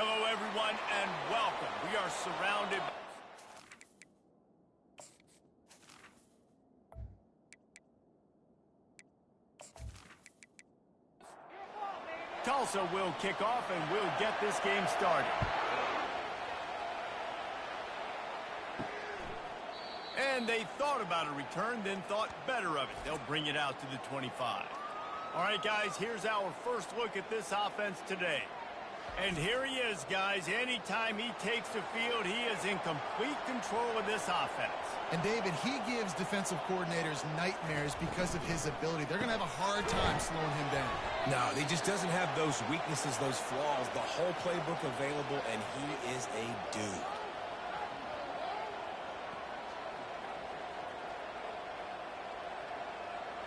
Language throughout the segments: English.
Hello, everyone, and welcome. We are surrounded. Tulsa will kick off, and we'll get this game started. And they thought about a return, then thought better of it. They'll bring it out to the 25. All right, guys, here's our first look at this offense today. And here he is, guys. Anytime he takes the field, he is in complete control of this offense. And, David, he gives defensive coordinators nightmares because of his ability. They're going to have a hard time slowing him down. No, he just doesn't have those weaknesses, those flaws, the whole playbook available, and he is a dude.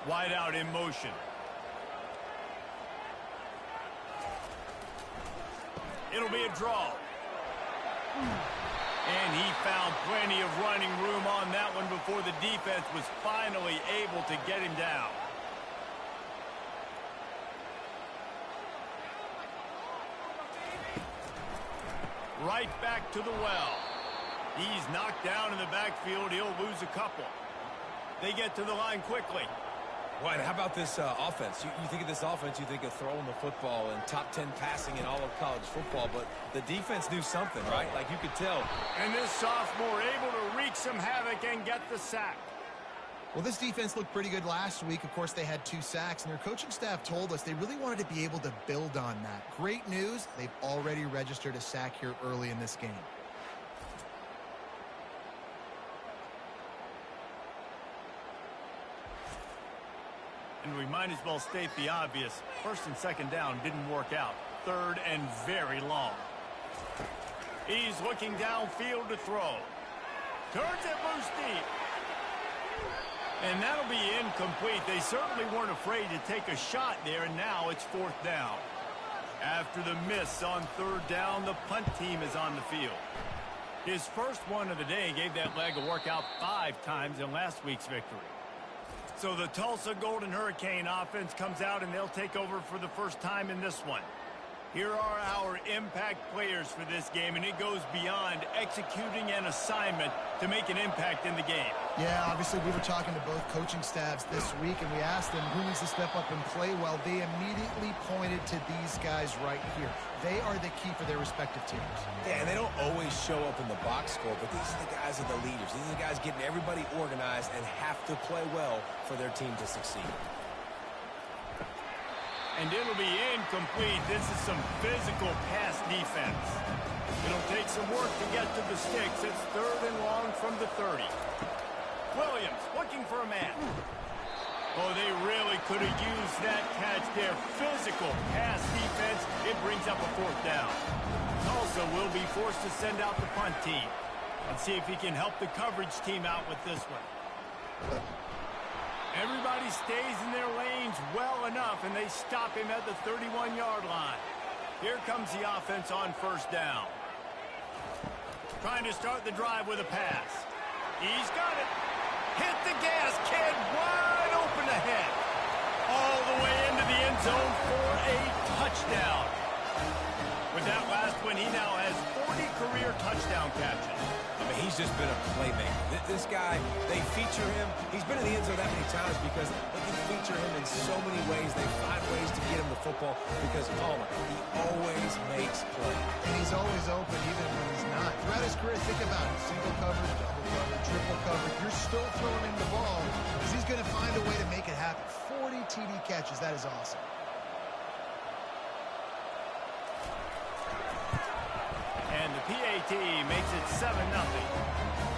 Wide out in motion. It'll be a draw. And he found plenty of running room on that one before the defense was finally able to get him down. Right back to the well. He's knocked down in the backfield. He'll lose a couple. They get to the line quickly. Right, how about this offense? You think of this offense, you think of throwing the football and top 10 passing in all of college football, but the defense knew something, right? Like you could tell. And this sophomore able to wreak some havoc and get the sack. Well, this defense looked pretty good last week. Of course, they had 2 sacks, and their coaching staff told us they really wanted to be able to build on that. Great news, they've already registered a sack here early in this game. And we might as well state the obvious. First and second down didn't work out. Third and very long. He's looking downfield to throw. Turns it loose deep. And that'll be incomplete. They certainly weren't afraid to take a shot there, and now it's 4th down. After the miss on 3rd down, the punt team is on the field. His first one of the day gave that leg a workout 5 times in last week's victory. So the Tulsa Golden Hurricane offense comes out, and they'll take over for the first time in this one. Here are our impact players for this game, and it goes beyond executing an assignment to make an impact in the game. Yeah, obviously we were talking to both coaching staffs this week, and we asked them who needs to step up and play well. They immediately pointed to these guys right here. They are the key for their respective teams. Yeah, and they don't always show up in the box score, but these are the guys that are the leaders. These are the guys getting everybody organized and have to play well for their team to succeed. And it'll be incomplete. This is some physical pass defense. It'll take some work to get to the sticks. It's 3rd and long from the 30. Williams looking for a man. Oh, they really could have used that catch there. Physical pass defense. It brings up a 4th down. Tulsa will be forced to send out the punt team. Let's see if he can help the coverage team out with this one. Everybody stays in their lanes well enough, and they stop him at the 31-yard line. Here comes the offense on 1st down. Trying to start the drive with a pass. He's got it. Hit the gas, kid. Wide open ahead. All the way into the end zone for a touchdown. With that last one, he now has 40 career touchdown catches. I mean, he's just been a playmaker. This guy, they feature him. He's been in the end zone that many times because they can feature him in so many ways. They find ways to get him the football because, Palmer, he always makes plays. And he's always open even when he's not. Throughout his career, think about it. Single coverage, double coverage, triple coverage. You're still throwing him the ball because he's going to find a way to make it happen. 40 TD catches. That is awesome. And the PAT makes it 7-0.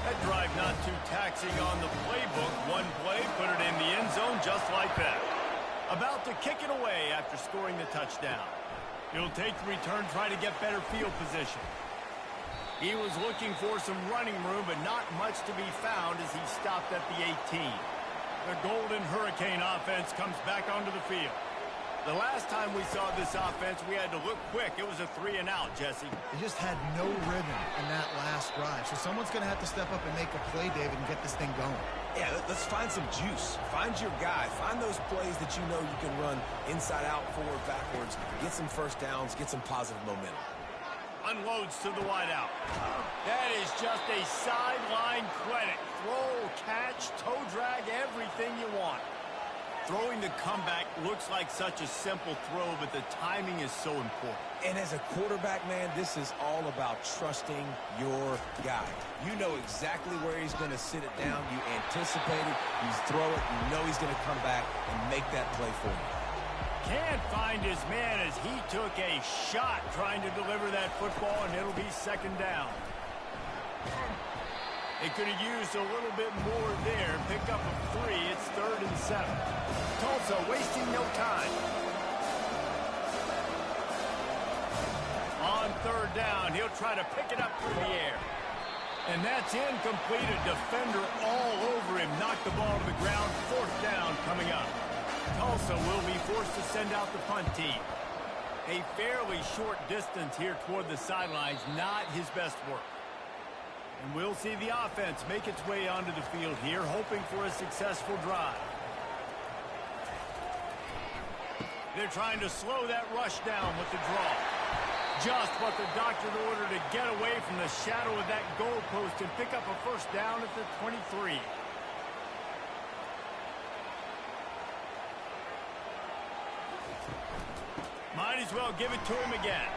That drive not too taxing on the playbook. One play, put it in the end zone just like that. About to kick it away after scoring the touchdown. He'll take the return, try to get better field position. He was looking for some running room, but not much to be found as he stopped at the 18. The Golden Hurricane offense comes back onto the field. The last time we saw this offense, we had to look quick. It was a 3-and-out, Jesse. They just had no rhythm in that last drive. So someone's going to have to step up and make a play, David, and get this thing going. Yeah, let's find some juice. Find your guy. Find those plays that you know you can run inside out, forward, backwards. Get some first downs. Get some positive momentum. Unloads to the wideout. That is just a sideline clinic. Throw, catch, toe drag, everything you want. Throwing the comeback looks like such a simple throw, but the timing is so important. And as a quarterback, man, this is all about trusting your guy. You know exactly where he's going to sit it down. You anticipate it. You throw it. You know he's going to come back and make that play for you. Can't find his man as he took a shot trying to deliver that football, and it'll be second down. They could have used a little bit more there. Pick up a 3. It's 3rd and 7. Tulsa wasting no time. On 3rd down, he'll try to pick it up through the air. And that's incomplete. A defender all over him. Knocked the ball to the ground. 4th down coming up. Tulsa will be forced to send out the punt team. A fairly short distance here toward the sidelines. Not his best work. And we'll see the offense make its way onto the field here, hoping for a successful drive. They're trying to slow that rush down with the draw. Just what the doctor ordered to get away from the shadow of that goalpost and pick up a 1st down at the 23. Might as well give it to him again.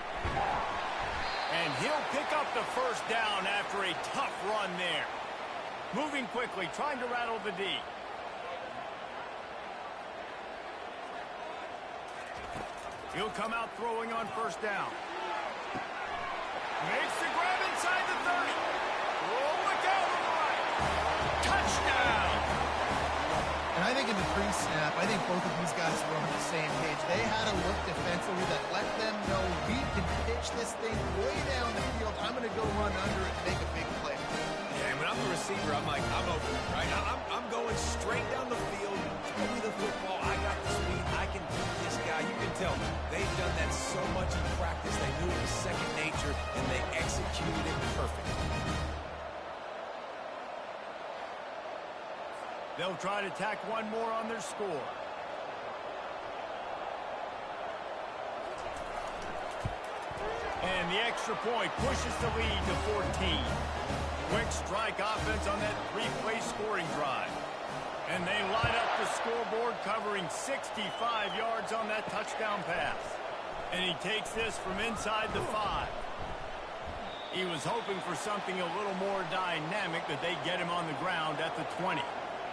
And he'll pick up the 1st down after a tough run there. Moving quickly, trying to rattle the D. He'll come out throwing on 1st down. Makes the grab inside the 30. Oh, look out on the right. Touchdown! And I think in the pre-snap, I think both of these guys were on the same page. They had a look defensively that let them know we can pitch this thing way down the field. I'm going to go run under it and make a big play. Yeah, and when I'm the receiver, I'm like, I'm over it, right? I'm going straight down the field. Throw me the football. I got the speed. I can beat this guy. You can tell they've done that so much in practice. They knew it was second nature, and they executed it perfectly. They'll try to tack one more on their score. And the extra point pushes the lead to 14. Quick strike offense on that 3-play scoring drive. And they line up the scoreboard, covering 65 yards on that touchdown pass. And he takes this from inside the 5. He was hoping for something a little more dynamic, but they get him on the ground at the 20.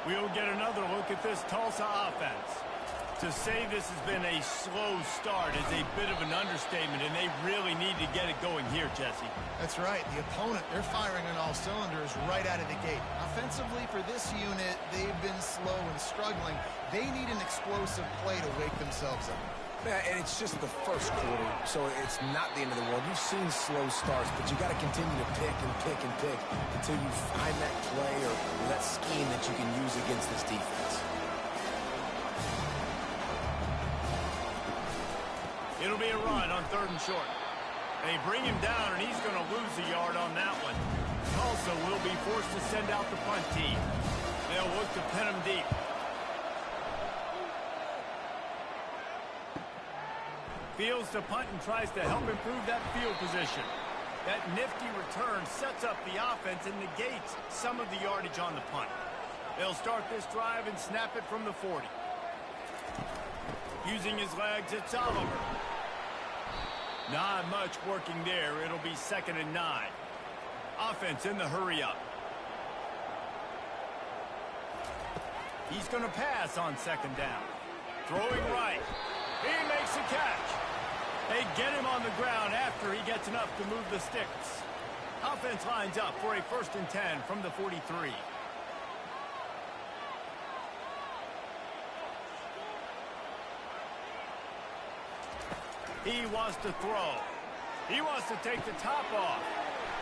We'll get another look at this Tulsa offense. To say this has been a slow start is a bit of an understatement, and they really need to get it going here, Jesse. That's right. The opponent, they're firing on all cylinders right out of the gate. Offensively, for this unit, they've been slow and struggling. They need an explosive play to wake themselves up. Yeah, and it's just the first quarter, so it's not the end of the world. You've seen slow starts, but you got to continue to pick and pick and pick until you find that play or that scheme that you can use against this defense. It'll be a run on 3rd and short. They bring him down, and he's going to lose a yard on that one. Tulsa will be forced to send out the punt team. They'll look to pin him deep. Fields to punt and tries to help improve that field position. That nifty return sets up the offense and negates some of the yardage on the punt. They'll start this drive and snap it from the 40. Using his legs, it's Oliver. Not much working there. It'll be 2nd and 9. Offense in the hurry-up. He's going to pass on 2nd down. Throwing right. He makes a catch. They get him on the ground after he gets enough to move the sticks. Offense lines up for a 1st and 10 from the 43. He wants to throw. He wants to take the top off.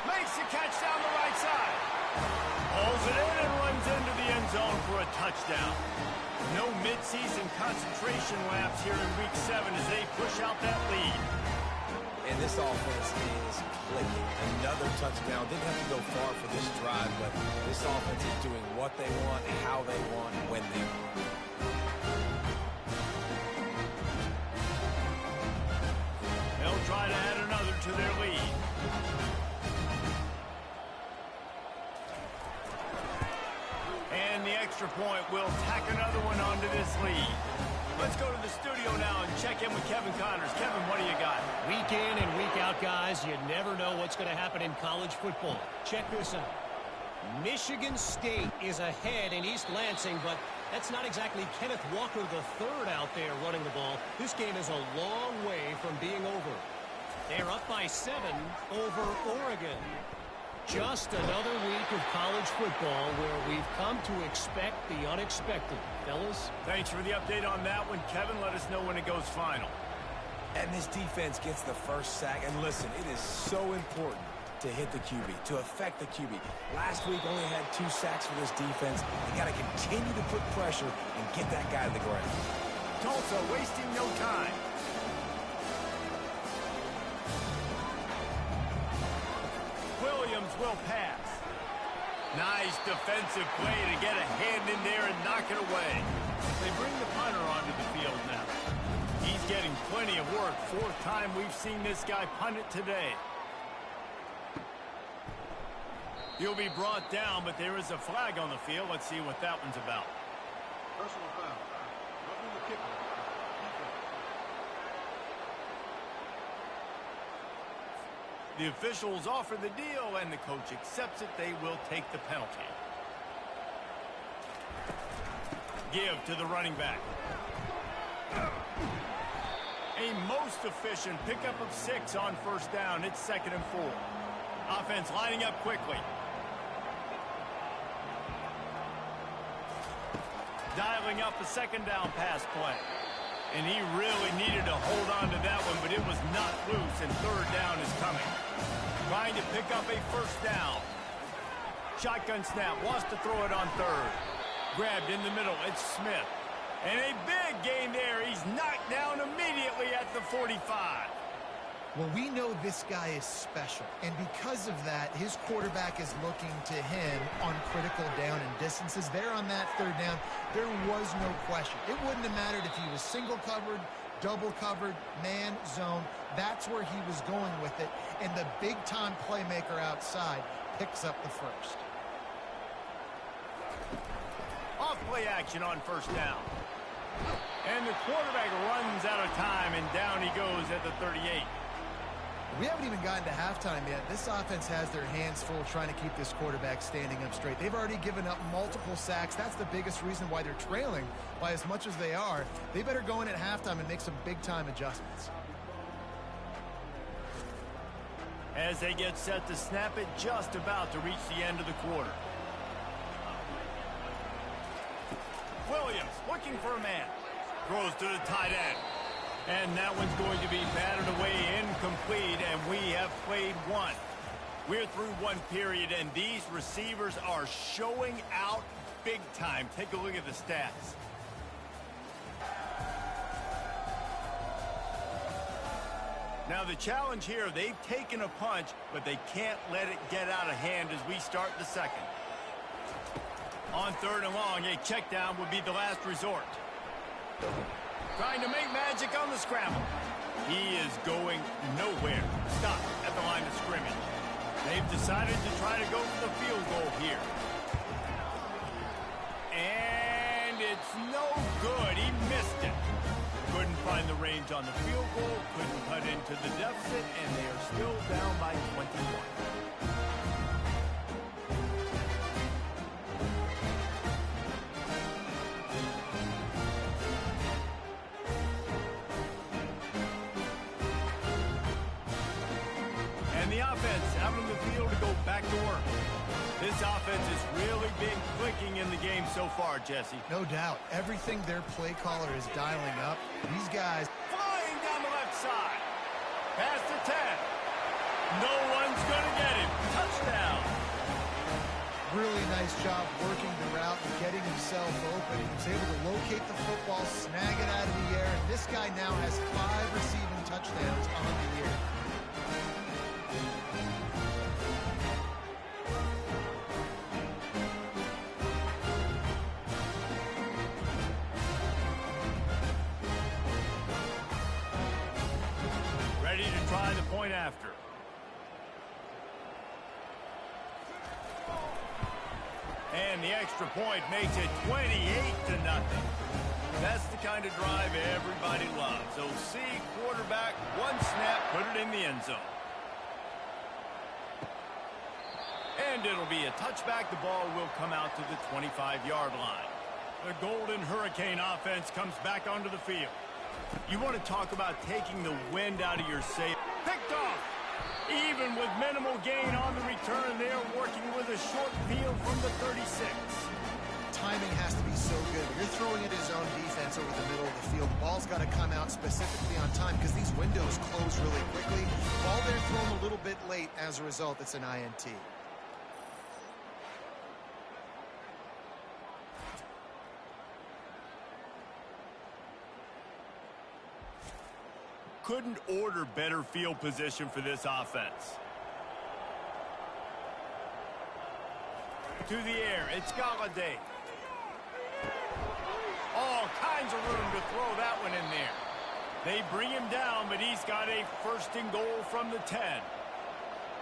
Makes the catch down the right side. Pulls it in and runs into the end zone for a touchdown. No midseason concentration laps here in Week 7 as they push out that lead. And this offense is clicking. Another touchdown. Didn't have to go far for this drive, but this offense is doing what they want, how they want, when they want. They'll try to add another to their lead. extra point will tack another one onto this lead. Let's go to the studio now and check in with Kevin Connors. Kevin, what do you got? Week in and week out, guys, you never know what's going to happen in college football. Check this out. Michigan State is ahead in East Lansing, but that's not exactly Kenneth Walker III out there running the ball. This game is a long way from being over. They're up by 7 over Oregon. Just another week of college football where we've come to expect the unexpected. Fellas? Thanks for the update on that one, Kevin. Let us know when it goes final. And this defense gets the first sack. And listen, it is so important to hit the QB, to affect the QB. Last week only had 2 sacks for this defense. They got to continue to put pressure and get that guy to the ground. Tulsa wasting no time. Williams will pass. Nice defensive play to get a hand in there and knock it away. They bring the punter onto the field now. He's getting plenty of work. 4th time we've seen this guy punt it today. He'll be brought down, but there is a flag on the field. Let's see what that one's about. Personal foul. Roughing the kicker. The officials offer the deal, and the coach accepts it. They will take the penalty. Give to the running back. A most efficient pickup of 6 on 1st down. It's 2nd and 4. Offense lining up quickly. Dialing up a 2nd down pass play. And he really needed to hold on to that one, but it was not loose, and 3rd down is coming. Trying to pick up a 1st down. Shotgun snap, wants to throw it on 3rd. Grabbed in the middle, it's Smith. And a big gain there. He's knocked down immediately at the 45. Well, we know this guy is special, and because of that, his quarterback is looking to him on critical down and distances. There on that 3rd down, there was no question. It wouldn't have mattered if he was single covered, double covered, man, zone. That's where he was going with it, and the big-time playmaker outside picks up the 1st. Off play action on 1st down. And the quarterback runs out of time, and down he goes at the 38. We haven't even gotten to halftime yet. This offense has their hands full trying to keep this quarterback standing up straight. They've already given up multiple sacks. That's the biggest reason why they're trailing by as much as they are. They better go in at halftime and make some big-time adjustments. As they get set to snap it, just about to reach the end of the quarter. Williams looking for a man. Throws to the tight end. And that one's going to be batted away, incomplete, and we have played 1. We're through 1 period, and these receivers are showing out big time. Take a look at the stats. Now the challenge here, they've taken a punch, but they can't let it get out of hand as we start the 2nd. On 3rd and long, a check down would be the last resort. Trying to make magic on the scramble. He is going nowhere. Stop at the line of scrimmage. They've decided to try to go for the field goal here. And it's no good. He missed it. Couldn't find the range on the field goal. Couldn't cut into the deficit. And they are still down by 21. Out on the field to go back to work. This offense has really been clicking in the game so far, Jesse. No doubt. Everything their play caller is dialing up. These guys flying down the left side. Pass to 10. No one's going to get him. Touchdown. Really nice job working the route and getting himself open. He was able to locate the football, snag it out of the air, and this guy now has 5 receiving touchdowns on the year. Ready to try the point after. And the extra point makes it 28-0. That's the kind of drive everybody loves. So see, quarterback, one snap, put it in the end zone. And it'll be a touchback. The ball will come out to the 25-yard line. The Golden Hurricane offense comes back onto the field. You want to talk about taking the wind out of your sail. Picked off. Even with minimal gain on the return, they're working with a short field from the 36. Timing has to be so good. When you're throwing it his own defense over the middle of the field, the ball's got to come out specifically on time because these windows close really quickly. Ball there thrown a little bit late. As a result, it's an INT. Couldn't order better field position for this offense. To the air, it's Galladay. All kinds of room to throw that one in there. They bring him down, but he's got a first and goal from the 10.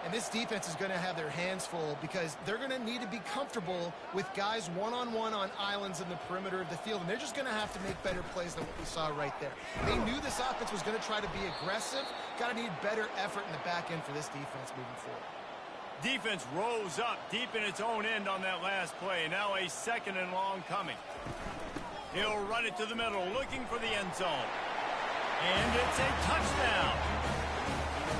And this defense is going to have their hands full because they're going to need to be comfortable with guys one-on-one on islands in the perimeter of the field. And they're just going to have to make better plays than what we saw right there. They knew this offense was going to try to be aggressive. Got to need better effort in the back end for this defense moving forward. Defense rose up deep in its own end on that last play. Now a second and long coming. He'll run it to the middle, looking for the end zone. And it's a touchdown.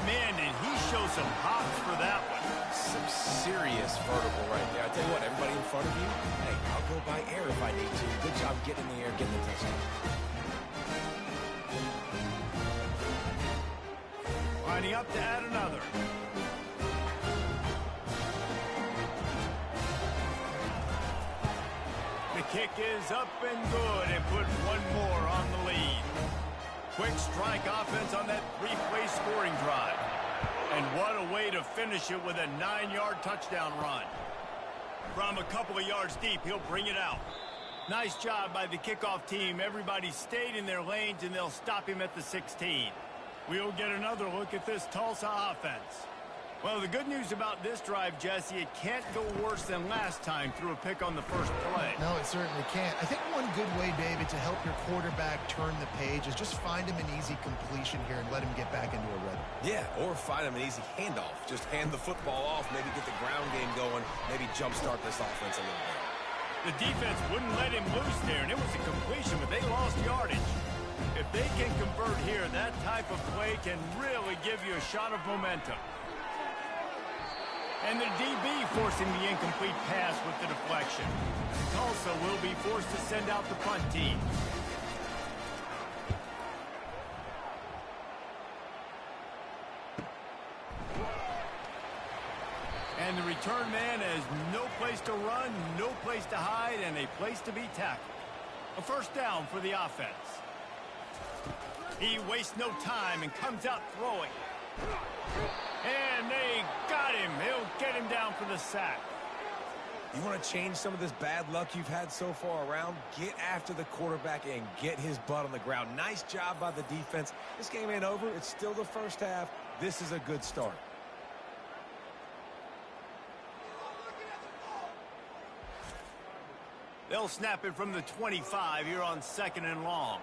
Man, did he show some hops for that one. Some serious vertical right there. I tell you what, everybody in front of you, hey, I'll go by air if I need to. Good job getting in the air, getting the touchdown. Lining up to add another. The kick is up and good and put one more on the lead. Quick strike offense on that three-play scoring drive. And what a way to finish it with a 9-yard touchdown run. From a couple of yards deep, he'll bring it out. Nice job by the kickoff team. Everybody stayed in their lanes, and they'll stop him at the 16. We'll get another look at this Tulsa offense. Well, the good news about this drive, Jesse, it can't go worse than last time through a pick on the first play. No, it certainly can't. I think one good way, David, to help your quarterback turn the page is just find him an easy completion here and let him get back into a rhythm. Yeah, or find him an easy handoff. Just hand the football off, maybe get the ground game going, maybe jumpstart this offense a little bit. The defense wouldn't let him loose there, and it was a completion, but they lost yardage. If they can convert here, that type of play can really give you a shot of momentum. And the DB forcing the incomplete pass with the deflection. Tulsa will be forced to send out the punt team. And the return man has no place to run, no place to hide, and a place to be tackled. A first down for the offense. He wastes no time and comes out throwing. And they got him. He'll get him down for the sack. You want to change some of this bad luck you've had so far around? Get after the quarterback and get his butt on the ground. Nice job by the defense. This game ain't over. It's still the first half. This is a good start. They'll snap it from the 25 here on second and long.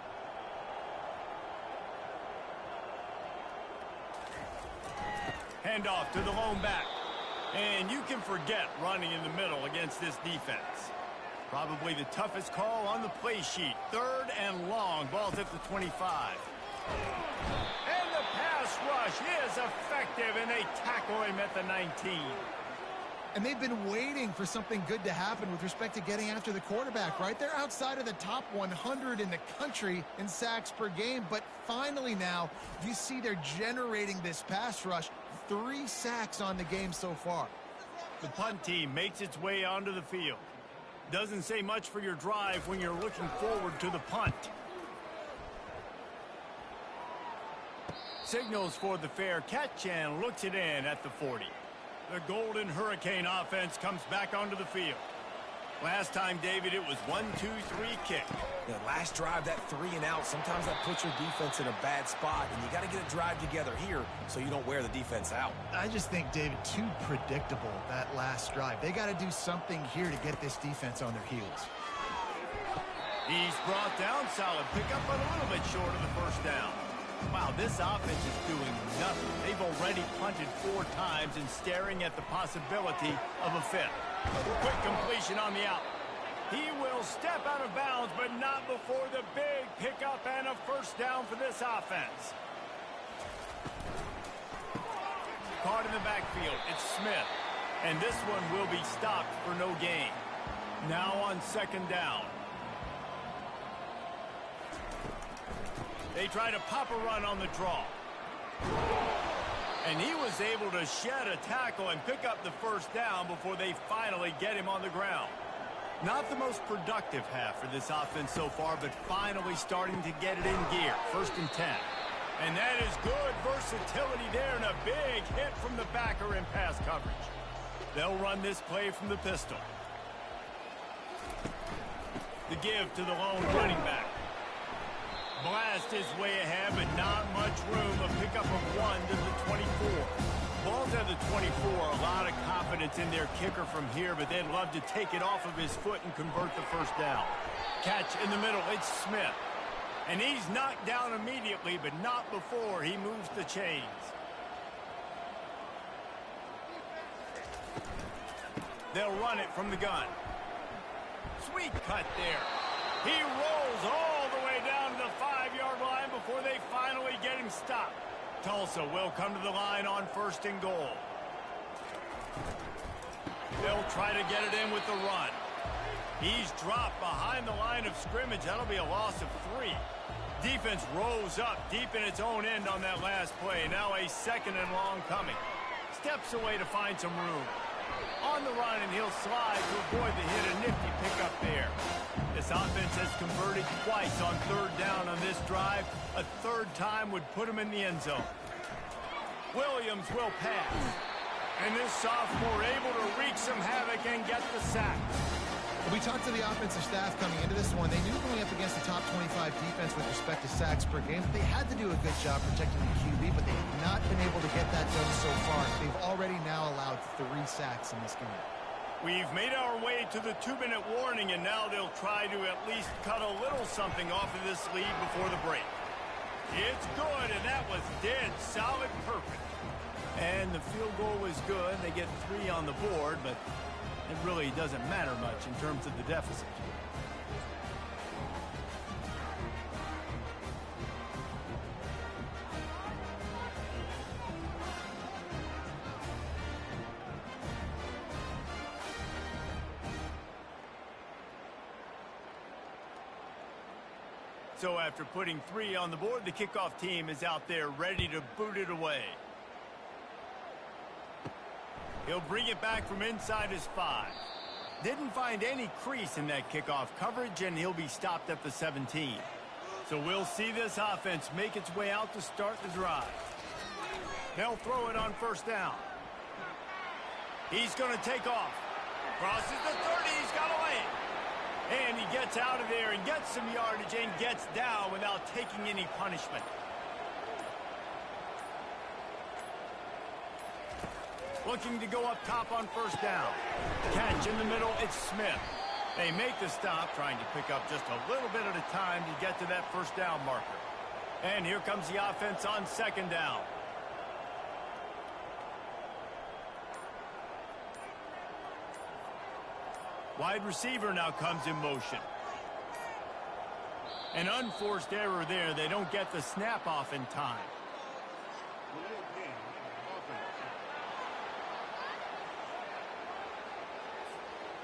Handoff to the lone back. And you can forget running in the middle against this defense. Probably the toughest call on the play sheet. Third and long. Ball's at the 25. And the pass rush is effective, and they tackle him at the 19. And they've been waiting for something good to happen with respect to getting after the quarterback, right? They're outside of the top 100 in the country in sacks per game, but finally now you see they're generating this pass rush. 3 sacks on the game so far. The punt team makes its way onto the field. Doesn't say much for your drive when you're looking forward to the punt. Signals for the fair catch and looks it in at the 40. The Golden Hurricane offense comes back onto the field. Last time, David, it was 1-2-3 kick. Yeah, last drive, that 3 and out, sometimes that puts your defense in a bad spot, and you got to get a drive together here so you don't wear the defense out. I just think, David, too predictable, that last drive. They got to do something here to get this defense on their heels. He's brought down solid. Pick up a little bit short of the first down. Wow, this offense is doing nothing. They've already punted 4 times and staring at the possibility of a 5th. Quick completion on the out. He will step out of bounds, but not before the big pickup and a first down for this offense. Caught in the backfield, it's Smith. And this one will be stopped for no gain. Now on second down. They try to pop a run on the draw. And he was able to shed a tackle and pick up the first down before they finally get him on the ground. Not the most productive half for this offense so far, but finally starting to get it in gear. 1st and 10. And that is good versatility there and a big hit from the backer in pass coverage. They'll run this play from the pistol. The give to the lone running back. Blast his way ahead, but not much room. A pickup of 1 to the 24. Ball's at the 24. A lot of confidence in their kicker from here, but they'd love to take it off of his foot and convert the first down. Catch in the middle. It's Smith. And he's knocked down immediately, but not before he moves the chains. They'll run it from the gun. Sweet cut there. He rolls all the way down to the 5-yard line before they finally get him stopped. Tulsa will come to the line on 1st and goal. They'll try to get it in with the run. He's dropped behind the line of scrimmage. That'll be a loss of 3. Defense rose up deep in its own end on that last play. Now a 2nd and long coming. Steps away to find some room. On the run, and he'll slide to avoid the hit. A nifty pickup there. This offense has converted twice on 3rd down on this drive. A 3rd time would put him in the end zone. Williams will pass. And this sophomore able to wreak some havoc and get the sack. We talked to the offensive staff coming into this one. They knew going up against the top 25 defense with respect to sacks per game. They had to do a good job protecting the QB, but they have not been able to get that done so far. They've already now allowed 3 sacks in this game. We've made our way to the 2-minute warning, and now they'll try to at least cut a little something off of this lead before the break. It's good, and that was dead solid perfect. And the field goal was good. They get 3 on the board, but it really doesn't matter much in terms of the deficit. So after putting 3 on the board, the kickoff team is out there ready to boot it away. He'll bring it back from inside his 5. Didn't find any crease in that kickoff coverage, and he'll be stopped at the 17. So we'll see this offense make its way out to start the drive. They'll throw it on 1st down. He's going to take off. Crosses the 30. He's got a lane. And he gets out of there and gets some yardage and gets down without taking any punishment. Looking to go up top on 1st down. Catch in the middle, it's Smith. They make the stop, trying to pick up just a little bit at a time to get to that 1st down marker. And here comes the offense on 2nd down. Wide receiver now comes in motion. An unforced error there. They don't get the snap off in time.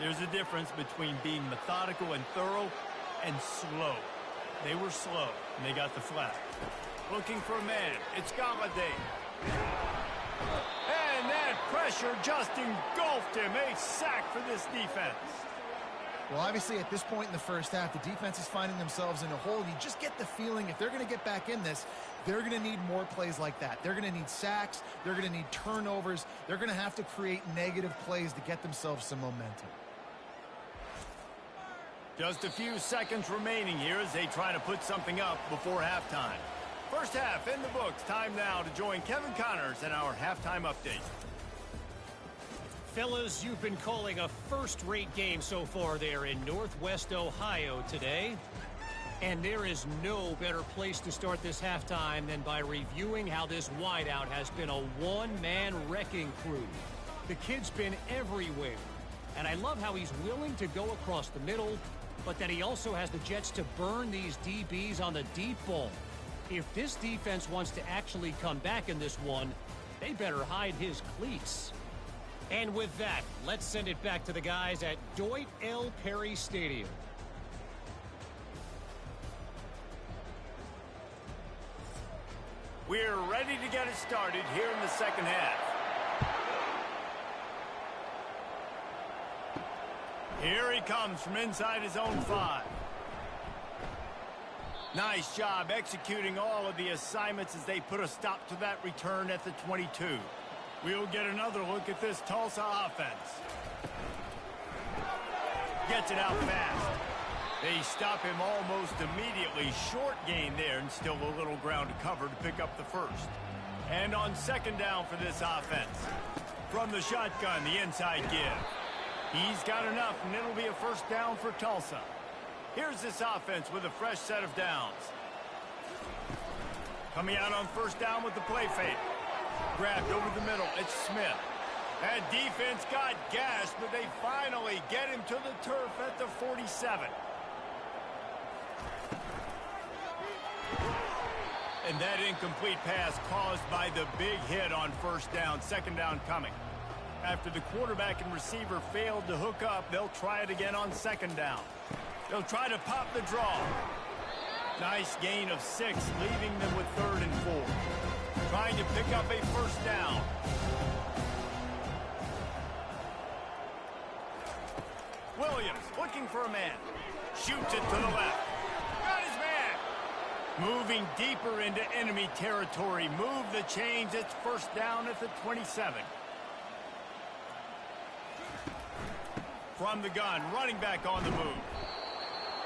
There's a difference between being methodical and thorough and slow. They were slow, and they got the flag. Looking for a man. It's Galladay. And that pressure just engulfed him. A sack for this defense. Well, obviously, at this point in the first half, the defense is finding themselves in a hole. You just get the feeling if they're going to get back in this, they're going to need more plays like that. They're going to need sacks. They're going to need turnovers. They're going to have to create negative plays to get themselves some momentum. Just a few seconds remaining here as they try to put something up before halftime. First half in the books. Time now to join Kevin Connors in our halftime update. Fellas, you've been calling a first-rate game so far there in Northwest Ohio today. And there is no better place to start this halftime than by reviewing how this wideout has been a one-man wrecking crew. The kid's been everywhere. And I love how he's willing to go across the middle, but that he also has the jets to burn these DBs on the deep ball. If this defense wants to actually come back in this one, they better hide his cleats. And with that, let's send it back to the guys at Dwight L. Perry Stadium. We're ready to get it started here in the second half. Here he comes from inside his own 5. Nice job executing all of the assignments as they put a stop to that return at the 22. We'll get another look at this Tulsa offense. Gets it out fast. They stop him almost immediately. Short gain there and still a little ground to cover to pick up the first. And on second down for this offense. From the shotgun, the inside give. He's got enough, and it'll be a first down for Tulsa. Here's this offense with a fresh set of downs. Coming out on first down with the play fake. Grabbed over the middle. It's Smith. That defense got gassed, but they finally get him to the turf at the 47. And that incomplete pass caused by the big hit on first down. Second down coming. After the quarterback and receiver failed to hook up, they'll try it again on second down. They'll try to pop the draw. Nice gain of 6, leaving them with 3rd and 4. Trying to pick up a first down. Williams looking for a man. Shoots it to the left. Got his man. Moving deeper into enemy territory. Move the chains. It's first down at the 27. From the gun, running back on the move.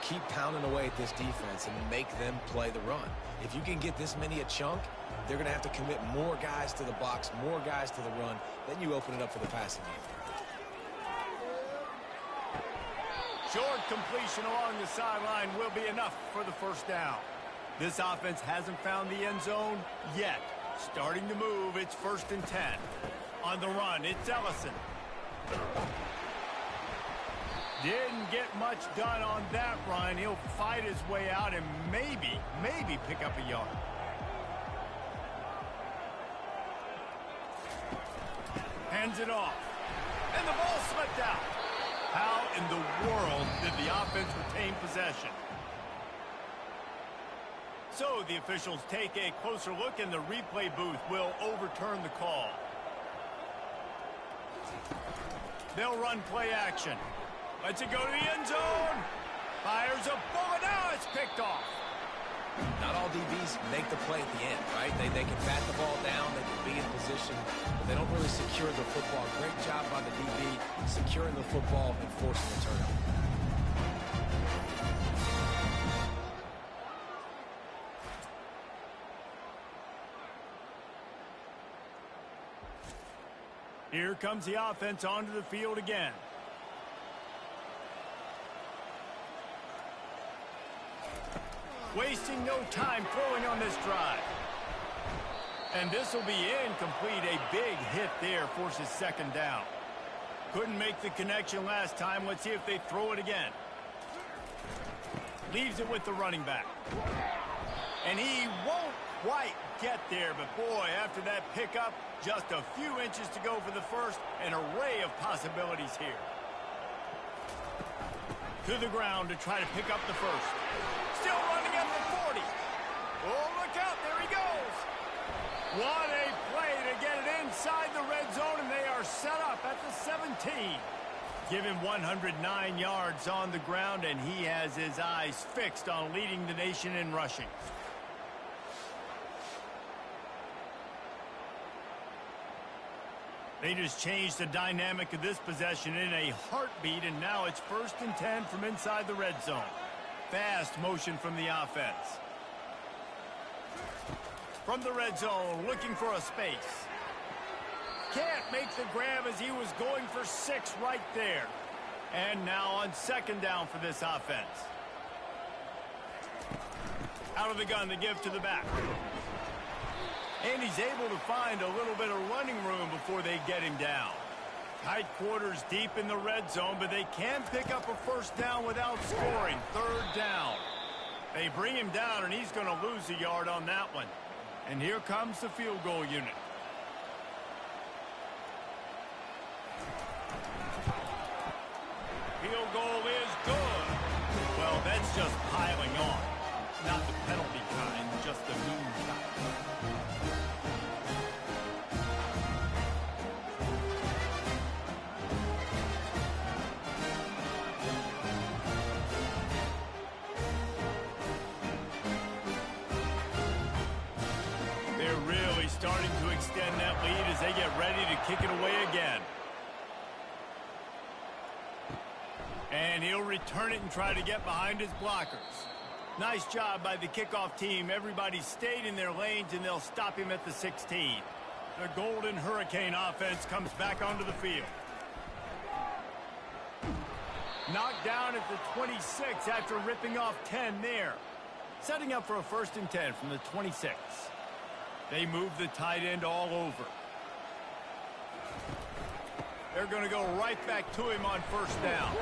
Keep pounding away at this defense and make them play the run. If you can get this many a chunk, they're going to have to commit more guys to the box, more guys to the run. Then you open it up for the passing game. Short completion along the sideline will be enough for the first down. This offense hasn't found the end zone yet. Starting to move, it's 1st and 10. On the run, it's Ellison. Didn't get much done on that run. He'll fight his way out and maybe pick up a yard. Hands it off. And the ball slipped out. How in the world did the offense retain possession? So the officials take a closer look and the replay booth will overturn the call. They'll run play action. Lets it go to the end zone. Fires a bullet. Now it's picked off. Not all DBs make the play at the end, right? They can bat the ball down, they can be in position, but they don't really secure the football. Great job by the DB securing the football and forcing the turnover. Here comes the offense onto the field again. Wasting no time throwing on this drive. And this will be incomplete. A big hit there forces second down. Couldn't make the connection last time. Let's see if they throw it again. Leaves it with the running back. And he won't quite get there. But boy, after that pickup, just a few inches to go for the first. An array of possibilities here. To the ground to try to pick up the first. Still running at the 40. Oh, look out. There he goes. What a play to get it inside the red zone, and they are set up at the 17. Give him 109 yards on the ground, and he has his eyes fixed on leading the nation in rushing. They just changed the dynamic of this possession in a heartbeat, and now it's 1st and 10 from inside the red zone. Fast motion from the offense. From the red zone, looking for a space. Can't make the grab as he was going for 6 right there. And now on 2nd down for this offense. Out of the gun to give to the back. And he's able to find a little bit of running room before they get him down. Tight quarters deep in the red zone, but they can pick up a 1st down without scoring. 3rd down. They bring him down, and he's going to lose a yard on that one. And here comes the field goal unit. Field goal is good. Well, that's just piling on. Not the penalty kind, just the mean kind. They're really starting to extend that lead as they get ready to kick it away again. And he'll return it and try to get behind his blockers. Nice job by the kickoff team. Everybody stayed in their lanes, and they'll stop him at the 16. The Golden Hurricane offense comes back onto the field. Knocked down at the 26 after ripping off 10 there. Setting up for a 1st and 10 from the 26. They move the tight end all over. They're going to go right back to him on 1st down.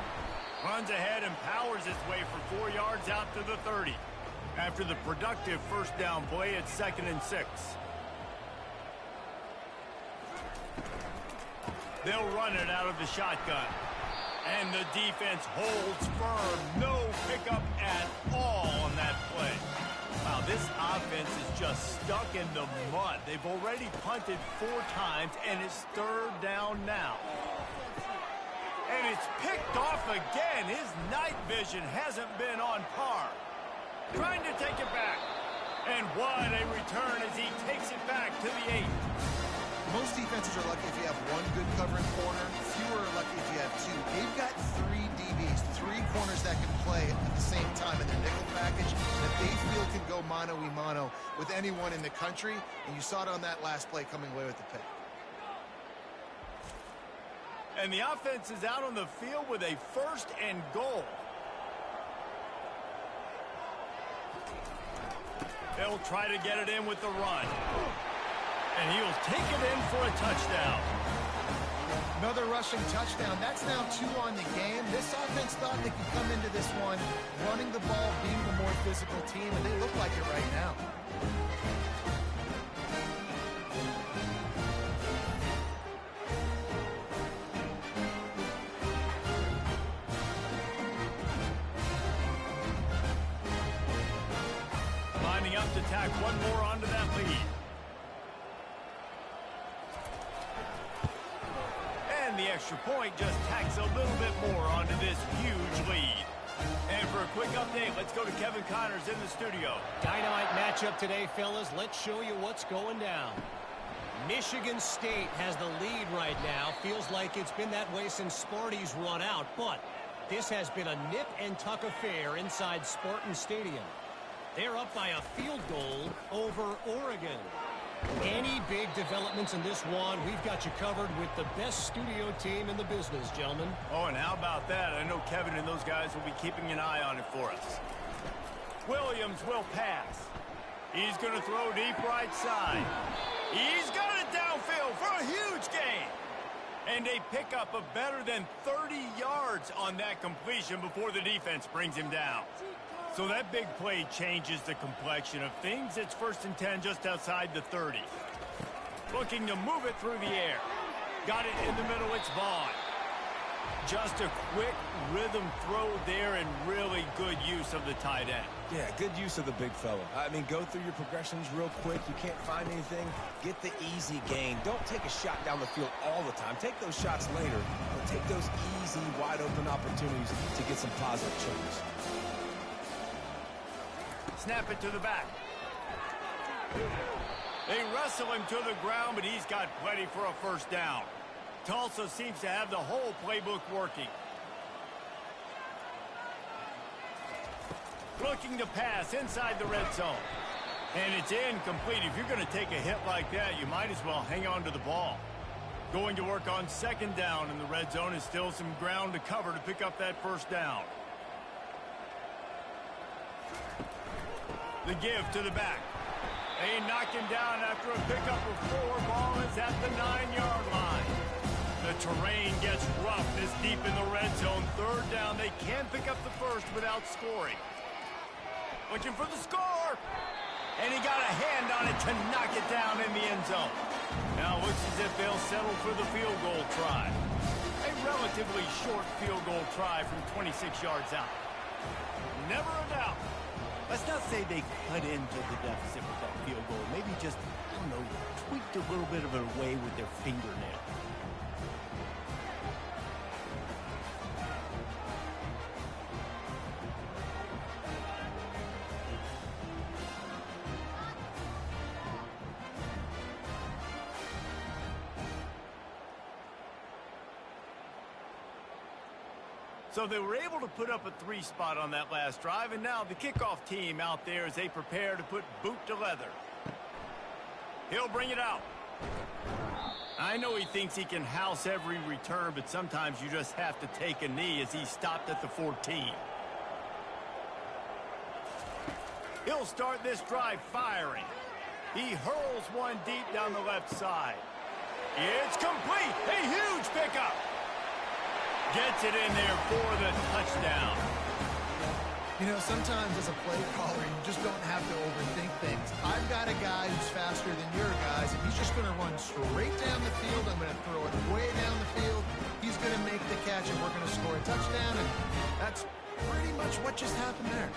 Runs ahead and powers his way for 4 yards out to the 30. After the productive 1st down play, it's 2nd and 6. They'll run it out of the shotgun. And the defense holds firm. No pickup at all on that play. Wow, this offense is just stuck in the mud. They've already punted 4 times, and it's 3rd down now. And it's picked off again. His night vision hasn't been on par. Trying to take it back. And what a return as he takes it back to the 8. Most defenses are lucky if you have 1 good covering corner. Fewer are lucky if you have 2. They've got 3 DBs, 3 corners that can play at the same time in their nickel package that they feel can go mano-a-mano with anyone in the country. And you saw it on that last play coming away with the pick. And the offense is out on the field with a 1st and goal. They'll try to get it in with the run. And he'll take it in for a touchdown. Another rushing touchdown. That's now 2 on the game. This offense thought they could come into this one running the ball, being the more physical team, and they look like it right now. Lining up to tack 1 more onto that lead. And the extra point just tacks a little bit more onto this huge lead. And for a quick update, let's go to Kevin Connors in the studio. Dynamite matchup today, fellas. Let's show you what's going down. Michigan State has the lead right now. Feels like it's been that way since Sparty's run out. But this has been a nip-and-tuck affair inside Spartan Stadium. They're up by a field goal over Oregon. Any big developments in this one, we've got you covered with the best studio team in the business, gentlemen. Oh, and how about that? I know Kevin and those guys will be keeping an eye on it for us. Williams will pass. He's going to throw deep right side. He's got it downfield for a huge gain. And they pick up a better than 30 yards on that completion before the defense brings him down. So that big play changes the complexion of things. It's 1st and 10 just outside the 30. Looking to move it through the air. Got it in the middle, it's Vaughn. Just a quick rhythm throw there and really good use of the tight end. Yeah, good use of the big fella. I mean, go through your progressions real quick. You can't find anything. Get the easy gain. Don't take a shot down the field all the time. Take those shots later, but take those easy, wide-open opportunities to get some positive change. Snap it to the back. They wrestle him to the ground, but he's got plenty for a 1st down. Tulsa seems to have the whole playbook working. Looking to pass inside the red zone. And it's incomplete. If you're going to take a hit like that, you might as well hang on to the ball. Going to work on second down in the red zone is still some ground to cover to pick up that first down. The give to the back. They knock him down after a pickup of 4. Ball is at the 9-yard line. The terrain gets rough this deep in the red zone. Third down, they can pick up the first without scoring. Looking for the score. And he got a hand on it to knock it down in the end zone. Now looks as if they'll settle for the field goal try. A relatively short field goal try from 26 yards out. Never a doubt. Let's not say they cut into the deficit with that field goal. Maybe just, I don't know, tweaked a little bit of it away with their fingernail. So they were able to put up a 3 spot on that last drive, and now the kickoff team out there as they prepare to put boot to leather. He'll bring it out. I know he thinks he can house every return, but sometimes you just have to take a knee as he stopped at the 14. He'll start this drive firing. He hurls one deep down the left side. It's complete. A huge pickup. Gets it in there for the touchdown. You know, sometimes as a play caller, you just don't have to overthink things. I've got a guy who's faster than your guys, and he's just going to run straight down the field. I'm going to throw it way down the field. He's going to make the catch, and we're going to score a touchdown, and that's pretty much what just happened there.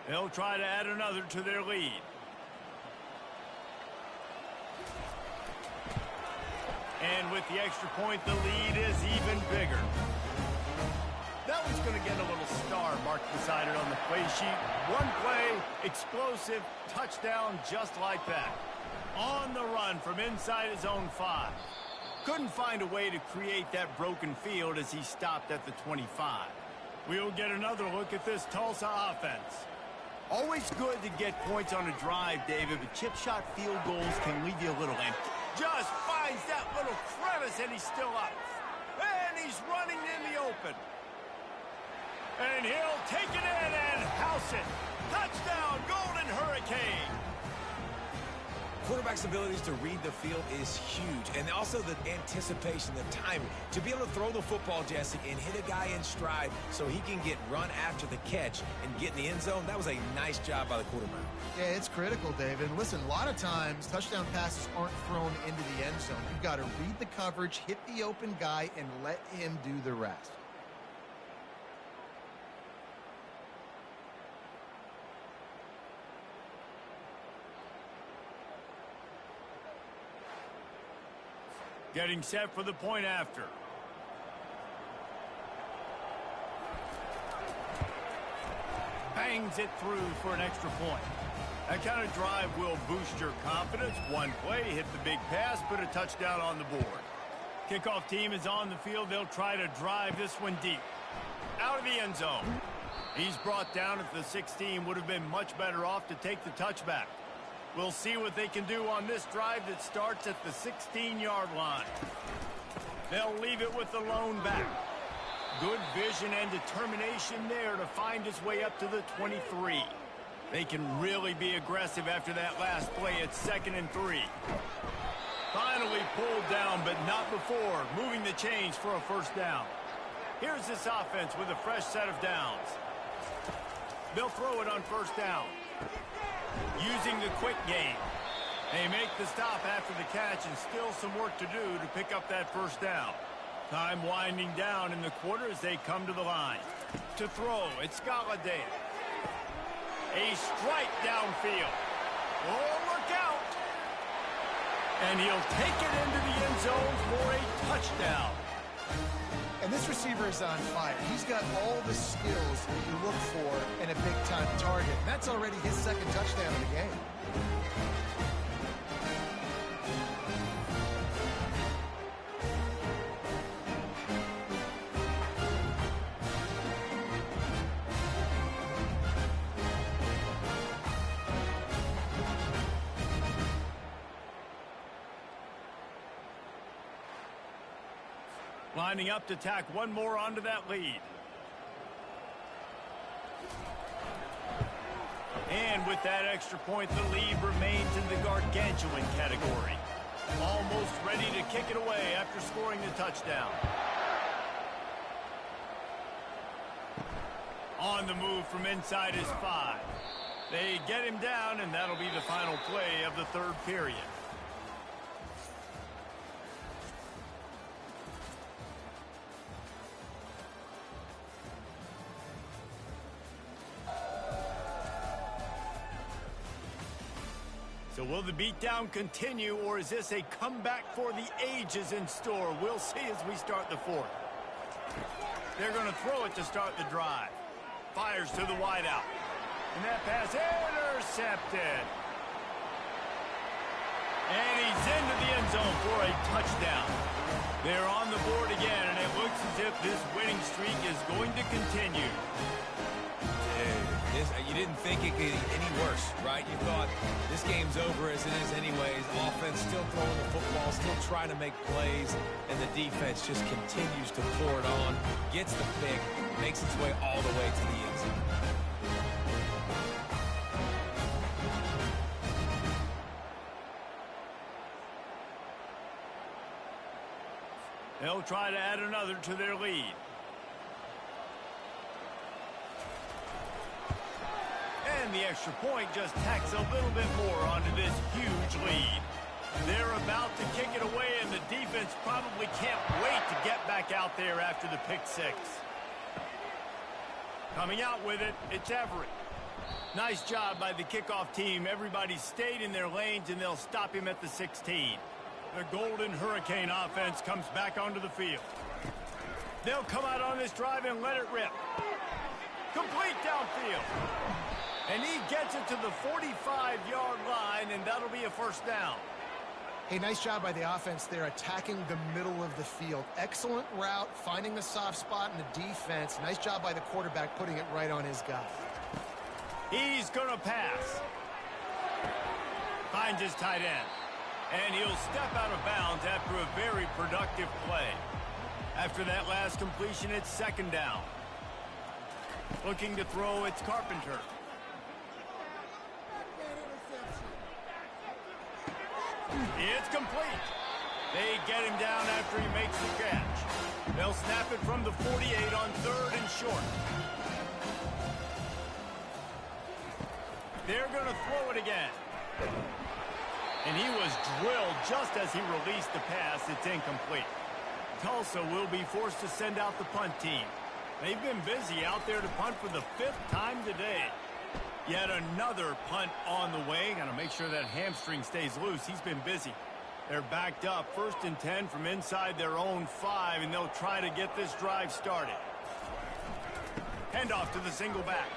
They'll try to add another to their lead. And with the extra point, the lead is even bigger. That one's going to get a little star marked beside it on the play sheet. One play, explosive, touchdown just like that. On the run from inside his own 5. Couldn't find a way to create that broken field as he stopped at the 25. We'll get another look at this Tulsa offense. Always good to get points on a drive, David, but chip shot field goals can leave you a little empty. Just finds that little crevice, and he's still up. And he's running in the open. And he'll take it in and house it. Touchdown, Golden Hurricane. Quarterback's abilities to read the field is huge, and also the anticipation, the timing. To be able to throw the football, Jesse, and hit a guy in stride so he can get run after the catch and get in the end zone, that was a nice job by the quarterback. Yeah, it's critical, David. And listen, a lot of times, touchdown passes aren't thrown into the end zone. You've got to read the coverage, hit the open guy, and let him do the rest. Getting set for the point after. Bangs it through for an extra point. That kind of drive will boost your confidence. One play, hit the big pass, put a touchdown on the board. Kickoff team is on the field. They'll try to drive this one deep. Out of the end zone. He's brought down at the 16. Would have been much better off to take the touchback. We'll see what they can do on this drive that starts at the 16-yard line. They'll leave it with the lone back. Good vision and determination there to find his way up to the 23. They can really be aggressive after that last play at 2nd and 3. Finally pulled down, but not before moving the chains for a first down. Here's this offense with a fresh set of downs. They'll throw it on first down. Using the quick game. They make the stop after the catch, and still some work to do to pick up that first down. Time winding down in the quarter as they come to the line. To throw, it's Galladay. A strike downfield. Oh, look out! And he'll take it into the end zone for a touchdown. And this receiver is on fire. He's got all the skills that you look for in a big-time target. That's already his second touchdown of the game. Lining up to tack one more onto that lead. And with that extra point, the lead remains in the gargantuan category. Almost ready to kick it away after scoring the touchdown. On the move from inside his 5. They get him down, and that'll be the final play of the third period. So will the beatdown continue, or is this a comeback for the ages in store? We'll see as we start the fourth. They're going to throw it to start the drive. Fires to the wideout. And that pass intercepted. And he's into the end zone for a touchdown. They're on the board again, and it looks as if this winning streak is going to continue. You didn't think it could get any worse, right? You thought this game's over as it is anyways. Offense still throwing the football, still trying to make plays, and the defense just continues to pour it on, gets the pick, makes its way all the way to the end zone. They'll try to add another to their lead. And the extra point just tacks a little bit more onto this huge lead. They're about to kick it away, and the defense probably can't wait to get back out there after the pick six. Coming out with it, it's Everett. Nice job by the kickoff team. Everybody stayed in their lanes, and they'll stop him at the 16. The Golden Hurricane offense comes back onto the field. They'll come out on this drive and let it rip. Complete downfield. And he gets it to the 45-yard line, and that'll be a first down. Hey, nice job by the offense there, attacking the middle of the field. Excellent route, finding the soft spot in the defense. Nice job by the quarterback putting it right on his guy. He's going to pass. Finds his tight end. And he'll step out of bounds after a very productive play. After that last completion, it's second down. Looking to throw, it's Carpenter. It's complete. They get him down after he makes the catch. They'll snap it from the 48 on third and short. They're going to throw it again. And he was drilled just as he released the pass. It's incomplete. Tulsa will be forced to send out the punt team. They've been busy out there to punt for the 5th time today. Yet another punt on the way. Got to make sure that hamstring stays loose. He's been busy. They're backed up. 1st and 10 from inside their own 5, and they'll try to get this drive started. Handoff to the single back.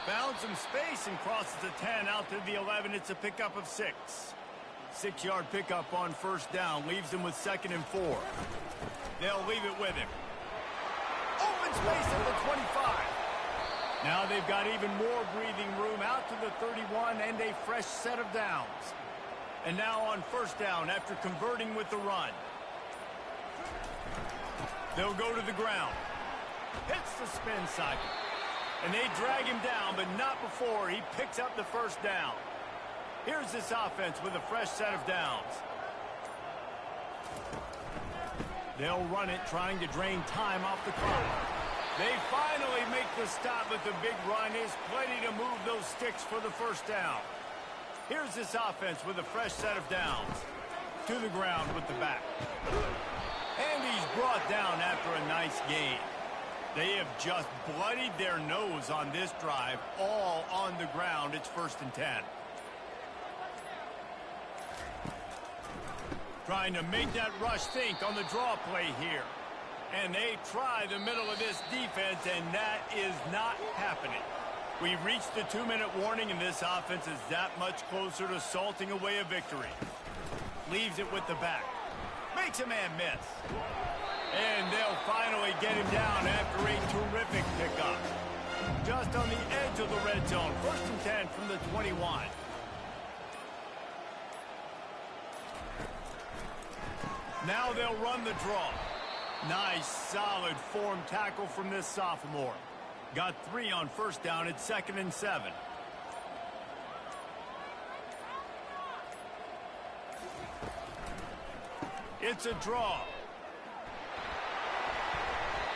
Found some space and crosses the 10 out to the 11. It's a pickup of 6. 6-yard pickup on first down. Leaves him with 2nd and 4. They'll leave it with him. Open space at the 25. Now they've got even more breathing room out to the 31 and a fresh set of downs. And now on first down after converting with the run. They'll go to the ground. Hits the spin cycle. And they drag him down, but not before he picks up the first down. Here's this offense with a fresh set of downs. They'll run it, trying to drain time off the clock. They finally make the stop, but the big run is plenty to move those sticks for the first down. Here's this offense with a fresh set of downs. To the ground with the back. And he's brought down after a nice gain. They have just bloodied their nose on this drive, all on the ground. It's 1st and 10. Trying to make that rush think on the draw play here. And they try the middle of this defense, and that is not happening. We've reached the 2-minute warning, and this offense is that much closer to salting away a victory. Leaves it with the back. Makes a man miss. And they'll finally get him down after a terrific pickup. Just on the edge of the red zone. 1st and 10 from the 21. Now they'll run the draw. Nice, solid form tackle from this sophomore. Got 3 on 1st down at 2nd and 7. It's a draw.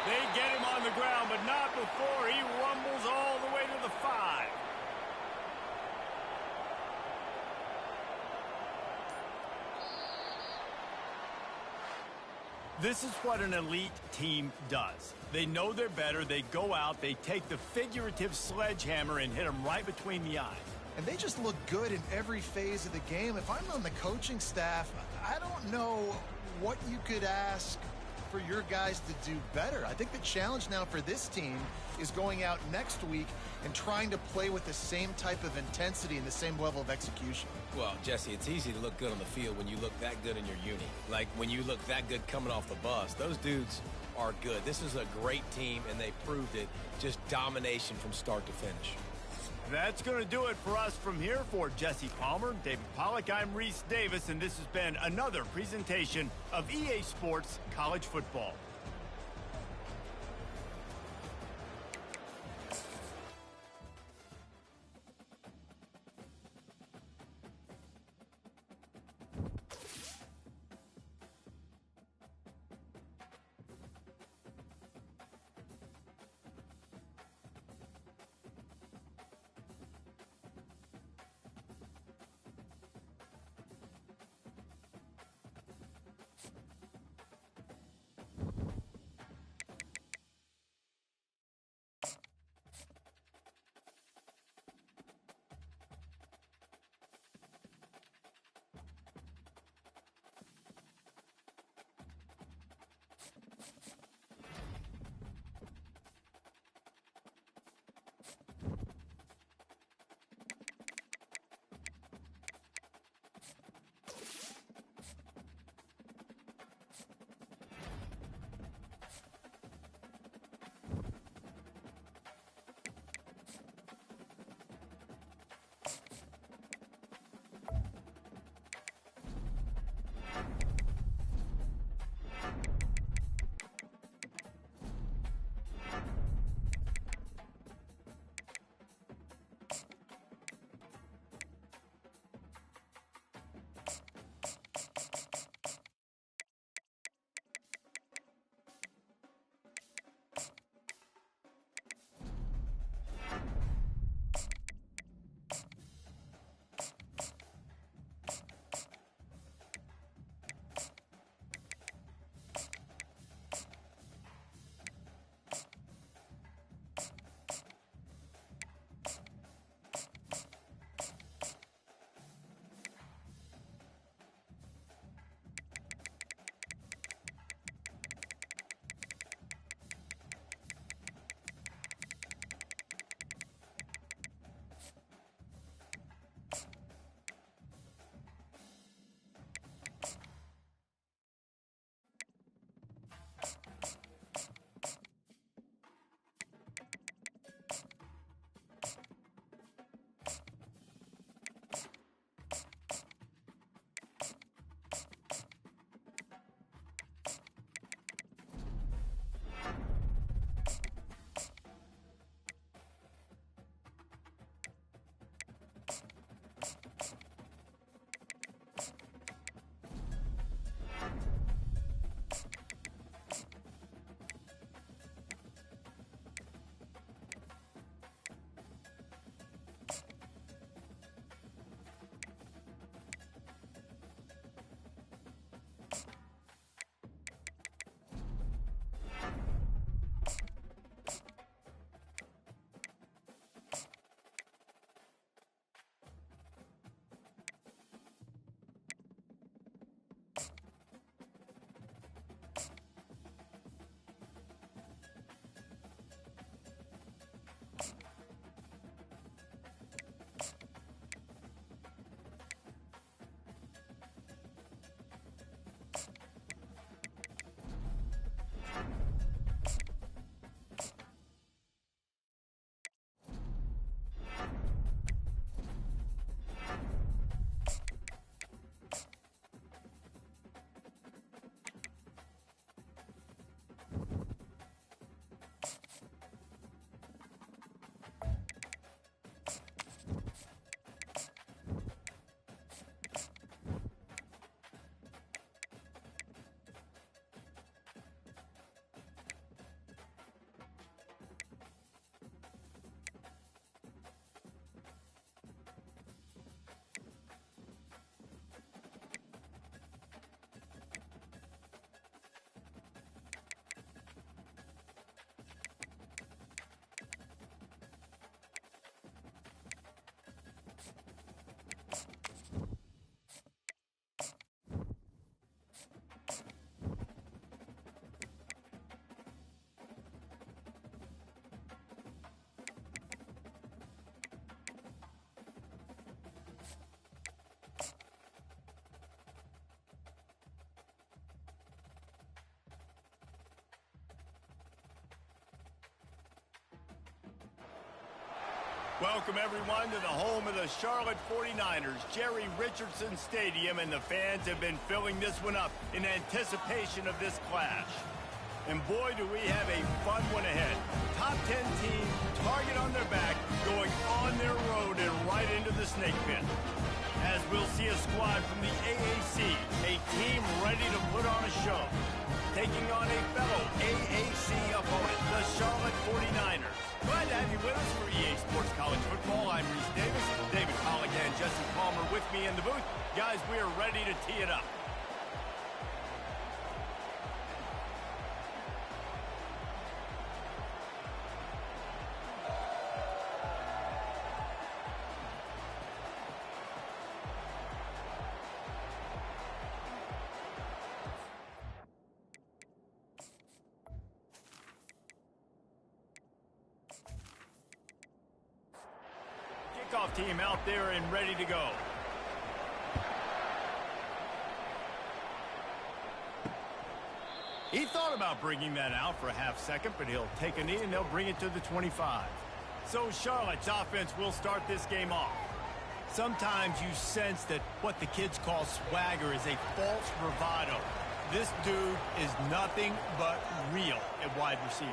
They get him on the ground, but not before he rumbles all the way to the 5. This is what an elite team does. They know they're better. They go out, they take the figurative sledgehammer and hit them right between the eyes. And they just look good in every phase of the game. If I'm on the coaching staff, I don't know what you could ask for your guys to do better. I think the challenge now for this team is going out next week and trying to play with the same type of intensity and the same level of execution. Well, Jesse, it's easy to look good on the field when you look that good in your uni. Like when you look that good coming off the bus. Those dudes are good. This is a great team, and they proved it. Just domination from start to finish. That's going to do it for us from here. For Jesse Palmer, David Pollack, I'm Reese Davis, and this has been another presentation of EA Sports College Football. Welcome, everyone, to the home of the Charlotte 49ers, Jerry Richardson Stadium, and the fans have been filling this one up in anticipation of this clash. And boy, do we have a fun one ahead. Top 10 team, target on their back, going on their road and right into the snake pit. As we'll see a squad from the AAC, a team ready to put on a show. Taking on a fellow AAC opponent, the Charlotte 49ers. Glad to have you with us for EA Sports College Football. I'm Reese Davis, David Pollack and Jesse Palmer with me in the booth. Guys, we are ready to tee it up. Kickoff team out there and ready to go. He thought about bringing that out for a half second, but he'll take a knee and they'll bring it to the 25. So Charlotte's offense will start this game off. Sometimes you sense that what the kids call swagger is a false bravado. This dude is nothing but real at wide receiver.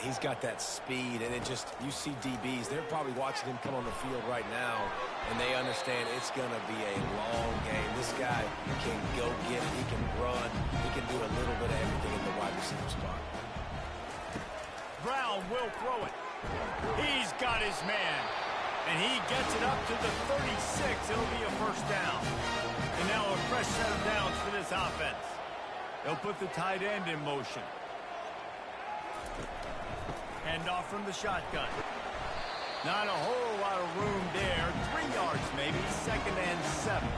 He's got that speed, and it just, you see DBs, they're probably watching him come on the field right now, and they understand it's going to be a long game. This guy can go get it, he can run, he can do a little bit of everything in the wide receiver spot. Brown will throw it. He's got his man, and he gets it up to the 36. It'll be a first down. And now a fresh set of downs for this offense. They'll put the tight end in motion. Hand off from the shotgun. Not a whole lot of room there. 3 yards maybe, 2nd and 7.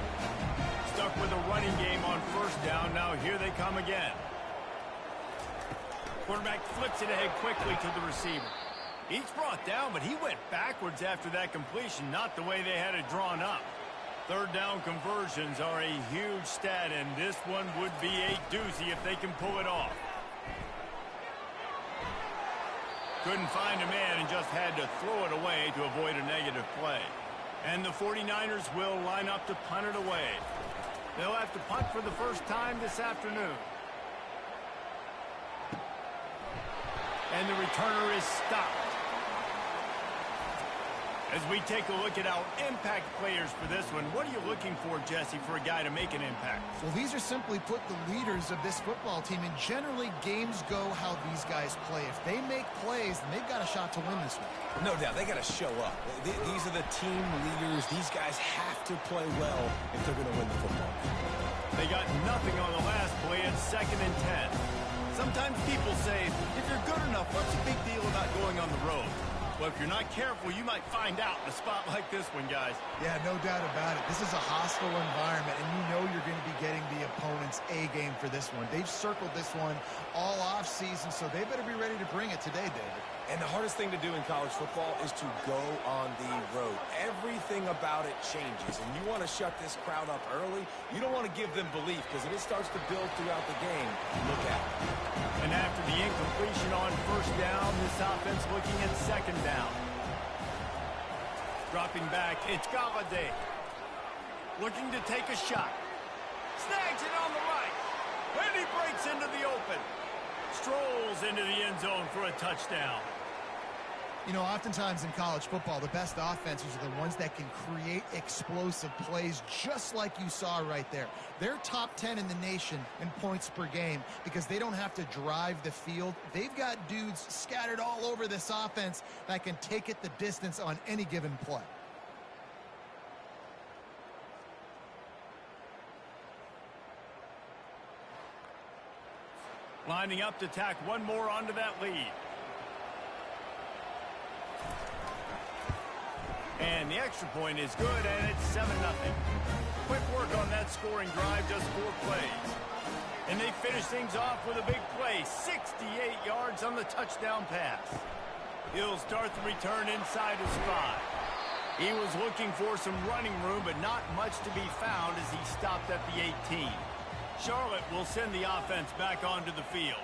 Stuck with a running game on first down. Now here they come again. Quarterback flips it ahead quickly to the receiver. He's brought down, but he went backwards after that completion, not the way they had it drawn up. 3rd down conversions are a huge stat, and this one would be a doozy if they can pull it off. Couldn't find a man and just had to throw it away to avoid a negative play. And the 49ers will line up to punt it away. They'll have to punt for the first time this afternoon. And the returner is stopped. As we take a look at our impact players for this one, what are you looking for, Jesse, for a guy to make an impact? Well, these are simply put the leaders of this football team, and generally games go how these guys play. If they make plays, then they've got a shot to win this one. No doubt, they got to show up. These are the team leaders. These guys have to play well if they're going to win the football. They got nothing on the last play at 2nd and 10. Sometimes people say, if you're good enough, what's the big deal about going on the road? Well, if you're not careful, you might find out in a spot like this one, guys. Yeah, no doubt about it. This is a hostile environment, and you know you're going to be getting the opponent's A game for this one. They've circled this one all off season, so they better be ready to bring it today, David. And the hardest thing to do in college football is to go on the road. Everything about it changes, and you want to shut this crowd up early. You don't want to give them belief, because if it starts to build throughout the game, look out. And after the incompletion on first down, this offense looking at 2nd down. Dropping back, it's Galladay. Looking to take a shot. Snags it on the right. And he breaks into the open. Strolls into the end zone for a touchdown. You know, oftentimes in college football, the best offenses are the ones that can create explosive plays just like you saw right there. They're top 10 in the nation in points per game because they don't have to drive the field. They've got dudes scattered all over this offense that can take it the distance on any given play. Lining up to tack one more onto that lead. And the extra point is good, and it's 7-0. Quick work on that scoring drive, just 4 plays. And they finish things off with a big play, 68 yards on the touchdown pass. He'll start the return inside his 5. He was looking for some running room, but not much to be found as he stopped at the 18. Charlotte will send the offense back onto the field.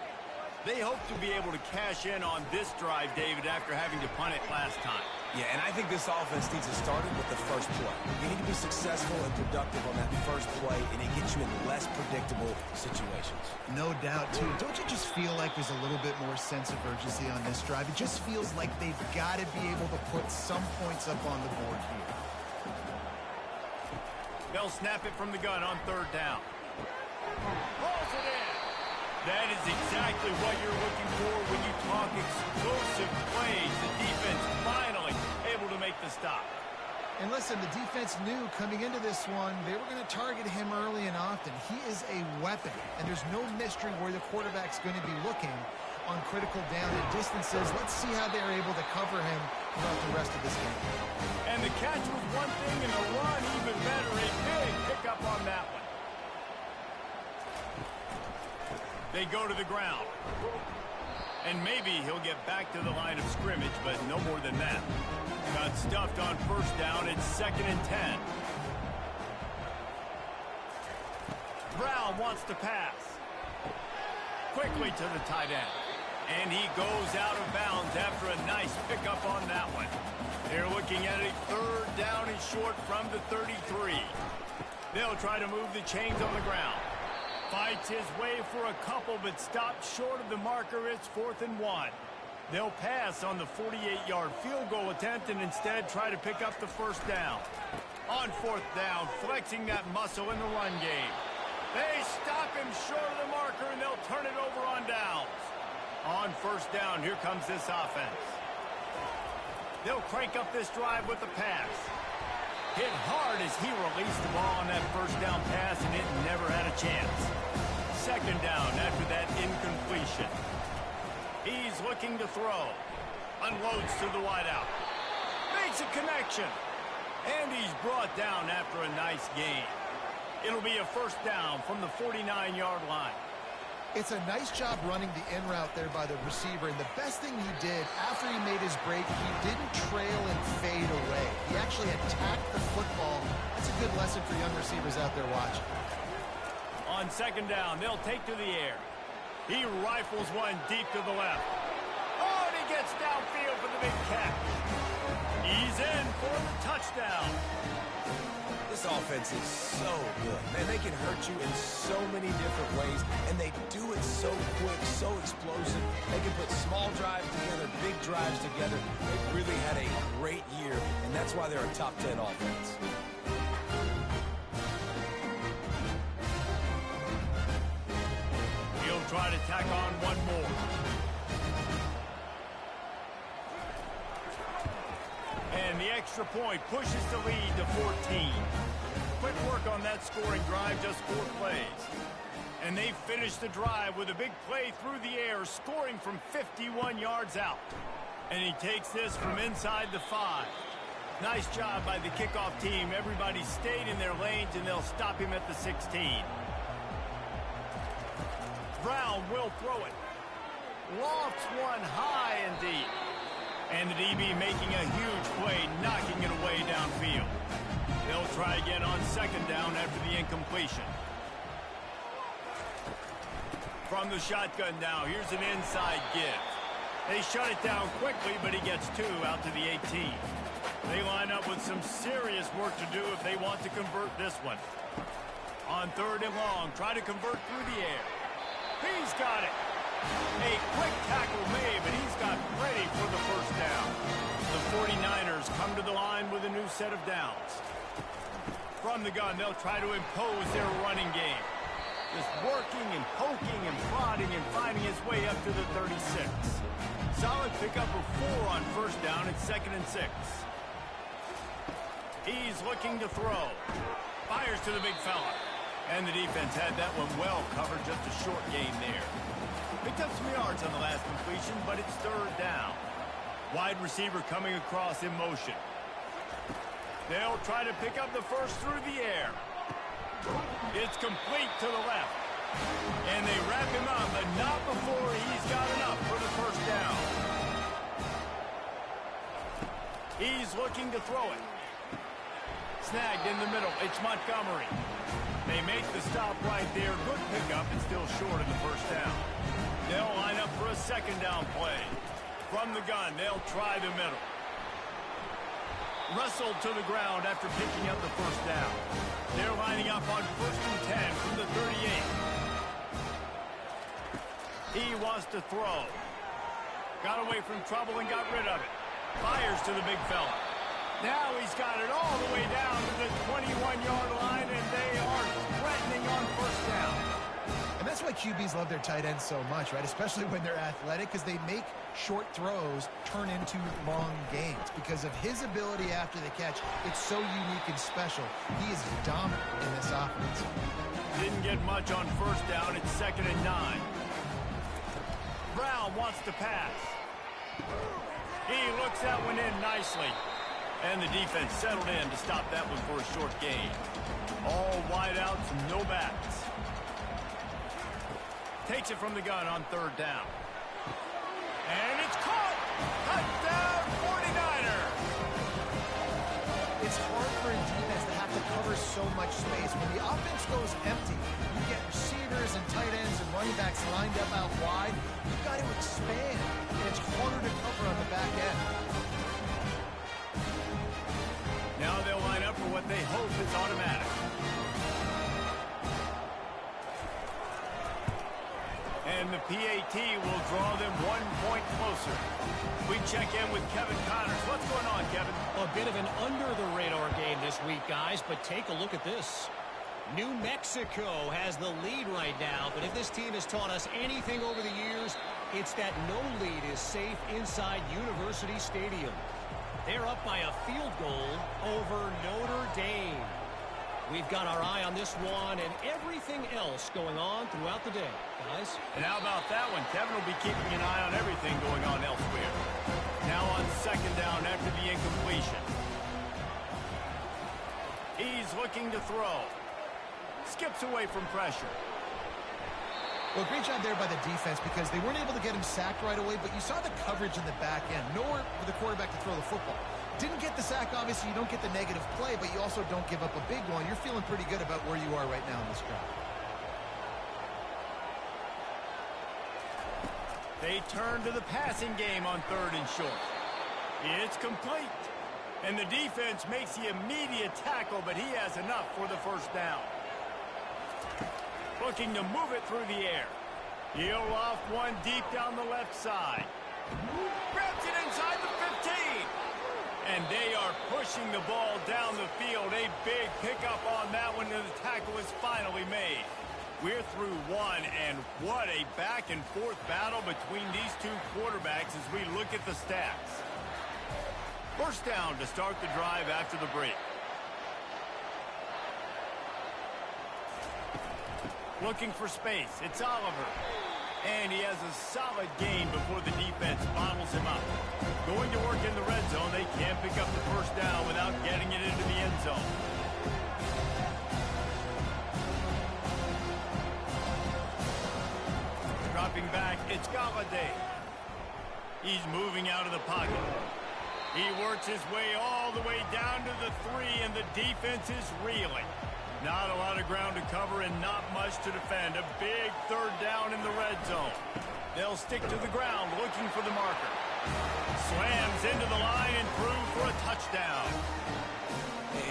They hope to be able to cash in on this drive, David, after having to punt it last time. Yeah, and I think this offense needs to start it with the first play. You need to be successful and productive on that first play, and it gets you in less predictable situations. No doubt, too. Don't you just feel like there's a little bit more sense of urgency on this drive? It just feels like they've got to be able to put some points up on the board here. They'll snap it from the gun on third down. Rolls it in. That is exactly what you're looking for when you talk explosive plays. The defense finally able to make the stop. And listen, the defense knew coming into this one, they were going to target him early and often. He is a weapon, and there's no mystery where the quarterback's going to be looking on critical down and distances. Let's see how they're able to cover him throughout the rest of this game. And the catch was one thing, and the run even better. A big pickup on that one. They go to the ground. And maybe he'll get back to the line of scrimmage, but no more than that. Got stuffed on first down. It's 2nd and 10. Brown wants to pass. Quickly to the tight end. And he goes out of bounds after a nice pickup on that one. They're looking at a 3rd down and short from the 33. They'll try to move the chains on the ground. Fights his way for a couple, but stops short of the marker. It's 4th and 1. They'll pass on the 48-yard field goal attempt and instead try to pick up the first down. On 4th down, flexing that muscle in the run game. They stop him short of the marker, and they'll turn it over on downs. On 1st down, here comes this offense. They'll crank up this drive with the pass. Hit hard as he released the ball on that 1st down pass, and it never had a chance. 2nd down after that incompletion. He's looking to throw. Unloads to the wideout. Makes a connection. And he's brought down after a nice gain. It'll be a 1st down from the 49-yard line. It's a nice job running the in route there by the receiver, and the best thing he did after he made his break, he didn't trail and fade away. He actually attacked the football. That's a good lesson for young receivers out there watching. On 2nd down, they'll take to the air. He rifles one deep to the left. Oh, and he gets downfield for the big catch. He's in for the touchdown. This offense is so good. Man, they can hurt you in so many different ways, and they do it so quick, so explosive. They can put small drives together, big drives together. They've really had a great year, and that's why they're a top 10 offense. He'll try to tack on one more. And the extra point pushes the lead to 14. Quick work on that scoring drive, just 4 plays. And they finish the drive with a big play through the air, scoring from 51 yards out. And he takes this from inside the 5. Nice job by the kickoff team. Everybody stayed in their lanes, and they'll stop him at the 16. Brown will throw it. Lofts one high and deep. And the DB making a huge play, knocking it away downfield. They'll try again on 2nd down after the incompletion. From the shotgun now, here's an inside give. They shut it down quickly, but he gets 2 out to the 18. They line up with some serious work to do if they want to convert this one. On 3rd and long, try to convert through the air. He's got it. A quick tackle made, but he's got ready for the 1st down. The 49ers come to the line with a new set of downs. From the gun, they'll try to impose their running game. Just working and poking and prodding and finding his way up to the 36. Solid pickup of 4 on 1st down. It's 2nd and 6. He's looking to throw. Fires to the big fella. And the defense had that one well covered, just a short gain there. Picked up some yards on the last completion, but it's 3rd down. Wide receiver coming across in motion. They'll try to pick up the first through the air. It's complete to the left. And they wrap him up, but not before he's got enough for the 1st down. He's looking to throw it. Snagged in the middle. It's Montgomery. They make the stop right there. Good pickup and still short of the 1st down. They'll line up for a second down play. From the gun, they'll try the middle. Wrestled to the ground after picking up the first down. They're lining up on 1st and 10 from the 38. He wants to throw. Got away from trouble and got rid of it. Fires to the big fella. Now he's got it all the way down to the 21-yard line, and they are threatening on first down. And that's why QBs love their tight ends so much, right? Especially when they're athletic, because they make short throws turn into long gains. Because of his ability after the catch, it's so unique and special. He is dominant in this offense. Didn't get much on first down. It's 2nd and 9. Brown wants to pass. He looks that one in nicely. And the defense settled in to stop that one for a short gain. All wideouts, no backs. Takes it from the gun on 3rd down. And it's caught! Touchdown, 49ers! It's hard for a defense to have to cover so much space. When the offense goes empty, you get receivers and tight ends and running backs lined up out wide. You've got to expand, and it's harder to cover on the back end. Now they'll line up for what they hope is automatic. And the PAT will draw them 1 point closer. We check in with Kevin Connors. What's going on, Kevin? A bit of an under-the-radar game this week, guys, but take a look at this. New Mexico has the lead right now, but if this team has taught us anything over the years, it's that no lead is safe inside University Stadium. They're up by a field goal over Notre Dame. We've got our eye on this one and everything else going on throughout the day, guys. And how about that one? Kevin will be keeping an eye on everything going on elsewhere. Now on 2nd down after the incompletion. He's looking to throw. Skips away from pressure. Well, great job there by the defense because they weren't able to get him sacked right away, but you saw the coverage in the back end. Nowhere for the quarterback to throw the football. Didn't get the sack, obviously. You don't get the negative play, but you also don't give up a big one. You're feeling pretty good about where you are right now in this drive. They turn to the passing game on 3rd and short. It's complete. And the defense makes the immediate tackle, but he has enough for the first down. Looking to move it through the air. He'll loft one deep down the left side. Grabs it inside the 15. And they are pushing the ball down the field. A big pickup on that one, and the tackle is finally made. We're through one, and what a back-and-forth battle between these two quarterbacks as we look at the stats. First down to start the drive after the break. Looking for space. It's Oliver. And he has a solid gain before the defense bottles him up. Going to work in the red zone. They can't pick up the first down without getting it into the end zone. Dropping back, it's Galladay. He's moving out of the pocket. He works his way all the way down to the 3, and the defense is reeling. Not a lot of ground to cover and not much to defend. A big 3rd down in the red zone. They'll stick to the ground looking for the marker. Slams into the line and through for a touchdown.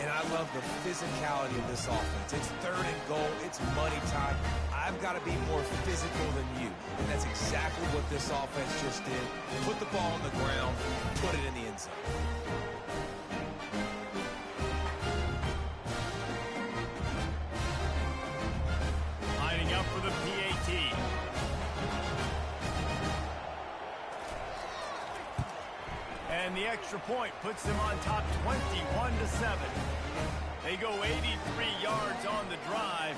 And I love the physicality of this offense. It's 3rd and goal. It's money time. I've got to be more physical than you. And that's exactly what this offense just did. Put the ball on the ground, put it in the end zone. Lining up for the PAT. And the extra point puts them on top 21-7. They go 83 yards on the drive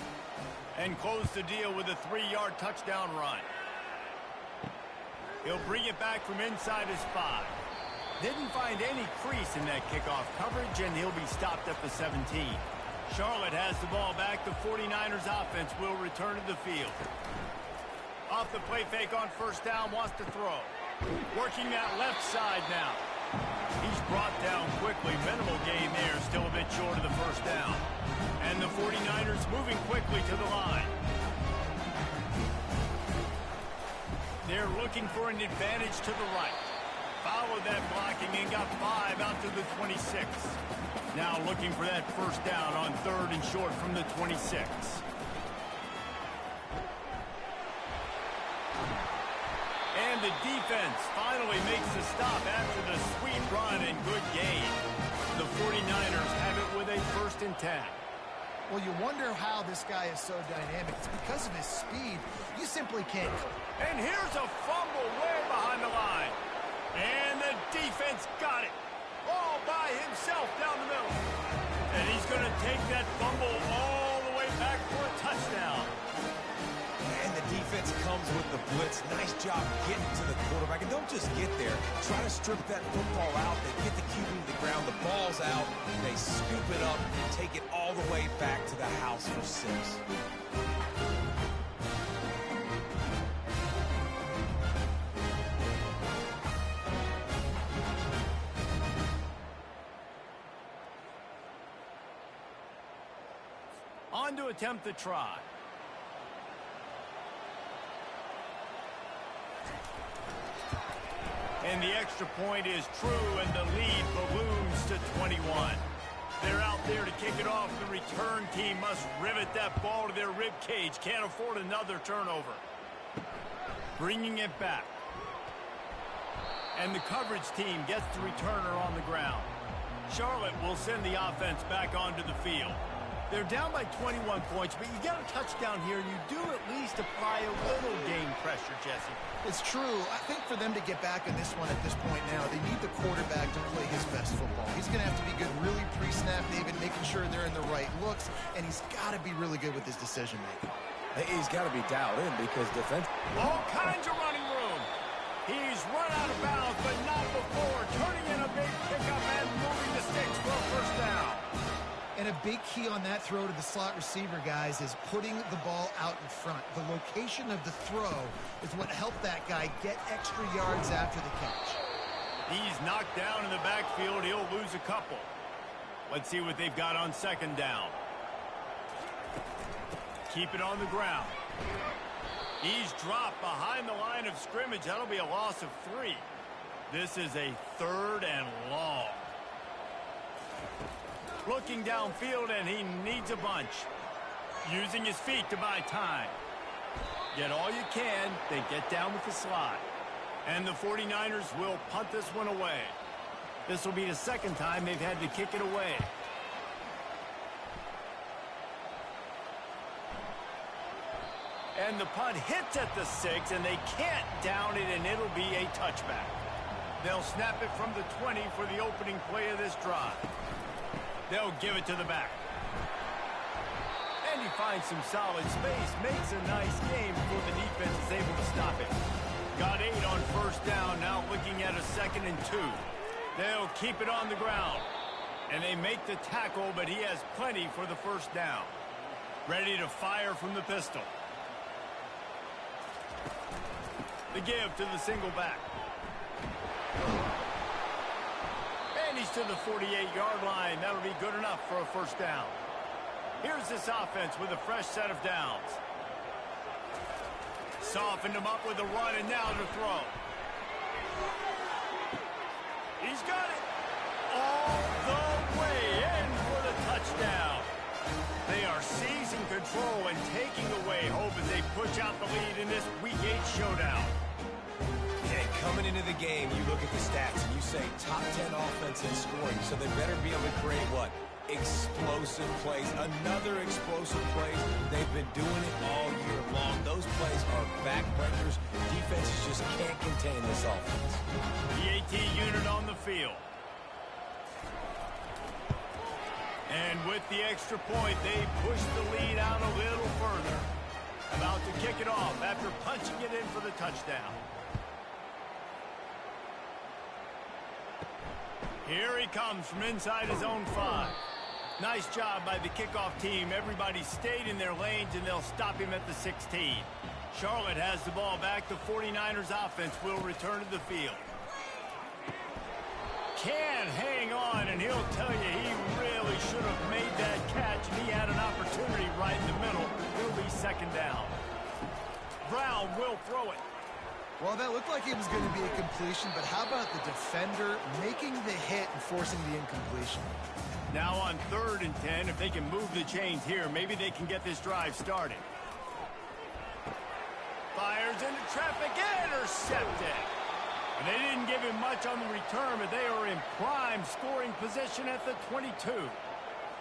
and close the deal with a 3-yard touchdown run. He'll bring it back from inside his 5. Didn't find any crease in that kickoff coverage, and he'll be stopped at the 17. Charlotte has the ball back. The 49ers offense will return to the field. Off the play fake on first down, wants to throw. Working that left side now. He's brought down quickly. Minimal gain there, still a bit short of the first down. And the 49ers moving quickly to the line. They're looking for an advantage to the right. Followed that blocking and got 5 out to the 26. Now looking for that first down on 3rd and short from the 26. And the defense finally makes the stop after the sweep run and good gain. The 49ers have it with a 1st and 10. Well, you wonder how this guy is so dynamic. It's because of his speed. You simply can't. And here's a fumble way behind the line. And the defense got it. All by himself down the middle. And he's going to take that fumble all the way back for a touchdown. And the defense comes with the blitz. Nice job getting to the quarterback. And don't just get there. Try to strip that football out. They get the QB to the ground. The ball's out. They scoop it up and take it all the way back to the house for 6. On to attempt the try. And the extra point is true, and the lead balloons to 21. They're out there to kick it off. The return team must rivet that ball to their rib cage. Can't afford another turnover. Bringing it back. And the coverage team gets the returner on the ground. Charlotte will send the offense back onto the field. They're down by 21 points, but you got a touchdown here, and you do at least apply a little game pressure, Jesse. It's true. I think for them to get back in this one at this point now, they need the quarterback to play his best football. He's going to have to be good really pre-snap, David, making sure they're in the right looks, and he's got to be really good with his decision-making. He's got to be dialed in because defense... All kinds of running room. He's run out of bounds, but not before. Turning in a big pickup and moving the sticks for a first down. And a big key on that throw to the slot receiver, guys, is putting the ball out in front. The location of the throw is what helped that guy get extra yards after the catch. He's knocked down in the backfield. He'll lose a couple. Let's see what they've got on 2nd down. Keep it on the ground. He's dropped behind the line of scrimmage. That'll be a loss of 3. This is a 3rd and long. Looking downfield, and he needs a bunch. Using his feet to buy time. Get all you can, then get down with the slide. And the 49ers will punt this one away. This will be the 2nd time they've had to kick it away. And the punt hits at the 6, and they can't down it, and it'll be a touchback. They'll snap it from the 20 for the opening play of this drive. They'll give it to the back. And he finds some solid space, makes a nice game before the defense is able to stop it. Got 8 on 1st down, now looking at a 2nd and 2. They'll keep it on the ground. And they make the tackle, but he has plenty for the first down. Ready to fire from the pistol. The give to the single back. And he's to the 48-yard line. That'll be good enough for a first down. Here's this offense with a fresh set of downs. Softened him up with a run, and now to throw. He's got it all the way in for the touchdown. They are seizing control and taking away hope as they push out the lead in this Week 8 showdown. Coming into the game, you look at the stats and you say top 10 offense in scoring, so they better be able to create what? Explosive plays. Another explosive plays. They've been doing it all year long. Those plays are backbreakers. Defenses just can't contain this offense. The AT unit on the field. And with the extra point, they push the lead out a little further. About to kick it off after punching it in for the touchdown. Here he comes from inside his own 5. Nice job by the kickoff team. Everybody stayed in their lanes, and they'll stop him at the 16. Charlotte has the ball back. The 49ers offense will return to the field. Can hang on, and he'll tell you he really should have made that catch, and he had an opportunity right in the middle. It'll be 2nd down. Brown will throw it. Well, that looked like it was going to be a completion, but how about the defender making the hit and forcing the incompletion? Now on 3rd and 10, if they can move the chains here, maybe they can get this drive started. Fires into traffic, intercepted. And they didn't give him much on the return, but they are in prime scoring position at the 22.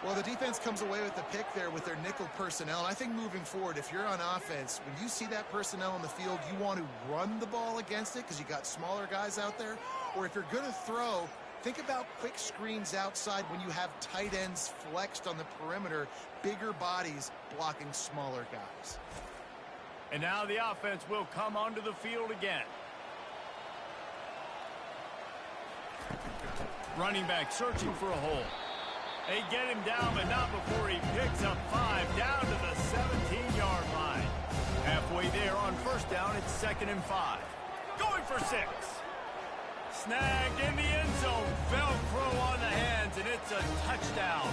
Well, the defense comes away with the pick there with their nickel personnel. And I think moving forward, if you're on offense, when you see that personnel on the field, you want to run the ball against it because you got smaller guys out there. Or if you're going to throw, think about quick screens outside when you have tight ends flexed on the perimeter, bigger bodies blocking smaller guys. And now the offense will come onto the field again. Running back searching for a hole. They get him down, but not before he picks up 5 down to the 17-yard line. Halfway there on 1st down, it's 2nd and 5. Going for 6. Snagged in the end zone. Velcro on the hands, and it's a touchdown.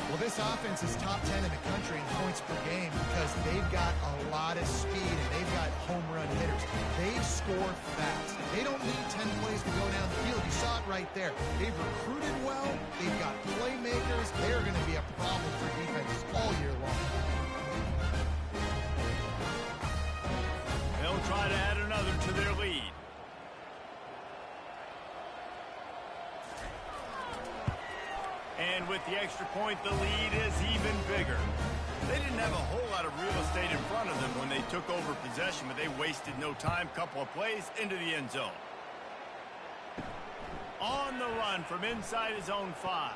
Well, this offense is top 10 in the country in points per game because they've got a lot of speed and they've got home run hitters. They score fast. They don't need 10 plays to go down the field. You saw it right there. They've recruited well. They've got playmakers. They're going to be a problem for defenses all year long. They'll try to add another to their lead. And with the extra point, the lead is even bigger. They didn't have a whole lot of real estate in front of them when they took over possession, but they wasted no time. Couple of plays into the end zone. On the run from inside his own 5.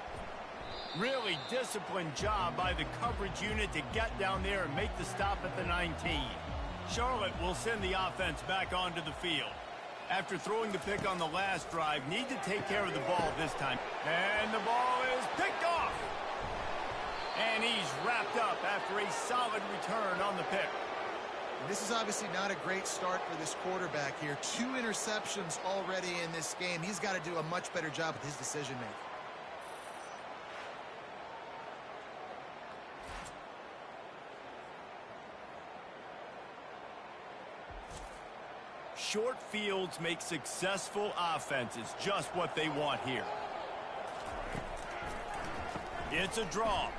Really disciplined job by the coverage unit to get down there and make the stop at the 19. Charlotte will send the offense back onto the field. After throwing the pick on the last drive, need to take care of the ball this time. And the ball is picked off. And he's wrapped up after a solid return on the pick. This is obviously not a great start for this quarterback here. 2 interceptions already in this game. He's got to do a much better job with his decision-making. Short fields make successful offenses just what they want here. It's a draw.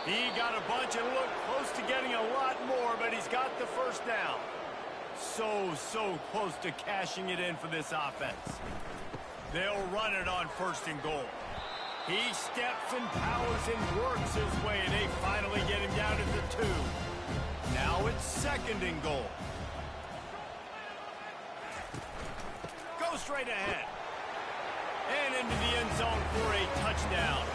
He got a bunch and looked close to getting a lot more, but he's got the 1st down. So close to cashing it in for this offense. They'll run it on 1st and goal. He steps and powers and works his way. They finally get him down to the 2. Now it's 2nd and goal. Go straight ahead. And into the end zone for a touchdown.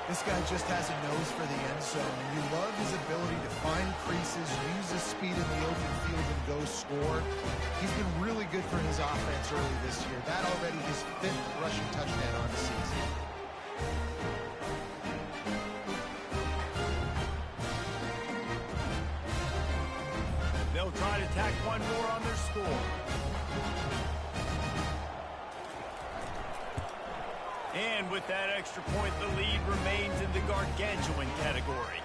This guy just has a nose for the end zone. You love his ability to find creases, use his speed in the open field, and go score. He's been really good for his offense early this year. That already his 5th rushing touchdown on the season. They'll try to tack one more on their score. And with that extra point, the lead remains in the gargantuan category.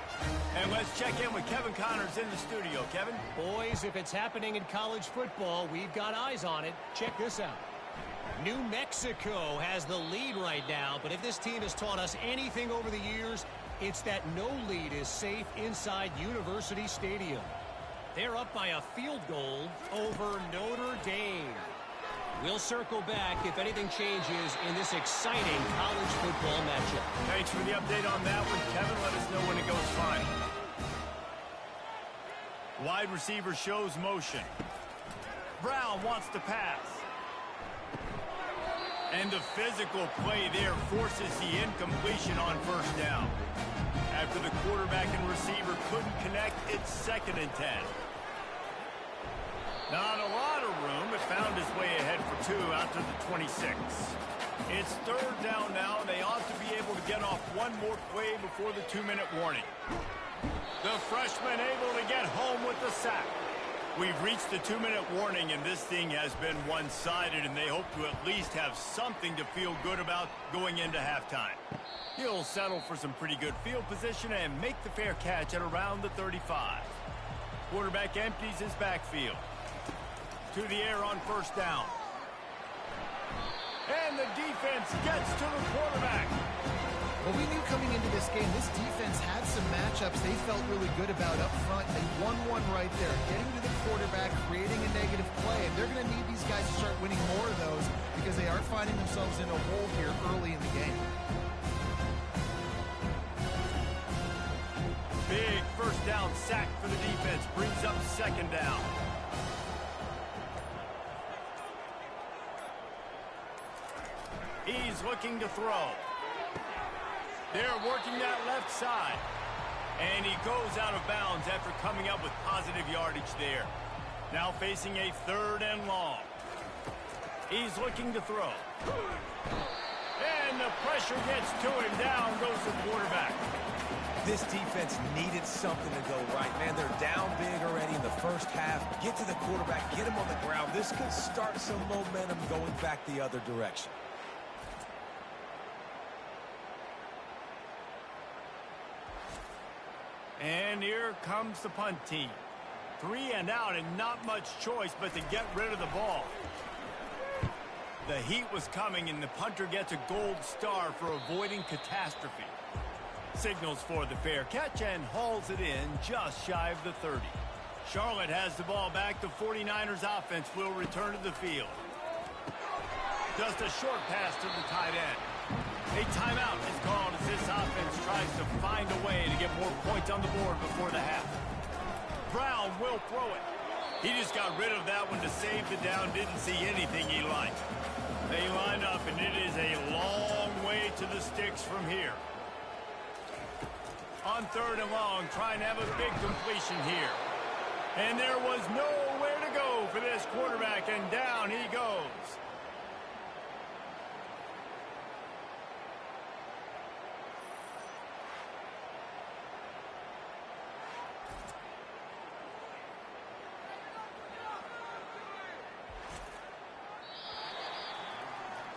And let's check in with Kevin Connors in the studio. Kevin? Boys, if it's happening in college football, we've got eyes on it. Check this out. New Mexico has the lead right now, but if this team has taught us anything over the years, it's that no lead is safe inside University Stadium. They're up by a field goal over Notre Dame. We'll circle back if anything changes in this exciting college football matchup. Thanks for the update on that one, Kevin. Let us know when it goes final. Wide receiver shows motion. Brown wants to pass. And the physical play there forces the incompletion on 1st down. After the quarterback and receiver couldn't connect, it's 2nd and 10. Not a lot of room, but found his way ahead for 2 out to the 26. It's 3rd down now, and they ought to be able to get off one more play before the 2-minute warning. The freshman able to get home with the sack. We've reached the 2-minute warning, and this thing has been one-sided, and they hope to at least have something to feel good about going into halftime. He'll settle for some pretty good field position and make the fair catch at around the 35. Quarterback empties his backfield. To the air on first down. And the defense gets to the quarterback. Well, we knew coming into this game, this defense had some matchups they felt really good about up front. They won one right there, getting to the quarterback, creating a negative play. And they're going to need these guys to start winning more of those because they are finding themselves in a hole here early in the game. Big first down sack for the defense. Brings up second down. He's looking to throw. They're working that left side. And he goes out of bounds after coming up with positive yardage there. Now facing a 3rd and long. He's looking to throw. And the pressure gets to him. Down goes the quarterback. This defense needed something to go right, man. They're down big already in the first half. Get to the quarterback, get him on the ground. This could start some momentum going back the other direction. And here comes the punt team. 3 and out and not much choice but to get rid of the ball. The heat was coming and the punter gets a gold star for avoiding catastrophe. Signals for the fair catch and hauls it in just shy of the 30. Charlotte has the ball back. The 49ers offense will return to the field. Just a short pass to the tight end. A timeout is called as this offense tries to find a way to get more points on the board before the half. Brown will throw it. He just got rid of that one to save the down. Didn't see anything he liked. They line up, and it is a long way to the sticks from here. On 3rd and long, trying to have a big completion here. And there was nowhere to go for this quarterback, and down he goes.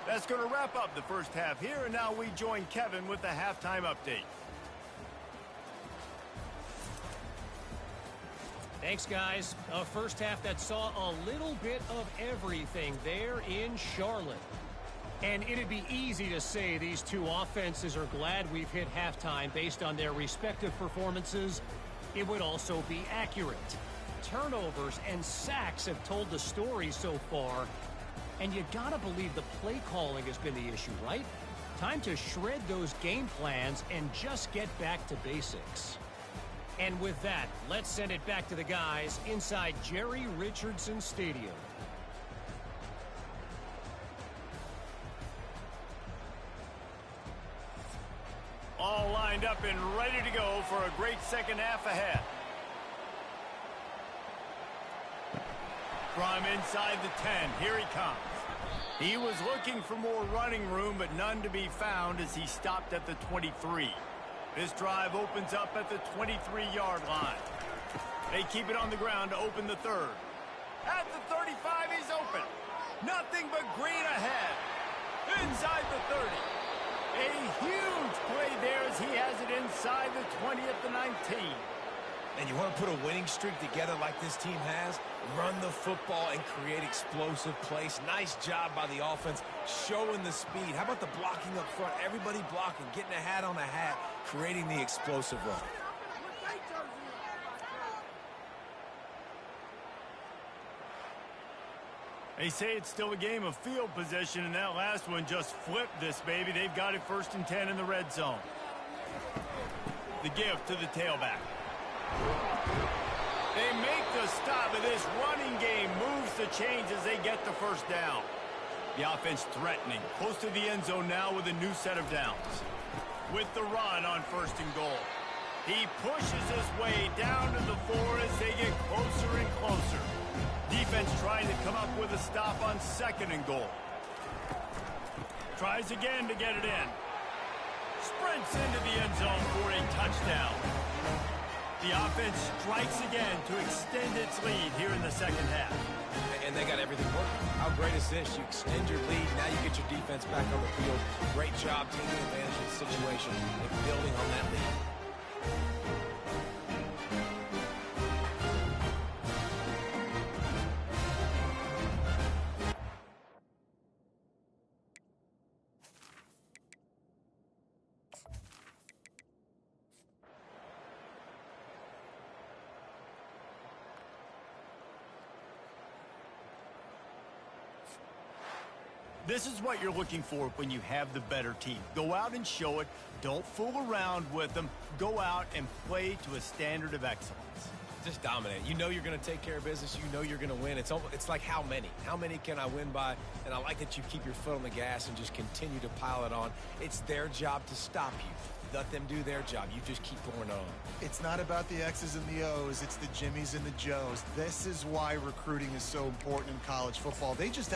That's going to wrap up the first half here, and now we join Kevin with the halftime update. Thanks, guys. A first half that saw a little bit of everything there in Charlotte. And it'd be easy to say these two offenses are glad we've hit halftime based on their respective performances. It would also be accurate. Turnovers and sacks have told the story so far. And you gotta believe the play calling has been the issue, right? Time to shred those game plans and just get back to basics. And with that, let's send it back to the guys inside Jerry Richardson Stadium. All lined up and ready to go for a great second half ahead. From inside the 10, here he comes. He was looking for more running room, but none to be found as he stopped at the 23. This drive opens up at the 23-yard line. They keep it on the ground to open the 3rd. At the 35, he's open. Nothing but green ahead. Inside the 30. A huge play there as he has it inside the 20 at the 19. And you want to put a winning streak together like this team has? Run the football and create explosive plays. Nice job by the offense, showing the speed. How about the blocking up front? Everybody blocking, getting a hat on a hat, creating the explosive run. They say it's still a game of field possession, and that last one just flipped this baby. They've got it 1st and 10 in the red zone. The give to the tailback. They make the stop, and this running game moves the chains as they get the first down. The offense threatening, close to the end zone now with a new set of downs. With the run on 1st and goal. He pushes his way down to the 4 as they get closer and closer. Defense trying to come up with a stop on 2nd and goal. Tries again to get it in. Sprints into the end zone for a touchdown. The offense strikes again to extend its lead here in the second half. And they got everything working. How great is this? You extend your lead, now you get your defense back on the field. Great job taking advantage of the situation and building on that lead. This is what you're looking for when you have the better team. Go out and show it. Don't fool around with them. Go out and play to a standard of excellence. Just dominate. You know you're going to take care of business. You know you're going to win. It's like how many? How many can I win by? And I like that you keep your foot on the gas and just continue to pile it on. It's their job to stop you. Let them do their job. You just keep pouring it on. It's not about the X's and the O's. It's the Jimmies and the Joes. This is why recruiting is so important in college football. They just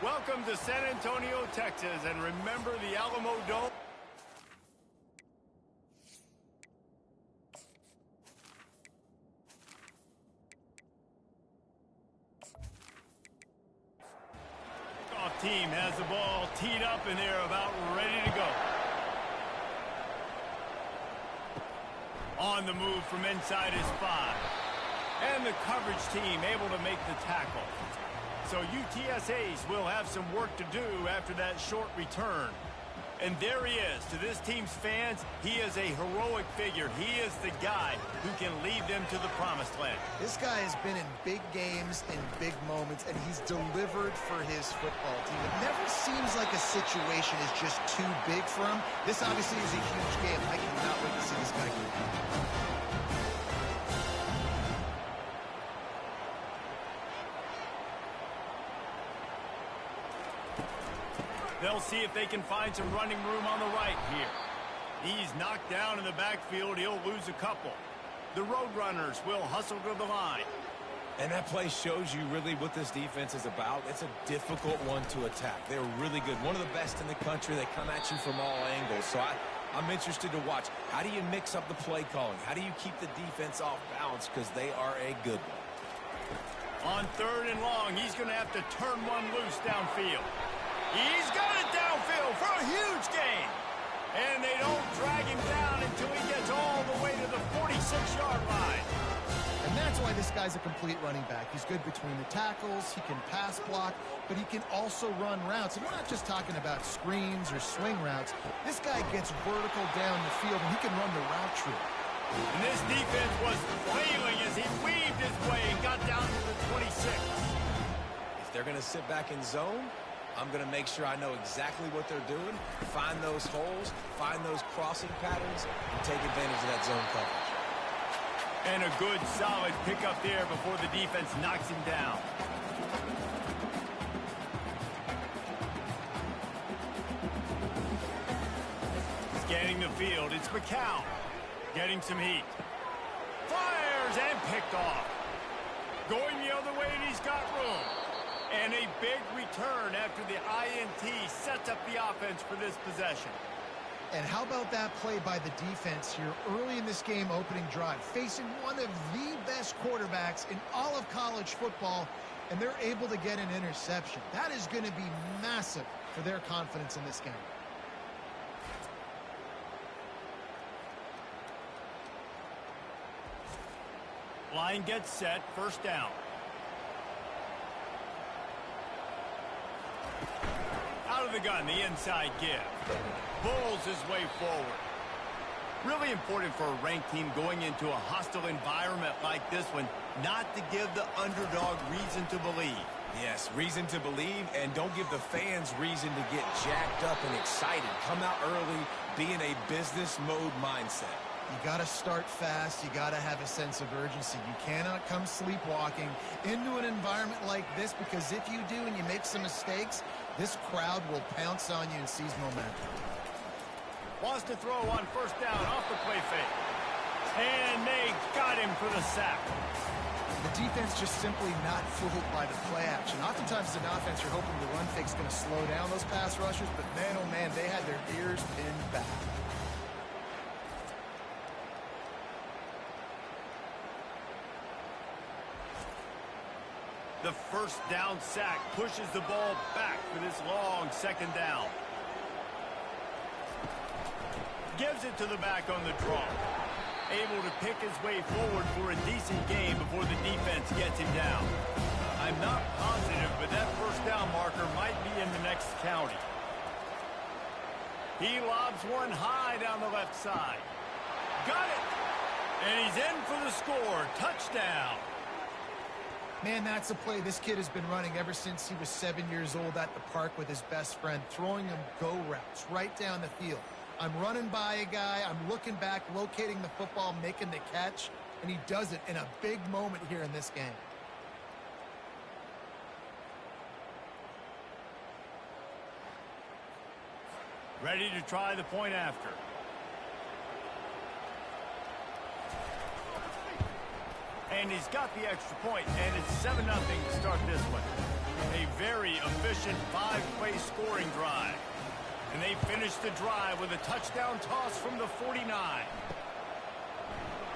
Welcome to San Antonio, Texas, and remember the Alamo Dome. Kickoff team has the ball teed up and they're about ready to go. On the move from inside his 5. And the coverage team able to make the tackle. So UTSAs will have some work to do after that short return. And there he is. To this team's fans, he is a heroic figure. He is the guy who can lead them to the promised land. This guy has been in big games, in big moments, and he's delivered for his football team. It never seems like a situation is just too big for him. This obviously is a huge game. I cannot wait to see this guy go. They'll see if they can find some running room on the right here. He's knocked down in the backfield. He'll lose a couple. The Roadrunners will hustle to the line. And that play shows you really what this defense is about. It's a difficult one to attack. They're really good. One of the best in the country. They come at you from all angles. So I'm interested to watch. How do you mix up the play calling? How do you keep the defense off balance? Because they are a good one. On 3rd and long, he's going to have to turn one loose downfield. He's got it downfield for a huge gain. And they don't drag him down until he gets all the way to the 46-yard line. And that's why this guy's a complete running back. He's good between the tackles, he can pass block, but he can also run routes. And we're not just talking about screens or swing routes. This guy gets vertical down the field, and he can run the route tree. And this defense was flailing as he weaved his way and got down to the 26. If they're going to sit back in zone, I'm going to make sure I know exactly what they're doing, find those holes, find those crossing patterns, and take advantage of that zone coverage. And a good, solid pickup there before the defense knocks him down. Scanning the field, it's McCown. Getting some heat. Fires and picked off. Going the other way, and he's got room. And a big return after the INT sets up the offense for this possession. And how about that play by the defense here early in this game opening drive, facing one of the best quarterbacks in all of college football, and they're able to get an interception. That is going to be massive for their confidence in this game. Line gets set, 1st down. Out of the gun, the inside give. Pulls his way forward. Really important for a ranked team going into a hostile environment like this one, not to give the underdog reason to believe. Yes, reason to believe, and don't give the fans reason to get jacked up and excited. Come out early, be in a business mode mindset. You got to start fast. You got to have a sense of urgency. You cannot come sleepwalking into an environment like this, because if you do and you make some mistakes, this crowd will pounce on you and seize momentum. Wants to throw on 1st down off the play fake. And they got him for the sack. The defense just simply not fooled by the play action. Oftentimes as an offense, you're hoping the run fake's going to slow down those pass rushers, but man, oh man, they had their ears pinned back. The 1st down sack pushes the ball back for this long 2nd down. Gives it to the back on the draw. Able to pick his way forward for a decent gain before the defense gets him down. I'm not positive, but that 1st down marker might be in the next county. He lobs one high down the left side. Got it! And he's in for the score. Touchdown! Man, that's a play this kid has been running ever since he was 7 years old at the park with his best friend, throwing him go routes right down the field. I'm running by a guy, I'm looking back, locating the football, making the catch, and he does it in a big moment here in this game. Ready to try the point after. And he's got the extra point, and it's 7-0 to start this one. A very efficient 5-play scoring drive. And they finish the drive with a touchdown toss from the 49.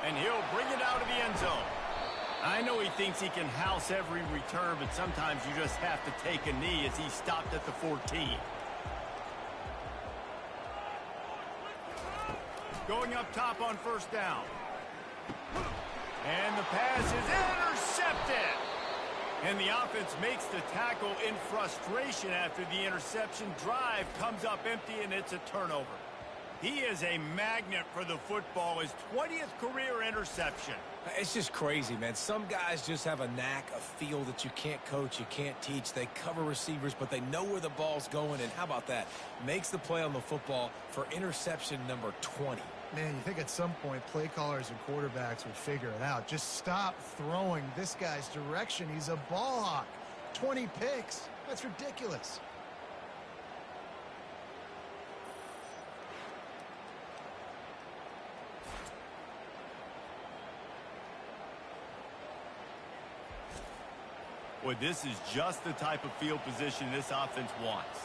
And he'll bring it out of the end zone. I know he thinks he can house every return, but sometimes you just have to take a knee as he stopped at the 14. Going up top on 1st down. And the pass is intercepted. And the offense makes the tackle in frustration after the interception. Drive comes up empty, and it's a turnover. He is a magnet for the football. His 20th career interception. It's just crazy, man. Some guys just have a knack, a feel that you can't coach, you can't teach. They cover receivers, but they know where the ball's going. And how about that? Makes the play on the football for interception number 20. Man, you think at some point play callers and quarterbacks would figure it out. Just stop throwing this guy's direction. He's a ball hawk. 20 picks. That's ridiculous. Boy, this is just the type of field position this offense wants.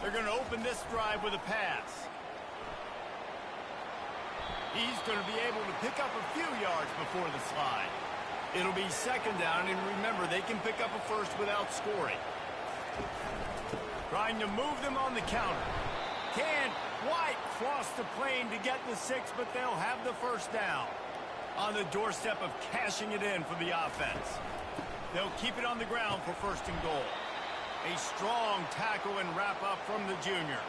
They're going to open this drive with a pass. He's going to be able to pick up a few yards before the slide. It'll be second down, and remember, they can pick up a first without scoring. Trying to move them on the counter. Can't quite cross the plane to get the 6, but they'll have the first down. On the doorstep of cashing it in for the offense. They'll keep it on the ground for first and goal. A strong tackle and wrap up from the junior.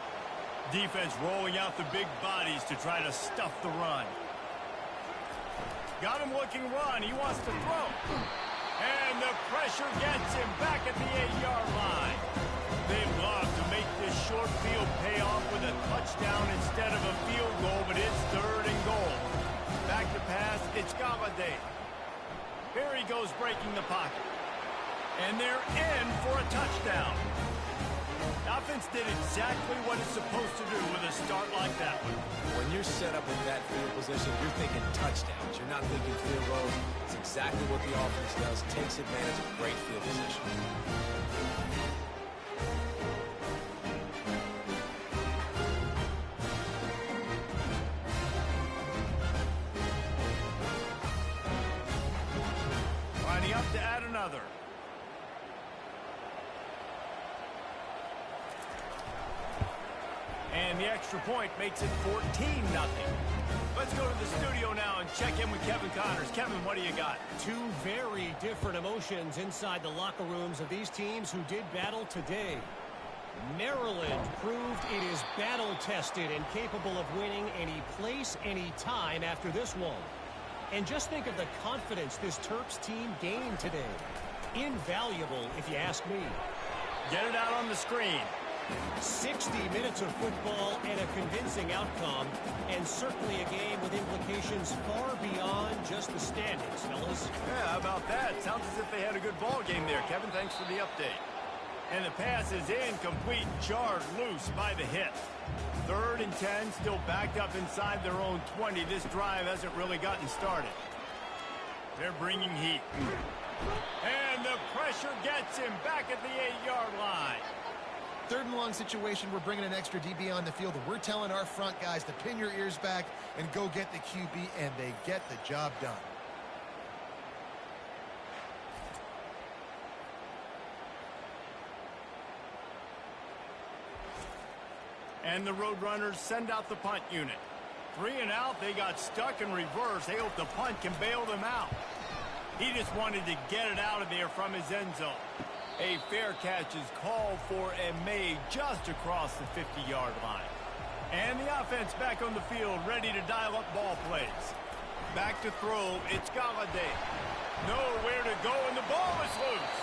Defense rolling out the big bodies to try to stuff the run. Got him looking run. He wants to throw. And the pressure gets him back at the 8-yard line. They'd love to make this short field pay off with a touchdown instead of a field goal, but it's third and goal. Back to pass, it's Galladay. Here he goes breaking the pocket. And they're in for a touchdown. The offense did exactly what it's supposed to do with a start like that one. When you're set up with that field position, you're thinking touchdowns. You're not thinking field goals. It's exactly what the offense does. Takes advantage of great field position. Lining up to add another. And the extra point makes it 14-0. Let's go to the studio now and check in with Kevin Connors. Kevin, what do you got? Two very different emotions inside the locker rooms of these teams who did battle today. Maryland proved it is battle-tested and capable of winning any place, any time after this one. And just think of the confidence this Terps team gained today. Invaluable, if you ask me. Get it out on the screen. 60 minutes of football and a convincing outcome, and certainly a game with implications far beyond just the standings, fellas. Yeah, how about that? Sounds as if they had a good ball game there, Kevin. Thanks for the update. And the pass is incomplete, jarred loose by the hit. 3rd and 10, still backed up inside their own 20. This drive hasn't really gotten started. They're bringing heat. And the pressure gets him back at the 8-yard line. 3rd and long situation, we're bringing an extra DB on the field. We're telling our front guys to pin your ears back and go get the QB, and they get the job done. And the Roadrunners send out the punt unit. 3 and out, they got stuck in reverse. They hope the punt can bail them out. He just wanted to get it out of there from his end zone. A fair catch is called for and made just across the 50-yard line. And the offense back on the field, ready to dial up ball plays. Back to throw, it's Galladay. Nowhere to go, and the ball is loose.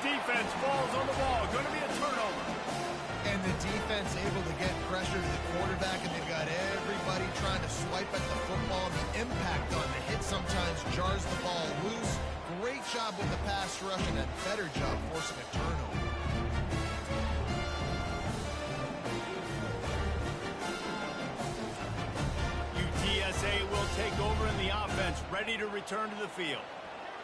Defense falls on the ball. Going to be a turnover. And the defense able to get pressure to the quarterback, and they've got everybody trying to swipe at the football. The impact on the hit sometimes jars the ball loose. Great job with the pass rush and a better job forcing a turnover. UTSA will take over in the offense, ready to return to the field.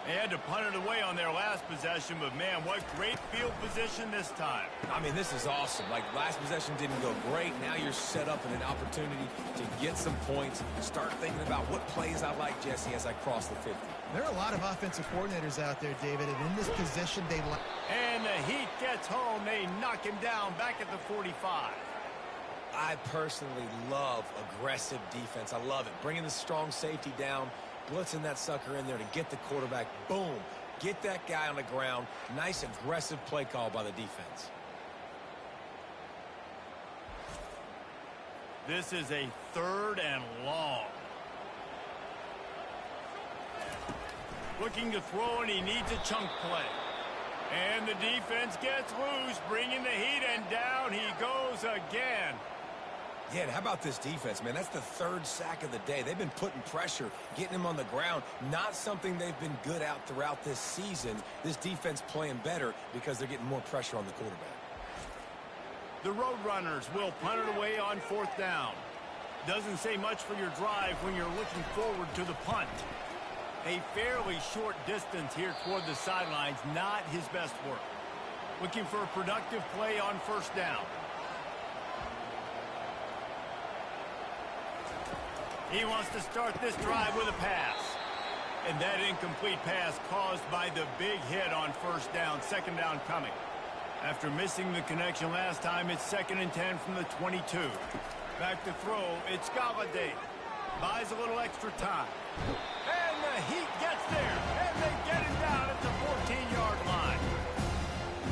They had to punt it away on their last possession, but man, what great field position this time. I mean, this is awesome. Like, last possession didn't go great. Now you're set up in an opportunity to get some points. Start thinking about what plays I like, Jesse, as I cross the 50. There are a lot of offensive coordinators out there, David, and in this position, they like. And the heat gets home. They knock him down back at the 45. I personally love aggressive defense. I love it. Bringing the strong safety down, blitzing that sucker in there to get the quarterback. Boom. Get that guy on the ground. Nice aggressive play call by the defense. This is a 3rd and long. Looking to throw, and he needs a chunk play. And the defense gets loose, bringing the heat, and down he goes again. Yeah, and how about this defense, man? That's the 3rd sack of the day. They've been putting pressure, getting him on the ground. Not something they've been good at throughout this season. This defense playing better because they're getting more pressure on the quarterback. The Roadrunners will punt it away on 4th down. Doesn't say much for your drive when you're looking forward to the punt. A fairly short distance here toward the sidelines, not his best work. Looking for a productive play on 1st down. He wants to start this drive with a pass. And that incomplete pass caused by the big hit on first down, second down coming. After missing the connection last time, it's 2nd and 10 from the 22. Back to throw, it's Galladay. Buys a little extra time. And the Heat gets there, and they get him down at the 14-yard line.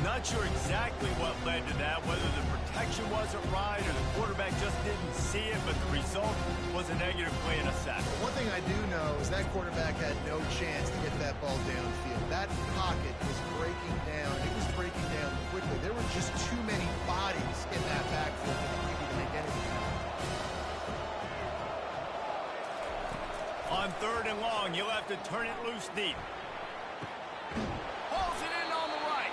Not sure exactly what led to that, whether the protection wasn't right or the quarterback just didn't see it, but the result was a negative play and a sack. One thing I do know is that quarterback had no chance to get that ball downfield. That pocket was breaking down. It was breaking down quickly. There were just too many bodies in that backfield for the QB to make anything happen. On 3rd and long, you'll have to turn it loose deep. Hauls it in on the right.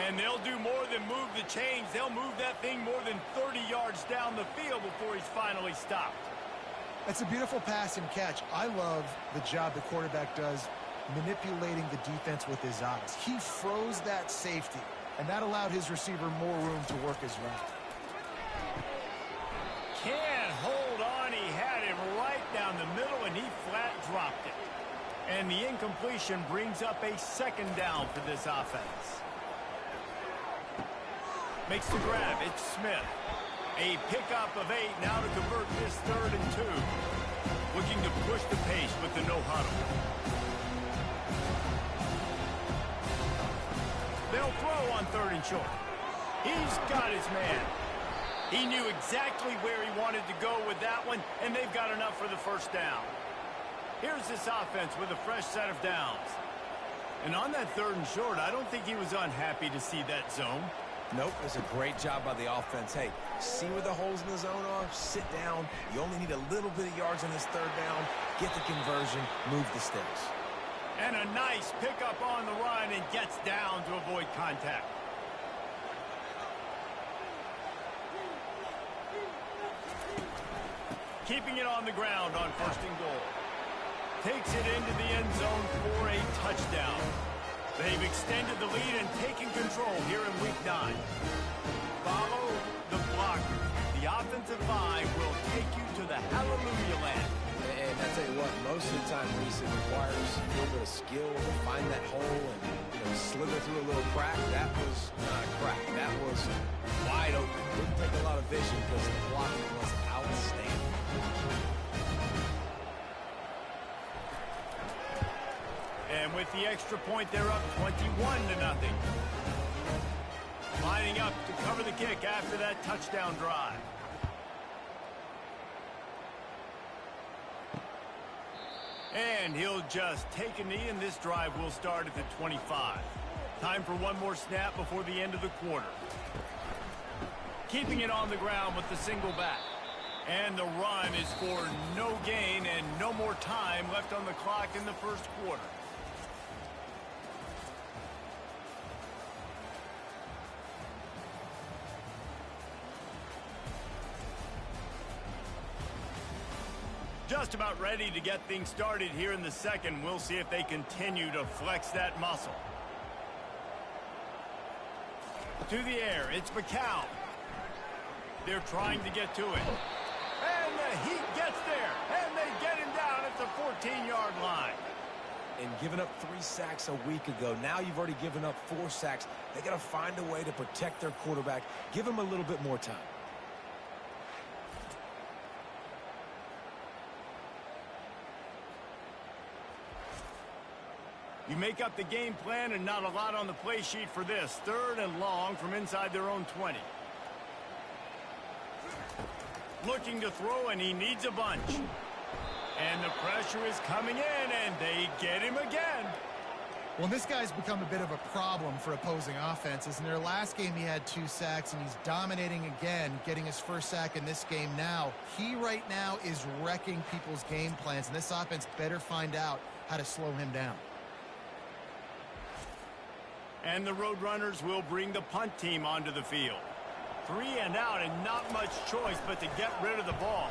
And they'll do more than move the chains. They'll move that thing more than 30 yards down the field before he's finally stopped. That's a beautiful pass and catch. I love the job the quarterback does manipulating the defense with his eyes. He froze that safety, and that allowed his receiver more room to work his route. Can't hold on. He had him right down the middle, and he flat dropped it. And the incompletion brings up a 2nd down for this offense. Makes the grab. It's Smith. A pickup of 8 now to convert this 3rd and 2. Looking to push the pace with the no huddle. They'll throw on 3rd and short. He's got his man. He knew exactly where he wanted to go with that one, and they've got enough for the first down. Here's this offense with a fresh set of downs. And on that 3rd and short, I don't think he was unhappy to see that zone. Nope, it's a great job by the offense. Hey, see where the holes in the zone are? Sit down. You only need a little bit of yards on this 3rd down. Get the conversion. Move the sticks. And a nice pickup on the run and gets down to avoid contact. Keeping it on the ground on 1st and goal. Takes it into the end zone for a touchdown. They've extended the lead and taken control here in Week 9. Follow the blocker. The offensive line will take you to the hallelujah land. And I tell you what, most of the time, Reese, it requires a little bit of skill to find that hole and slither through a little crack. That was not a crack. That was wide open. Didn't take a lot of vision because the blocking was outstanding. And with the extra point, they're up 21-0. Lining up to cover the kick after that touchdown drive. And he'll just take a knee, and this drive will start at the 25. Time for one more snap before the end of the quarter. Keeping it on the ground with the single back. And the run is for no gain and no more time left on the clock in the first quarter. Just about ready to get things started here in the second. We'll see if they continue to flex that muscle. To the air, it's McCown. They're trying to get to it. And the Heat gets there, and they get him down at the 14-yard line. And giving up 3 sacks a week ago, now you've already given up 4 sacks. They got to find a way to protect their quarterback. Give him a little bit more time. You make up the game plan and not a lot on the play sheet for this. 3rd and long from inside their own 20. Looking to throw, and he needs a bunch. And the pressure is coming in, and they get him again. Well, this guy's become a bit of a problem for opposing offenses. In their last game, he had 2 sacks, and he's dominating again, getting his first sack in this game now. He right now is wrecking people's game plans, and this offense better find out how to slow him down. And the Roadrunners will bring the punt team onto the field. 3 and out, and not much choice but to get rid of the ball.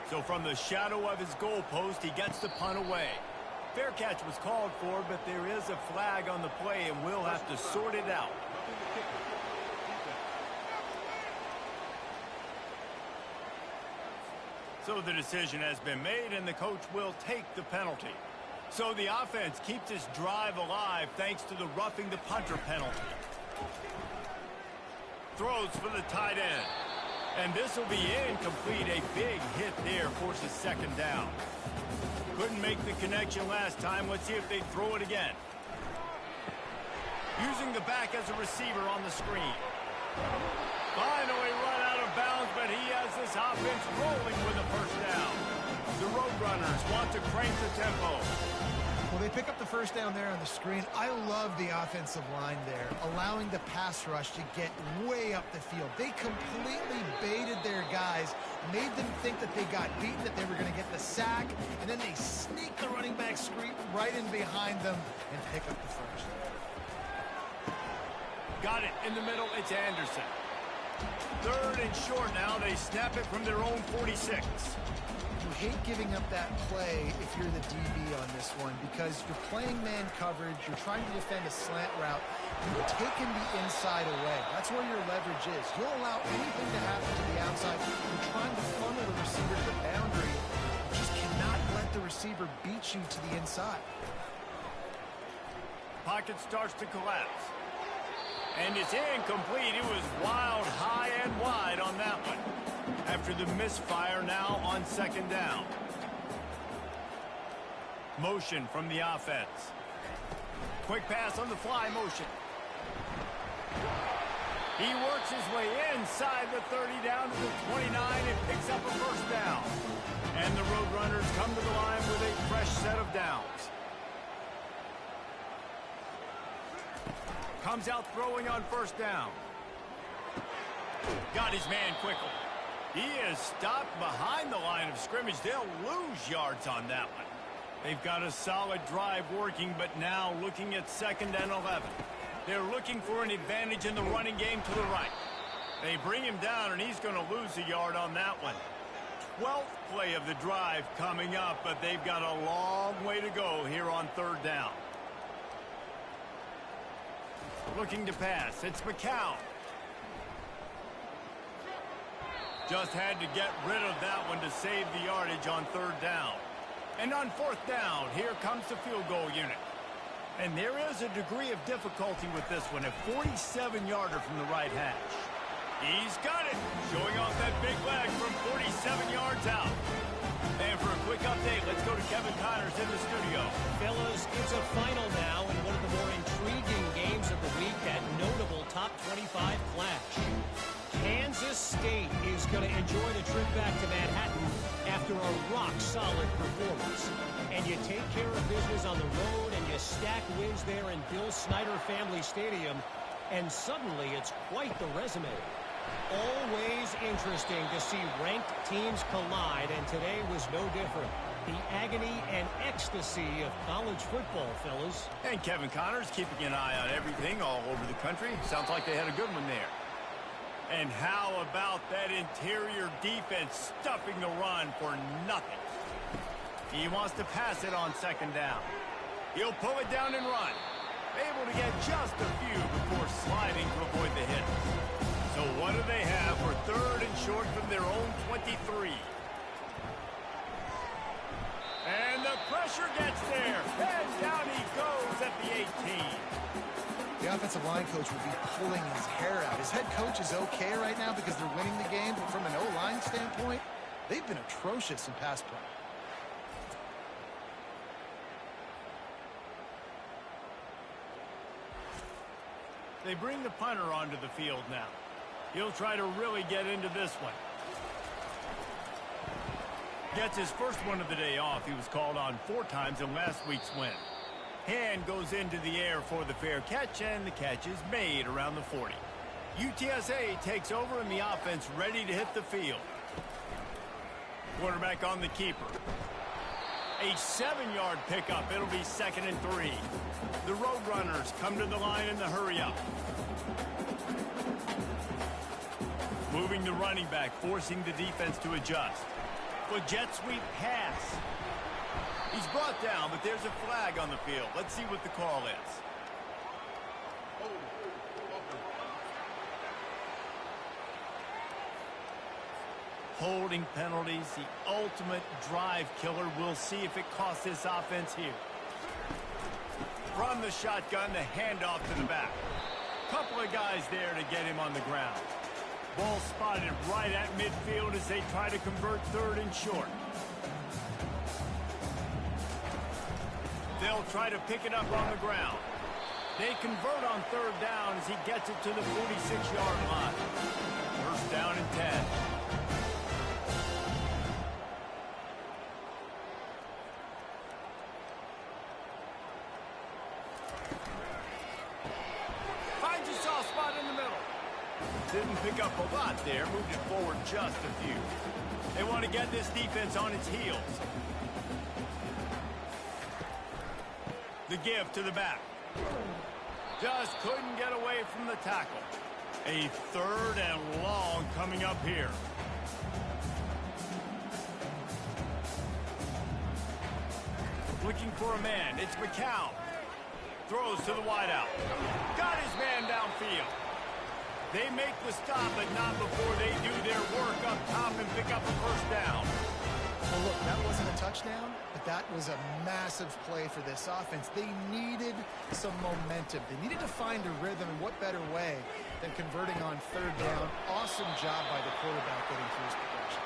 So from the shadow of his goalpost, he gets the punt away. Fair catch was called for, but there is a flag on the play, and we'll have to sort it out. So the decision has been made, and the coach will take the penalty. So the offense keeps this drive alive thanks to the roughing the punter penalty. Throws for the tight end. And this will be incomplete. A big hit there forces second down. Couldn't make the connection last time. Let's see if they throw it again. Using the back as a receiver on the screen. Finally run out of bounds, but he has this offense rolling with a first down. The Roadrunners want to crank the tempo. Well, they pick up the first down there on the screen. I love the offensive line there, allowing the pass rush to get way up the field. They completely baited their guys, made them think that they got beaten, that they were going to get the sack, and then they sneak the running back screen right in behind them and pick up the first. Got it in the middle. It's Anderson. Third and short now. They snap it from their own 46. You hate giving up that play if you're the DB on this one because you're playing man coverage, you're trying to defend a slant route, you're taking the inside away. That's where your leverage is. You'll allow anything to happen to the outside. You're trying to funnel the receiver to the boundary. You just cannot let the receiver beat you to the inside. Pocket starts to collapse. And it's incomplete. It was wild, high and wide on that one. After the misfire now on second down. Motion from the offense. Quick pass on the fly motion. He works his way inside the 30 down to the 29 and picks up a first down. And the Roadrunners come to the line with a fresh set of downs. Comes out throwing on first down. Got his man quickly. He is stopped behind the line of scrimmage. They'll lose yards on that one. They've got a solid drive working, but now looking at 2nd and 11. They're looking for an advantage in the running game to the right. They bring him down, and he's going to lose a yard on that one. 12th play of the drive coming up, but they've got a long way to go here on 3rd down. Looking to pass. It's McCown. Just had to get rid of that one to save the yardage on 3rd down. And on 4th down, here comes the field goal unit. And there is a degree of difficulty with this one. A 47-yarder from the right hash. He's got it. Showing off that big leg from 47 yards out. And for a quick update, let's go to Kevin Connors in the studio. Fellas, it's a final now in one of the more intriguing games of the week, that notable top 25 clash. Kansas State is going to enjoy the trip back to Manhattan after a rock-solid performance. And you take care of business on the road and you stack wins there in Bill Snyder Family Stadium, and suddenly it's quite the resume. Always interesting to see ranked teams collide, and today was no different. The agony and ecstasy of college football, fellas. And Kevin Connors keeping an eye on everything all over the country. Sounds like they had a good one there. And how about that interior defense stuffing the run for nothing? He wants to pass it on 2nd down. He'll pull it down and run. Able to get just a few before sliding to avoid the hit. So what do they have for 3rd and short from their own 23? And the pressure gets there. And down he goes at the 18. The offensive line coach would be pulling his hair out. His head coach is okay right now because they're winning the game, but from an O-line standpoint, they've been atrocious in pass play. They bring the punter onto the field now. He'll try to really get into this one. Gets his first one of the day off. He was called on 4 times in last week's win. Hand goes into the air for the fair catch, and the catch is made around the 40. UTSA takes over, and the offense ready to hit the field. Quarterback on the keeper. A 7-yard pickup. It'll be 2nd and 3. The Roadrunners come to the line in the hurry-up. Moving the running back, forcing the defense to adjust. A jet sweep pass. He's brought down, but there's a flag on the field. Let's see what the call is. Holding penalties, the ultimate drive killer. We'll see if it costs this offense here. From the shotgun, the handoff to the back. Couple of guys there to get him on the ground. Ball spotted right at midfield as they try to convert third and short. They'll try to pick it up on the ground. They convert on third down as he gets it to the 46-yard line. First down and 10. Finds a soft spot in the middle. Didn't pick up a lot there, moved it forward just a few. They want to get this defense on its heels. The give to the back. Just couldn't get away from the tackle. A third and long coming up here. Looking for a man. It's McCown. Throws to the wideout. Got his man downfield. They make the stop, but not before they do their work up top and pick up a first down. Well, look, that wasn't a touchdown, but that was a massive play for this offense. They needed some momentum. They needed to find a rhythm, and what better way than converting on third down. Awesome job by the quarterback getting through his progression.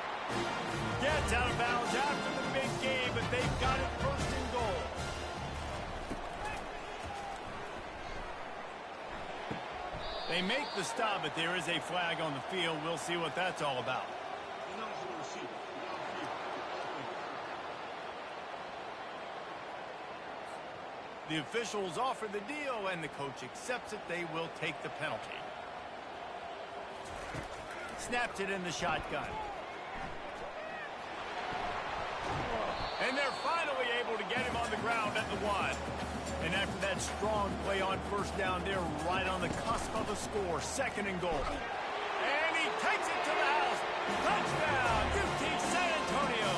Gets out of bounds after the big game, but they've got it first and goal. They make the stop, but there is a flag on the field. We'll see what that's all about. The officials offer the deal, and the coach accepts it. They will take the penalty. Snaps it in the shotgun. And they're finally able to get him on the ground at the 1. And after that strong play on first down, they're right on the cusp of a score. Second and goal. And he takes it to the house. Touchdown, UT San Antonio.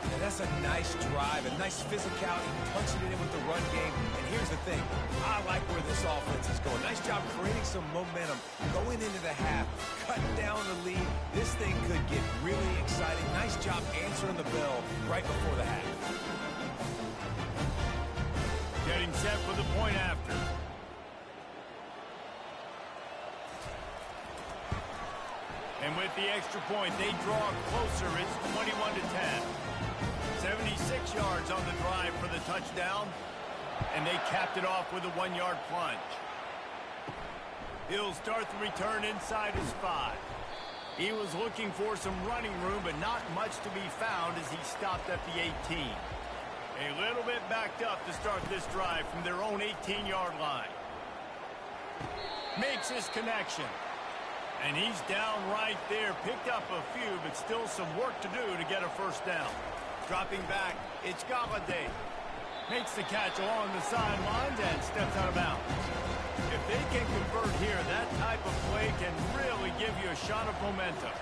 Yeah, that's a nice drive, a nice physicality, punching it in with the run game. And here's the thing. I like where this offense is going. Nice job creating some momentum, going into the half, cutting down the lead. This thing could get really exciting. Nice job answering the bell right before the half. Getting set for the point after. And with the extra point, they draw closer. It's 21-10. 76 yards on the drive for the touchdown. And they capped it off with a 1-yard plunge. He'll start the return inside his 5. He was looking for some running room, but not much to be found as he stopped at the 18. A little bit backed up to start this drive from their own 18-yard line. Makes his connection. And he's down right there. Picked up a few, but still some work to do to get a first down. Dropping back, it's Galladay. Makes the catch along the sidelines and steps out of bounds. If they can convert here, that type of play can really give you a shot of momentum.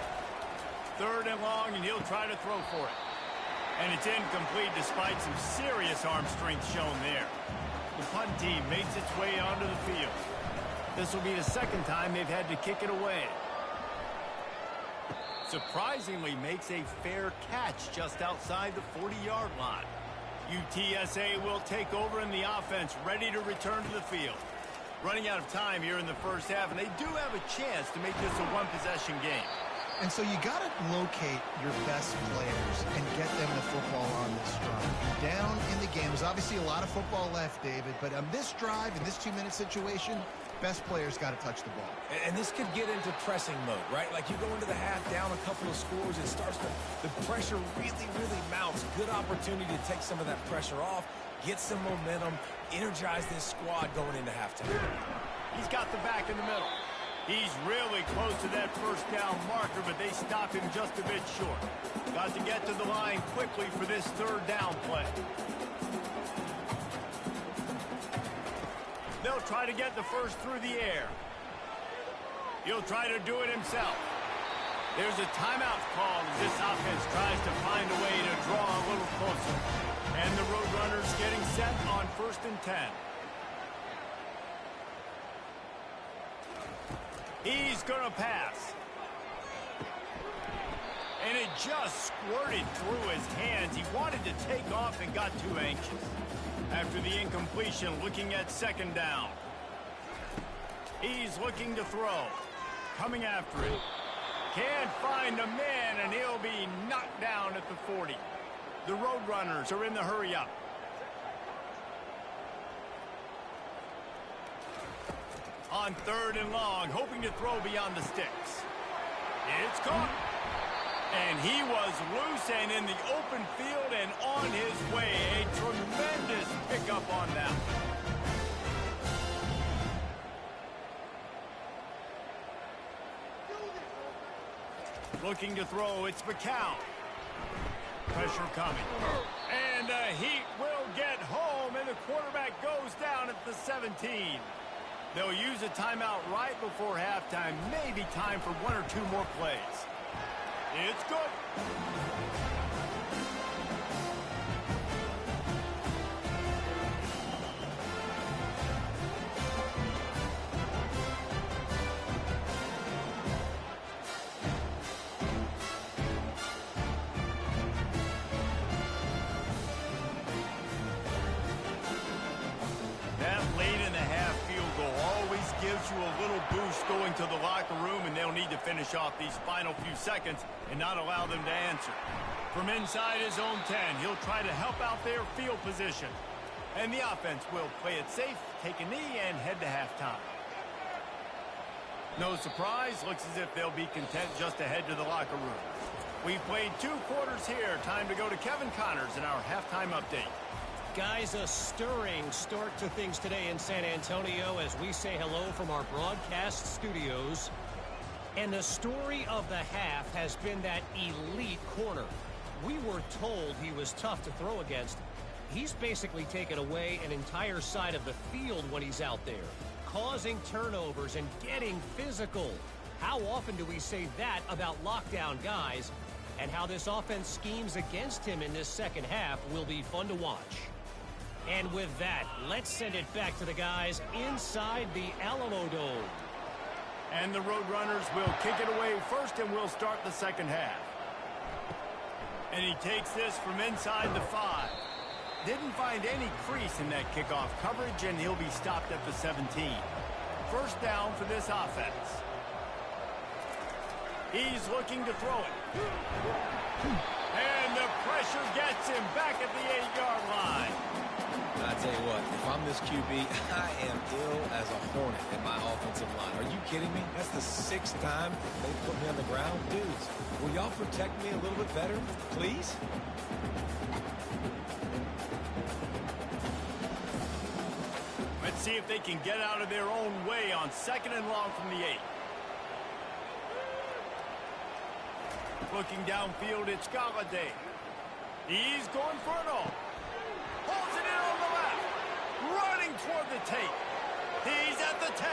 Third and long, and he'll try to throw for it. And it's incomplete despite some serious arm strength shown there. The punt team makes its way onto the field. This will be the second time they've had to kick it away. Surprisingly makes a fair catch just outside the 40-yard line. UTSA will take over in the offense, ready to return to the field. Running out of time here in the first half, and they do have a chance to make this a one-possession game. And so you got to locate your best players and get them the football on this drive. You're down in the game. There's obviously a lot of football left, David, but on this drive, in this 2-minute situation, best players got to touch the ball. And this could get into pressing mode, right? Like you go into the half down a couple of scores, it starts to, the pressure really, really mounts. Good opportunity to take some of that pressure off, get some momentum, energize this squad going into halftime. He's got the back in the middle. He's really close to that first down marker, but they stop him just a bit short. Got to get to the line quickly for this third down play. They'll try to get the first through the air. He'll try to do it himself. There's a timeout called as this offense tries to find a way to draw a little closer. And the Roadrunners getting set on 1st and 10. He's going to pass. And it just squirted through his hands. He wanted to take off and got too anxious. After the incompletion, looking at second down. He's looking to throw. Coming after it. Can't find a man, and he'll be knocked down at the 40. The Roadrunners are in the hurry-up. On third and long, hoping to throw beyond the sticks. It's caught. And he was loose and in the open field and on his way. A tremendous pickup on that. Looking to throw, it's McCown. Pressure coming. And the Heat will get home, and the quarterback goes down at the 17. They'll use a timeout right before halftime. Maybe time for one or two more plays. It's good. That late in the half field goal always gives you a little boost going to the locker room, and they'll need to finish off these final few seconds and not allow them to answer. From inside his own 10, he'll try to help out their field position. And the offense will play it safe, take a knee, and head to halftime. No surprise, looks as if they'll be content just to head to the locker room. We've played 2 quarters here. Time to go to Kevin Connors in our halftime update. Guys, a stirring start to things today in San Antonio as we say hello from our broadcast studios. And the story of the half has been that elite corner. We were told he was tough to throw against. He's basically taken away an entire side of the field when he's out there, causing turnovers and getting physical. How often do we say that about lockdown guys? And how this offense schemes against him in this second half will be fun to watch. And with that, let's send it back to the guys inside the Alamo Dome. And the Roadrunners will kick it away first, and we'll start the second half. And he takes this from inside the 5. Didn't find any crease in that kickoff coverage, and he'll be stopped at the 17. First down for this offense. He's looking to throw it. And the pressure gets him back at the 8-yard line. I tell you what, if I'm this QB, I am ill as a hornet in my offensive line. Are you kidding me? That's the 6th time they put me on the ground. Dudes, will y'all protect me a little bit better, please? Let's see if they can get out of their own way on second and long from the 8. Looking downfield, it's Galladay. He's going for it all. Holds it in on the left. Running toward the tape. He's at the 10.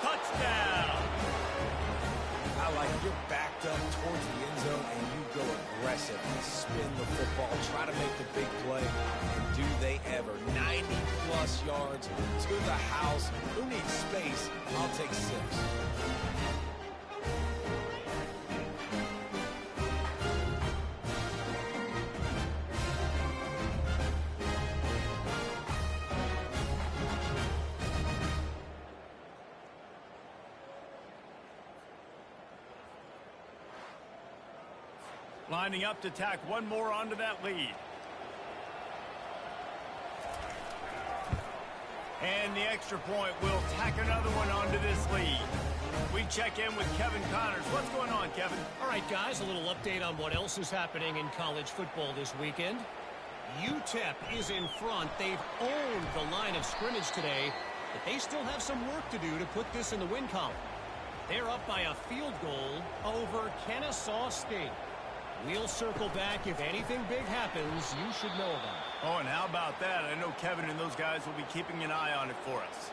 Touchdown. I like you're backed up towards the end zone and you go aggressive and spin the football, try to make the big play. And do they ever? 90-plus yards to the house. Who needs space? I'll take 6. Lining up to tack one more onto that lead. And the extra point will tack another one onto this lead. We check in with Kevin Connors. What's going on, Kevin? All right, guys, a little update on what else is happening in college football this weekend. UTEP is in front. They've owned the line of scrimmage today, but they still have some work to do to put this in the win column. They're up by a field goal over Kennesaw State. We'll circle back. If anything big happens, you should know about it. Oh, and how about that? I know Kevin and those guys will be keeping an eye on it for us.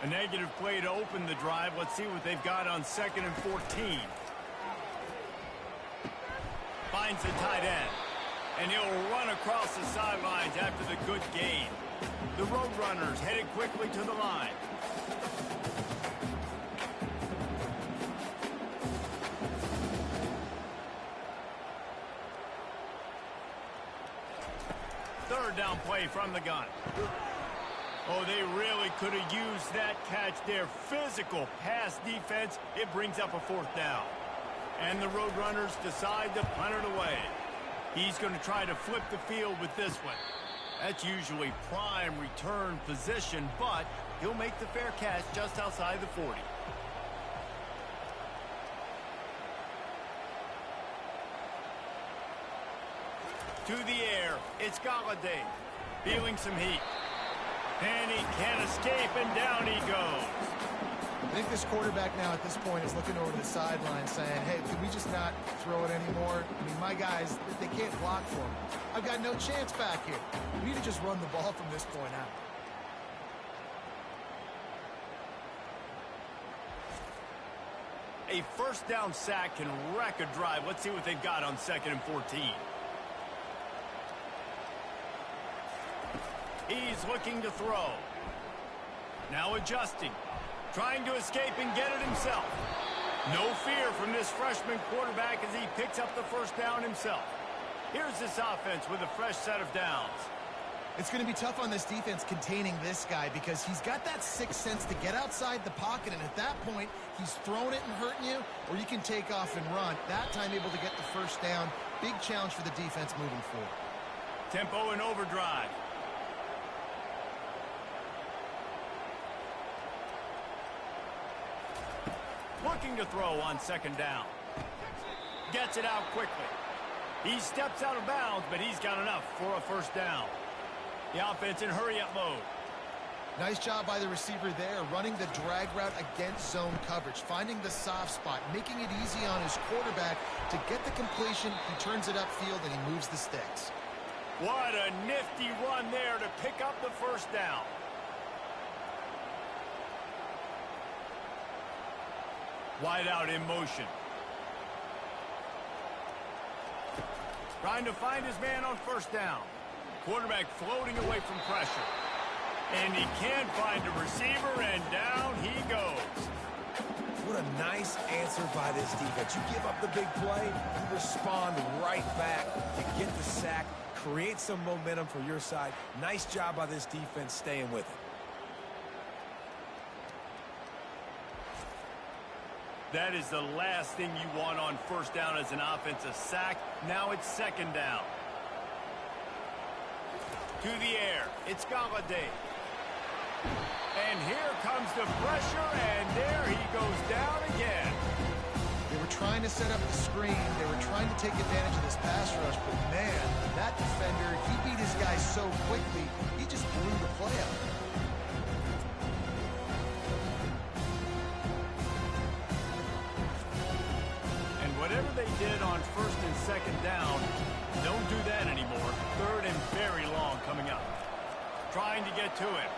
A negative play to open the drive. Let's see what they've got on 2nd and 14. Finds the tight end. And he'll run across the sidelines after the good gain. The Roadrunners headed quickly to the line. third down play from the gun. Oh, they really could have used that catch there. Physical pass defense. It brings up a fourth down. And the Roadrunners decide to punt it away. He's going to try to flip the field with this one. That's usually prime return position, but he'll make the fair catch just outside the 40. To the air, it's Galladay, feeling some heat. And he can't escape, and down he goes. I think this quarterback now at this point is looking over the sideline saying, hey, can we just not throw it anymore? I mean, my guys, they can't block for him. I've got no chance back here. We need to just run the ball from this point out. A first down sack can wreck a drive. Let's see what they've got on 2nd and 14. He's looking to throw. Now adjusting. Trying to escape and get it himself. No fear from this freshman quarterback as he picks up the first down himself. Here's this offense with a fresh set of downs. It's going to be tough on this defense containing this guy because he's got that sixth sense to get outside the pocket, and at that point, he's throwing it and hurting you, or you can take off and run. That time able to get the first down. Big challenge for the defense moving forward. Tempo and overdrive. Looking to throw on 2nd down. Gets it out quickly. He steps out of bounds, but he's got enough for a first down. The offense in hurry-up mode. Nice job by the receiver there, running the drag route against zone coverage, finding the soft spot, making it easy on his quarterback to get the completion. He turns it upfield, and he moves the sticks. What a nifty run there to pick up the first down. Wide out in motion. Trying to find his man on first down. Quarterback floating away from pressure. And he can't find a receiver, and down he goes. What a nice answer by this defense. You give up the big play, you respond right back. You get the sack, create some momentum for your side. Nice job by this defense staying with it. That is the last thing you want on first down as an offensive sack. Now it's 2nd down. To the air, it's Galladay. And here comes the pressure, and there he goes down again. They were trying to set up the screen. They were trying to take advantage of this pass rush, but man, that defender, he beat his guy so quickly, he just blew the play up. Whatever they did on 1st and 2nd down, don't do that anymore. 3rd and very long coming up. Trying to get to him.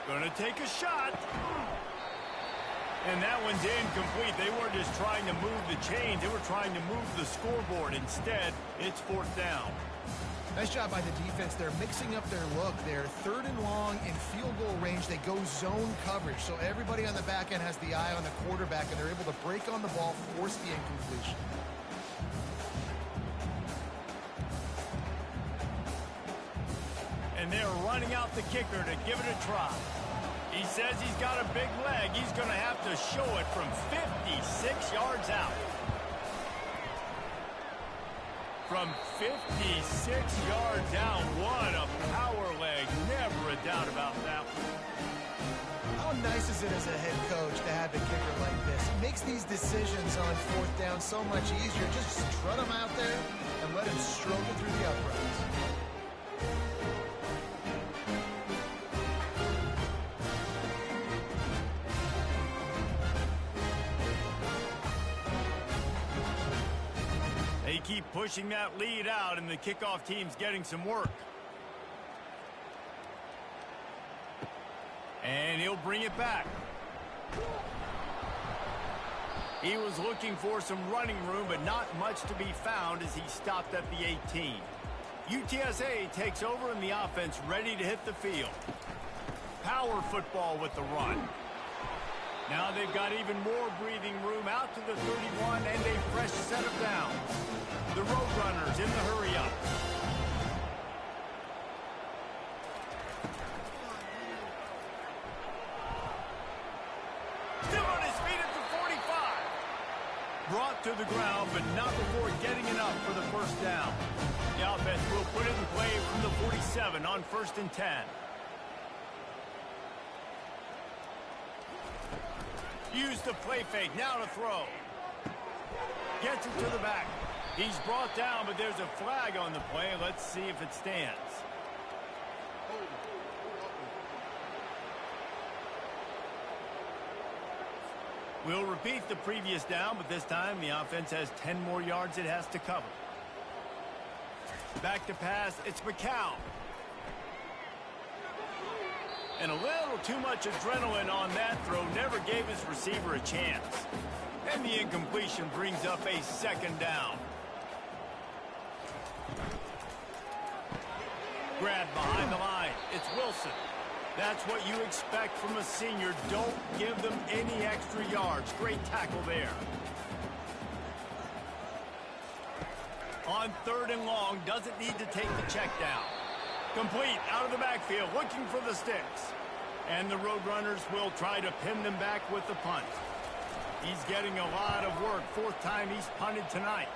Gonna take a shot. And that one's incomplete. They weren't just trying to move the chains. They were trying to move the scoreboard. Instead, it's 4th down. Nice job by the defense. They're mixing up their look. They're 3rd and long in field goal range. They go zone coverage, so everybody on the back end has the eye on the quarterback, and they're able to break on the ball, force the incompletion. And they're running out the kicker to give it a try. He says he's got a big leg. He's going to have to show it from 56 yards out. From 56 yards out, what a power leg. Never a doubt about that one. How nice is it as a head coach to have a kicker like this? It makes these decisions on 4th down so much easier. Just strut him out there and let him stroke it through the uprights. They keep pushing that lead out, and the kickoff team's getting some work. And he'll bring it back. He was looking for some running room, but not much to be found as he stopped at the 18. UTSA takes over in the offense, ready to hit the field. Power football with the run. Now they've got even more breathing room out to the 31 and a fresh set of downs. The Roadrunners in the hurry-up. Still on his feet at the 45. Brought to the ground, but not before getting enough for the first down. The offense will put it in play from the 47 on 1st and 10. Use the play fake, now to throw. Gets it to the back. He's brought down, but there's a flag on the play. Let's see if it stands. We'll repeat the previous down, but this time the offense has 10 more yards it has to cover. Back to pass, it's McCown. And a little too much adrenaline on that throw never gave his receiver a chance. And the incompletion brings up a 2nd down. Grab behind the line. It's Wilson. That's what you expect from a senior. Don't give them any extra yards. Great tackle there. On 3rd and long, doesn't need to take the check down. Complete out of the backfield, looking for the sticks. And the Roadrunners will try to pin them back with the punt. He's getting a lot of work. 4th time he's punted tonight.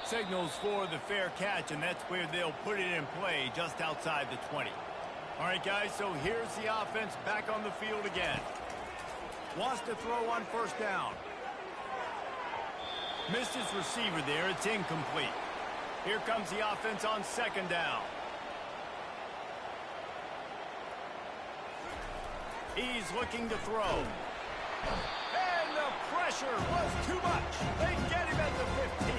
Signals for the fair catch, and that's where they'll put it in play, just outside the 20. All right, guys, so here's the offense back on the field again. Wants to throw on 1st down. Missed his receiver there. It's incomplete. Here comes the offense on 2nd down. He's looking to throw. And the pressure was too much. They get him at the 15.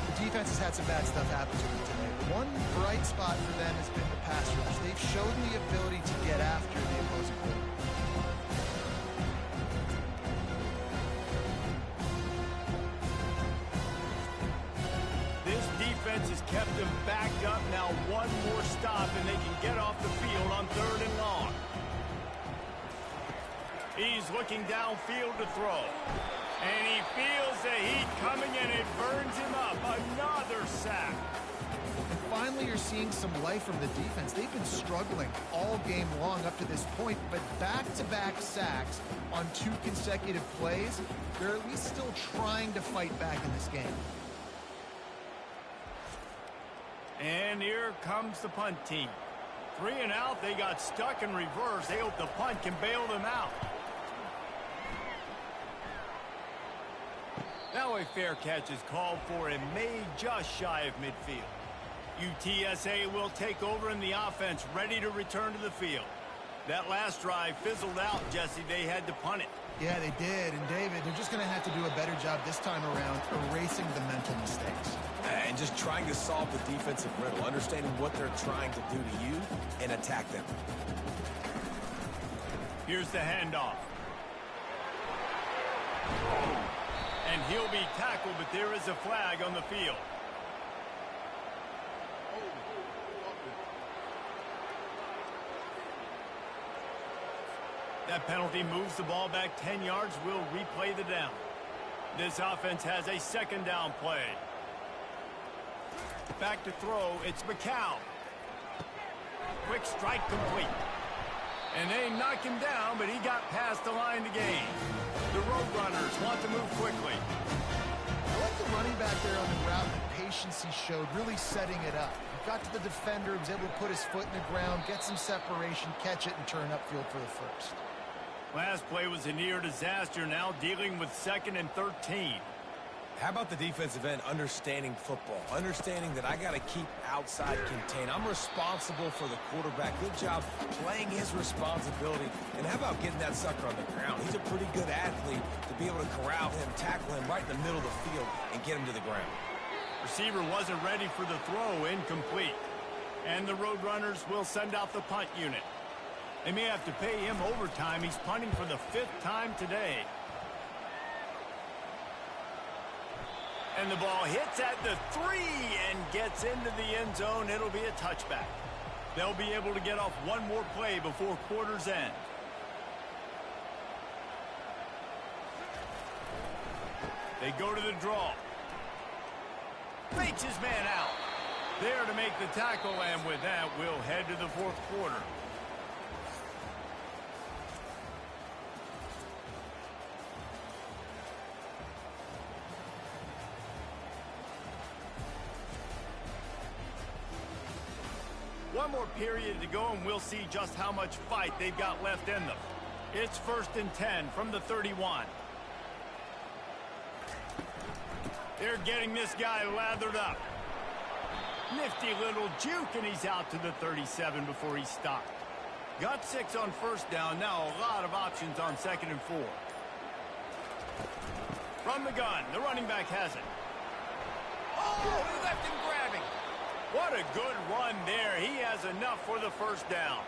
The defense has had some bad stuff happen to them today. One bright spot for them has been the pass rush. They've shown the ability to get after the opposing quarterback. This defense has kept them backed up. Now one more stop and they can get off the field on 3rd and long. He's looking downfield to throw. And he feels the heat coming and it burns him up. Another sack. And finally, you're seeing some life from the defense. They've been struggling all game long up to this point, but back-to-back sacks on 2 consecutive plays, they're at least still trying to fight back in this game. And here comes the punt team. 3 and out, they got stuck in reverse. They hope the punt can bail them out. Now a fair catch is called for and made just shy of midfield. UTSA will take over in the offense, ready to return to the field. That last drive fizzled out, Jesse. They had to punt it. Yeah, they did. And, David, they're just going to have to do a better job this time around erasing the mental mistakes. And just trying to solve the defensive riddle, understanding what they're trying to do to you and attack them. Here's the handoff. And he'll be tackled, but there is a flag on the field. That penalty moves the ball back 10 yards. We'll replay the down. This offense has a 2nd down play. Back to throw. It's McCown. Quick strike complete. And they knocked him down, but he got past the line to gain. The Roadrunners want to move quickly. I like the running back there on the route, the patience he showed, really setting it up. He got to the defender, he was able to put his foot in the ground, get some separation, catch it, and turn upfield for the first. Last play was a near disaster, now dealing with 2nd and 13. How about the defensive end understanding football, understanding that I got to keep outside contain. I'm responsible for the quarterback. Good job playing his responsibility. And how about getting that sucker on the ground? He's a pretty good athlete to be able to corral him, tackle him right in the middle of the field, and get him to the ground. Receiver wasn't ready for the throw, incomplete. And the Roadrunners will send out the punt unit. They may have to pay him overtime. He's punting for the 5th time today. And the ball hits at the 3 and gets into the end zone. It'll be a touchback. They'll be able to get off one more play before quarter's end. They go to the draw. Fakes his man out. There to make the tackle, and with that, we'll head to the fourth quarter. One more period to go, and we'll see just how much fight they've got left in them. It's 1st and 10 from the 31. They're getting this guy lathered up. Nifty little juke, and he's out to the 37 before he stopped. Got 6 on 1st down. Now a lot of options on 2nd and 4. From the gun, the running back has it. Oh, he left him grabbing. What a good run there. He has enough for the 1st down.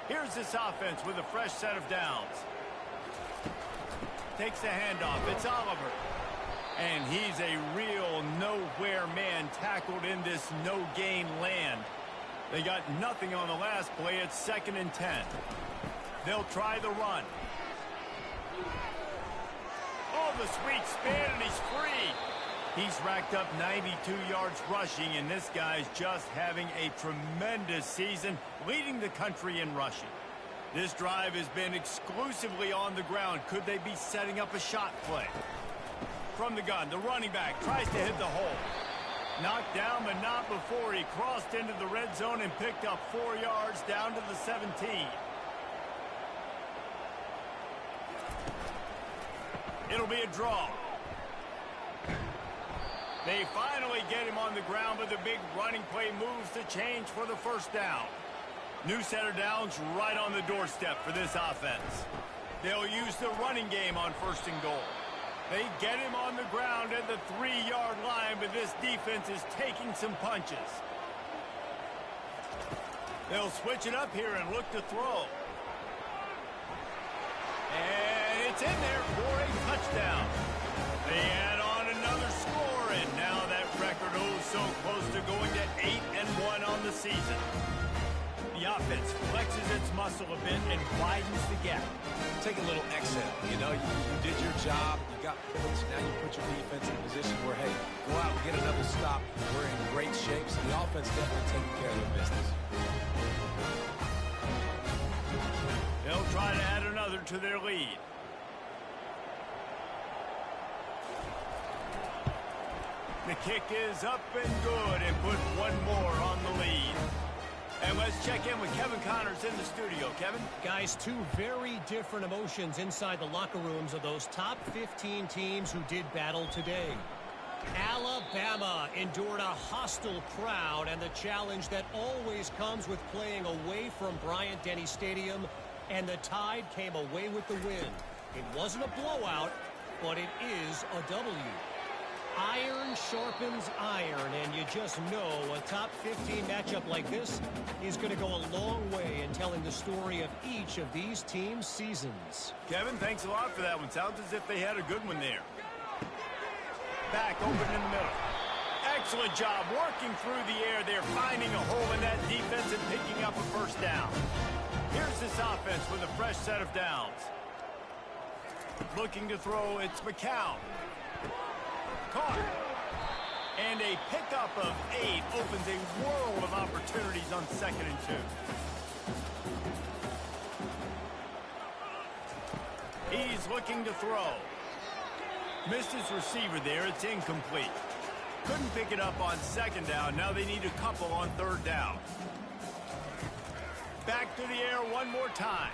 Here's this offense with a fresh set of downs. Takes the handoff. It's Oliver. And he's a real nowhere man tackled in this no-gain land. They got nothing on the last play. It's 2nd and 10. They'll try the run. Oh, the sweet spin, and he's free. He's racked up 92 yards rushing, and this guy's just having a tremendous season, leading the country in rushing. This drive has been exclusively on the ground. Could they be setting up a shot play? From the gun, the running back tries to hit the hole. Knocked down, but not before he crossed into the red zone and picked up 4 yards down to the 17. It'll be a draw. They finally get him on the ground, but the big running play moves the change for the 1st down. New set of downs right on the doorstep for this offense. They'll use the running game on 1st and goal. They get him on the ground at the 3-yard line, but this defense is taking some punches. They'll switch it up here and look to throw. And it's in there for a touchdown. They add on another score, and now that record so close to going to 8-1 on the season. The offense flexes its muscle a bit and widens the gap. Take a little exhale. You know, you did your job. You got points. Now you put your defense in a position where, hey, go out and get another stop. We're in great shape, so the offense definitely taking care of their business. They'll try to add another to their lead. The kick is up and good, and put one more on the lead. And let's check in with Kevin Connors in the studio. Kevin? Guys, two very different emotions inside the locker rooms of those top 15 teams who did battle today. Alabama endured a hostile crowd and the challenge that always comes with playing away from Bryant-Denny Stadium, and the Tide came away with the win. It wasn't a blowout, but it is a W. Iron sharpens iron, and you just know a top 15 matchup like this is going to go a long way in telling the story of each of these teams' seasons. Kevin, thanks a lot for that one. Sounds as if they had a good one there. Back open in the middle. Excellent job working through the air there, finding a hole in that defense and picking up a 1st down. Here's this offense with a fresh set of downs. Looking to throw, it's McCown. Caught. And a pickup of 8 opens a world of opportunities on 2nd and 2. He's looking to throw. Missed his receiver there. It's incomplete. Couldn't pick it up on 2nd down. Now they need a couple on 3rd down. Back to the air one more time.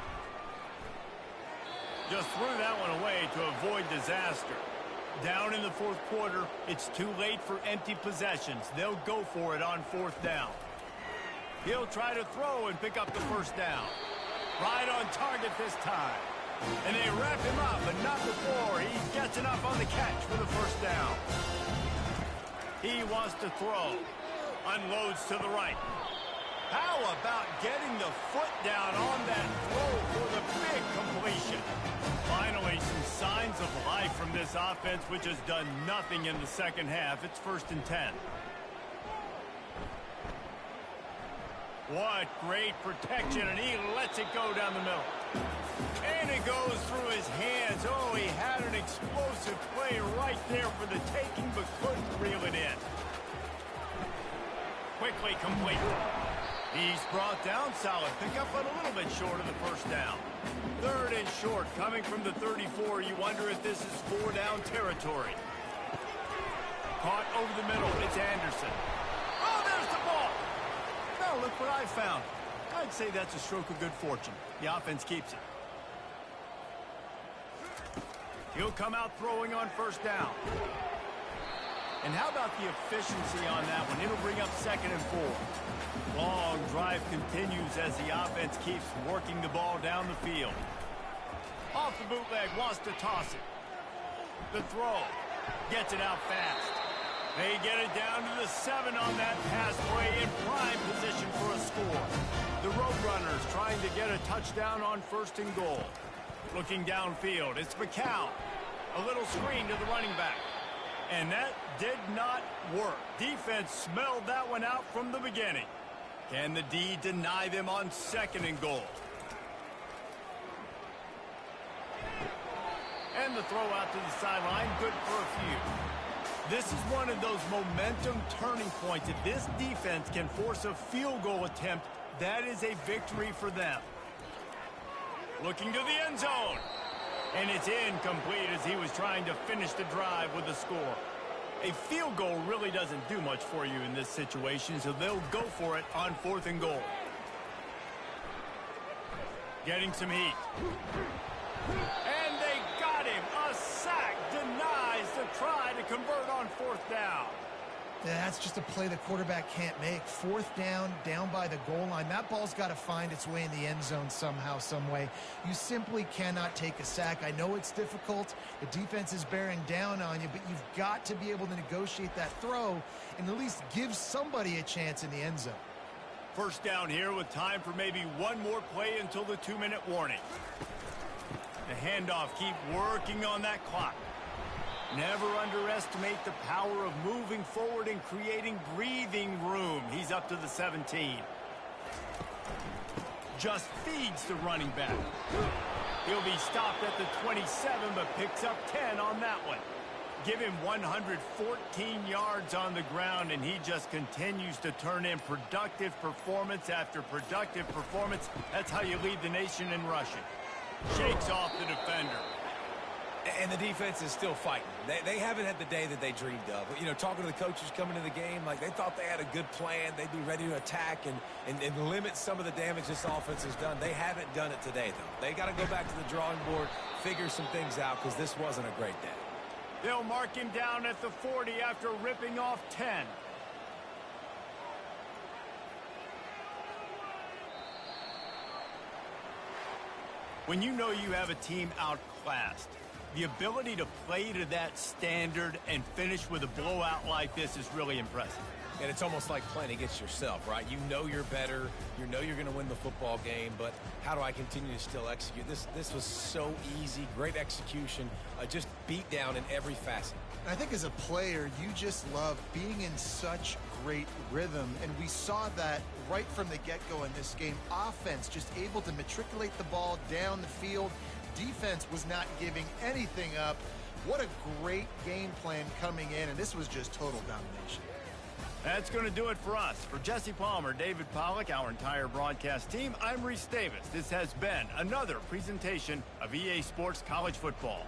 Just threw that one away to avoid disaster. Down in the 4th quarter, it's too late for empty possessions. They'll go for it on 4th down. He'll try to throw and pick up the 1st down. Right on target this time. And they wrap him up, but not before he gets enough on the catch for the 1st down. He wants to throw. Unloads to the right. How about getting the foot down on that throw for the big completion? Finally, some signs of life from this offense, which has done nothing in the 2nd half. It's 1st and 10. What great protection, and he lets it go down the middle. And it goes through his hands. Oh, he had an explosive play right there for the taking, but couldn't reel it in. Quickly complete. He's brought down. Solid pickup, but a little bit short of the first down. 3rd and short, coming from the 34. You wonder if this is 4-down territory. Caught over the middle. It's Anderson. Oh, there's the ball. Now look what I found. I'd say that's a stroke of good fortune. The offense keeps it. He'll come out throwing on 1st down. And how about the efficiency on that one? It'll bring up 2nd and 4. Long drive continues as the offense keeps working the ball down the field. Off the bootleg, wants to toss it. The throw. Gets it out fast. They get it down to the 7 on that pass play in prime position for a score. The Roadrunners trying to get a touchdown on 1st and goal. Looking downfield, it's McCown. A little screen to the running back. And that did not work. Defense smelled that one out from the beginning. Can the D deny them on 2nd and goal? And the throw out to the sideline, good for a few. This is one of those momentum turning points. If this defense can force a field goal attempt, that is a victory for them. Looking to the end zone. And it's incomplete as he was trying to finish the drive with a score. A field goal really doesn't do much for you in this situation, so they'll go for it on 4th and goal. Getting some heat. And they got him. A sack denies the try to convert on 4th down. Yeah, that's just a play the quarterback can't make. 4th down, down by the goal line. That ball's got to find its way in the end zone somehow, some way. You simply cannot take a sack. I know it's difficult. The defense is bearing down on you, but you've got to be able to negotiate that throw and at least give somebody a chance in the end zone. 1st down here with time for maybe one more play until the 2-minute warning. The handoff, keep working on that clock. Never underestimate the power of moving forward and creating breathing room. He's up to the 17. Just feeds the running back. He'll be stopped at the 27, but picks up 10 on that one. Give him 114 yards on the ground, and he just continues to turn in productive performance after productive performance. That's how you lead the nation in rushing. Shakes off the defender. And the defense is still fighting. They haven't had the day that they dreamed of. You know, talking to the coaches coming to the game, like they thought they had a good plan. They'd be ready to attack and limit some of the damage this offense has done. They haven't done it today, though. They got to go back to the drawing board, figure some things out, because this wasn't a great day. They'll mark him down at the 40 after ripping off 10. When you know you have a team outclassed, the ability to play to that standard and finish with a blowout like this is really impressive. And it's almost like playing against yourself, right? You know you're better. You know you're going to win the football game, but how do I continue to still execute? This was so easy, great execution, just beat down in every facet. I think as a player, you just love being in such great rhythm, and we saw that right from the get-go in this game. Offense just able to matriculate the ball down the field. Defense was not giving anything up. What a great game plan coming in, and this was just total domination. That's going to do it for us. For Jesse Palmer, David Pollack, our entire broadcast team, I'm Reese Davis. This has been another presentation of EA Sports College Football.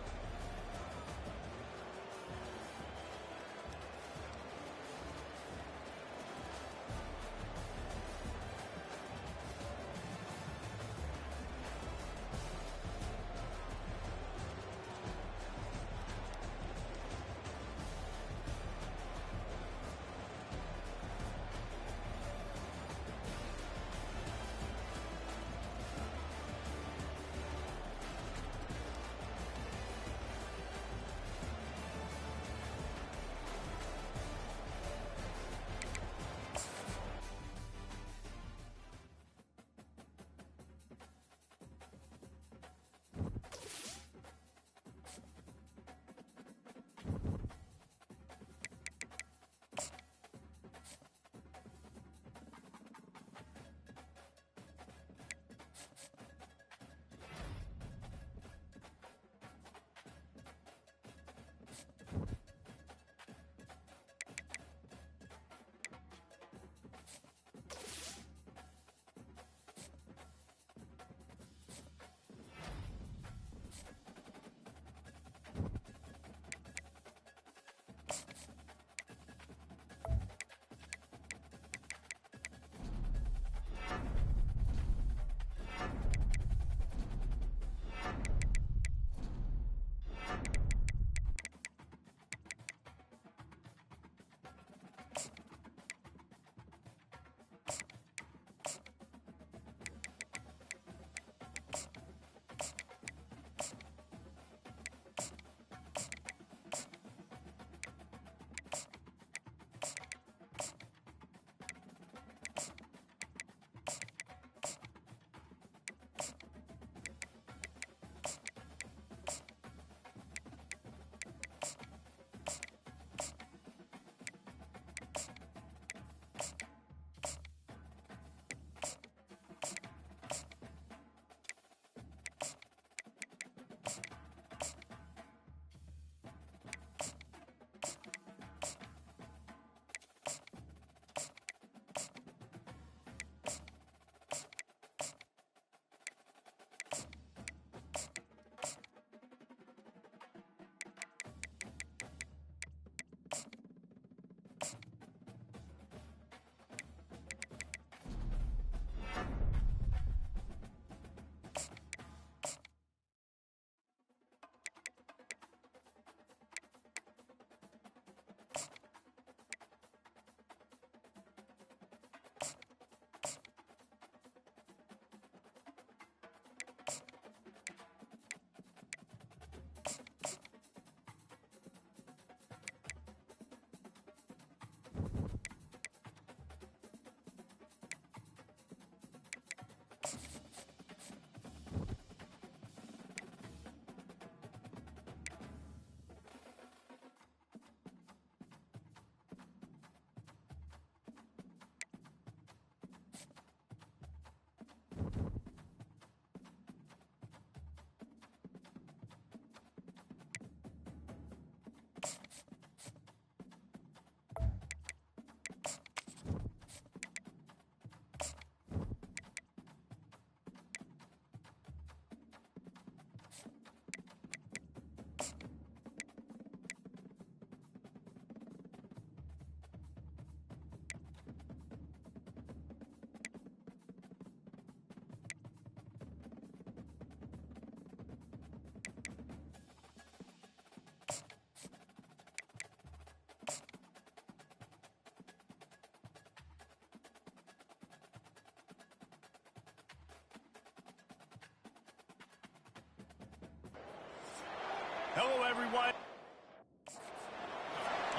Hello, everyone.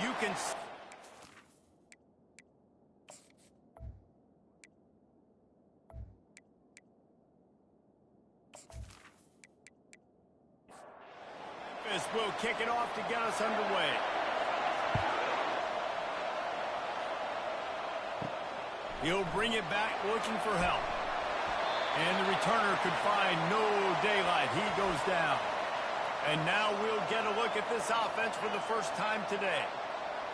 You can... This will kick it off to get us underway. He'll bring it back looking for help. And the returner could find no daylight. He goes down. And now we'll get a look at this offense for the first time today.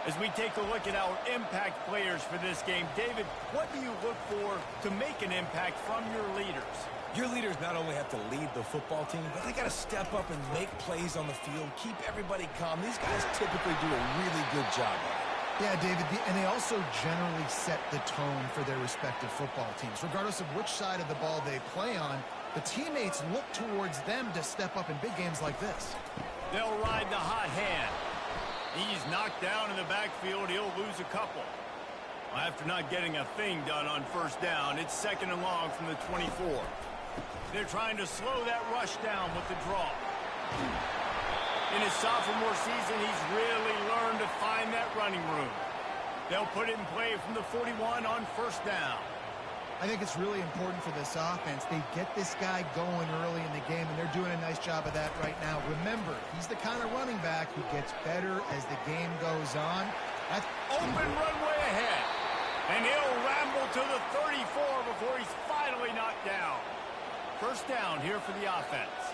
As we take a look at our impact players for this game, David, what do you look for to make an impact from your leaders? Your leaders not only have to lead the football team, but they got to step up and make plays on the field, keep everybody calm. These guys typically do a really good job of it. Yeah, David, and they also generally set the tone for their respective football teams. Regardless of which side of the ball they play on, the teammates look towards them to step up in big games like this. They'll ride the hot hand. He's knocked down in the backfield. He'll lose a couple. After not getting a thing done on first down, it's 2nd and long from the 24. They're trying to slow that rush down with the draw. In his sophomore season, he's really learned to find that running room. They'll put it in play from the 41 on first down. I think it's really important for this offense. They get this guy going early in the game, and they're doing a nice job of that right now. Remember, he's the kind of running back who gets better as the game goes on. That's open runway ahead. And he'll ramble to the 34 before he's finally knocked down. First down here for the offense.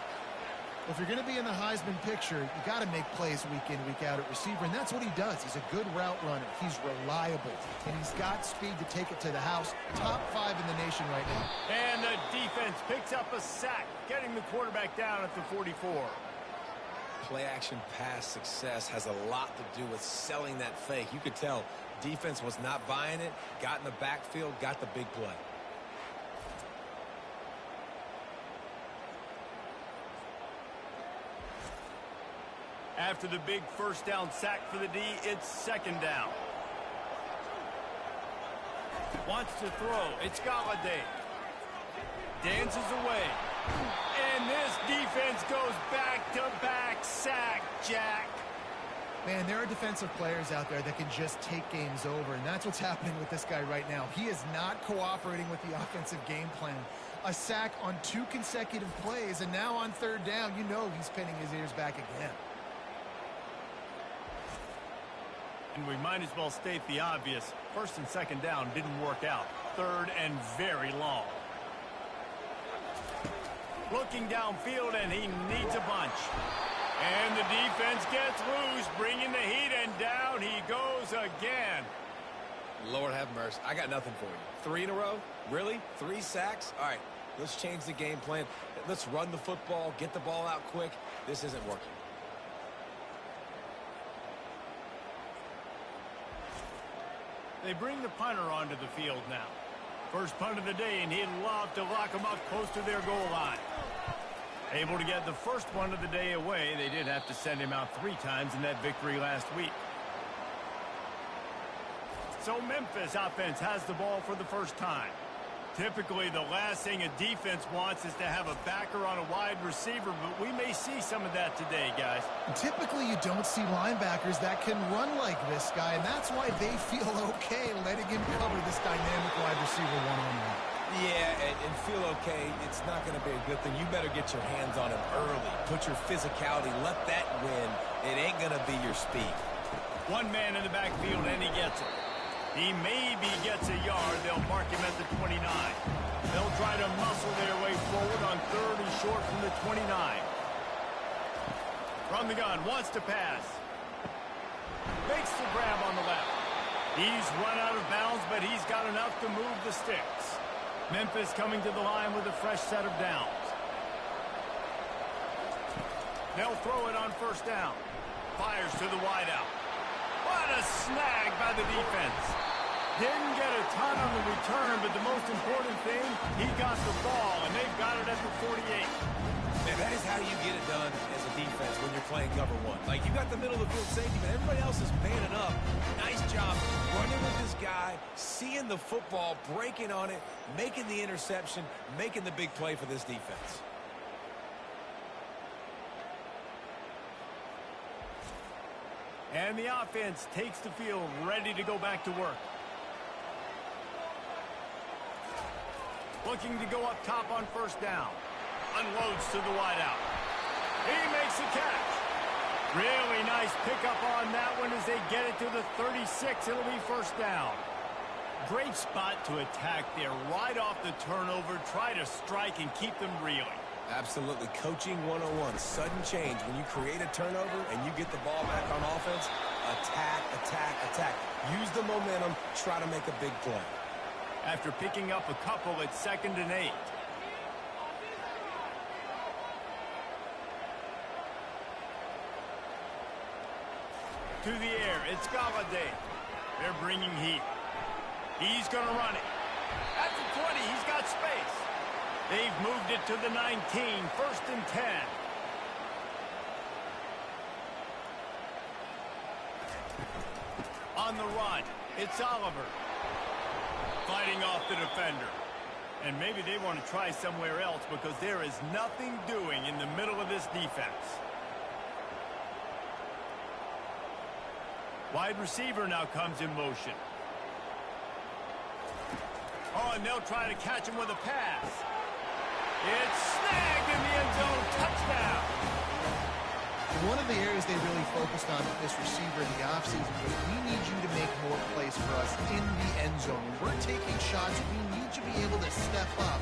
If you're going to be in the Heisman picture, you got to make plays week in, week out at receiver, and that's what he does. He's a good route runner. He's reliable, and he's got speed to take it to the house. Top 5 in the nation right now. And the defense picks up a sack, getting the quarterback down at the 44. Play-action pass success has a lot to do with selling that fake. You could tell defense was not buying it, got in the backfield, got the big play. After the big first down sack for the D, it's 2nd down. Wants to throw. It's Galladay. Dances away. And this defense goes back-to-back sack, Jack. Man, there are defensive players out there that can just take games over, and that's what's happening with this guy right now. He is not cooperating with the offensive game plan. A sack on 2 consecutive plays, and now on 3rd down, you know he's pinning his ears back again. And we might as well state the obvious. 1st and 2nd down didn't work out. 3rd and very long. Looking downfield, and he needs a bunch. And the defense gets loose, bringing the heat, and down he goes again. Lord have mercy. I got nothing for you. 3 in a row? Really? 3 sacks? All right, let's change the game plan. Let's run the football, get the ball out quick. This isn't working. They bring the punter onto the field now. First punt of the day, and he'd love to lock them up close to their goal line. Able to get the first one of the day away. They did have to send him out 3 times in that victory last week. So Memphis offense has the ball for the first time. Typically, the last thing a defense wants is to have a backer on a wide receiver, but we may see some of that today, guys. Typically, you don't see linebackers that can run like this guy, and that's why they feel okay letting him cover this dynamic wide receiver one-on-one. Yeah, and feel okay, it's not going to be a good thing. You better get your hands on him early. Put your physicality, let that win. It ain't going to be your speed. One man in the backfield, and he gets it. He maybe gets a yard. They'll mark him at the 29. They'll try to muscle their way forward on 3rd and short from the 29. From the gun, wants to pass. Makes the grab on the left. He's run out of bounds, but he's got enough to move the sticks. Memphis coming to the line with a fresh set of downs. They'll throw it on first down. Fires to the wideout. What a snag by the defense. Didn't get a ton on the return, but the most important thing, he got the ball, and they've got it at the 48. Man, that is how you get it done as a defense when you're playing cover 1. Like, you got the middle of the field safety, but everybody else is manning up. Nice job running with this guy, seeing the football, breaking on it, making the interception, making the big play for this defense. And the offense takes the field ready to go back to work. Looking to go up top on first down. Unloads to the wideout. He makes the catch. Really nice pickup on that one as they get it to the 36. It'll be first down. Great spot to attack there. Right off the turnover. Try to strike and keep them reeling. Absolutely. Coaching 101. Sudden change. When you create a turnover and you get the ball back on offense, attack, attack, attack. Use the momentum. Try to make a big play. After picking up a couple, it's 2nd and 8. To the air, it's Galladay. They're bringing heat. He's going to run it. At the 20, he's got space. They've moved it to the 19, 1st and 10. On the run, it's Oliver. Fighting off the defender. And maybe they want to try somewhere else because there is nothing doing in the middle of this defense. Wide receiver now comes in motion. Oh, and they'll try to catch him with a pass. It's snagged in the end zone. Touchdown. One of the areas they really focused on with this receiver in the offseason was we need you to make more plays for us in the end zone. When we're taking shots, we need you to be able to step up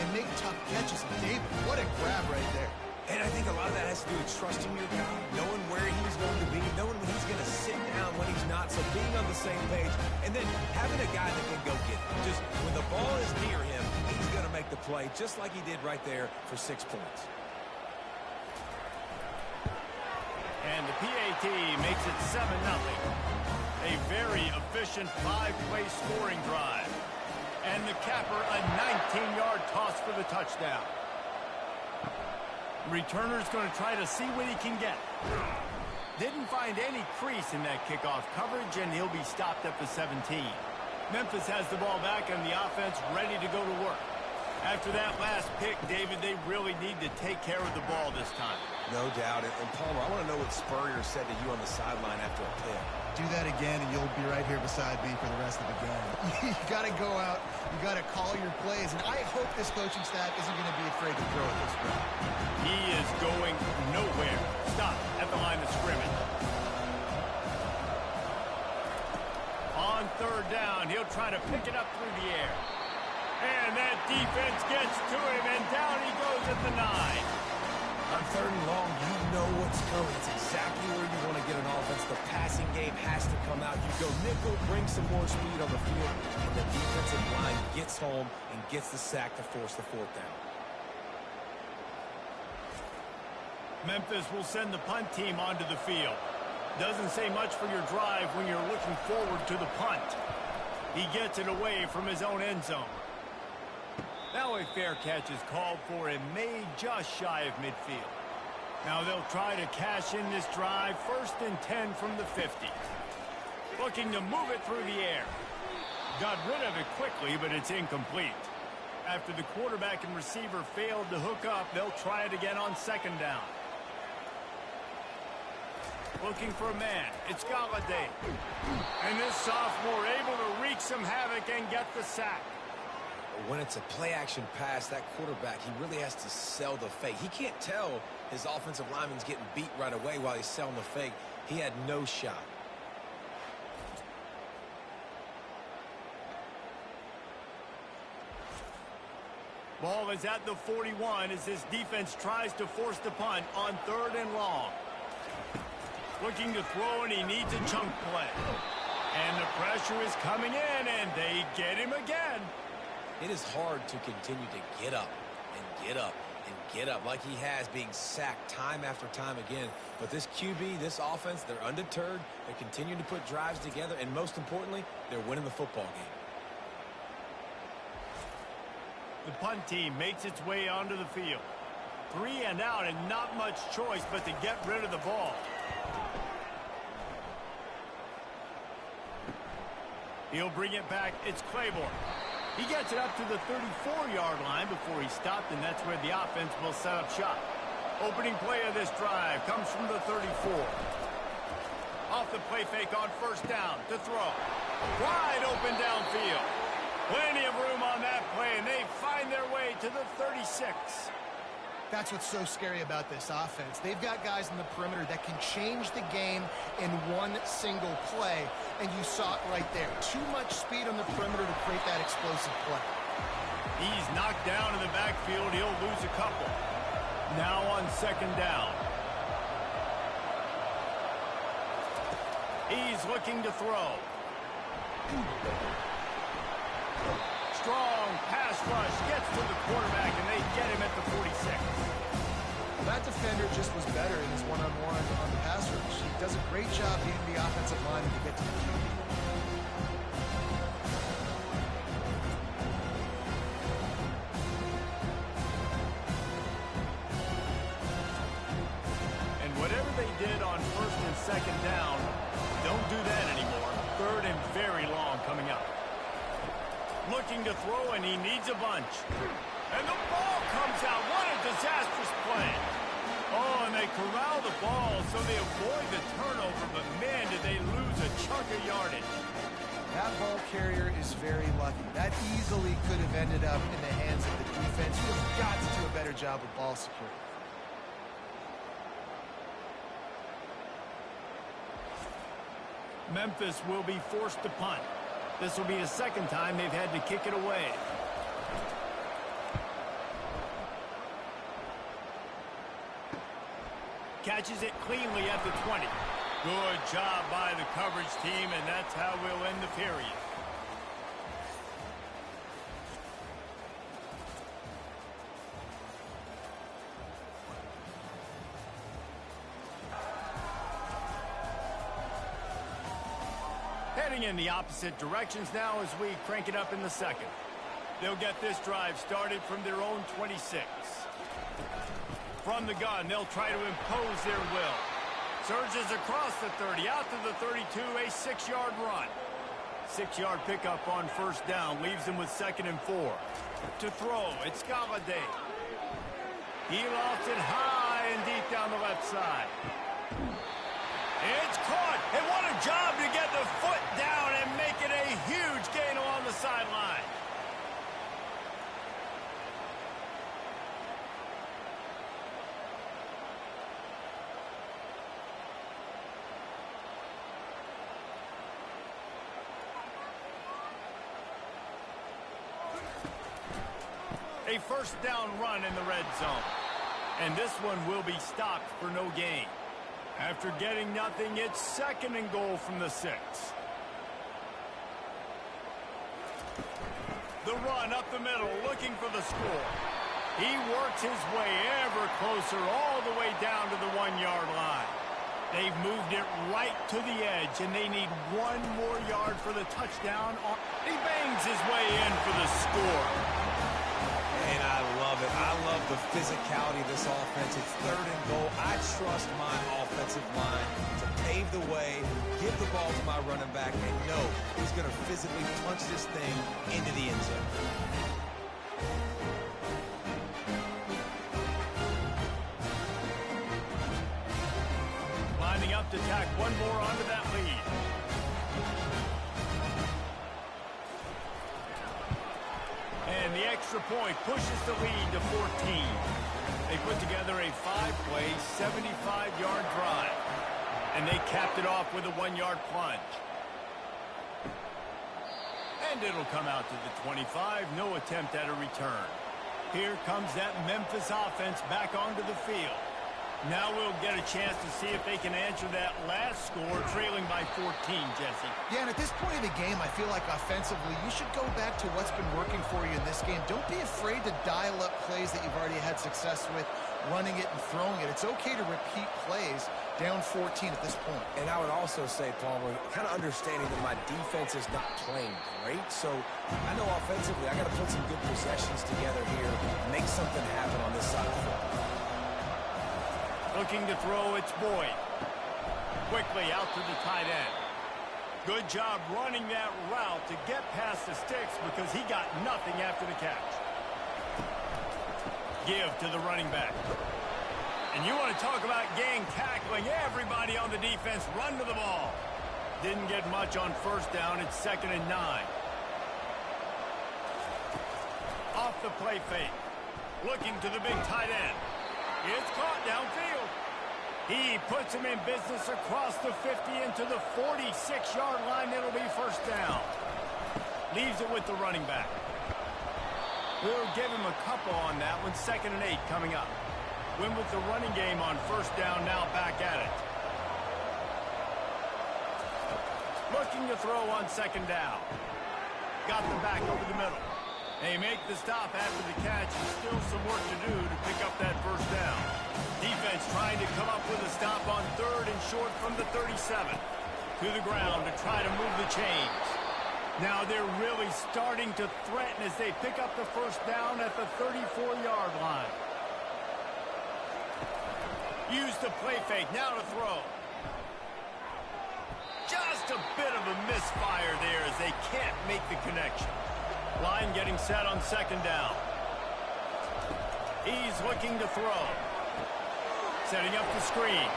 and make tough catches. And David, what a grab right there. And I think a lot of that has to do with trusting your guy, knowing where he's going to be, knowing when he's going to sit down, when he's not, so being on the same page, and then having a guy that can go get it. Just when the ball is near him, he's going to make the play, just like he did right there for 6 points. And the PAT makes it 7-0. A very efficient 5-play scoring drive. And the capper, a 19-yard toss for the touchdown. Returner's going to try to see what he can get. Didn't find any crease in that kickoff coverage, and he'll be stopped at the 17. Memphis has the ball back and the offense ready to go to work. After that last pick, David, they really need to take care of the ball this time. No doubt. And Palmer, I want to know what Spurrier said to you on the sideline after a pick. Do that again, and you'll be right here beside me for the rest of the game. You got to go out. You got to call your plays. And I hope this coaching staff isn't going to be afraid to throw it this way. He is going nowhere. Stop at the line of scrimmage. On 3rd down, he'll try to pick it up through the air. And that defense gets to him, and down he goes at the 9. On 3rd and long, you know what's coming. It's exactly where you want to get an offense. The passing game has to come out. You go nickel, bring some more speed on the field, and the defensive line gets home and gets the sack to force the 4th down. Memphis will send the punt team onto the field. Doesn't say much for your drive when you're looking forward to the punt. He gets it away from his own end zone. Now a fair catch is called for and made just shy of midfield. Now they'll try to cash in this drive. 1st and 10 from the 50. Looking to move it through the air. Got rid of it quickly, but it's incomplete. After the quarterback and receiver failed to hook up, they'll try it again on 2nd down. Looking for a man. It's Galladay. And this sophomore able to wreak some havoc and get the sack. When it's a play-action pass, that quarterback, he really has to sell the fake. He can't tell his offensive lineman's getting beat right away while he's selling the fake. He had no shot. Ball is at the 41 as this defense tries to force the punt on 3rd and long. Looking to throw, and he needs a chunk play. And the pressure is coming in, and they get him again. It is hard to continue to get up and get up and get up like he has, being sacked time after time again. But this QB, this offense, they're undeterred. They're continuing to put drives together, and most importantly, they're winning the football game. The punt team makes its way onto the field. 3 and out, and not much choice but to get rid of the ball. He'll bring it back. It's Claiborne. He gets it up to the 34-yard line before he stopped, and that's where the offense will set up shop. Opening play of this drive comes from the 34. Off the play fake on first down to throw. Wide open downfield. Plenty of room on that play, and they find their way to the 36. That's what's so scary about this offense. They've got guys in the perimeter that can change the game in one single play, and you saw it right there. Too much speed on the perimeter to create that explosive play. He's knocked down in the backfield. He'll lose a couple. Now on second down. He's looking to throw. Strong pass rush gets to the quarterback, and they get him at the 46. That defender just was better in his one-on-one on the pass rush. He does a great job beating the offensive line to get to the QB. And whatever they did on first and second down, don't do that anymore. Third and very long coming up. Looking to throw, and he needs a bunch. And the ball comes out. What a disastrous play. Oh, and they corral the ball, so they avoid the turnover. But, man, did they lose a chunk of yardage. That ball carrier is very lucky. That easily could have ended up in the hands of the defense, who have got to do a better job of ball security. Memphis will be forced to punt. This will be the second time they've had to kick it away. Catches it cleanly at the 20. Good job by the coverage team, and that's how we'll end the period. Heading in the opposite directions now as we crank it up in the second. They'll get this drive started from their own 26. From the gun, they'll try to impose their will. Surges across the 30, out to the 32, a 6-yard run. 6-yard pickup on first down leaves them with 2nd and 4. To throw, it's Galladay. He lofts it high and deep down the left side. It's caught, and what a job to get the foot down and make it a huge gain along the sideline. A first down run in the red zone. And this one will be stopped for no gain. After getting nothing, it's 2nd and goal from the 6. The run up the middle, looking for the score. He works his way ever closer all the way down to the 1-yard line. They've moved it right to the edge, and they need 1 more yard for the touchdown. He bangs his way in for the score. And I love it. I love the physicality of this offense. It's 3rd and goal. I trust my offensive line to pave the way, give the ball to my running back, and know he's going to physically punch this thing into the end zone. Lining up to tack 1 more onto that lead. And the extra point pushes the lead to 14. They put together a 5-play, 75-yard drive. And they capped it off with a 1-yard plunge. And it'll come out to the 25. No attempt at a return. Here comes that Memphis offense back onto the field. Now we'll get a chance to see if they can answer that last score, trailing by 14, Jesse. Yeah, and at this point of the game, I feel like offensively, you should go back to what's been working for you in this game. Don't be afraid to dial up plays that you've already had success with, running it and throwing it. It's okay to repeat plays down 14 at this point. And I would also say, Palmer, kind of understanding that my defense is not playing great. So I know offensively, I got to put some good possessions together here, make something happen on this side of the ball. Looking to throw, it's Boyd. Quickly out to the tight end. Good job running that route to get past the sticks because he got nothing after the catch. Give to the running back. And you want to talk about gang tackling. Everybody on the defense run to the ball. Didn't get much on first down. It's 2nd and 9. Off the play fake. Looking to the big tight end. It's caught downfield. He puts him in business across the 50 into the 46-yard line. It'll be first down. Leaves it with the running back. We'll give him a couple on that one. 2nd and 8 coming up. Win with the running game on first down, now back at it. Looking to throw on 2nd down. Got the back over the middle. They make the stop after the catch, and still some work to do to pick up that first down. Defense trying to come up with a stop on 3rd and short from the 37. To the ground to try to move the chains. Now they're really starting to threaten as they pick up the first down at the 34-yard line. Use the play fake, now to throw. Just a bit of a misfire there as they can't make the connection. Line getting set on 2nd down. He's looking to throw. Setting up the screen.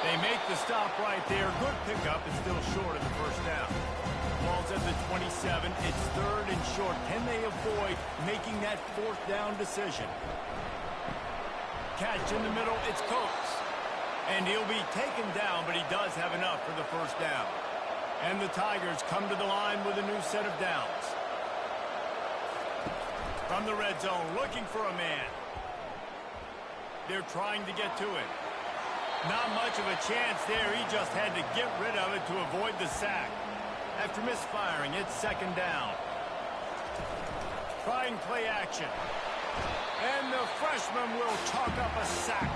They make the stop right there. Good pickup. It's still short of the first down. Ball's at the 27. It's 3rd and short. Can they avoid making that 4th down decision? Catch in the middle. It's Coates. And he'll be taken down, but he does have enough for the first down. And the Tigers come to the line with a new set of downs. From the red zone, looking for a man. They're trying to get to it. Not much of a chance there. He just had to get rid of it to avoid the sack. After misfiring, it's 2nd down. Trying play action. And the freshman will chalk up a sack.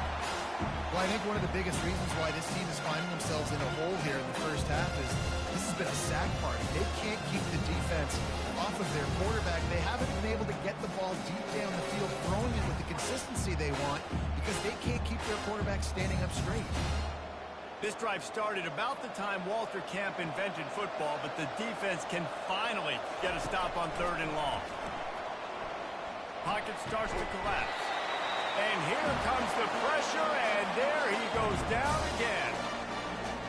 Well, I think one of the biggest reasons why this team is finding themselves in a hole here in the first half is this has been a sack party. They can't keep the defense off of their quarterback. They haven't been able to get the ball deep down the field, throwing it with the consistency they want because they can't keep their quarterback standing up straight. This drive started about the time Walter Camp invented football, but the defense can finally get a stop on 3rd and long. Pocket starts to collapse. And here comes the pressure, and there he goes down again.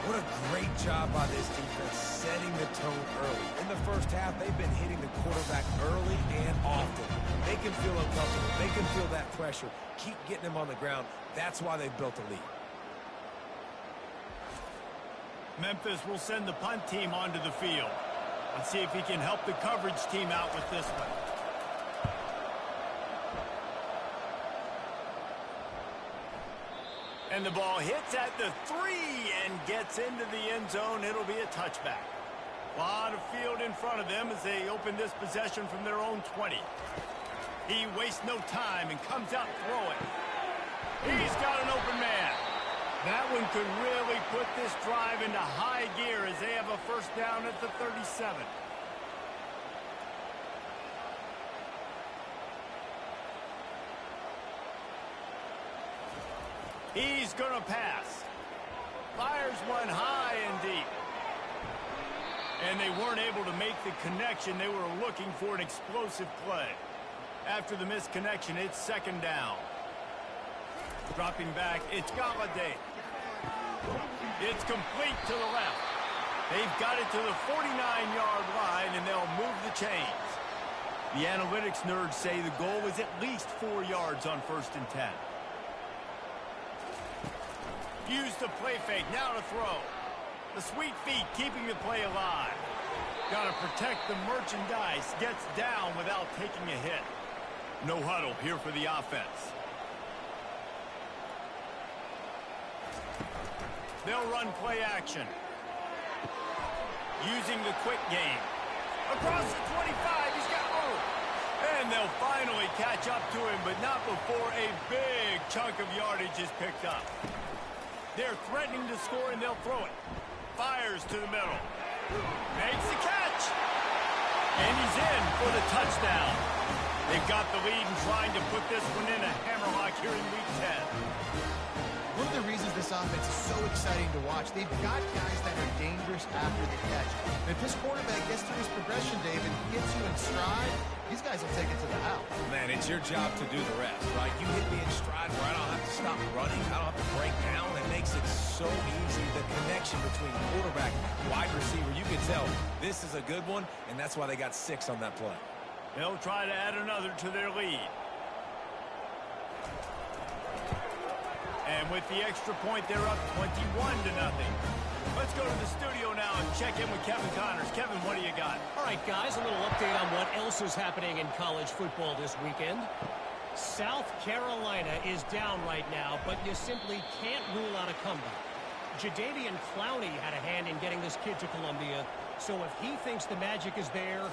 What a great job by this defense setting the tone early. In the first half, they've been hitting the quarterback early and often. They can feel uncomfortable. They can feel that pressure. Keep getting him on the ground. That's why they've built a lead. Memphis will send the punt team onto the field. Let's see if he can help the coverage team out with this one. And the ball hits at the 3 and gets into the end zone. It'll be a touchback. A lot of field in front of them as they open this possession from their own 20. He wastes no time and comes out throwing. He's got an open man. That one could really put this drive into high gear as they have a first down at the 37. He's going to pass. Fires one high and deep. And they weren't able to make the connection. They were looking for an explosive play. After the missed connection, it's 2nd down. Dropping back, it's Galladay. It's complete to the left. They've got it to the 49-yard line, and they'll move the chains. The analytics nerds say the goal is at least 4 yards on 1st and 10. Use the play fake, now to throw. The sweet feet keeping the play alive. Got to protect the merchandise. Gets down without taking a hit. No huddle here for the offense. They'll run play action. Using the quick game. Across the 25, he's got room. And they'll finally catch up to him, but not before a big chunk of yardage is picked up. They're threatening to score, and they'll throw it. Fires to the middle. Makes the catch. And he's in for the touchdown. They've got the lead and trying to put this one in a hammerlock here in Week 10. One of the reasons this offense is so exciting to watch, they've got guys that are dangerous after the catch. And if this quarterback gets through his progression, David, gets you in stride, these guys will take it to the house. Man, it's your job to do the rest, right? You hit me in stride where I don't have to stop running. I don't have to break down. It makes it so easy. The connection between quarterback and wide receiver, you can tell this is a good one, and that's why they got 6 on that play. They'll try to add another to their lead. And with the extra point, they're up 21-0. Let's go to the studio now and check in with Kevin Connors. Kevin, what do you got? All right, guys, a little update on what else is happening in college football this weekend. South Carolina is down right now, but you simply can't rule out a comeback. Jadeveon Clowney had a hand in getting this kid to Columbia, so if he thinks the magic is there,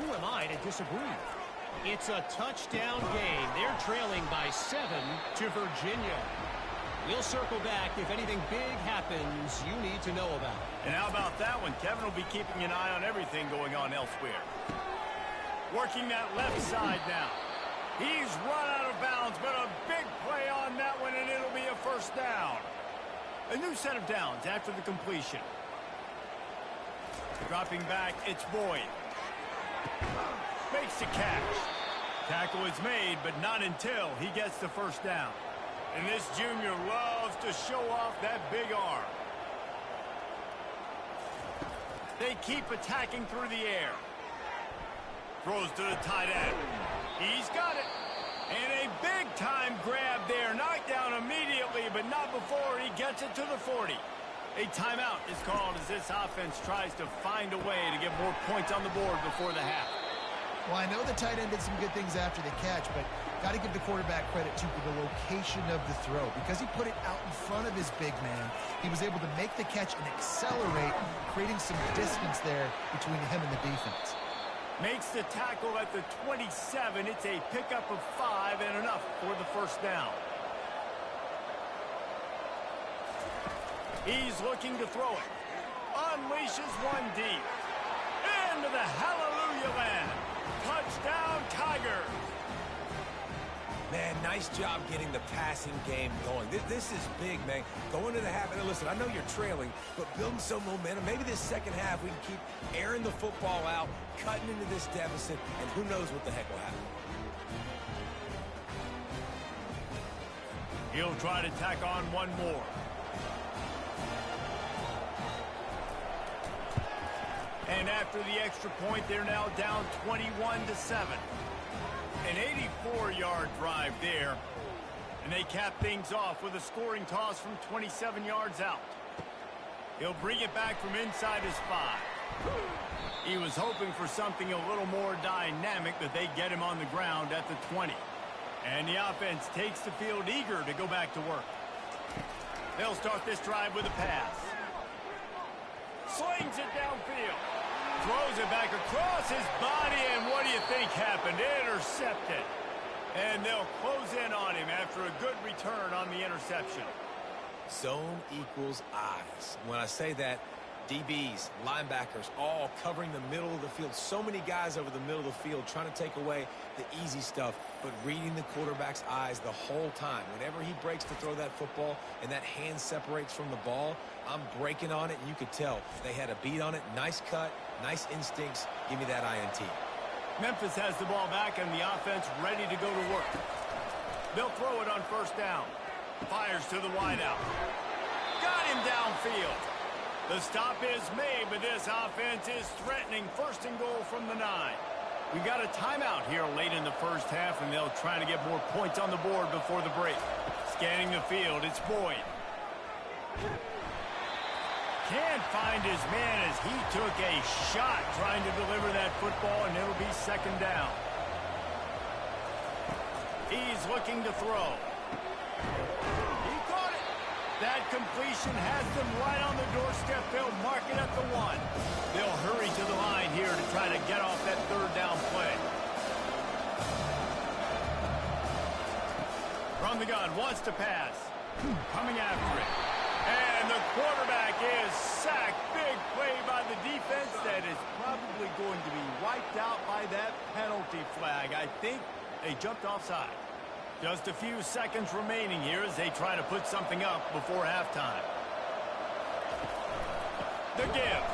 who am I to disagree? It's a touchdown game. They're trailing by 7 to Virginia. We'll circle back if anything big happens you need to know about. And how about that one? Kevin will be keeping an eye on everything going on elsewhere. Working that left side now. He's run out of bounds, but a big play on that one, and it'll be a first down. A new set of downs after the completion. Dropping back, it's Boyd. Makes the catch. Tackle is made, but not until he gets the first down. And this junior loves to show off that big arm. They keep attacking through the air. Throws to the tight end. He's got it. And a big-time grab there. Knocked down immediately, but not before he gets it to the 40. A timeout is called as this offense tries to find a way to get more points on the board before the half. Well, I know the tight end did some good things after the catch, but got to give the quarterback credit, too, for the location of the throw. Because he put it out in front of his big man, he was able to make the catch and accelerate, creating some distance there between him and the defense. Makes the tackle at the 27. It's a pickup of 5 and enough for the first down. He's looking to throw it. Unleashes one deep. Into the hallelujah land. Touchdown, Tigers. Man, nice job getting the passing game going. This is big, man. Going to the half, and listen, I know you're trailing, but building some momentum. Maybe this second half we can keep airing the football out, cutting into this deficit, and who knows what the heck will happen. He'll try to tack on one more. And after the extra point, they're now down 21-7. An 84-yard drive there. And they cap things off with a scoring toss from 27 yards out. He'll bring it back from inside his 5. He was hoping for something a little more dynamic, but they get him on the ground at the 20. And the offense takes the field eager to go back to work. They'll start this drive with a pass. Slings it downfield. Throws it back across his body, and what do you think happened? Intercepted. And they'll close in on him after a good return on the interception. Zone equals eyes. When I say that, DBs, linebackers, all covering the middle of the field. So many guys over the middle of the field trying to take away the easy stuff, but reading the quarterback's eyes the whole time. Whenever he breaks to throw that football and that hand separates from the ball, I'm breaking on it, and you could tell they had a beat on it. Nice cut, nice instincts. Give me that INT. Memphis has the ball back, and the offense ready to go to work. They'll throw it on first down. Fires to the wideout. Got him downfield. The stop is made, but this offense is threatening. First and goal from the 9. We got a timeout here late in the first half, and they'll try to get more points on the board before the break. Scanning the field, it's Boyd. Can't find his man as he took a shot trying to deliver that football, and it'll be second down. He's looking to throw. He caught it. That completion has them right on the doorstep. They'll mark it at the 1. They'll hurry to the line here to try to get off that third down play. From the gun, wants to pass. Coming after it. And the quarterback is sacked. Big play by the defense that is probably going to be wiped out by that penalty flag. I think They jumped offside. Just a few seconds remaining here as they try to put something up before halftime. The give.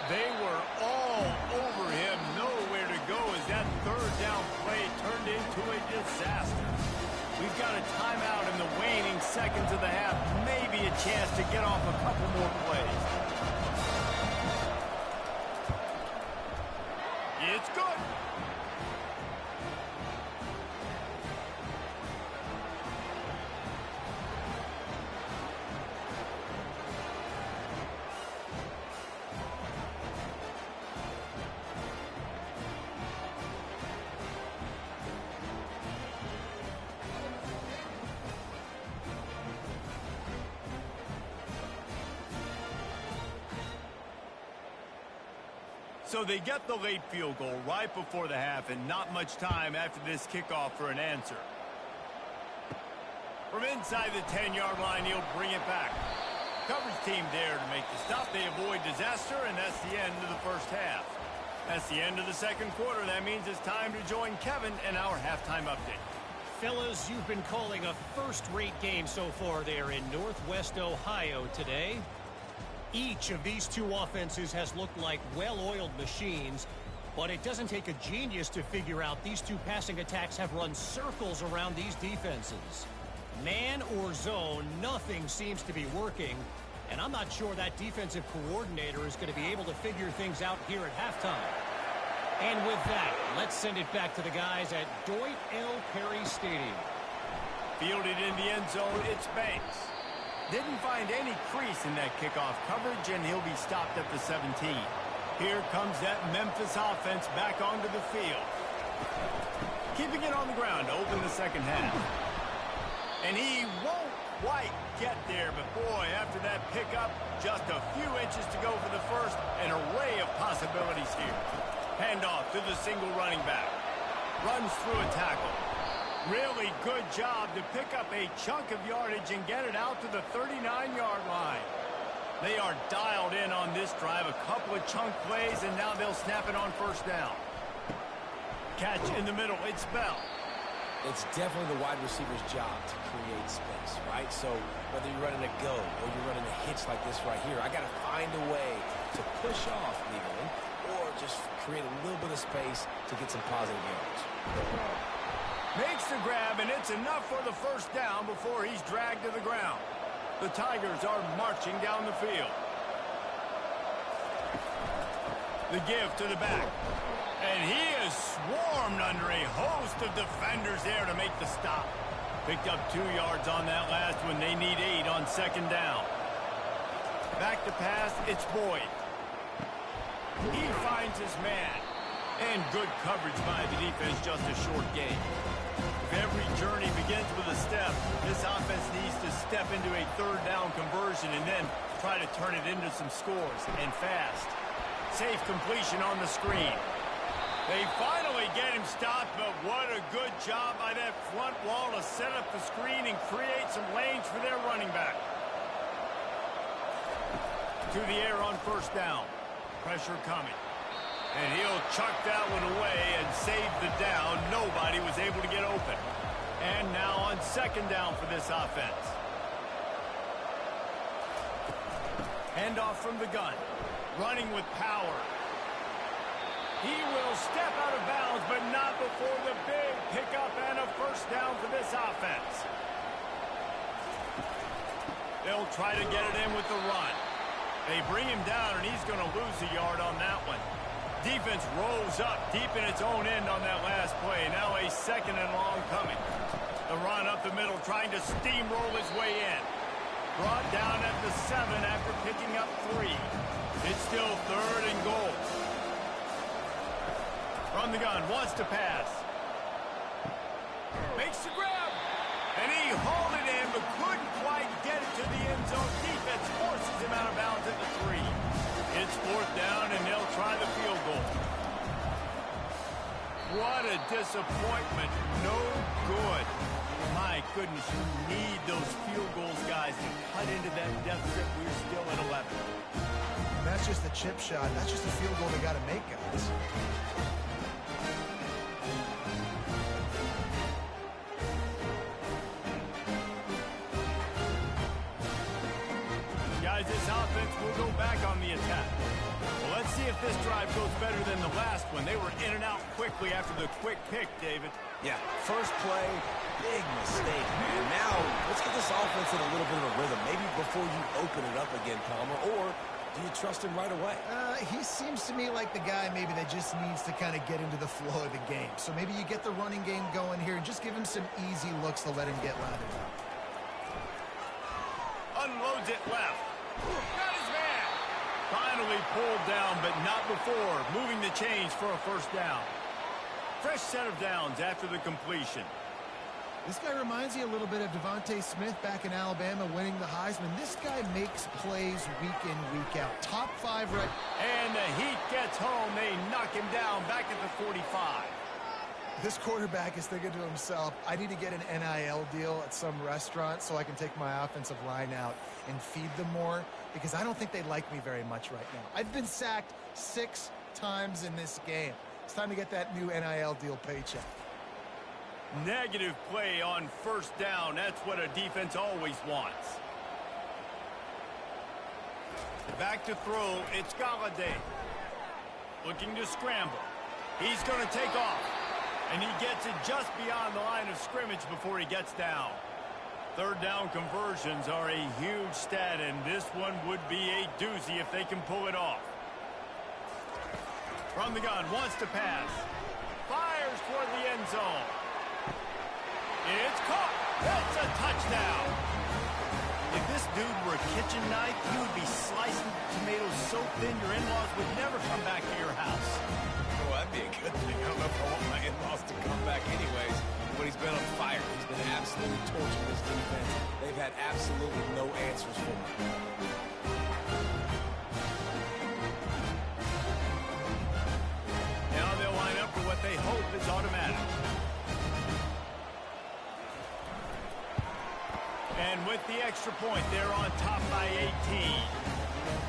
They were all over him. Nowhere to go as that third down play turned into a disaster. We've got a timeout in the waning seconds of the half. Maybe a chance to get off a couple more plays. It's good. So they get the late field goal right before the half and not much time after this kickoff for an answer. From inside the 10-yard line, he'll bring it back. Coverage team there to make the stop. They avoid disaster, and that's the end of the first half. That's the end of the second quarter. That means it's time to join Kevin in our halftime update. Fellas, you've been calling a first-rate game so far there in Northwest Ohio today. Each of these two offenses has looked like well-oiled machines, but it doesn't take a genius to figure out these two passing attacks have run circles around these defenses. Man or zone, nothing seems to be working, and I'm not sure that defensive coordinator is going to be able to figure things out here at halftime. And with that, let's send it back to the guys at Dwight L. Perry Stadium. Fielded in the end zone, it's Banks. Didn't find any crease in that kickoff coverage, and he'll be stopped at the 17. Here comes that Memphis offense back onto the field. Keeping it on the ground to open the second half. And he won't quite get there, but boy, after that pickup, just a few inches to go for the first. An array of possibilities here. Handoff to the single running back. Runs through a tackle. Really good job to pick up a chunk of yardage and get it out to the 39-yard line. They are dialed in on this drive. A couple of chunk plays, and now they'll snap it on first down. Catch in the middle. It's Bell. It's definitely the wide receiver's job to create space, right? So whether you're running a go or you're running a hitch like this right here, I got to find a way to push off legally or just create a little bit of space to get some positive yards. Makes the grab, and it's enough for the first down before he's dragged to the ground. The Tigers are marching down the field. The give to the back. And he is swarmed under a host of defenders there to make the stop. Picked up 2 yards on that last one. They need 8 on second down. Back to pass, it's Boyd. He finds his man. And good coverage by the defense, just a short game. If every journey begins with a step, this offense needs to step into a third down conversion and then try to turn it into some scores, and fast. Safe completion on the screen. They finally get him stopped, but what a good job by that front wall to set up the screen and create some lanes for their running back. To the air on first down. Pressure coming. And he'll chuck that one away and save the down. Nobody was able to get open. And now on second down for this offense. Handoff from the gun. Running with power. He will step out of bounds, but not before the big pickup and a first down for this offense. They'll try to get it in with the run. They bring him down, and he's going to lose a yard on that one. Defense rolls up deep in its own end on that last play. Now a second and long coming. The run up the middle, trying to steamroll his way in. Brought down at the 7 after picking up 3. It's still third and goal. From the gun, wants to pass. Makes the grab. And he hauled it in, but couldn't quite get it to the end zone. Defense forces him out of bounds at the 3. It's fourth down, and they'll try the field goal. What a disappointment. No good. My goodness, you need those field goals, guys, to cut into that deficit. We're still at 11. And that's just a chip shot. That's just a field goal they got to make, guys. this offense will go back on the attack. Well, let's see if this drive goes better than the last one. They were in and out quickly after the quick pick, David. Yeah, first play, big mistake, man. Now, let's get this offense in a little bit of a rhythm. Maybe before you open it up again, Palmer, or do you trust him right away? He seems to me like the guy maybe that just needs to kind of get into the flow of the game. So maybe you get the running game going here and just give him some easy looks to let him get lathered up. Unloads it left. Got his man. Finally pulled down, but not before. Moving the chains for a first down. Fresh set of downs after the completion. This guy reminds you a little bit of Devontae Smith back in Alabama winning the Heisman. This guy makes plays week in, week out. Top 5 right. And the Heat gets home. They knock him down back at the 45. This quarterback is thinking to himself, I need to get an NIL deal at some restaurant so I can take my offensive line out and feed them more, because I don't think they like me very much right now. I've been sacked 6 times in this game. It's time to get that new NIL deal paycheck. Negative play on first down. That's what a defense always wants. Back to throw. It's Galladay. Looking to scramble. He's going to take off. And he gets it just beyond the line of scrimmage before he gets down. Third down conversions are a huge stat, and this one would be a doozy if they can pull it off. From the gun, wants to pass. Fires toward the end zone. It's caught. That's a touchdown. If this dude were a kitchen knife, he would be slicing tomatoes so thin your in-laws would never come back to your house. Well, that'd be a good thing. I don't know if I want my in-laws to come back anyways, but he's been on fire. He's been absolutely torching this defense. They've had absolutely no answers for him. Now they'll line up for what they hope is automatic. And with the extra point, they're on top by 18.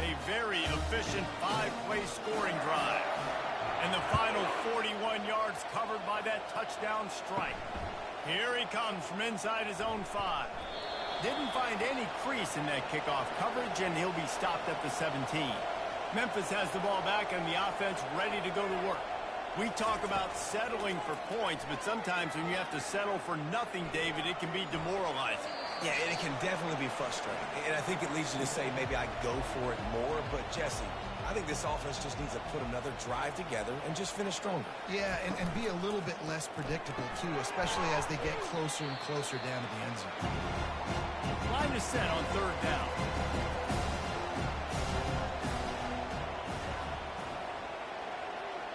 A very efficient 5-play scoring drive. And the final 41 yards covered by that touchdown strike. Here he comes from inside his own 5. Didn't find any crease in that kickoff coverage, and he'll be stopped at the 17. Memphis has the ball back and the offense ready to go to work. We talk about settling for points, but sometimes when you have to settle for nothing, David, it can be demoralizing. Yeah, and it can definitely be frustrating. And I think it leads you to say maybe I go for it more. But, Jesse, I think this offense just needs to put another drive together and just finish stronger. Yeah, and be a little bit less predictable, too, especially as they get closer and closer down to the end zone. Line is set on third down.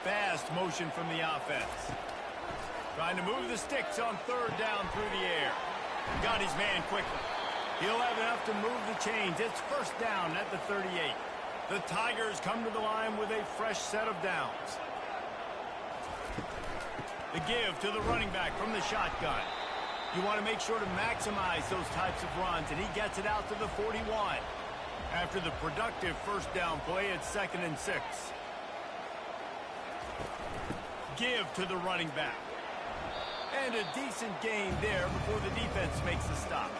Fast motion from the offense. Trying to move the sticks on third down through the air. Got his man quickly. He'll have enough to move the chains. It's first down at the 38. The Tigers come to the line with a fresh set of downs. The give to the running back from the shotgun. You want to make sure to maximize those types of runs, and he gets it out to the 41. After the productive first down play, it's 2nd and 6. Give to the running back. And a decent gain there before the defense makes the stop.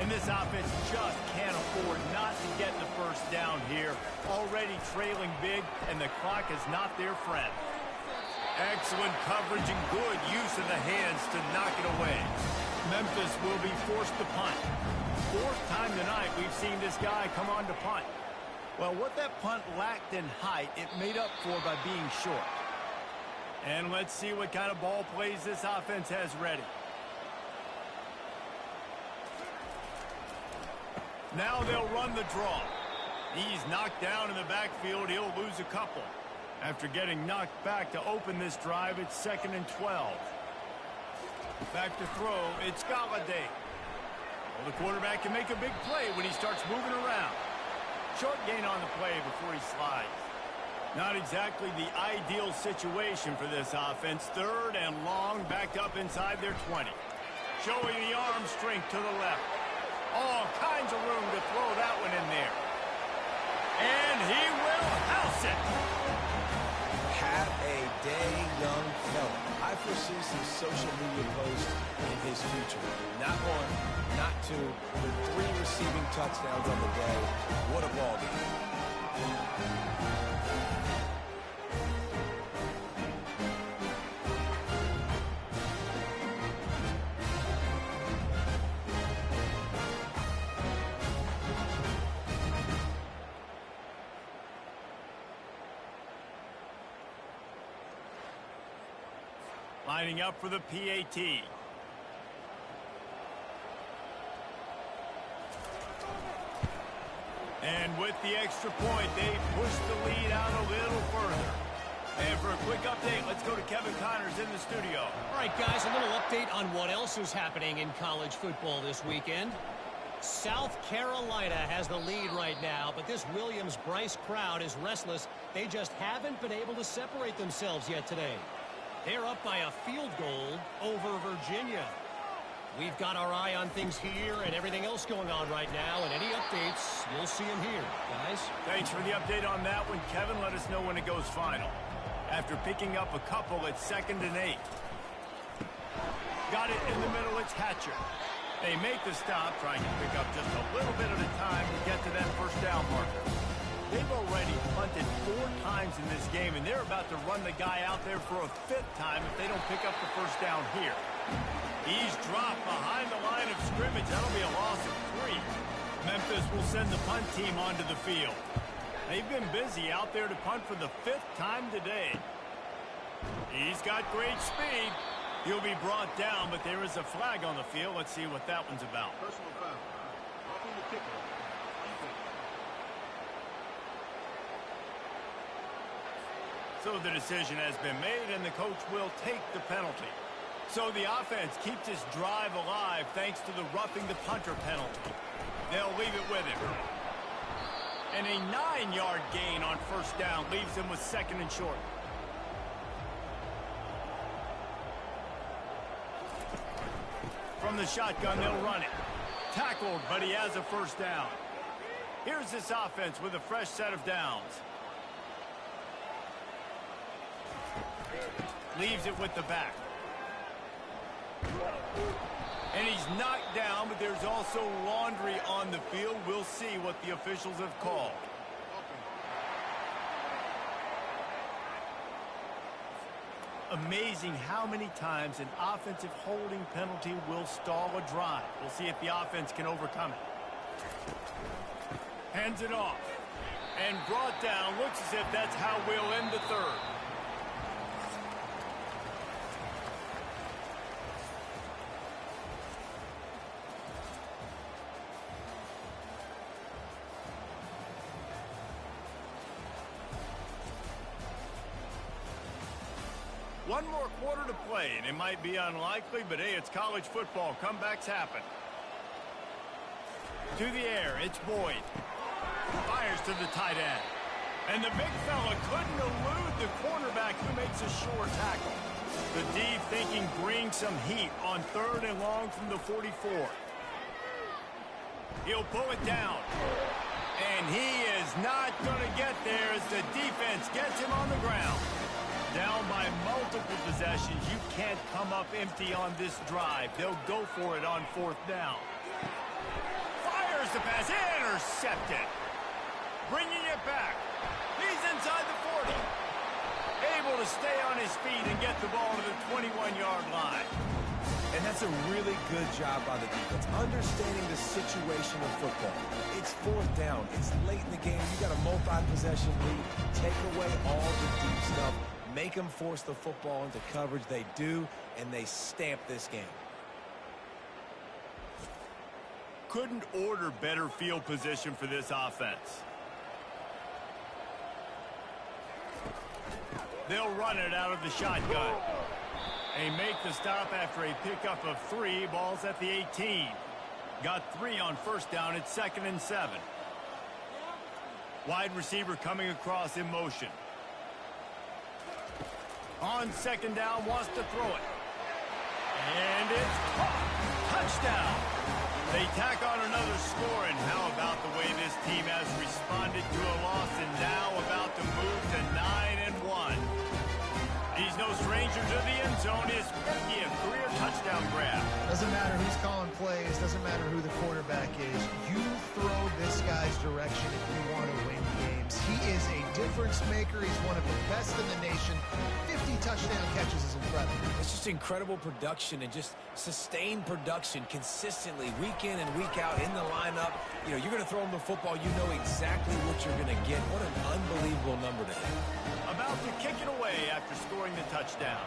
And this offense just can't afford not to get the first down here. Already trailing big, and the clock is not their friend. Excellent coverage and good use of the hands to knock it away. Memphis will be forced to punt. 4th time tonight we've seen this guy come on to punt. Well, what that punt lacked in height, it made up for by being short. And let's see what kind of ball plays this offense has ready. Now they'll run the draw. He's knocked down in the backfield. He'll lose a couple. After getting knocked back to open this drive, it's 2nd and 12. Back to throw. It's Galladay. Well, the quarterback can make a big play when he starts moving around. Short gain on the play before he slides. Not exactly the ideal situation for this offense. 3rd and long, backed up inside their 20. Showing the arm strength to the left. All kinds of room to throw that one in there. And he will house it. Have a day, young fella. I foresee some social media posts in his future. Not 1, not 2, but 3 receiving touchdowns on the day. What a ball game. Lining up for the PAT. And with the extra point, they push the lead out a little further. And for a quick update, let's go to Kevin Connors in the studio. All right, guys, a little update on what else is happening in college football this weekend. South Carolina has the lead right now, but this Williams-Brice crowd is restless. They just haven't been able to separate themselves yet today. They're up by a field goal over Virginia. We've got our eye on things here and everything else going on right now, and any updates, you'll see them here, guys. Thanks for the update on that one, Kevin. Let us know when it goes final. After picking up a couple, it's 2nd and 8. Got it in the middle, it's Hatcher. They make the stop, trying to pick up just a little bit at a time to get to that first down marker. They've already punted 4 times in this game, and they're about to run the guy out there for a 5th time if they don't pick up the first down here. He's dropped behind the line of scrimmage. That'll be a loss of 3. Memphis will send the punt team onto the field. They've been busy out there to punt for the 5th time today. He's got great speed. He'll be brought down, but there is a flag on the field. Let's see what that one's about. Personal foul. Roughing the kicker. So the decision has been made, and the coach will take the penalty. So the offense keeps this drive alive thanks to the roughing the punter penalty. They'll leave it with him. And a 9-yard gain on first down leaves them with 2nd and short. From the shotgun, they'll run it. Tackled, but he has a first down. Here's this offense with a fresh set of downs. Leaves it with the back. And he's knocked down, but there's also laundry on the field. We'll see what the officials have called. Amazing how many times an offensive holding penalty will stall a drive. We'll see if the offense can overcome it. Hands it off. And brought down. Looks as if that's how we'll end the 3rd. One more quarter to play, and it might be unlikely, but hey, it's college football. Comebacks happen. To the air, it's Boyd. Fires to the tight end. And the big fella couldn't elude the cornerback who makes a sure tackle. The D thinking bring some heat on 3rd and long from the 44. He'll pull it down. And he is not going to get there as the defense gets him on the ground. Down by multiple possessions. You can't come up empty on this drive. They'll go for it on 4th down. Fires the pass. Intercepted. Bringing it back. He's inside the 40. Able to stay on his feet and get the ball to the 21-yard line. And that's a really good job by the defense, understanding the situation of football. It's 4th down. It's late in the game. You got a multi-possession lead. Take away all the deep stuff. Make them force the football into coverage. They do, and they stamp this game. Couldn't order better field position for this offense. They'll run it out of the shotgun. They make the stop after a pickup of 3. Ball's at the 18. Got 3 on first down. It's 2nd and 7. Wide receiver coming across in motion. On 2nd down, wants to throw it. And it's caught. Touchdown. They tack on another score, and how about the way this team has responded to a loss and now about to move to 9-1. He's no stranger to the end zone. His 50th career touchdown grab. Doesn't matter who's calling plays. Doesn't matter who the quarterback is. You direction if you want to win games. He is a difference maker. He's one of the best in the nation. 50 touchdown catches is incredible. It's just incredible production and just sustained production consistently week in and week out in the lineup. You know, you're going to throw him the football. You know exactly what you're going to get. What an unbelievable number to hit. About to kick it away after scoring the touchdown.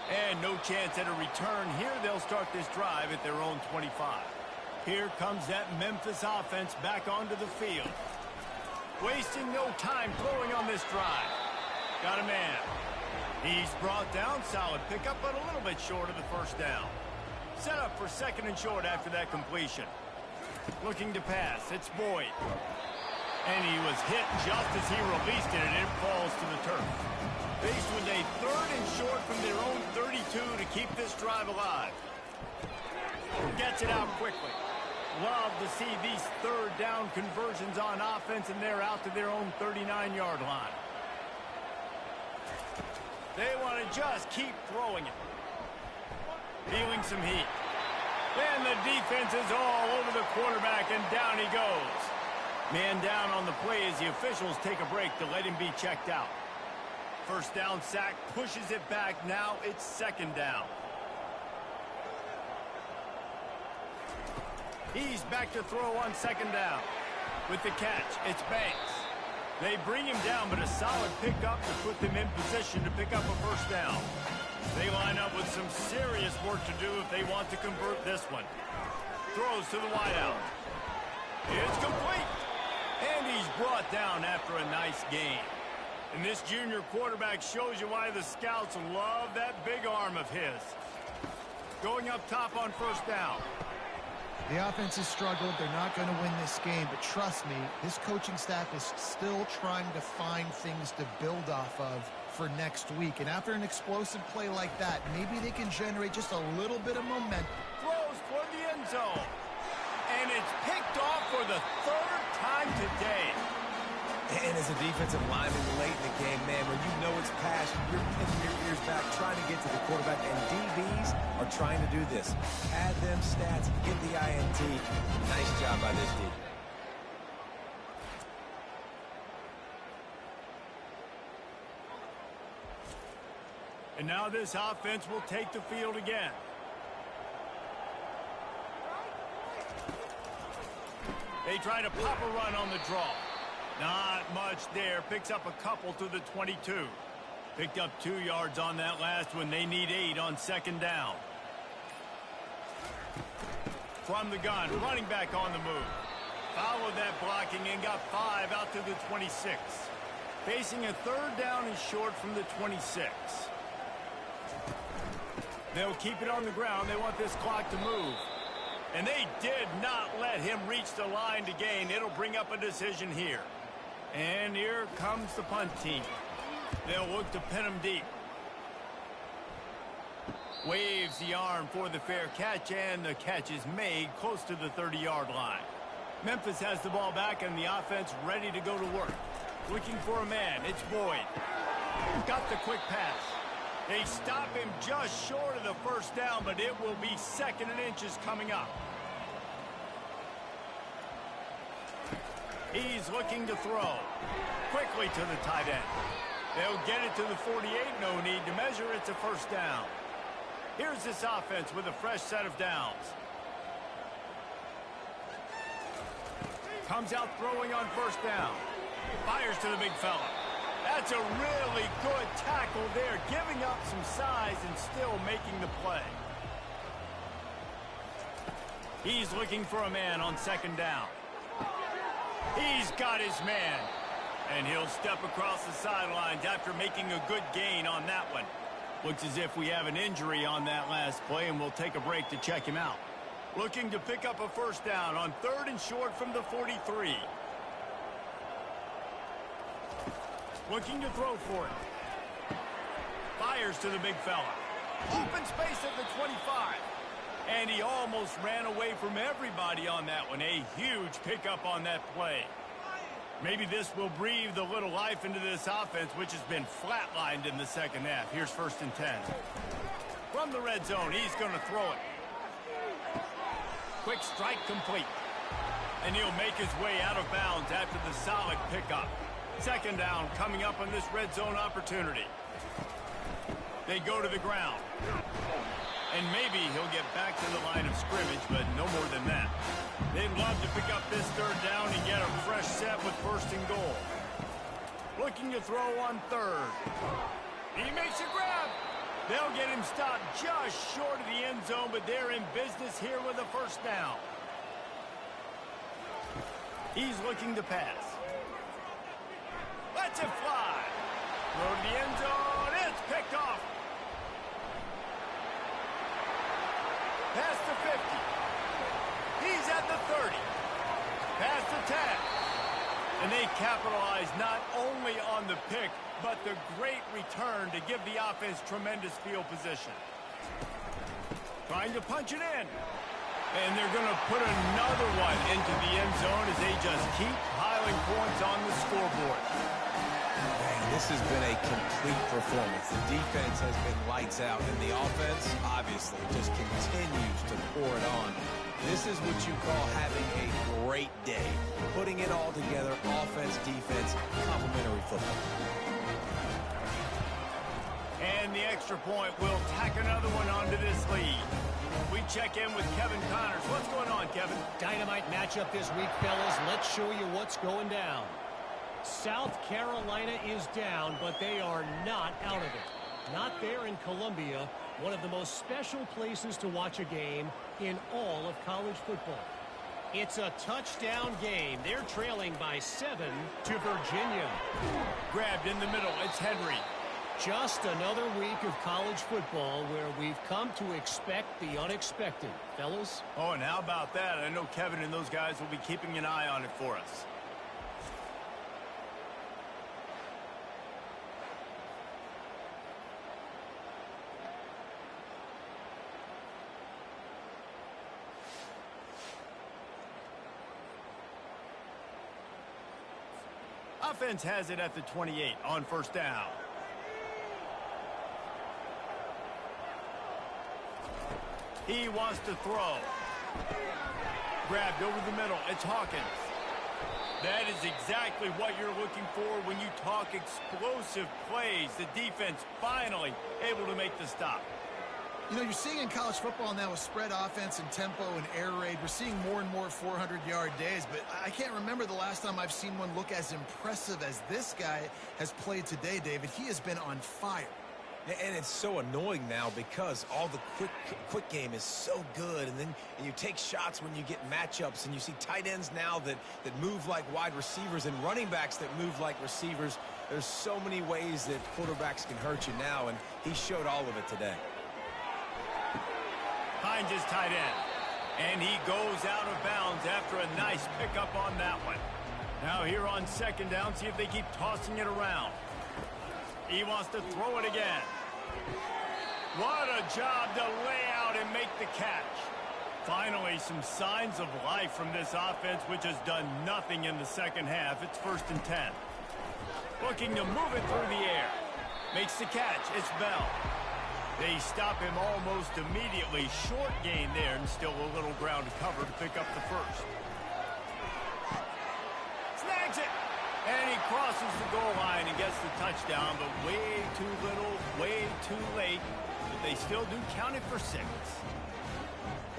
And no chance at a return here. They'll start this drive at their own 25. Here comes that Memphis offense back onto the field. Wasting no time throwing on this drive. Got a man. He's brought down. Solid pickup, but a little bit short of the first down. Set up for second and short after that completion. Looking to pass. It's Boyd. And he was hit just as he released it, and it falls to the turf. Faced with a third and short from their own 32 to keep this drive alive. Gets it out quickly. Love to see these third down conversions on offense, and they're out to their own 39-yard line. They want to just keep throwing it. Feeling some heat. And the defense is all over the quarterback, and down he goes. Man down on the play as the officials take a break to let him be checked out. First down sack, pushes it back. Now it's second down. He's back to throw on second down. With the catch, it's Banks. They bring him down, but a solid pickup to put them in position to pick up a first down. They line up with some serious work to do if they want to convert this one. Throws to the wideout. It's complete. And he's brought down after a nice gain. And this junior quarterback shows you why the scouts love that big arm of his. Going up top on first down. The offense has struggled. They're not going to win this game, but trust me, this coaching staff is still trying to find things to build off of for next week. And after an explosive play like that, maybe they can generate just a little bit of momentum. Throws for the end zone. And it's picked off for the third time today. And as a defensive lineman late in the game, man, when you know it's past, you're pinning your ears back trying to get to the quarterback, and DBs are trying to do this. Add them stats, get the INT. Nice job by this D. And now this offense will take the field again. They try to pop a run on the draw. Not much there. Picks up a couple to the 22. Picked up 2 yards on that last one. They need 8 on second down. From the gun, running back on the move. Followed that blocking and got 5 out to the 26. Facing a third down and short from the 26. They'll keep it on the ground. They want this clock to move. And they did not let him reach the line to gain. It'll bring up a decision here. And here comes the punt team. They'll look to pin him deep. Waves the arm for the fair catch, and the catch is made close to the 30-yard line. Memphis has the ball back, and the offense ready to go to work. Looking for a man. It's Boyd. Got the quick pass. They stop him just short of the first down, but it will be second and inches coming up. He's looking to throw. Quickly to the tight end. They'll get it to the 48. No need to measure. It's a first down. Here's this offense with a fresh set of downs. Comes out throwing on first down. Fires to the big fella. That's a really good tackle there, giving up some size and still making the play. He's looking for a man on second down. He's got his man. And he'll step across the sidelines after making a good gain on that one. Looks as if we have an injury on that last play, and we'll take a break to check him out. Looking to pick up a first down on third and short from the 43. Looking to throw for it. Fires to the big fella. Open space at the 25. And he almost ran away from everybody on that one. A huge pickup on that play. Maybe this will breathe a little life into this offense, which has been flatlined in the second half. Here's first and 10. From the red zone, he's going to throw it. Quick strike complete. And he'll make his way out of bounds after the solid pickup. Second down coming up on this red zone opportunity. They go to the ground. And maybe he'll get back to the line of scrimmage, but no more than that. They'd love to pick up this third down and get a fresh set with first and goal. Looking to throw on third. He makes a grab. They'll get him stopped just short of the end zone, but they're in business here with a first down. He's looking to pass. Lets it fly. Throw to the end zone. It's picked off. Past the 50. He's at the 30. Past the 10. And they capitalize not only on the pick, but the great return to give the offense tremendous field position. Trying to punch it in. And they're going to put another one into the end zone as they just keep piling points on the scoreboard. Man, this has been a complete performance. The defense has been lights out, and the offense, obviously, just continues to pour it on. This is what you call having a great day. Putting it all together, offense, defense, complementary football. And the extra point will tack another one onto this lead. We check in with Kevin Connors. What's going on, Kevin? Dynamite matchup this week, fellas. Let's show you what's going down. South Carolina is down, but they are not out of it. Not there in Columbia, one of the most special places to watch a game in all of college football. It's a touchdown game. They're trailing by 7 to Virginia. Grabbed in the middle. It's Henry. Just another week of college football where we've come to expect the unexpected. Fellas? Oh, and how about that? I know Kevin and those guys will be keeping an eye on it for us. Offense has it at the 28 on first down. He wants to throw. Grabbed over the middle. It's Hawkins. That is exactly what you're looking for when you talk explosive plays. The defense finally able to make the stop. You know, you're seeing in college football now with spread offense and tempo and air raid, we're seeing more and more 400-yard days, but I can't remember the last time I've seen one look as impressive as this guy has played today, David. He has been on fire. And it's so annoying now because all the quick game is so good, and then you take shots when you get matchups, and you see tight ends now that move like wide receivers and running backs that move like receivers. There's so many ways that quarterbacks can hurt you now, and he showed all of it today. Finds his tight end, and he goes out of bounds after a nice pickup on that one. Now here on second down, see if they keep tossing it around. He wants to throw it again. What a job to lay out and make the catch. Finally, some signs of life from this offense, which has done nothing in the second half. It's 1st and 10. Looking to move it through the air. Makes the catch. It's Bell. They stop him almost immediately. Short gain there, and still a little ground to cover to pick up the first. Snags it. And he crosses the goal line and gets the touchdown, but way too little, way too late. But they still do count it for 6.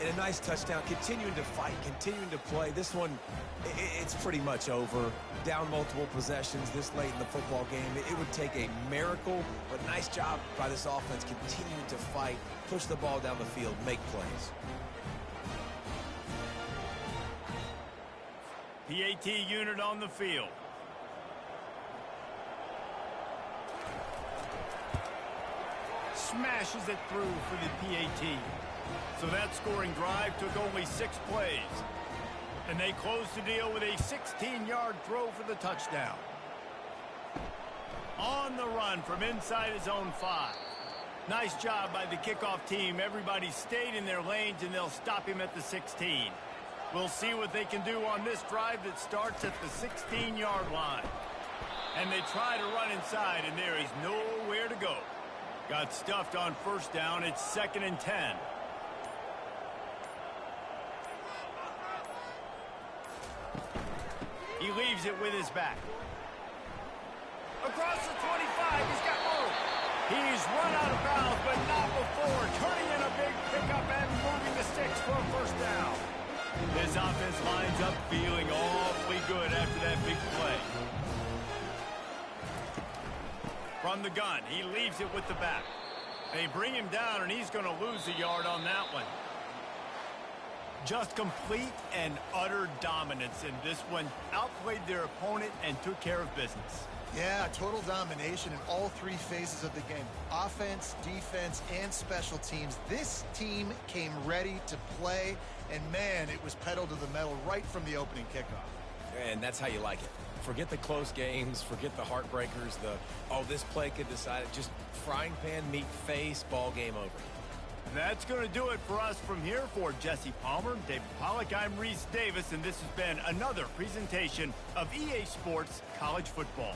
And a nice touchdown, continuing to fight, continuing to play. This one, it's pretty much over. Down multiple possessions this late in the football game. It would take a miracle, but nice job by this offense continuing to fight, push the ball down the field, make plays. PAT unit on the field. Smashes it through for the PAT. So that scoring drive took only 6 plays. And they closed the deal with a 16-yard throw for the touchdown. On the run from inside his own 5. Nice job by the kickoff team. Everybody stayed in their lanes, and they'll stop him at the 16. We'll see what they can do on this drive that starts at the 16-yard line. And they try to run inside, and there is nowhere to go. Got stuffed on first down. It's 2nd and 10. He leaves it with his back. Across the 25, he's got room. He's run out of bounds, but not before turning in a big pickup and moving the sticks for a first down. His offense lines up feeling awfully good after that big play. From the gun, he leaves it with the back. They bring him down, and he's going to lose a yard on that one. Just complete and utter dominance in this one. Outplayed their opponent and took care of business. Yeah, total domination in all three phases of the game. Offense, defense, and special teams. This team came ready to play, and man, it was pedal to the metal right from the opening kickoff. And that's how you like it. Forget the close games, forget the heartbreakers, this play could decide it. Just frying pan, meat face, ball game over. That's going to do it for us from here. For Jesse Palmer, David Pollack, I'm Reese Davis, and this has been another presentation of EA Sports College Football.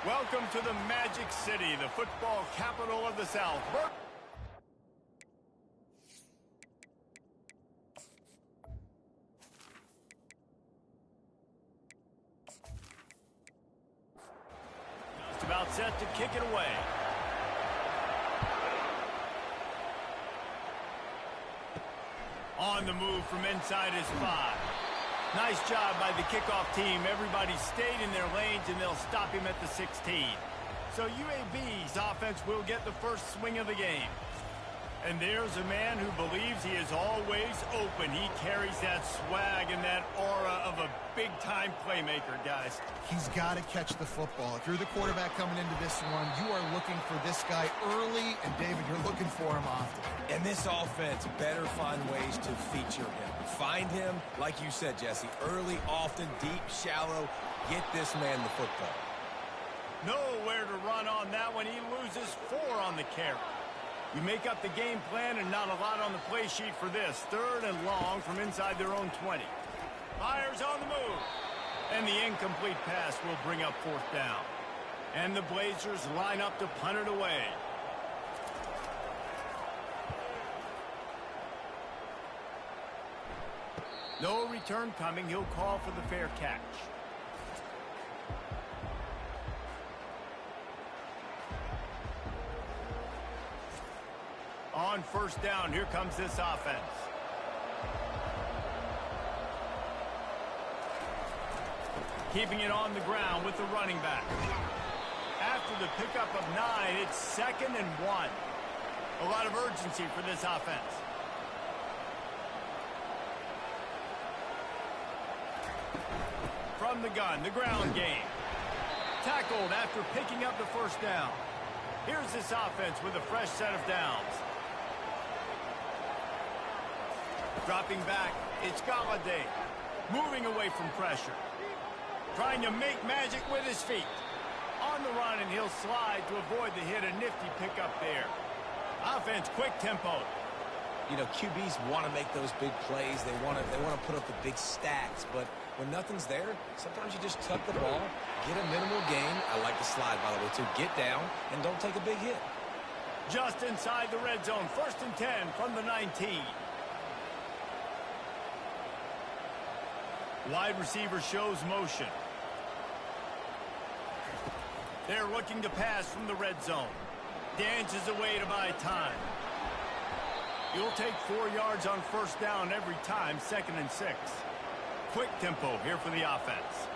Welcome to the Magic City, the football capital of the South. Just about set to kick it away. On the move from inside his 5. Nice job by the kickoff team. Everybody stayed in their lanes, and they'll stop him at the 16. So UAB's offense will get the first swing of the game. And there's a man who believes he is always open. He carries that swag and that aura of a big-time playmaker, guys. He's got to catch the football. If you're the quarterback coming into this one, you are looking for this guy early, and David, you're looking for him often. And this offense better find ways to feature him. Find him, like you said, Jesse, early, often, deep, shallow. Get this man the football. Nowhere to run on that one. He loses 4 on the carry. You make up the game plan and not a lot on the play sheet for this. 3rd and long from inside their own 20. Fires on the move. And the incomplete pass will bring up 4th down. And the Blazers line up to punt it away. No return coming. He'll call for the fair catch. On 1st down, here comes this offense. Keeping it on the ground with the running back. After the pickup of 9, it's 2nd and 1. A lot of urgency for this offense. From the gun, the ground game. Tackled after picking up the 1st down. Here's this offense with a fresh set of downs. Dropping back, it's Galladay. Moving away from pressure. Trying to make magic with his feet. On the run, and he'll slide to avoid the hit. A nifty pickup there. Offense, quick tempo. You know, QBs want to make those big plays. They want to put up the big stats. But when nothing's there, sometimes you just tuck the ball, get a minimal gain. I like the slide, by the way, too. Get down and don't take a big hit. Just inside the red zone. 1st and 10 from the 19. Wide receiver shows motion. They're looking to pass from the red zone. Dances away to buy time. You'll take 4 yards on 1st down every time, 2nd and 6. Quick tempo here for the offense.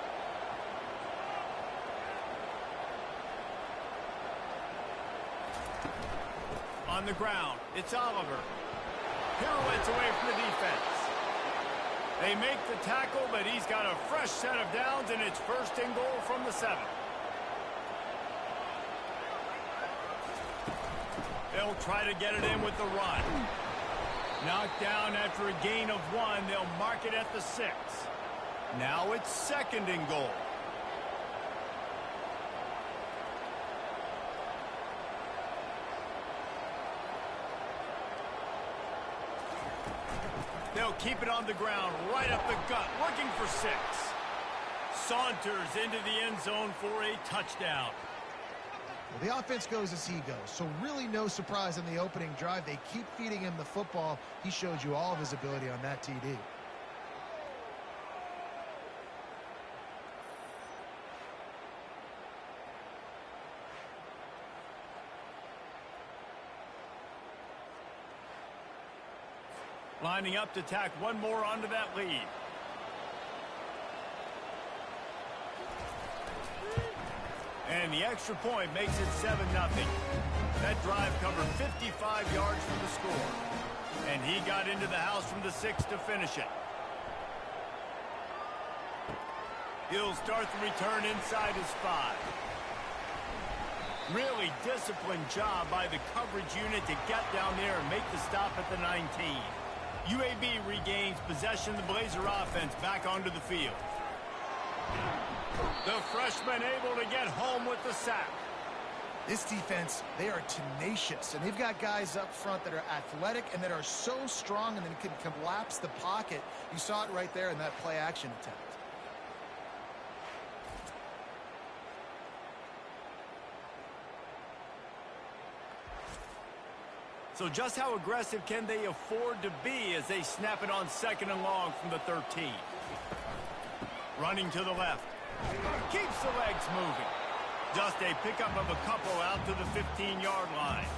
On the ground, it's Oliver. Pirouettes away from the defense. They make the tackle, but he's got a fresh set of downs, and it's 1st and goal from the 7. They'll try to get it in with the run. Knocked down after a gain of 1. They'll mark it at the 6. Now it's 2nd and goal. They'll keep it on the ground, right up the gut, looking for 6. Saunters into the end zone for a touchdown. Well, the offense goes as he goes, so really no surprise on the opening drive. They keep feeding him the football. He showed you all of his ability on that TD. Lining up to tack one more onto that lead. And the extra point makes it 7-0. That drive covered 55 yards for the score. And he got into the house from the 6 to finish it. He'll start the return inside his 5. Really disciplined job by the coverage unit to get down there and make the stop at the 19. UAB regains possession of the Blazer offense back onto the field. The freshman able to get home with the sack. This defense, they are tenacious, and they've got guys up front that are athletic and that are so strong and then can collapse the pocket. You saw it right there in that play-action attempt. So just how aggressive can they afford to be as they snap it on 2nd and long from the 13? Running to the left. Keeps the legs moving. Just a pickup of a couple out to the 15-yard line.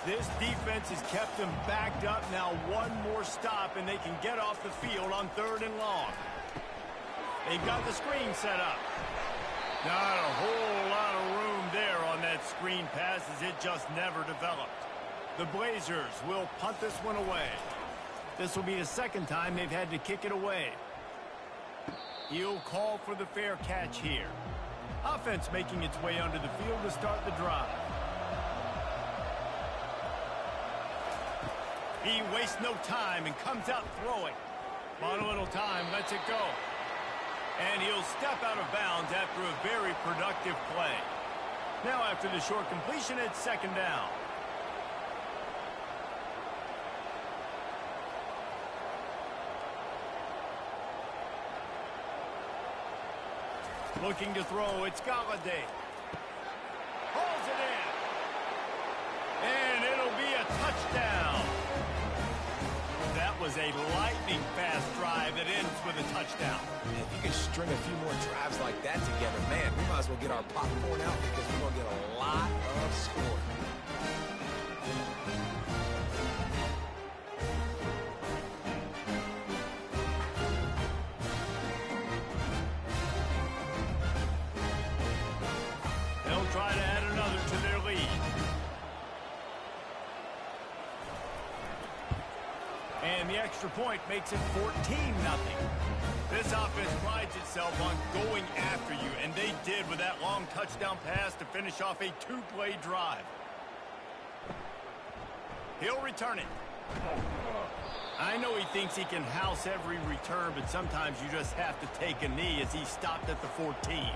This defense has kept them backed up. Now one more stop, and they can get off the field on 3rd and long. They've got the screen set up. Not a whole lot of room there on that screen pass as it just never developed. The Blazers will punt this one away. This will be the 2nd time they've had to kick it away. He'll call for the fair catch here. Offense making its way onto the field to start the drive. He wastes no time and comes out throwing. On a little time, lets it go. And he'll step out of bounds after a very productive play. Now after the short completion, it's 2nd down. Looking to throw, it's Galladay. Hauls it in. And it'll be a touchdown. That was a lightning-fast drive that ends with a touchdown. If you can string a few more drives like that together, man, we might as well get our popcorn out because we're going to get a lot of scoring. They'll try to add another to their lead. And the extra point makes it 14-0. This offense prides itself on going after you, and they did with that long touchdown pass to finish off a 2-play drive. He'll return it. I know he thinks he can house every return, but sometimes you just have to take a knee as he stopped at the 14.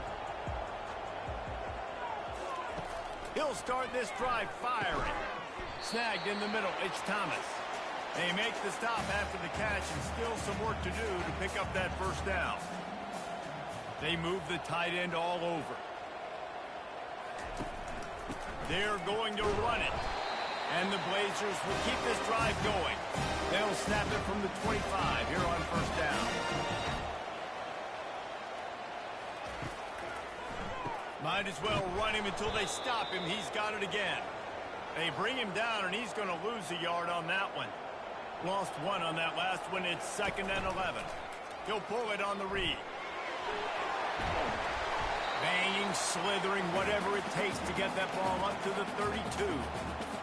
He'll start this drive firing. Snagged in the middle, it's Thomas. They make the stop after the catch and still some work to do to pick up that 1st down. They move the tight end all over. They're going to run it. And the Blazers will keep this drive going. They'll snap it from the 25 here on 1st down. Might as well run him until they stop him. He's got it again. They bring him down, and he's going to lose a yard on that one. Lost 1 on that last one. It's 2nd and 11. He'll pull it on the read. Banging, slithering, whatever it takes to get that ball up to the 32.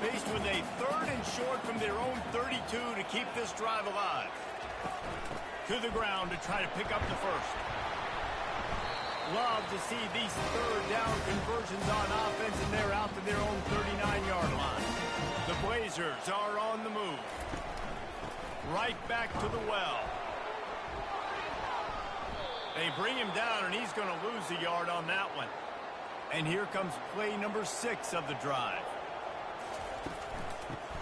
Faced with a 3rd and short from their own 32 to keep this drive alive. To the ground to try to pick up the 1st. Love to see these 3rd down conversions on offense, and they're out to their own 39-yard line. The Blazers are on the move. Right back to the well. They bring him down, and he's going to lose a yard on that one. And here comes play number 6 of the drive.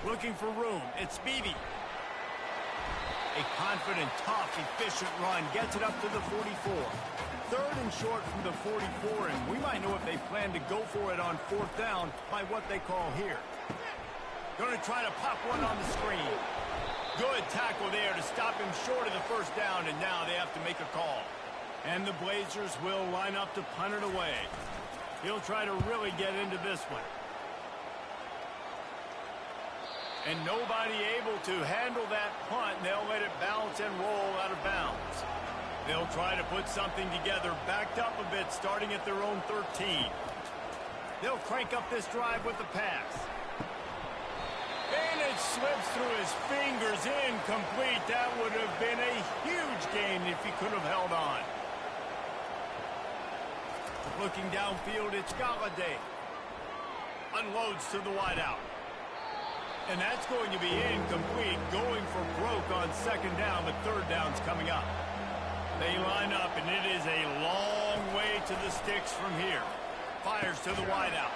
Looking for room. It's Beebe. A confident, tough, efficient run. Gets it up to the 44. 3rd and short from the 44, and we might know if they plan to go for it on 4th down by what they call here. Going to try to pop one on the screen. Good tackle there to stop him short of the 1st down, and now they have to make a call. And the Blazers will line up to punt it away. He'll try to really get into this one. And nobody able to handle that punt, and they'll let it bounce and roll out of bounds. They'll try to put something together, backed up a bit, starting at their own 13. They'll crank up this drive with the pass. And it slips through his fingers, incomplete. That would have been a huge gain if he could have held on. Looking downfield, it's Galladay. Unloads to the wideout. And that's going to be incomplete, going for broke on 2nd down, but 3rd down's coming up. They line up, and it is a long way to the sticks from here. Fires to the wideout.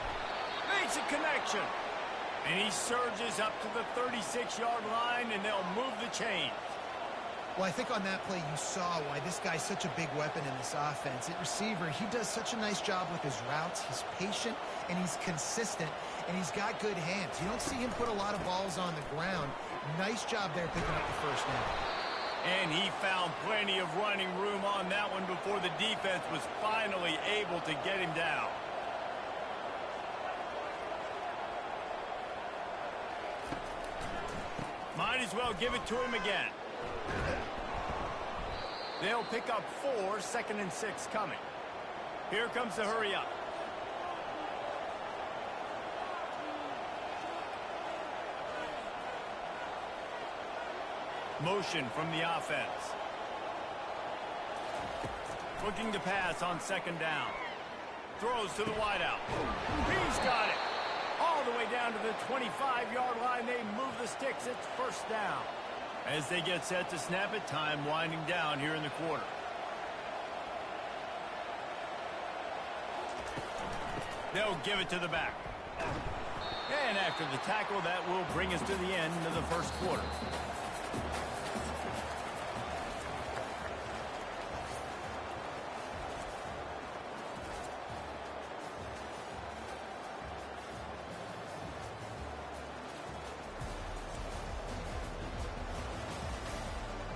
Makes a connection. And he surges up to the 36-yard line, and they'll move the chains. Well, I think on that play you saw why this guy's such a big weapon in this offense. At receiver, he does such a nice job with his routes. He's patient, and he's consistent, and he's got good hands. You don't see him put a lot of balls on the ground. Nice job there picking up the first down. And he found plenty of running room on that one before the defense was finally able to get him down. Might as well give it to him again. They'll pick up 4, 2nd and 6 coming. Here comes the hurry up. Motion from the offense. Looking to pass on 2nd down. Throws to the wideout. He's got it. All the way down to the 25-yard line. They move the sticks. It's 1st down. As they get set to snap it, time winding down here in the quarter. They'll give it to the back. And after the tackle, that will bring us to the end of the 1st quarter.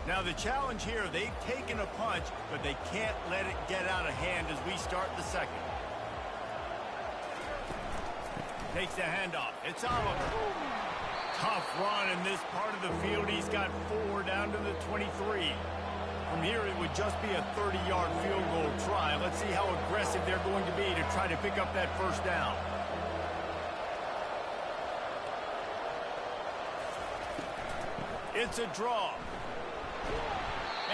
Now the challenge here, they've taken a punch, but they can't let it get out of hand as we start the 2nd. Takes the handoff. It's Oliver. Tough run in this part of the field. He's got 4 down to the 23. From here, it would just be a 30-yard field goal try. Let's see how aggressive they're going to be to try to pick up that 1st down. It's a draw.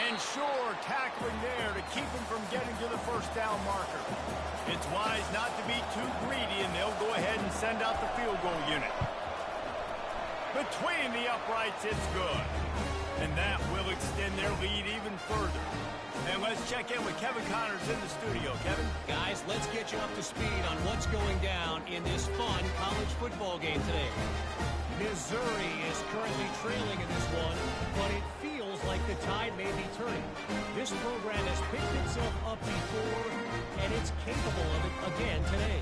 And sure, tackling there to keep him from getting to the 1st down marker. It's wise not to be too greedy, and they'll go ahead and send out the field goal unit. Between the uprights, it's good. And that will extend their lead even further. And let's check in with Kevin Connors in the studio. Kevin? Guys, let's get you up to speed on what's going down in this fun college football game today. Missouri is currently trailing in this one, but it feels like the tide may be turning. This program has picked itself up before, and it's capable of it again today.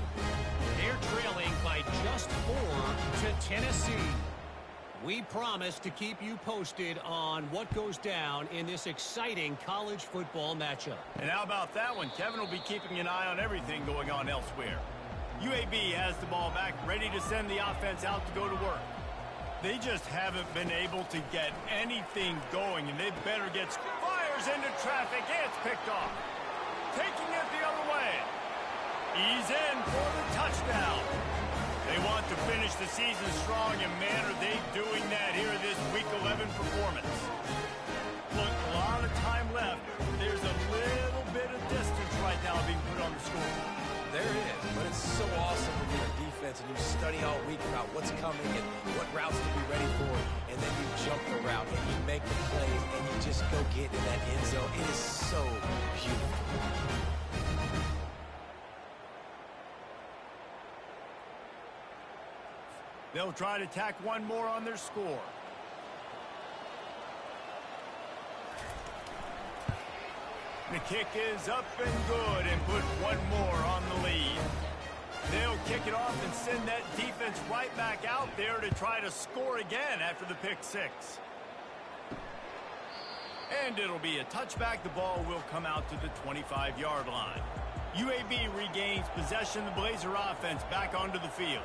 They're trailing by just 4 to Tennessee. We promise to keep you posted on what goes down in this exciting college football matchup. And how about that one? Kevin will be keeping an eye on everything going on elsewhere. UAB has the ball back, ready to send the offense out to go to work. They just haven't been able to get anything going, and they better get fires into traffic. It's picked off. Taking it the other way. He's in for the touchdown. They want to finish the season strong, and man, are they doing that here in this Week 11 performance. Look, a lot of time left. There's a little bit of distance right now being put on the scoreboard. There is, but it's so awesome when you're a defense and you study all week about what's coming and what routes to be ready for, and then you jump the route and you make the plays and you just go get in that end zone. It is so beautiful. They'll try to tack one more on their score. The kick is up and good and put one more on the lead. They'll kick it off and send that defense right back out there to try to score again after the pick 6. And it'll be a touchback. The ball will come out to the 25-yard line. UAB regains possession. The Blazer offense back onto the field.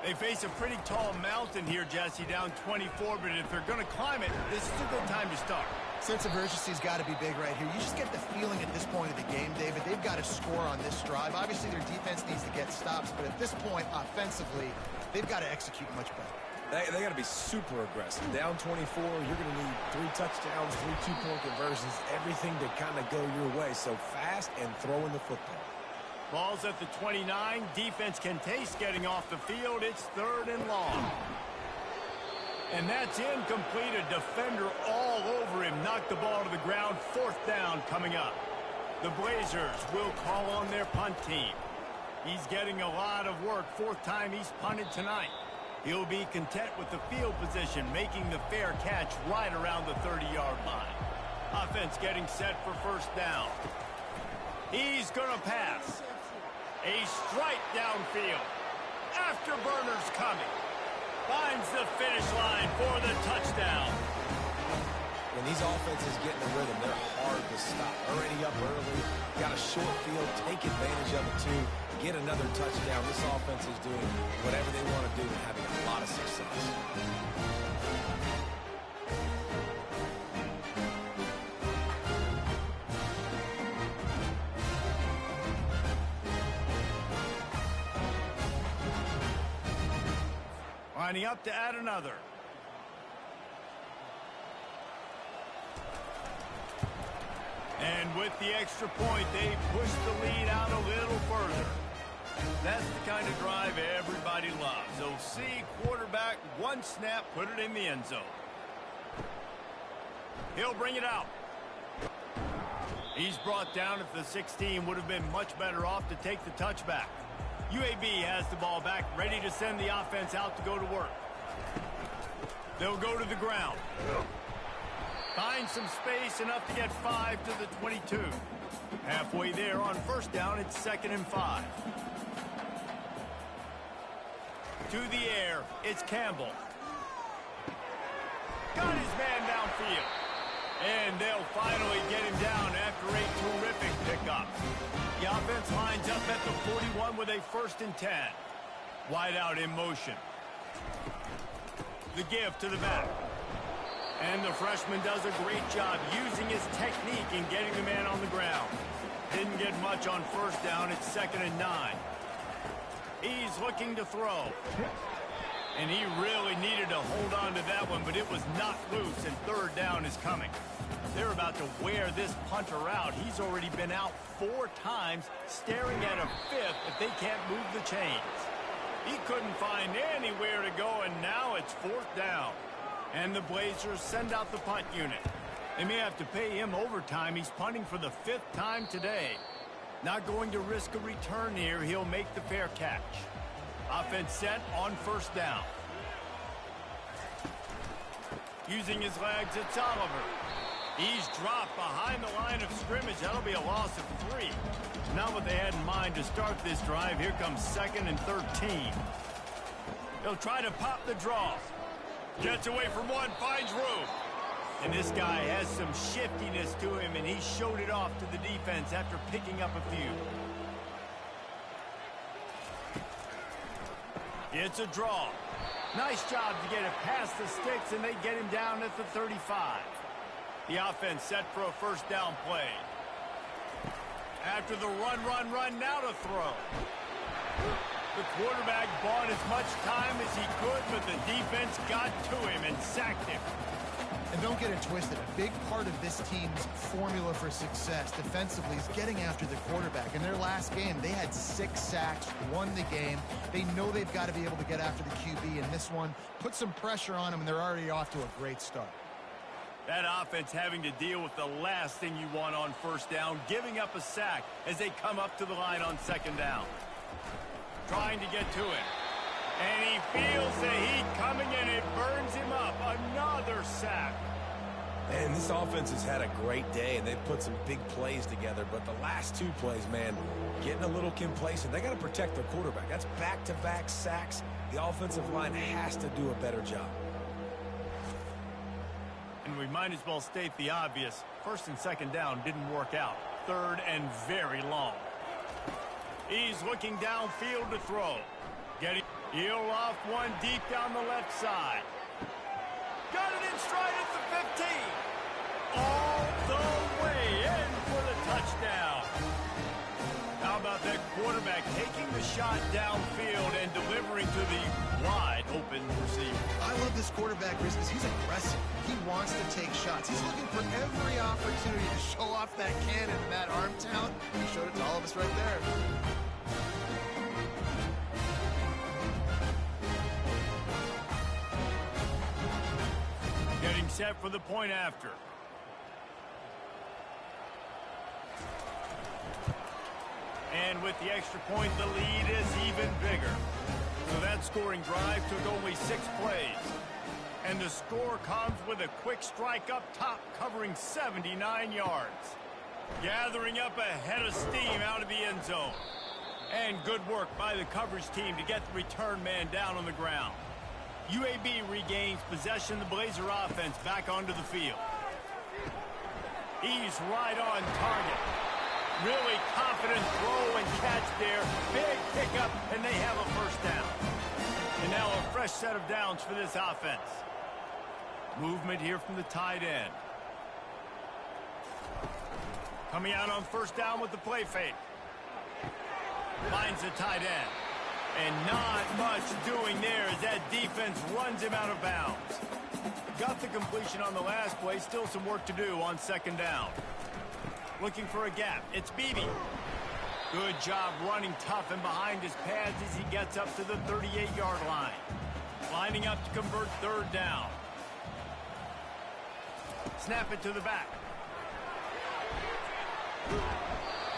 They face a pretty tall mountain here, Jesse, down 24, but if they're going to climb it, this is a good time to start. Sense of urgency's got to be big right here. You just get the feeling at this point of the game, David, they've got to score on this drive. Obviously, their defense needs to get stops, but at this point, offensively, they've got to execute much better. They got to be super aggressive. Down 24, you're going to need 3 touchdowns, 3 2-point conversions, everything to kind of go your way. So fast and throwing the football. Ball's at the 29. Defense can taste getting off the field. It's 3rd and long. And that's incomplete. A defender all over him. Knocked the ball to the ground. 4th down coming up. The Blazers will call on their punt team. He's getting a lot of work. 4th time he's punted tonight. He'll be content with the field position, making the fair catch right around the 30-yard line. Offense getting set for first down. He's going to pass. A strike downfield. Afterburner's coming. Finds the finish line for the touchdown. When these offenses get in the rhythm, they're hard to stop. Already up early, got a short field, take advantage of it too, get another touchdown. This offense is doing whatever they want to do and having a lot of success. Lining up to add another. And with the extra point, they push the lead out a little further. That's the kind of drive everybody loves. So see quarterback, one snap, put it in the end zone. He'll bring it out. He's brought down at the 16. Would have been much better off to take the touchback. UAB has the ball back, ready to send the offense out to go to work. They'll go to the ground. Find some space, enough to get 5 to the 22. Halfway there on first down, it's 2nd and 5. To the air, it's Campbell. Got his man downfield. And they'll finally get him down after a terrific pickup. The offense lines up at the 41 with a 1st and 10. Wide out in motion. The give to the back. And the freshman does a great job using his technique in getting the man on the ground. Didn't get much on first down. It's 2nd and 9. He's looking to throw. And he really needed to hold on to that one, but it was not loose, and 3rd down is coming. They're about to wear this punter out. He's already been out 4 times, staring at a 5th if they can't move the chains. He couldn't find anywhere to go, and now it's 4th down. And the Blazers send out the punt unit. They may have to pay him overtime. He's punting for the 5th time today. Not going to risk a return here. He'll make the fair catch. Offense set on first down. Using his legs, it's Oliver. He's dropped behind the line of scrimmage. That'll be a loss of 3. Not what they had in mind to start this drive. Here comes 2nd and 13. They'll try to pop the draw. Gets away from one, finds room. And this guy has some shiftiness to him, and he showed it off to the defense after picking up a few. It's a draw. Nice job to get it past the sticks, and they get him down at the 35. The offense set for a first down play. After the run, now to throw. The quarterback bought as much time as he could, but the defense got to him and sacked him. And don't get it twisted. A big part of this team's formula for success defensively is getting after the quarterback. In their last game, they had 6 sacks, won the game. They know they've got to be able to get after the QB, and this one put some pressure on them, and they're already off to a great start. That offense having to deal with the last thing you want on first down, giving up a sack as they come up to the line on 2nd down. Trying to get to it. And he feels the heat coming, and it burns him up. Another sack. And this offense has had a great day, and they've put some big plays together. But the last 2 plays, man, getting a little complacent. They got to protect their quarterback. That's back-to-back sacks. The offensive line has to do a better job. And we might as well state the obvious. 1st and 2nd down didn't work out. 3rd and very long. He's looking downfield to throw. He'll off one deep down the left side. Got it in stride at the 15. All the way in for the touchdown. How about that quarterback taking the shot downfield and delivering to the wide open receiver? I love this quarterback, Chris, because he's aggressive. He wants to take shots. He's looking for every opportunity to show off that cannon and that arm talent. He showed it to all of us right there. Getting set for the point after. And with the extra point, the lead is even bigger. So that scoring drive took only 6 plays. And the score comes with a quick strike up top, covering 79 yards. Gathering up a head of steam out of the end zone. And good work by the coverage team to get the return man down on the ground. UAB regains possession of the Blazer offense back onto the field. He's right on target. Really confident throw and catch there. Big pickup, and they have a first down. And now a fresh set of downs for this offense. Movement here from the tight end. Coming out on first down with the play fake. Finds the tight end. And not much doing there as that defense runs him out of bounds. Got the completion on the last play. Still some work to do on second down. Looking for a gap. It's Beebe. Good job running tough and behind his pads as he gets up to the 38-yard line. Lining up to convert third down. Snap it to the back.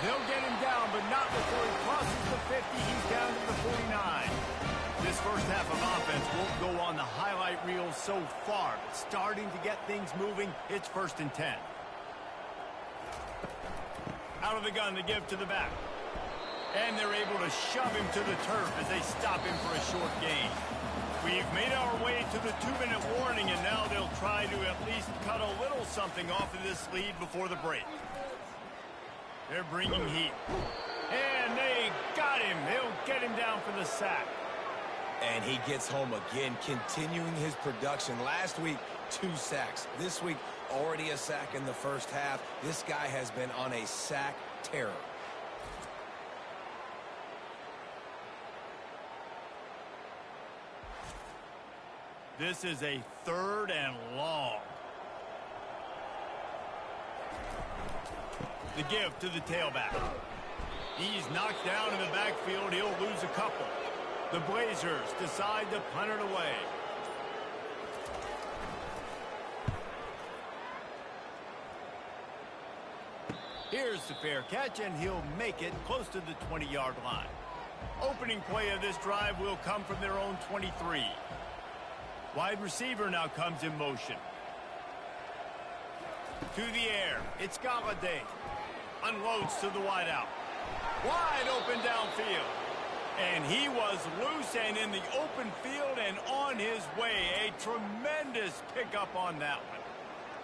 They'll get him down, but not before he crosses the 50. He's down to the 49. This first half of offense won't go on the highlight reel so far, but starting to get things moving. It's 1st and 10. Out of the gun to give to the back. And they're able to shove him to the turf as they stop him for a short gain. We've made our way to the 2-minute warning, and now they'll try to at least cut a little something off of this lead before the break. They're bringing heat. And they got him. They'll get him down for the sack. And he gets home again, continuing his production. Last week, 2 sacks. This week, already a sack in the first half. This guy has been on a sack terror. This is a 3rd and long. The give to the tailback. He's knocked down in the backfield. He'll lose a couple. The Blazers decide to punt it away. Here's the fair catch, and he'll make it close to the 20-yard line. Opening play of this drive will come from their own 23. Wide receiver now comes in motion. To the air. It's Galladay. Unloads to the wideout. Wide open downfield. And he was loose and in the open field and on his way. A tremendous pickup on that one.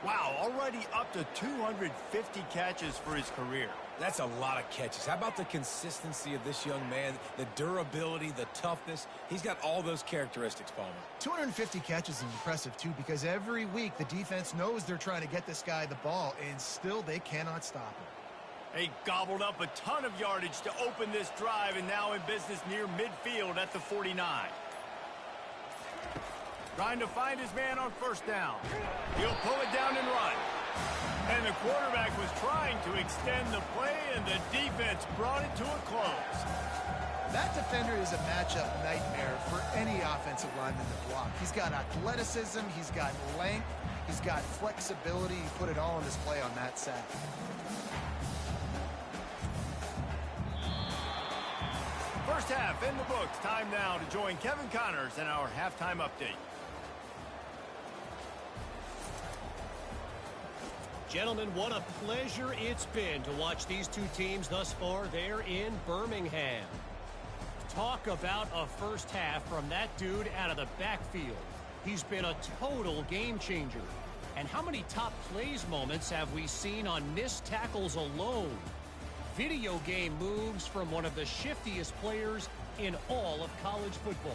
Wow, already up to 250 catches for his career. That's a lot of catches. How about the consistency of this young man, the durability, the toughness? He's got all those characteristics, Palmer. 250 catches is impressive, too, because every week the defense knows they're trying to get this guy the ball, and still they cannot stop him. They gobbled up a ton of yardage to open this drive, and now in business near midfield at the 49. Trying to find his man on first down. He'll pull it down and run. And the quarterback was trying to extend the play, and the defense brought it to a close. That defender is a matchup nightmare for any offensive lineman to block. He's got athleticism, he's got length, he's got flexibility. He put it all on display on that sack. First half in the books. Time now to join Kevin Connors in our halftime update. Gentlemen, what a pleasure it's been to watch these two teams thus far there in Birmingham. Talk about a first half from that dude out of the backfield. He's been a total game changer. And how many top plays moments have we seen on missed tackles alone? Video game moves from one of the shiftiest players in all of college football.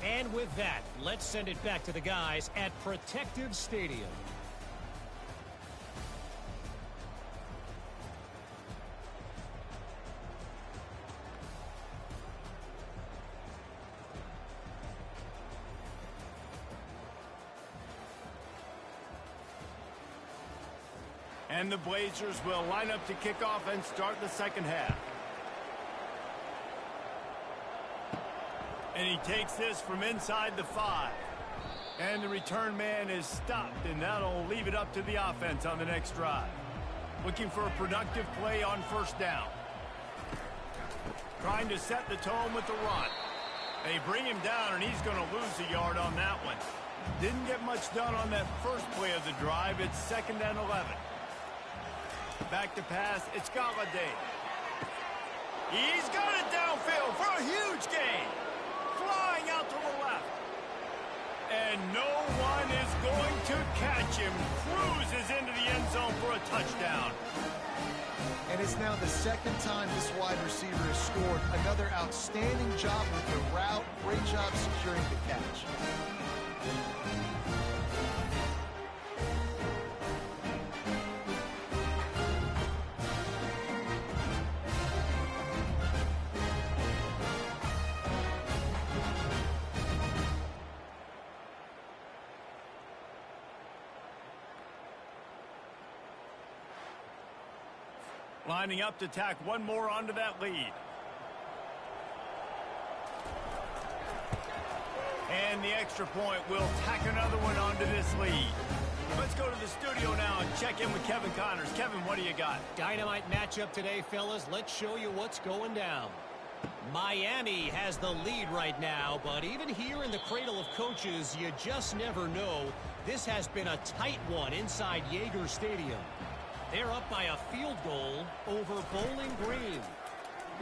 And with that, let's send it back to the guys at Protective Stadium. And the Blazers will line up to kick off and start the second half. And he takes this from inside the 5. And the return man is stopped, and that'll leave it up to the offense on the next drive. Looking for a productive play on first down. Trying to set the tone with the run. They bring him down, and he's going to lose a yard on that one. Didn't get much done on that first play of the drive. It's 2nd and 11. Back to pass. It's Galladay. He's got it downfield for a huge gain. Flying out to the left. And no one is going to catch him. Cruises into the end zone for a touchdown. And it's now the 2nd time this wide receiver has scored. Another outstanding job with the route. Great job securing the catch. Lining up to tack one more onto that lead. And the extra point will tack another one onto this lead. Let's go to the studio now and check in with Kevin Connors. Kevin, what do you got? Dynamite matchup today, fellas. Let's show you what's going down. Miami has the lead right now, but even here in the cradle of coaches, you just never know. This has been a tight one inside Yager Stadium. They're up by a field goal over Bowling Green.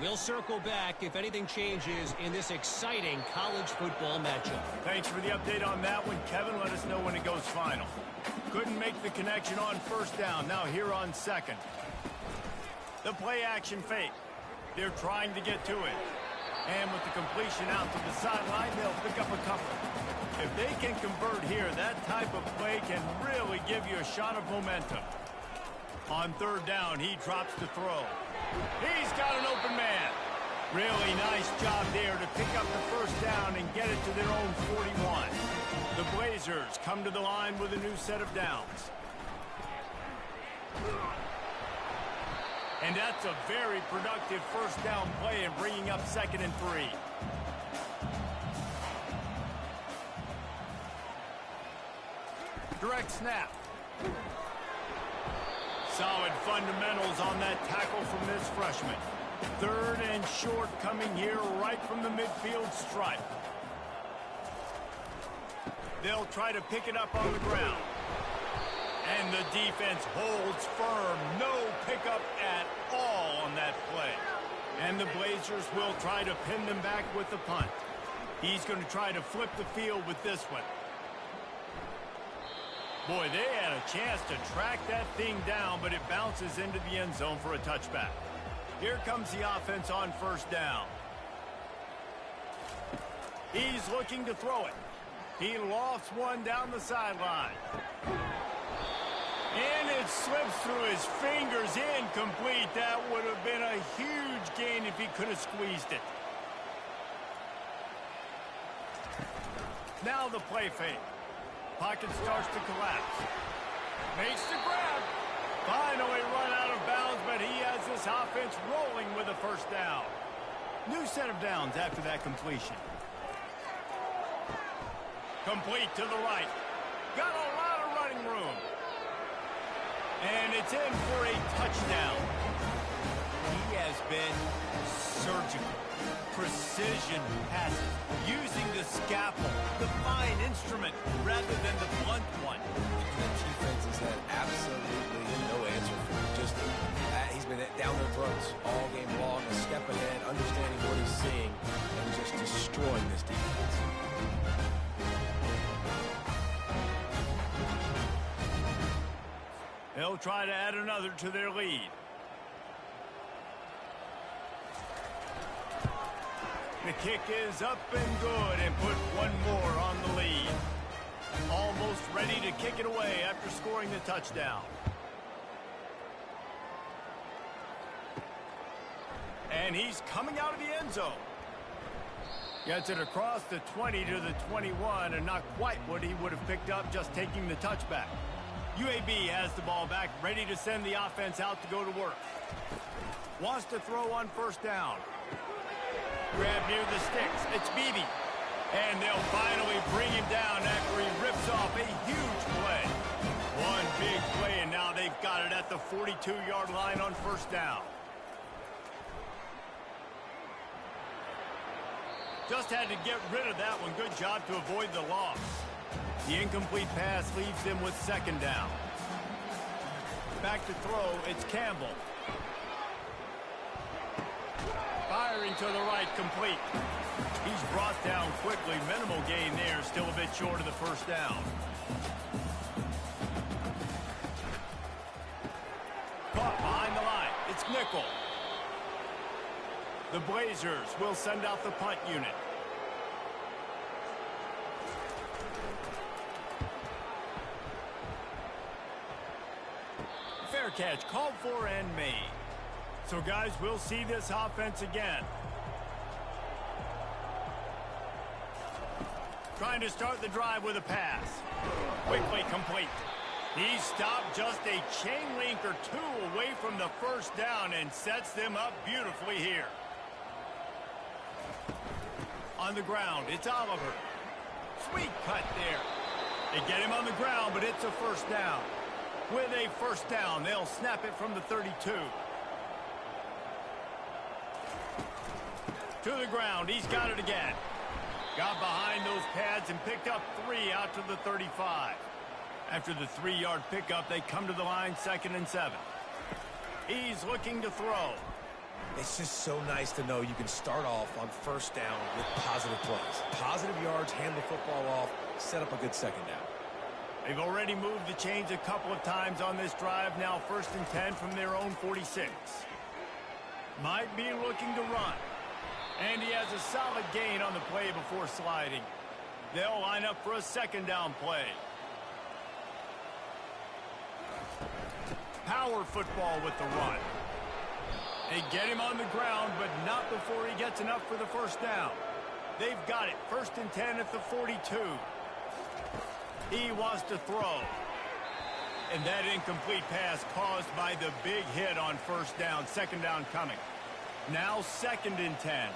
We'll circle back if anything changes in this exciting college football matchup. Thanks for the update on that one, Kevin. Let us know when it goes final. Couldn't make the connection on 1st down. Now here on 2nd. The play action fake. They're trying to get to it. And with the completion out to the sideline, they'll pick up a couple. If they can convert here, that type of play can really give you a shot of momentum. On 3rd down, he drops the throw. He's got an open man. Really nice job there to pick up the 1st down and get it to their own 41. The Blazers come to the line with a new set of downs. And that's a very productive 1st down play and bringing up 2nd and 3. Direct snap. Solid fundamentals on that tackle from this freshman. 3rd and short coming here right from the midfield stripe. They'll try to pick it up on the ground. And the defense holds firm. No pickup at all on that play. And the Blazers will try to pin them back with the punt. He's going to try to flip the field with this one. Boy, they had a chance to track that thing down, but it bounces into the end zone for a touchback. Here comes the offense on 1st down. He's looking to throw it. He lofts one down the sideline. And it slips through his fingers, incomplete. That would have been a huge gain if he could have squeezed it. Now the play fake. Pocket starts to collapse. Makes the grab. Finally run out of bounds, but he has this offense rolling with a 1st down. New set of downs after that completion. Complete to the right. Got a lot of running room. And it's in for a touchdown. He has been surgical. Precision passing, using the scalpel, the fine instrument, rather than the blunt one. The defense has had absolutely no answer for him. Just, he's been down their throats all game long, a step ahead, understanding what he's seeing, and just destroying this defense. They'll try to add another to their lead. The kick is up and good and put one more on the lead. Almost ready to kick it away after scoring the touchdown. And he's coming out of the end zone. Gets it across the 20 to the 21, and not quite what he would have picked up just taking the touchback. UAB has the ball back, ready to send the offense out to go to work. Wants to throw on 1st down. Grab near the sticks. It's Beebe. And they'll finally bring him down after he rips off a huge play. One big play, and now they've got it at the 42-yard line on 1st down. Just had to get rid of that one. Good job to avoid the loss. The incomplete pass leaves them with second down. Back to throw, it's Campbell. Firing to the right, complete. He's brought down quickly. Minimal gain there, still a bit short of the first down. Caught behind the line. It's nickel. The Blazers will send out the punt unit. Fair catch, called for and made. So, guys, we'll see this offense again. Trying to start the drive with a pass. Quickly complete. He stopped just a chain link or two away from the first down and sets them up beautifully here. On the ground, it's Oliver. Sweet cut there. They get him on the ground, but it's a first down. With a first down, they'll snap it from the 32. To the ground, he's got it again. Got behind those pads and picked up 3 out to the 35. After the 3-yard pickup, they come to the line, 2nd and 7. He's looking to throw. It's just so nice to know you can start off on first down with positive plays. Positive yards, hand the football off, set up a good second down. They've already moved the chains a couple of times on this drive. Now 1st and 10 from their own 46. Might be looking to run. And he has a solid gain on the play before sliding. They'll line up for a second down play. Power football with the run. They get him on the ground, but not before he gets enough for the first down. They've got it. 1st and 10 at the 42. He wants to throw. And that incomplete pass caused by the big hit on first down. Second down coming. Now 2nd and 10.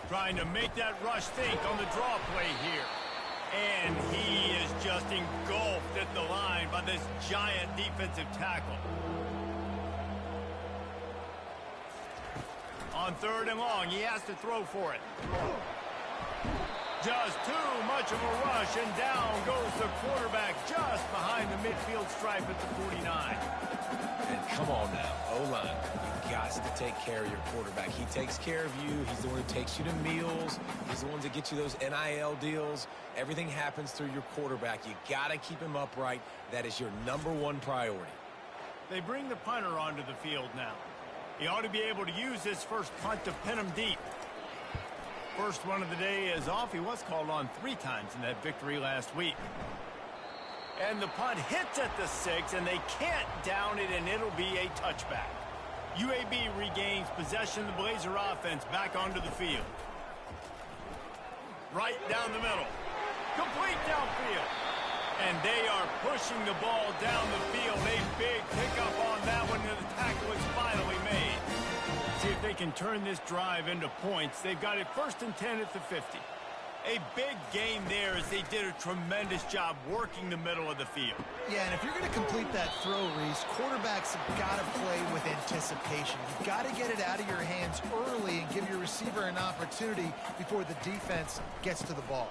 Trying to make that rush think on the draw play here. And he is just engulfed at the line by this giant defensive tackle. On 3rd and long, he has to throw for it. Just too much of a rush, and down goes the quarterback just behind the midfield stripe at the 49. And come on now, O-line, you got to take care of your quarterback. He takes care of you. He's the one who takes you to meals. He's the one that gets you those NIL deals. Everything happens through your quarterback. You got to keep him upright. That is your #1 priority. They bring the punter onto the field now. He ought to be able to use this first punt to pin him deep. First one of the day is off. He was called on 3 times in that victory last week. And the punt hits at the 6, and they can't down it, and it'll be a touchback. UAB regains possession of the Blazer offense back onto the field. Right down the middle. Complete downfield. And they are pushing the ball down the field. A big pickup on that one, and the tackle is finally made. See if they can turn this drive into points. They've got it 1st and 10 at the 50. A big gain there as they did a tremendous job working the middle of the field. Yeah, and if you're going to complete that throw, Reese, quarterbacks have got to play with anticipation. You've got to get it out of your hands early and give your receiver an opportunity before the defense gets to the ball.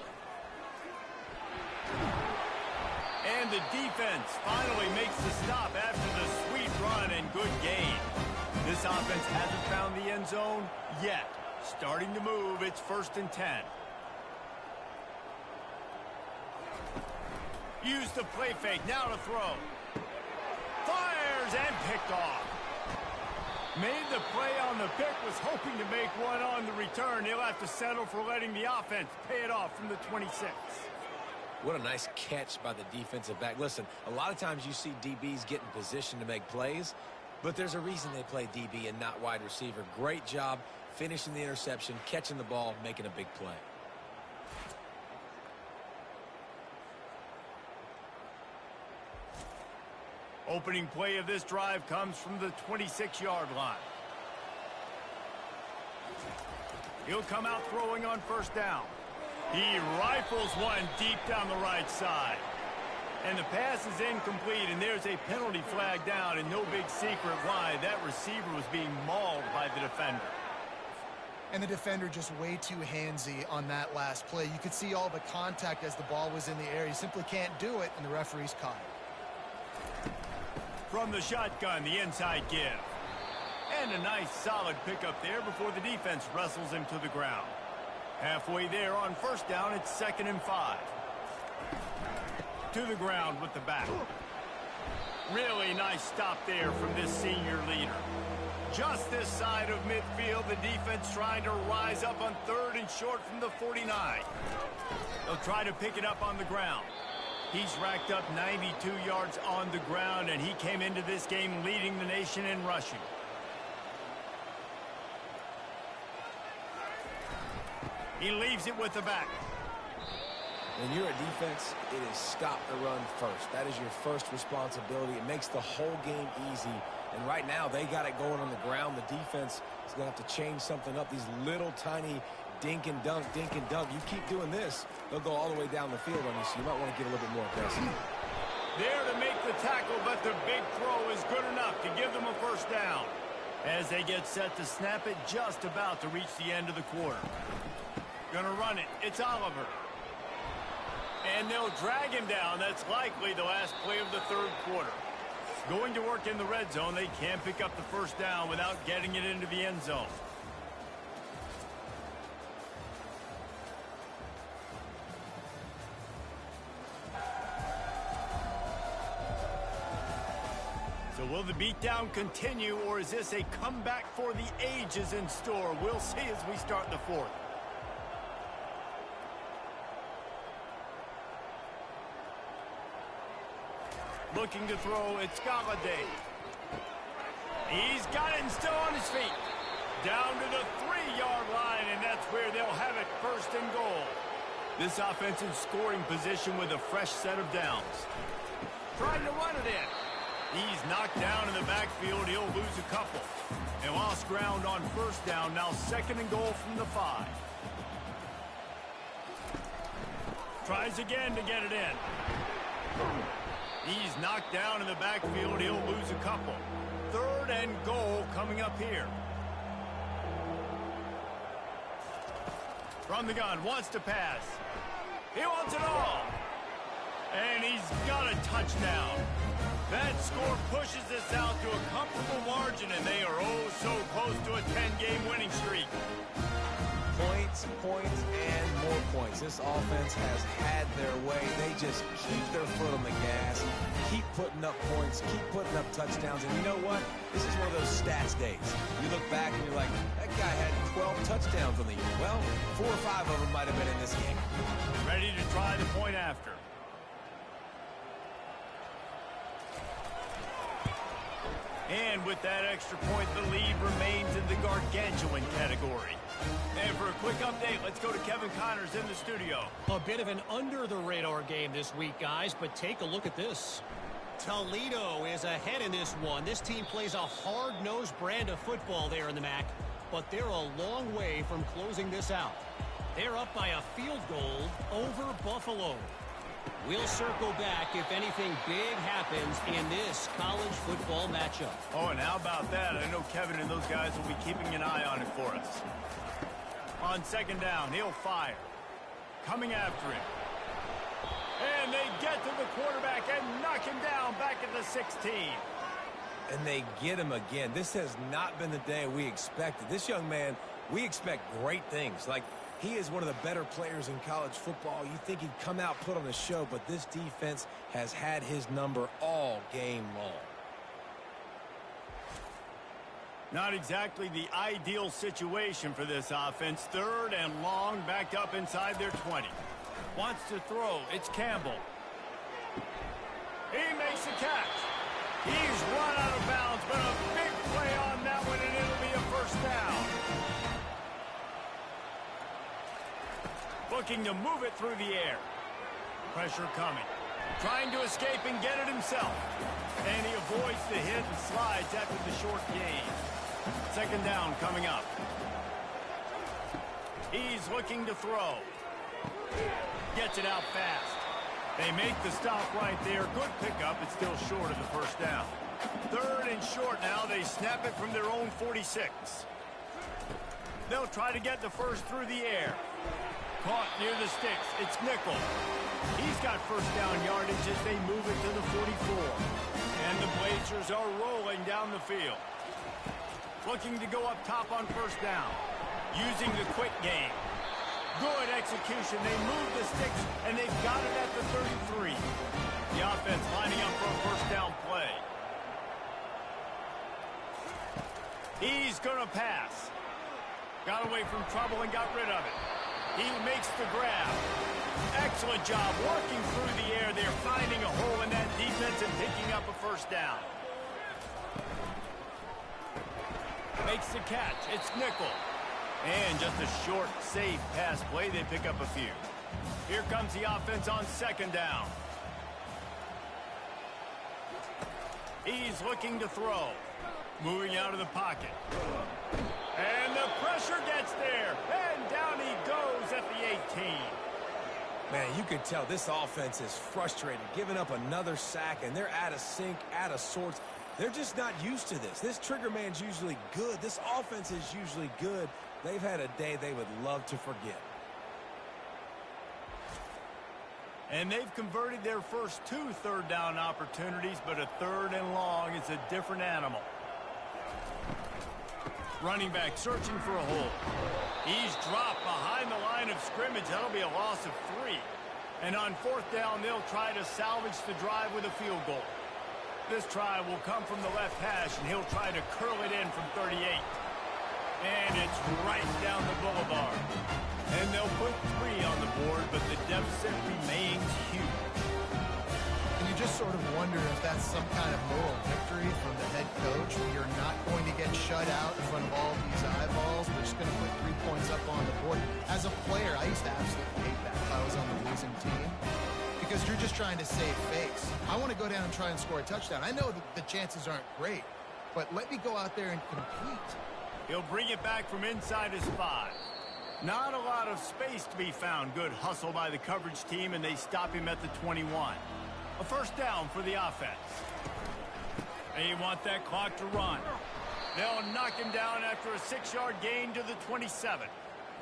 And the defense finally makes the stop after the sweet run and good gain. This offense hasn't found the end zone yet. Starting to move, it's 1st and 10. Use the play fake, now to throw. Fires and picked off. Made the play on the pick, was hoping to make one on the return. He'll have to settle for letting the offense pay it off from the 26. What a nice catch by the defensive back. Listen, a lot of times you see DBs get in position to make plays, but there's a reason they play DB and not wide receiver. Great job finishing the interception, catching the ball, making a big play. Opening play of this drive comes from the 26-yard line. He'll come out throwing on first down. He rifles one deep down the right side. And the pass is incomplete, and there's a penalty flag down, and no big secret why. That receiver was being mauled by the defender. and the defender just way too handsy on that last play. You could see all the contact as the ball was in the air. He simply can't do it, and the referee's caught it. From the shotgun, the inside give. And a nice solid pickup there before the defense wrestles him to the ground. Halfway there on first down, it's 2nd and 5. To the ground with the back. Really nice stop there from this senior leader. Just this side of midfield, the defense trying to rise up on 3rd and short from the 49. They'll try to pick it up on the ground. He's racked up 92 yards on the ground, and he came into this game leading the nation in rushing. He leaves it with the back. When you're a defense, it is stop the run first. That is your first responsibility. It makes the whole game easy. And right now, they got it going on the ground. The defense is going to have to change something up. These little tiny dink and dunk, dink and dunk. You keep doing this, they'll go all the way down the field on you, so you might want to get a little bit more aggressive. There to make the tackle, but the big throw is good enough to give them a first down. As they get set to snap it, just about to reach the end of the quarter. Gonna run it. It's Oliver. And they'll drag him down. That's likely the last play of the 3rd quarter. Going to work in the red zone. They can't pick up the first down without getting it into the end zone. So will the beatdown continue, or is this a comeback for the ages in store? We'll see as we start the 4th. Looking to throw, it's Galladay. He's got it and still on his feet. Down to the 3-yard line, and that's where they'll have it, 1st and goal. This offensive scoring position with a fresh set of downs. Trying to run it in. He's knocked down in the backfield. He'll lose a couple. They lost ground on first down. Now 2nd and goal from the 5. Tries again to get it in. He's knocked down in the backfield. He'll lose a couple. 3rd and goal coming up here. From the gun, wants to pass. He wants it all. And he's got a touchdown. That score pushes this out to a comfortable margin, and they are oh so close to a 10-game winning streak. Points, points, and more points. This offense has had their way. They just keep their foot on the gas, keep putting up points, keep putting up touchdowns. And you know what? This is one of those stats days. You look back and you're like, that guy had 12 touchdowns on the year. Well, 4 or 5 of them might have been in this game. Ready to try the point after. And with that extra point, the lead remains in the gargantuan category. And for a quick update, let's go to Kevin Connors in the studio. A bit of an under-the-radar game this week, guys, but take a look at this. Toledo is ahead in this one. This team plays a hard-nosed brand of football there in the MAC, but they're a long way from closing this out. They're up by a field goal over Buffalo. We'll circle back if anything big happens in this college football matchup. Oh, and how about that? I know Kevin and those guys will be keeping an eye on it for us. On 2nd down, he'll fire. Coming after him. And they get to the quarterback and knock him down back at the 16. And they get him again. This has not been the day we expected. This young man, we expect great things. Like, he is one of the better players in college football. You think he'd come out, put on a show, but this defense has had his number all game long. Not exactly the ideal situation for this offense. 3rd and long, backed up inside their 20. Wants to throw. It's Campbell. He makes the catch. He's run out of bounds, but a big play on that one, and it'll be a first down. Looking to move it through the air. Pressure coming. Trying to escape and get it himself. And he avoids the hit and slides after the short gain. 2nd down coming up. He's looking to throw. Gets it out fast. They make the stop right there. Good pickup. It's still short of the first down. 3rd and short now. They snap it from their own 46. They'll try to get the first through the air. Caught near the sticks. It's nickel. He's got first down yardage as they move it to the 44. And the Blazers are rolling down the field. Looking to go up top on first down. Using the quick game. Good execution. They move the sticks, and they've got it at the 33. The offense lining up for a first down play. He's going to pass. Got away from trouble and got rid of it. He makes the grab. Excellent job working through the air. They're finding a hole in that defense and picking up a first down. Makes the catch. It's nickel. And just a short, safe pass play. They pick up a few. Here comes the offense on second down. He's looking to throw. Moving out of the pocket. And the pressure gets there. And down he goes at the 18. Man, you could tell this offense is frustrated, giving up another sack, and they're out of sync, out of sorts. They're just not used to this. This trigger man's usually good. This offense is usually good. They've had a day they would love to forget. And they've converted their first 2 third-down opportunities, but a 3rd and long is a different animal. Running back searching for a hole. He's dropped behind the line of scrimmage. That'll be a loss of 3. And on 4th down, they'll try to salvage the drive with a field goal. This try will come from the left hash, and he'll try to curl it in from 38. And it's right down the boulevard. And they'll put 3 on the board, but the deficit remains huge. And you just sort of wonder if that's some kind of moral victory from the head coach when you're not going to get shut out in front of all these eyeballs. We're just going to put 3 points up on the board. As a player, I used to absolutely hate that if I was on the losing team. Because you're just trying to save face. I want to go down and try and score a touchdown. I know that the chances aren't great, but let me go out there and compete. He'll bring it back from inside his 5. Not a lot of space to be found. Good hustle by the coverage team, and they stop him at the 21. A first down for the offense. They want that clock to run. They'll knock him down after a 6-yard gain to the 27.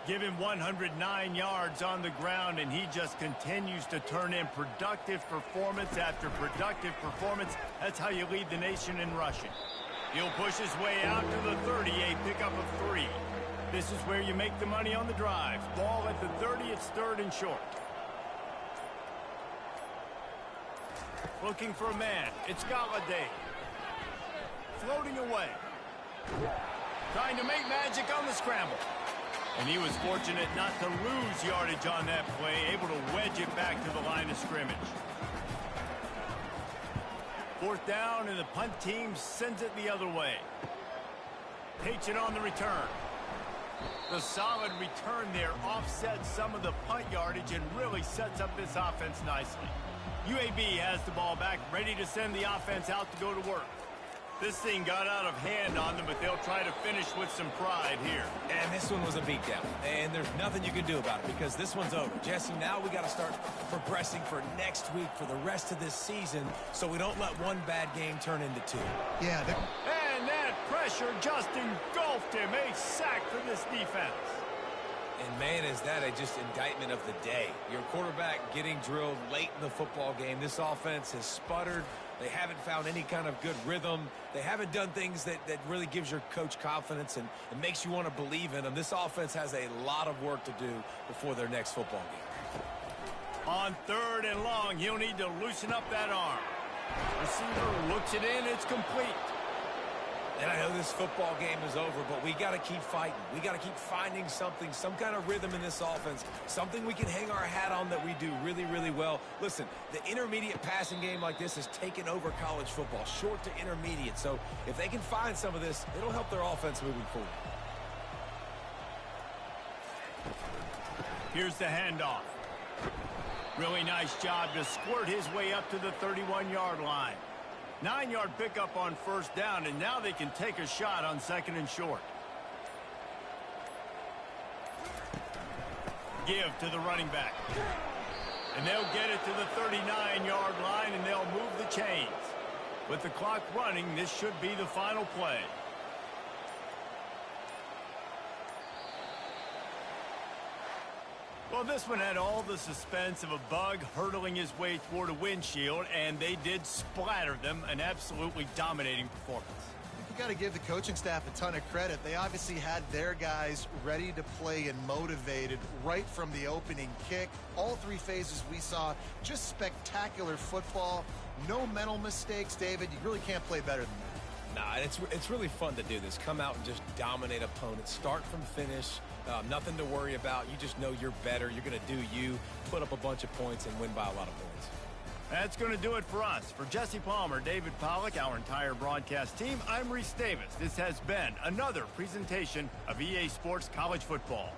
Give him 109 yards on the ground, and he just continues to turn in productive performance after productive performance. That's how you lead the nation in rushing. He'll push his way out to the 30, a pickup of 3. This is where you make the money on the drive. Ball at the 30, it's 3rd and short. Looking for a man. It's Galladay. Floating away. Trying to make magic on the scramble. And he was fortunate not to lose yardage on that play, able to wedge it back to the line of scrimmage. 4th down, and the punt team sends it the other way. Takes it on the return. The solid return there offsets some of the punt yardage and really sets up this offense nicely. UAB has the ball back, ready to send the offense out to go to work. This thing got out of hand on them, but they'll try to finish with some pride here. And this one was a beatdown, and there's nothing you can do about it because this one's over. Jesse, now we got to start progressing for next week for the rest of this season so we don't let one bad game turn into 2. Yeah. And that pressure just engulfed him. A sack for this defense. And, man, is that just indictment of the day. Your quarterback getting drilled late in the football game. This offense has sputtered. They haven't found any kind of good rhythm. They haven't done things that really gives your coach confidence and makes you want to believe in them. This offense has a lot of work to do before their next football game. On 3rd and long, he'll need to loosen up that arm. Receiver looks it in. It's complete. And I know this football game is over, but we got to keep fighting. We got to keep finding something, some kind of rhythm in this offense, something we can hang our hat on that we do really, really well. Listen, the intermediate passing game like this has taken over college football, short to intermediate. So if they can find some of this, it'll help their offense moving forward. Here's the handoff. Really nice job to squirt his way up to the 31-yard line. 9-yard pickup on first down, and now they can take a shot on 2nd and short. Give to the running back. And they'll get it to the 39-yard line, and they'll move the chains. With the clock running, this should be the final play. Well, this one had all the suspense of a bug hurtling his way toward a windshield, and they did splatter them. An absolutely dominating performance. You got to give the coaching staff a ton of credit. They obviously had their guys ready to play and motivated right from the opening kick. All three phases we saw, just spectacular football. No mental mistakes, David. You really can't play better than that. Nah, it's really fun to do this. Come out and just dominate opponents. Start from finish. Nothing to worry about. You just know you're better. You're going to do you, put up a bunch of points, and win by a lot of points. That's going to do it for us. For Jesse Palmer, David Pollack, our entire broadcast team, I'm Reese Davis. This has been another presentation of EA Sports College Football.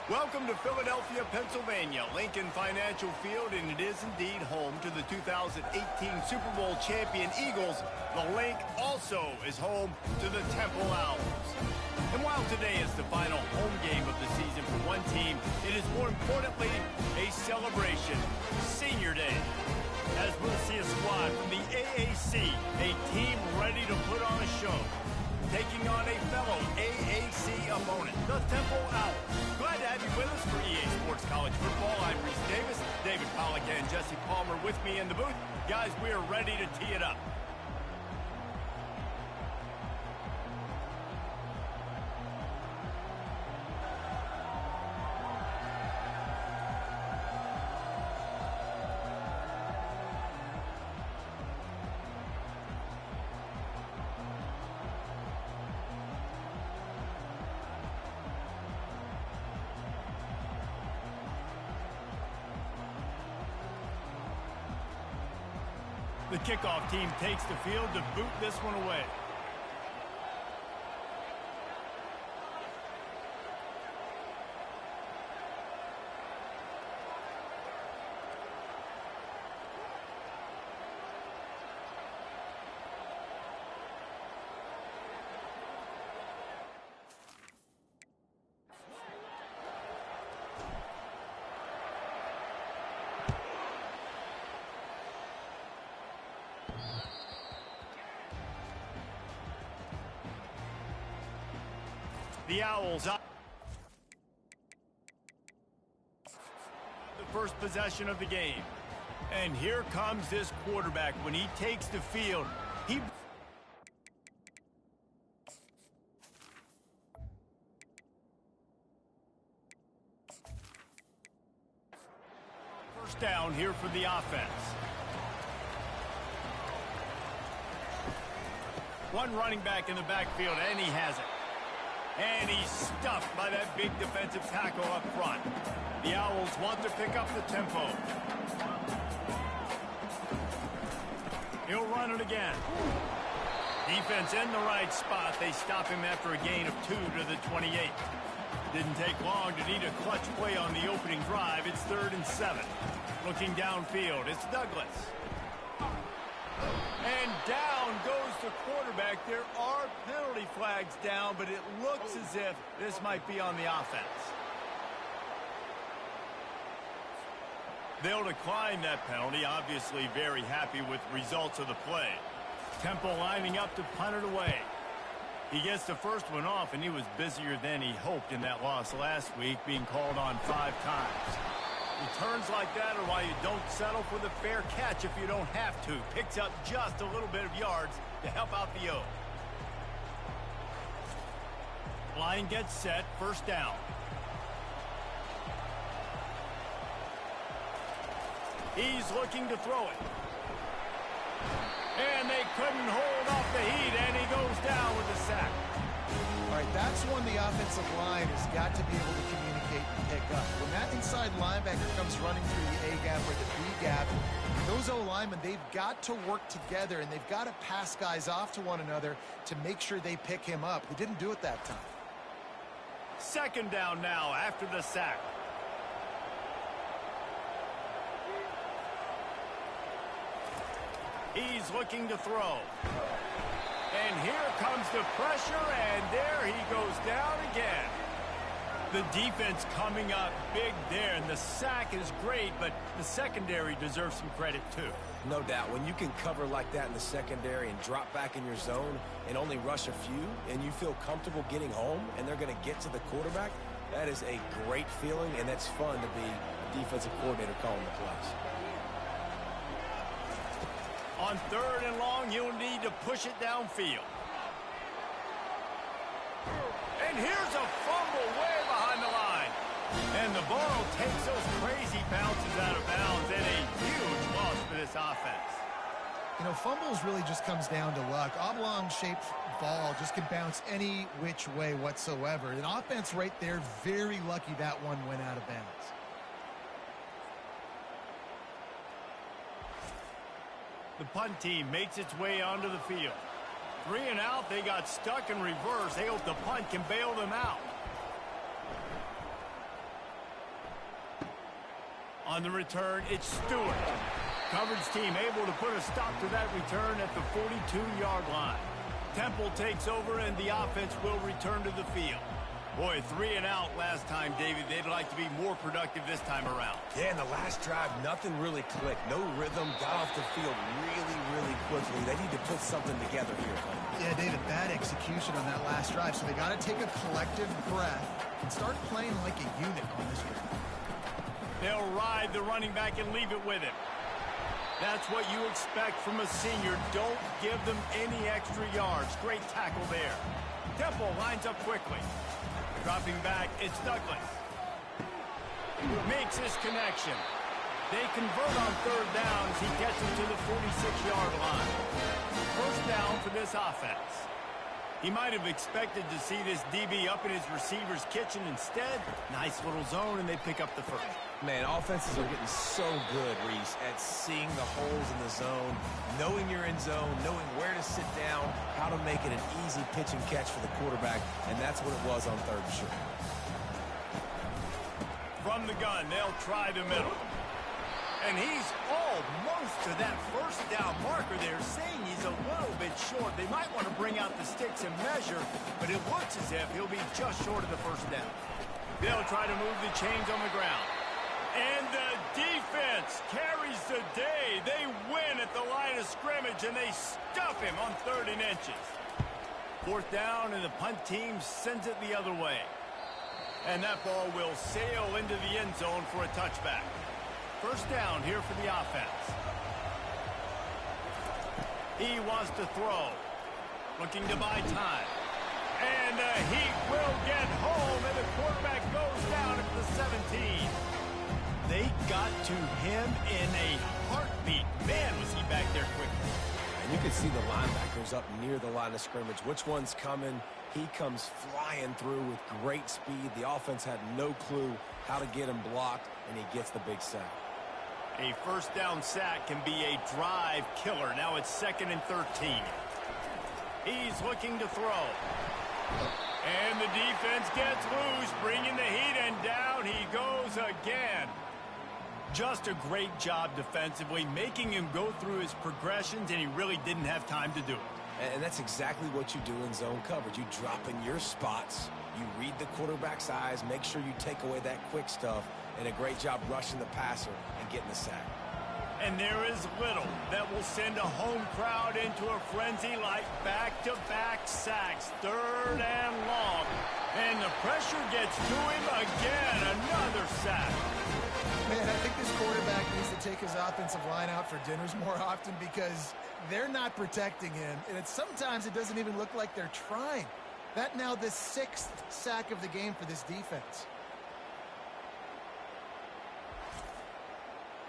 Welcome to Philadelphia, Pennsylvania, Lincoln Financial Field, and it is indeed home to the 2018 Super Bowl champion Eagles. The Link also is home to the Temple Owls. And while today is the final home game of the season for one team, it is more importantly a celebration, Senior Day. As we'll see a squad from the AAC, a team ready to put on a show, taking on a fellow AAC opponent, the Temple Owls. Glad to have you with us for EA Sports College Football. I'm Reese Davis, David Pollack, and Jesse Palmer with me in the booth. Guys, we are ready to tee it up. The kickoff team takes the field to boot this one away. The Owls up. The first possession of the game. And here comes this quarterback. When he takes the field, he... First down here for the offense. One running back in the backfield, and he has it. And he's stuffed by that big defensive tackle up front. The Owls want to pick up the tempo. He'll run it again. Defense in the right spot. They stop him after a gain of 2 to the 28. Didn't take long to need a clutch play on the opening drive. It's 3rd and 7. Looking downfield, it's Douglas. And down goes the quarterback. There are penalty flags down, but it looks as if this might be on the offense. They'll decline that penalty, obviously very happy with the results of the play. Temple lining up to punt it away. He gets the first one off, and he was busier than he hoped in that loss last week, being called on 5 times. Returns like that are why you don't settle for the fair catch if you don't have to. Picks up just a little bit of yards to help out the O. Line gets set, first down. He's looking to throw it. And they couldn't hold off the heat, and he goes down with a sack. All right, that's when the offensive line has got to be able to communicate and pick up. When that inside linebacker comes running through the A gap or the B gap, those O-linemen, they've got to work together, and they've got to pass guys off to one another to make sure they pick him up. They didn't do it that time. Second down now after the sack. He's looking to throw. And here comes the pressure, and there he goes down again. The defense coming up big there, and the sack is great, but the secondary deserves some credit too. No doubt. When you can cover like that in the secondary and drop back in your zone and only rush a few, and you feel comfortable getting home, and they're going to get to the quarterback, that is a great feeling, and that's fun to be a defensive coordinator calling the plays. On 3rd and long, you'll need to push it downfield. And here's a fumble way behind the line. And the ball takes those crazy bounces out of bounds, and a huge loss for this offense. You know, fumbles really just comes down to luck. Oblong-shaped ball just can bounce any which way whatsoever. An offense right there, very lucky that one went out of bounds. The punt team makes its way onto the field. 3 and out, they got stuck in reverse. They hope the punt can bail them out. On the return, it's Stewart. Coverage team able to put a stop to that return at the 42-yard line. Temple takes over, and the offense will return to the field. Boy, 3 and out last time, David. They'd like to be more productive this time around. Yeah, in the last drive, nothing really clicked. No rhythm, got off the field really quickly. They need to put something together here. Yeah, David, bad execution on that last drive, so they got to take a collective breath and start playing like a unit on this one. They'll ride the running back and leave it with him. That's what you expect from a senior. Don't give them any extra yards. Great tackle there. Temple lines up quickly. Dropping back, it's Douglas. Makes his connection. They convert on third down as he gets him to the 46-yard line. First down for this offense. He might have expected to see this DB up in his receiver's kitchen. Instead, nice little zone, and they pick up the first. Man, offenses are getting so good, Reese, at seeing the holes in the zone, knowing you're in zone, knowing where to sit down, how to make it an easy pitch and catch for the quarterback, and that's what it was on third and short. From the gun, they'll try the middle. And he's almost to that first down marker there, saying he's a little bit short. They might want to bring out the sticks and measure, but it looks as if he'll be just short of the first down. They'll try to move the chains on the ground. And the defense carries the day. They win at the line of scrimmage, and they stuff him on 3rd and inches. Fourth down, and the punt team sends it the other way. And that ball will sail into the end zone for a touchback. First down here for the offense. He wants to throw. Looking to buy time. And he will get home, and the quarterback goes down at the 17. They got to him in a heartbeat. Man, was he back there quickly. And you can see the linebackers up near the line of scrimmage. Which one's coming? He comes flying through with great speed. The offense had no clue how to get him blocked, and he gets the big sack. A first down sack can be a drive killer. Now it's 2nd and 13. He's looking to throw. And the defense gets loose, bringing the heat, and down he goes again. Just a great job defensively, making him go through his progressions, and he really didn't have time to do it. And that's exactly what you do in zone coverage. You drop in your spots, you read the quarterback's eyes, make sure you take away that quick stuff, and a great job rushing the passer and getting the sack. And there is little that will send a home crowd into a frenzy like back-to-back sacks, 3rd and long. And the pressure gets to him again, another sack. Man, I think this quarterback needs to take his offensive line out for dinners more often because they're not protecting him. And sometimes it doesn't even look like they're trying. That now the 6th sack of the game for this defense.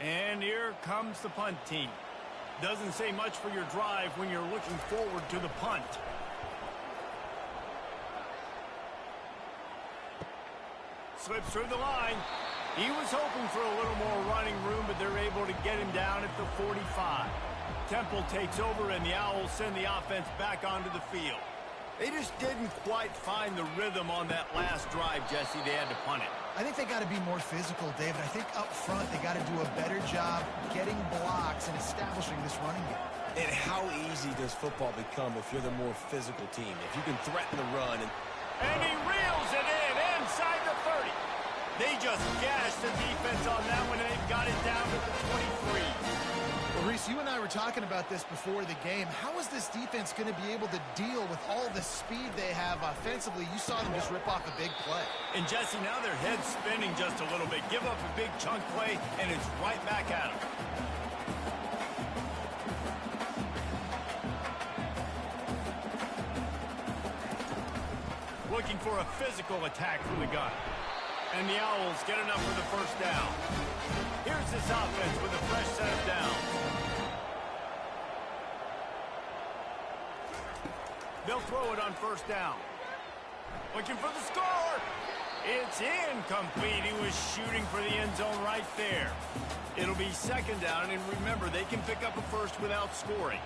And here comes the punt team. Doesn't say much for your drive when you're looking forward to the punt. Slips through the line. He was hoping for a little more running room, but they're able to get him down at the 45. Temple takes over, and the Owls send the offense back onto the field. They just didn't quite find the rhythm on that last drive, Jesse. They had to punt it. I think they got to be more physical, David. I think up front they got to do a better job getting blocks and establishing this running game. And how easy does football become if you're the more physical team? If you can threaten the run. And he reels it in inside the 30. They just gashed the defense on that one, and they've got it down to the 23. Well, Reese, you and I were talking about this before the game. How is this defense going to be able to deal with all the speed they have offensively? You saw them just rip off a big play. And, Jesse, now their head's spinning just a little bit. Give up a big chunk play, and it's right back at them. Looking for a physical attack from the gun. And the Owls get enough for the first down. Here's this offense with a fresh set of downs. They'll throw it on first down. Looking for the score. It's incomplete. He was shooting for the end zone right there. It'll be 2nd down, and remember, they can pick up a first without scoring.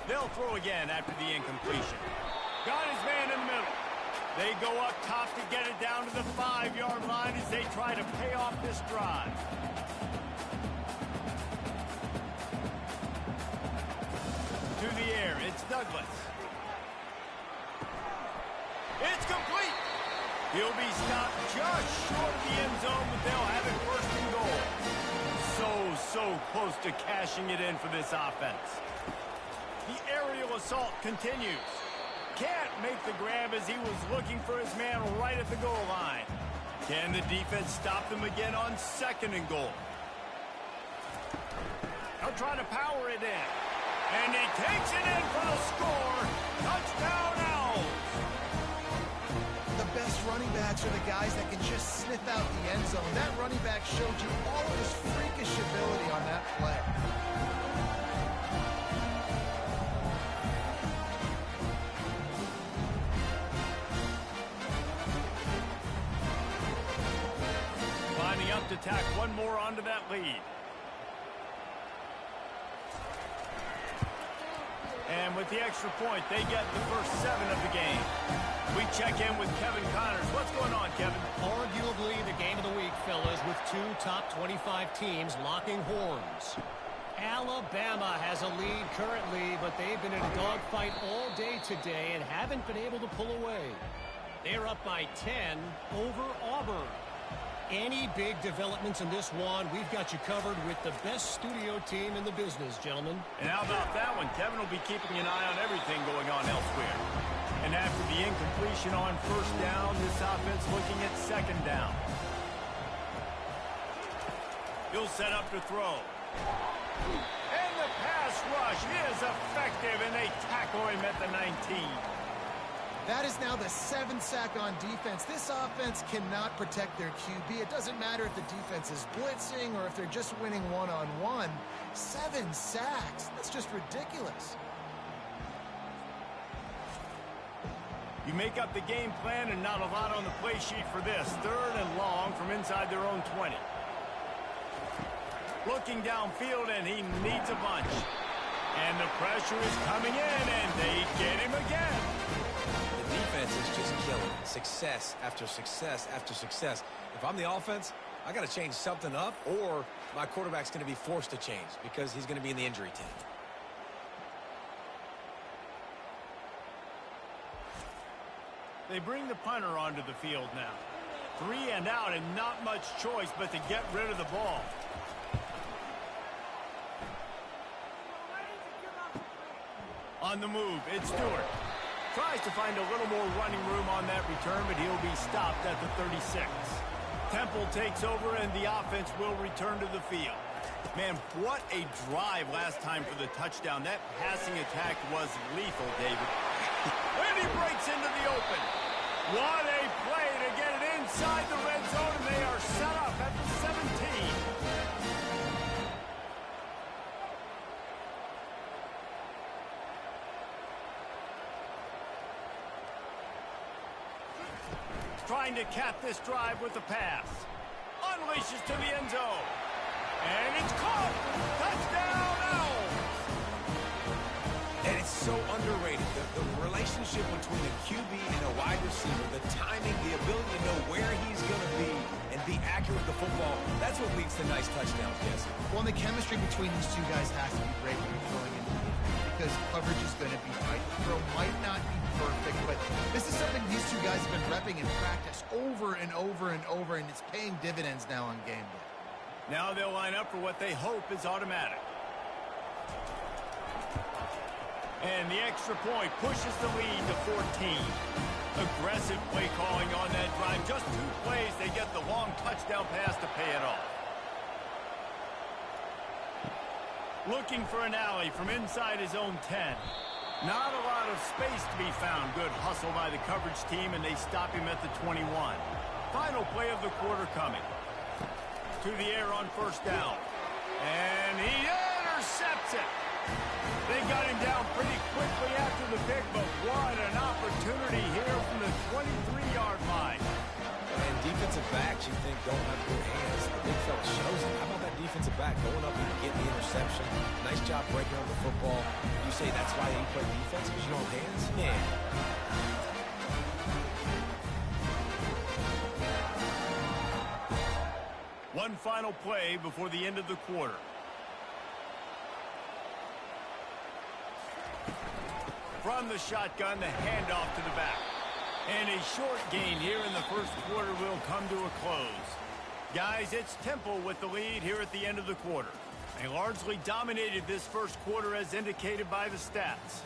They'll throw again after the incompletion. Got his man in the middle. They go up top to get it down to the 5-yard line as they try to pay off this drive. To the air, it's Douglas. It's complete. He'll be stopped just short of the end zone, but they'll have it first and goal. So close to cashing it in for this offense. The aerial assault continues. Can't make the grab as he was looking for his man right at the goal line. Can the defense stop them again on 2nd and goal? They'll try to power it in. And he takes it in for the score. Touchdown, Owls. The best running backs are the guys that can just sniff out the end zone. That running back showed you all of his freakish ability on that play. Lining up to tack one more onto that lead. And with the extra point, they get the first 7 of the game. We check in with Kevin Connors. What's going on, Kevin? Arguably the game of the week, fellas, with 2 top 25 teams locking horns. Alabama has a lead currently, but they've been in a dogfight all day today and haven't been able to pull away. They're up by 10 over Auburn. Any big developments in this one, we've got you covered with the best studio team in the business, gentlemen. And how about that one? Kevin will be keeping an eye on everything going on elsewhere. And after the incompletion on 1st down, this offense looking at 2nd down. He'll set up to throw. And the pass rush is effective, and they tackle him at the 19. That is now the 7th sack on defense. This offense cannot protect their QB. It doesn't matter if the defense is blitzing or if they're just winning one-on-one. 7 sacks. That's just ridiculous. You make up the game plan and not a lot on the play sheet for this. 3rd and long from inside their own 20. Looking downfield, and he needs a bunch. And the pressure is coming in, and they get him again. The defense is just killing it. Success after success after success. If I'm the offense, I got to change something up, or my quarterback's going to be forced to change because he's going to be in the injury team. They bring the punter onto the field now. 3 and out, and not much choice but to get rid of the ball. On the move, it's Stewart. Tries to find a little more running room on that return, but he'll be stopped at the 36. Temple takes over, and the offense will return to the field. Man, what a drive last time for the touchdown. That passing attack was lethal, David. And he breaks into the open. What a play to get it inside the red zone, and they are set up at the 17. Trying to cap this drive with the pass. Unleashes to the end zone. And it's caught. Touchdown, Owls. And it's so underrated. The relationship between a QB and a wide receiver, the timing, the ability to know where he's going to be and be accurate with the football, that's what leads to nice touchdowns, Jesse. Well, the chemistry between these two guys has to be great when you're throwing in, because coverage is going to be tight. The throw might not be perfect, but this is something these two guys have been repping in practice over and over and over, and it's paying dividends now on game day. Now they'll line up for what they hope is automatic. And the extra point pushes the lead to 14. Aggressive play calling on that drive. Just 2 plays, they get the long touchdown pass to pay it off. Looking for an alley from inside his own 10. Not a lot of space to be found. Good hustle by the coverage team, and they stop him at the 21. Final play of the quarter coming. To the air on 1st down. And he intercepts it. They got him down pretty quickly after the pick, but what an opportunity here from the 23-yard line. And defensive backs, you think, don't have good hands. The big fella shows it. How about that defensive back going up and getting the interception? Nice job breaking on the football. You say that's why you play defense, because you don't have hands? Yeah. One final play before the end of the quarter. From the shotgun, the handoff to the back. And a short gain here in the first quarter will come to a close. Guys, it's Temple with the lead here at the end of the quarter. They largely dominated this first quarter as indicated by the stats.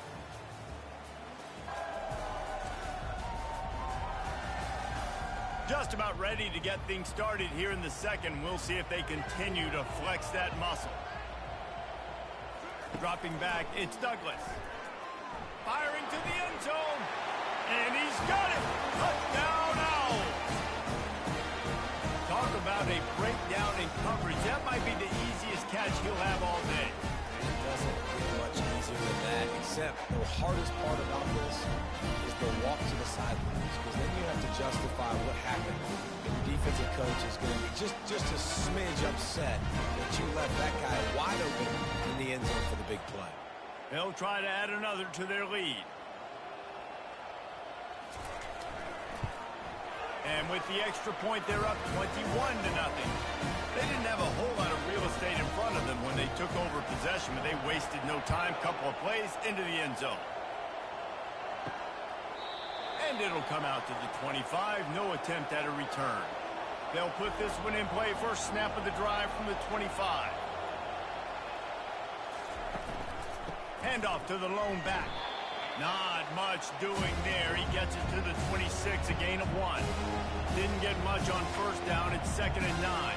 Just about ready to get things started here in the second. We'll see if they continue to flex that muscle. Dropping back, it's Douglas. Firing to the end zone. And he's got it. Touchdown Owls. Talk about a breakdown in coverage. That might be the easiest catch he'll have all day. It doesn't get much easier than that, except the hardest part about this is the walk to the sidelines, because then you have to justify what happened. And your defensive coach is going to be just a smidge upset that you left that guy wide open in the end zone for the big play. They'll try to add another to their lead. And with the extra point, they're up 21-0. They didn't have a whole lot of real estate in front of them when they took over possession, but they wasted no time. Couple of plays into the end zone. And it'll come out to the 25. No attempt at a return. They'll put this one in play. First snap of the drive from the 25. Handoff to the lone back. Not much doing there. He gets it to the 26, a gain of 1. Didn't get much on first down. It's 2nd and 9.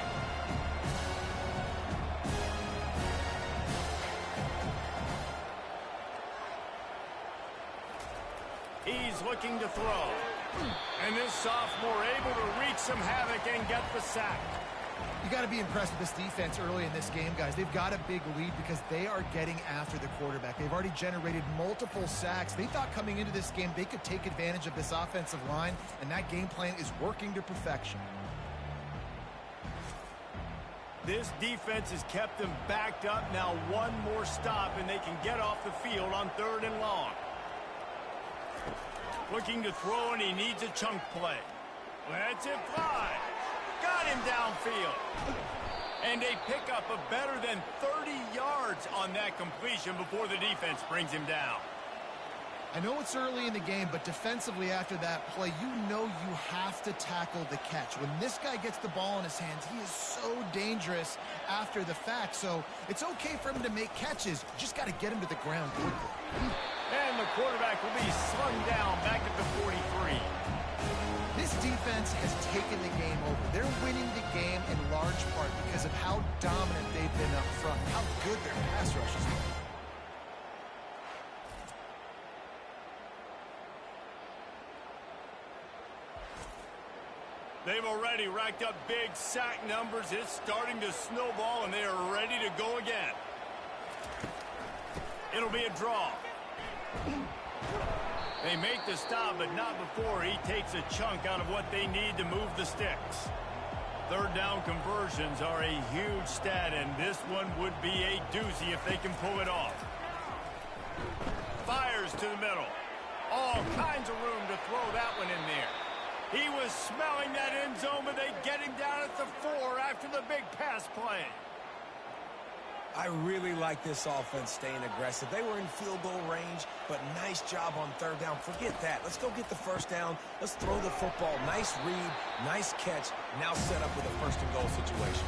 He's looking to throw. And this sophomore able to wreak some havoc and get the sack. You got to be impressed with this defense early in this game, guys. They've got a big lead because they are getting after the quarterback. They've already generated multiple sacks. They thought coming into this game they could take advantage of this offensive line, and that game plan is working to perfection. This defense has kept them backed up. Now one more stop, and they can get off the field on 3rd and long. Looking to throw, and he needs a chunk play. Lets it fly. Got him downfield. And they pick up a better than 30 yards on that completion before the defense brings him down. I know it's early in the game, but defensively after that play, you know you have to tackle the catch. When this guy gets the ball in his hands, he is so dangerous after the fact. So it's okay for him to make catches. You just got to get him to the ground quickly. And the quarterback will be slung down back at the 43. This defense has taken the game over. They're winning the game in large part because of how dominant they've been up front, how good their pass rush has been. They've already racked up big sack numbers. It's starting to snowball, and they are ready to go again. It'll be a draw. They make the stop, but not before he takes a chunk out of what they need to move the sticks. 3rd down conversions are a huge stat, and this one would be a doozy if they can pull it off. Fires to the middle. All kinds of room to throw that one in there. He was smelling that end zone, but they get him down at the 4 after the big pass play. I really like this offense staying aggressive. They were in field goal range, but nice job on 3rd down. Forget that. Let's go get the 1st down. Let's throw the football. Nice read, nice catch. Now set up with a 1st and goal situation.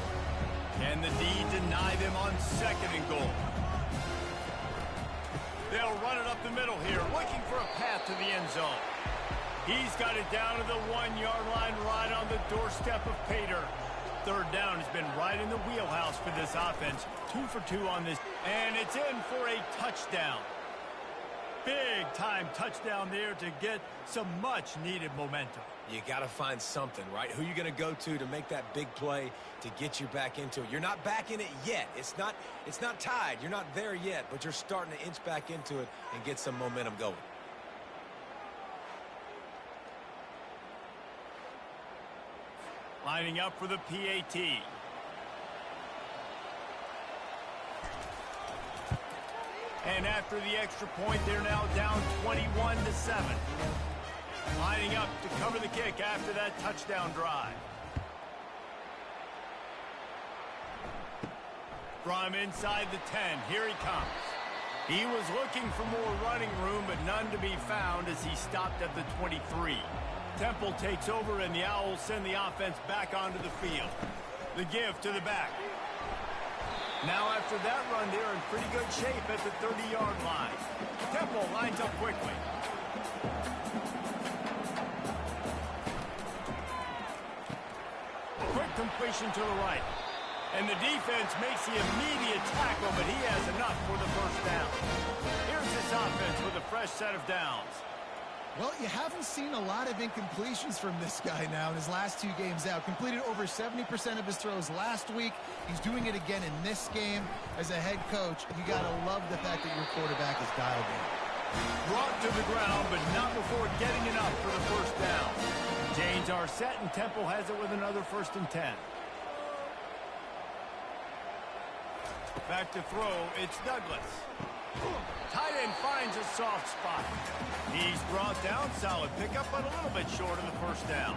Can the D deny them on 2nd and goal? They'll run it up the middle here, looking for a path to the end zone. He's got it down to the 1-yard line, right on the doorstep of Pater. 3rd down has been right in the wheelhouse for this offense. 2 for 2 on this, and it's in for a touchdown. Big-time touchdown there to get some much-needed momentum. You got to find something, right? Who are you going to go to make that big play to get you back into it? You're not back in it yet. It's not tied. You're not there yet, but you're starting to inch back into it and get some momentum going. Lining up for the PAT. And after the extra point, they're now down 21-7. Lining up to cover the kick after that touchdown drive. From inside the 10, here he comes. He was looking for more running room, but none to be found as he stopped at the 23. Temple takes over, and the Owls send the offense back onto the field. The give to the back. Now after that run, they're in pretty good shape at the 30-yard line. Temple lines up quickly. Quick completion to the right. And the defense makes the immediate tackle, but he has enough for the first down. Here's this offense with a fresh set of downs. Well, you haven't seen a lot of incompletions from this guy now in his last 2 games out. Completed over 70% of his throws last week. He's doing it again in this game. As a head coach, you got to love the fact that your quarterback is dialed in. Brought to the ground, but not before getting enough for the first down. Chains are set, and Temple has it with another 1st and 10. Back to throw, it's Douglas. Tight end finds a soft spot. He's brought down, solid pickup, but a little bit short of the first down.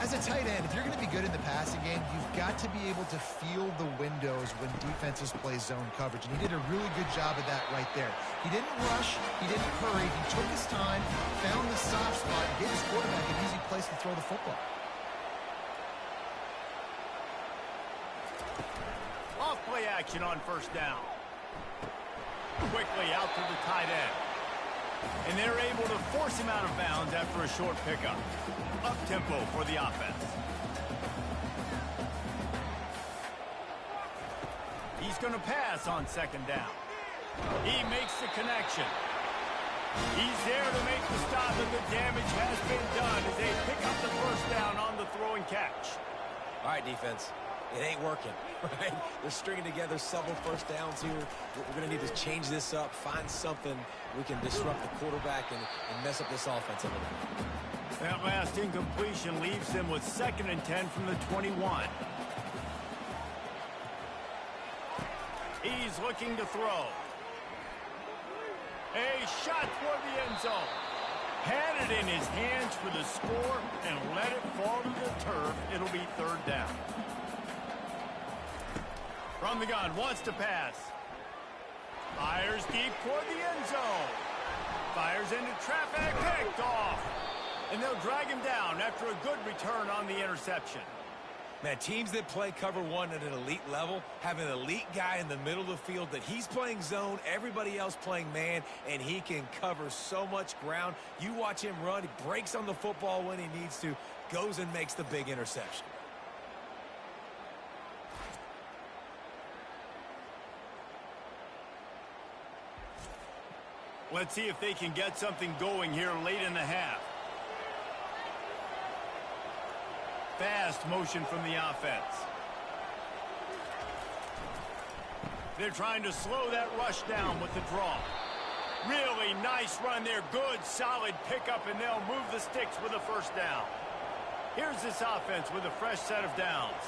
As a tight end, if you're going to be good in the passing game, you've got to be able to feel the windows when defenses play zone coverage, and he did a really good job of that right there. He didn't rush, he didn't hurry, he took his time, found the soft spot, and gave his quarterback an easy place to throw the football. Off-play action on first down. Quickly out to the tight end. And they're able to force him out of bounds after a short pickup. Up-tempo for the offense. He's going to pass on 2nd down. He makes the connection. He's there to make the stop, and the damage has been done as they pick up the first down on the throw and catch. All right, defense. It ain't working, right? They're stringing together several first downs here. We're going to need to change this up, find something we can disrupt the quarterback and mess up this offense a little bit. That last incompletion leaves him with 2nd and 10 from the 21. He's looking to throw. A shot toward the end zone. Had it in his hands for the score and let it fall to the turf. It'll be 3rd down. From the gun, wants to pass. Fires deep toward the end zone. Fires into traffic, picked off. And they'll drag him down after a good return on the interception. Man, teams that play cover 1 at an elite level have an elite guy in the middle of the field that he's playing zone, everybody else playing man, and he can cover so much ground. You watch him run, he breaks on the football when he needs to, goes and makes the big interception. Let's see if they can get something going here late in the half. Fast motion from the offense. They're trying to slow that rush down with the draw. Really nice run there. Good, solid pickup, and they'll move the sticks with a first down. Here's this offense with a fresh set of downs.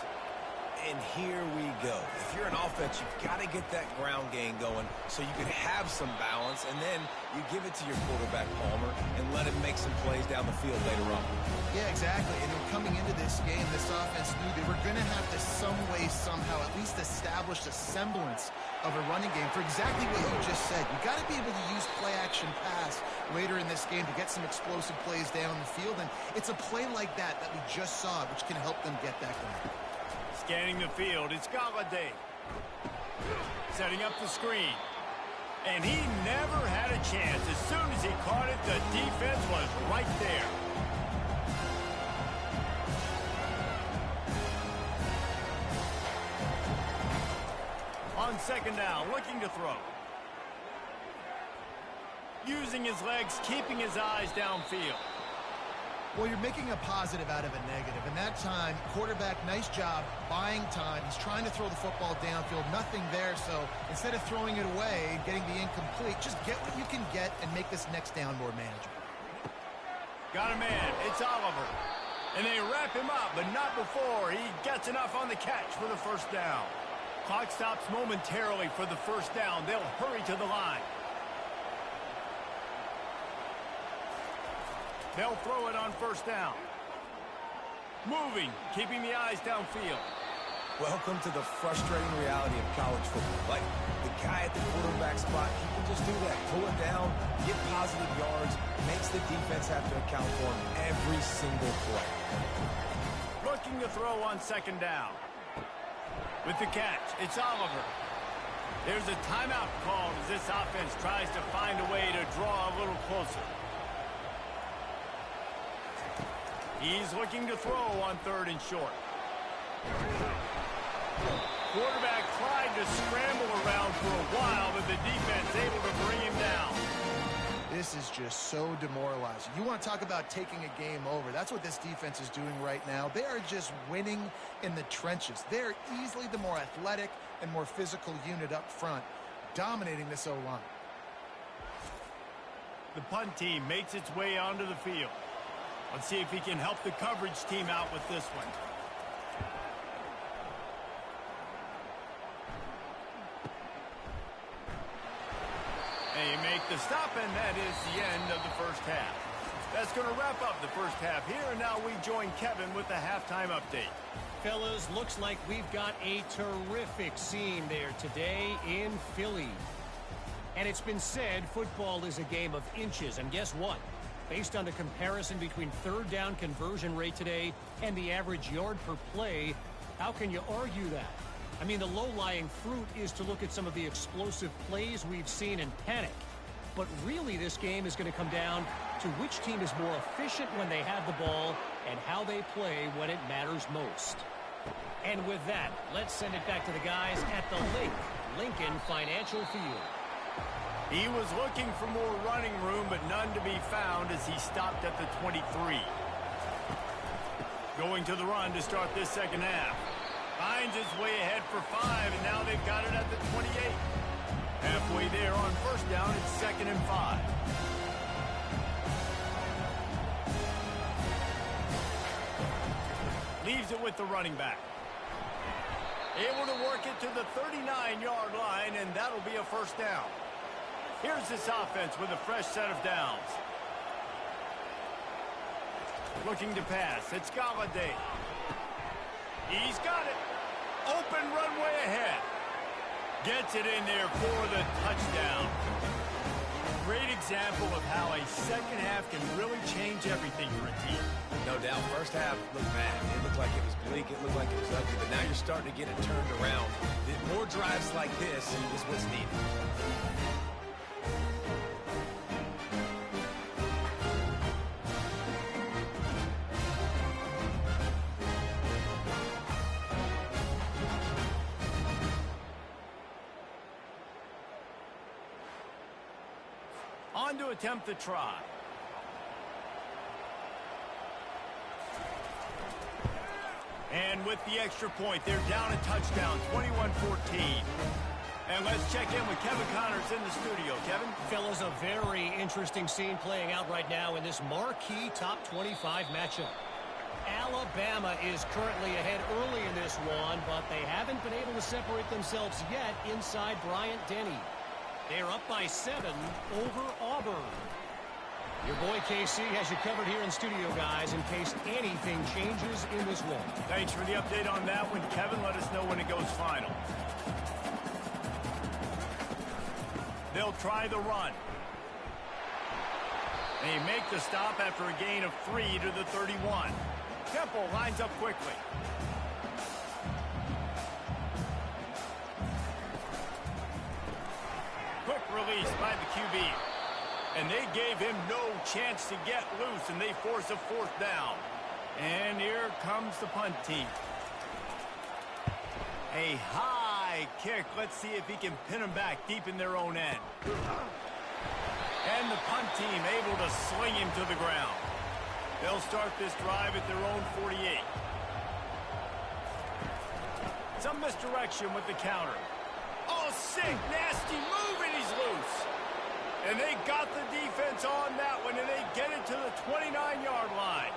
And here we go. If you're an offense, you've got to get that ground game going so you can have some balance, and then you give it to your quarterback, Palmer, and let him make some plays down the field later on. Yeah, exactly. And coming into this game, this offense knew they were going to have to some way, somehow, at least establish a semblance of a running game for exactly what you just said. You got to be able to use play-action pass later in this game to get some explosive plays down the field, and it's a play like that we just saw, which can help them get that going. Scanning the field, it's Galladay. Setting up the screen. And he never had a chance. As soon as he caught it, the defense was right there. On 2nd down, looking to throw. Using his legs, keeping his eyes downfield. Well, you're making a positive out of a negative. And that time, quarterback, nice job, buying time. He's trying to throw the football downfield. Nothing there, so instead of throwing it away and getting the incomplete, just get what you can get and make this next down more manageable. Got a man. It's Oliver. And they wrap him up, but not before he gets enough on the catch for the first down. Clock stops momentarily for the first down. They'll hurry to the line. They'll throw it on first down. Moving, keeping the eyes downfield. Welcome to the frustrating reality of college football. Like, the guy at the quarterback spot, he can just do that. Pull it down, get positive yards, makes the defense have to account for him every single play. Looking to throw on second down. With the catch, it's Oliver. There's a timeout called as this offense tries to find a way to draw a little closer. He's looking to throw on third and short. Quarterback tried to scramble around for a while, but the defense able to bring him down. This is just so demoralizing. You want to talk about taking a game over. That's what this defense is doing right now. They are just winning in the trenches. They're easily the more athletic and more physical unit up front, dominating this O-line. The punt team makes its way onto the field. Let's see if he can help the coverage team out with this one. They make the stop, and that is the end of the first half. That's going to wrap up the first half here, and now we join Kevin with the halftime update. Fellas, looks like we've got a terrific scene there today in Philly. And it's been said football is a game of inches, and guess what? Based on the comparison between third down conversion rate today and the average yard per play, how can you argue that? I mean, the low-lying fruit is to look at some of the explosive plays we've seen and panic. But really, this game is going to come down to which team is more efficient when they have the ball and how they play when it matters most. And with that, let's send it back to the guys at the Lincoln Financial Field. He was looking for more running room, but none to be found as he stopped at the 23. Going to the run to start this second half. Finds his way ahead for 5, and now they've got it at the 28. Halfway there on first down, it's 2nd and 5. Leaves it with the running back. Able to work it to the 39-yard line, and that'll be a first down. Here's this offense with a fresh set of downs. Looking to pass. It's Galladay. He's got it. Open runway ahead. Gets it in there for the touchdown. Great example of how a second half can really change everything for a team. No doubt. First half looked bad. It looked like it was bleak. It looked like it was ugly. But now you're starting to get it turned around. More drives like this is what's needed. On to attempt the try. And with the extra point, they're down a touchdown, 21-14. And let's check in with Kevin Connors in the studio. Kevin? Fellas, a very interesting scene playing out right now in this marquee top 25 matchup. Alabama is currently ahead early in this one, but they haven't been able to separate themselves yet inside Bryant-Denny. They're up by 7 over Auburn. Your boy KC has you covered here in studio, guys, in case anything changes in this one. Thanks for the update on that one, Kevin. Let us know when it goes final. They'll try the run. They make the stop after a gain of 3 to the 31. Temple lines up quickly. Quick release by the QB. And they gave him no chance to get loose, and they force a 4th down. And here comes the punt team. A high kick. Let's see if he can pin them back deep in their own end. And the punt team able to sling him to the ground. They'll start this drive at their own 48. Some misdirection with the counter. Oh, sick, nasty move, and he's loose. And they got the defense on that one, and they get it to the 29-yard line.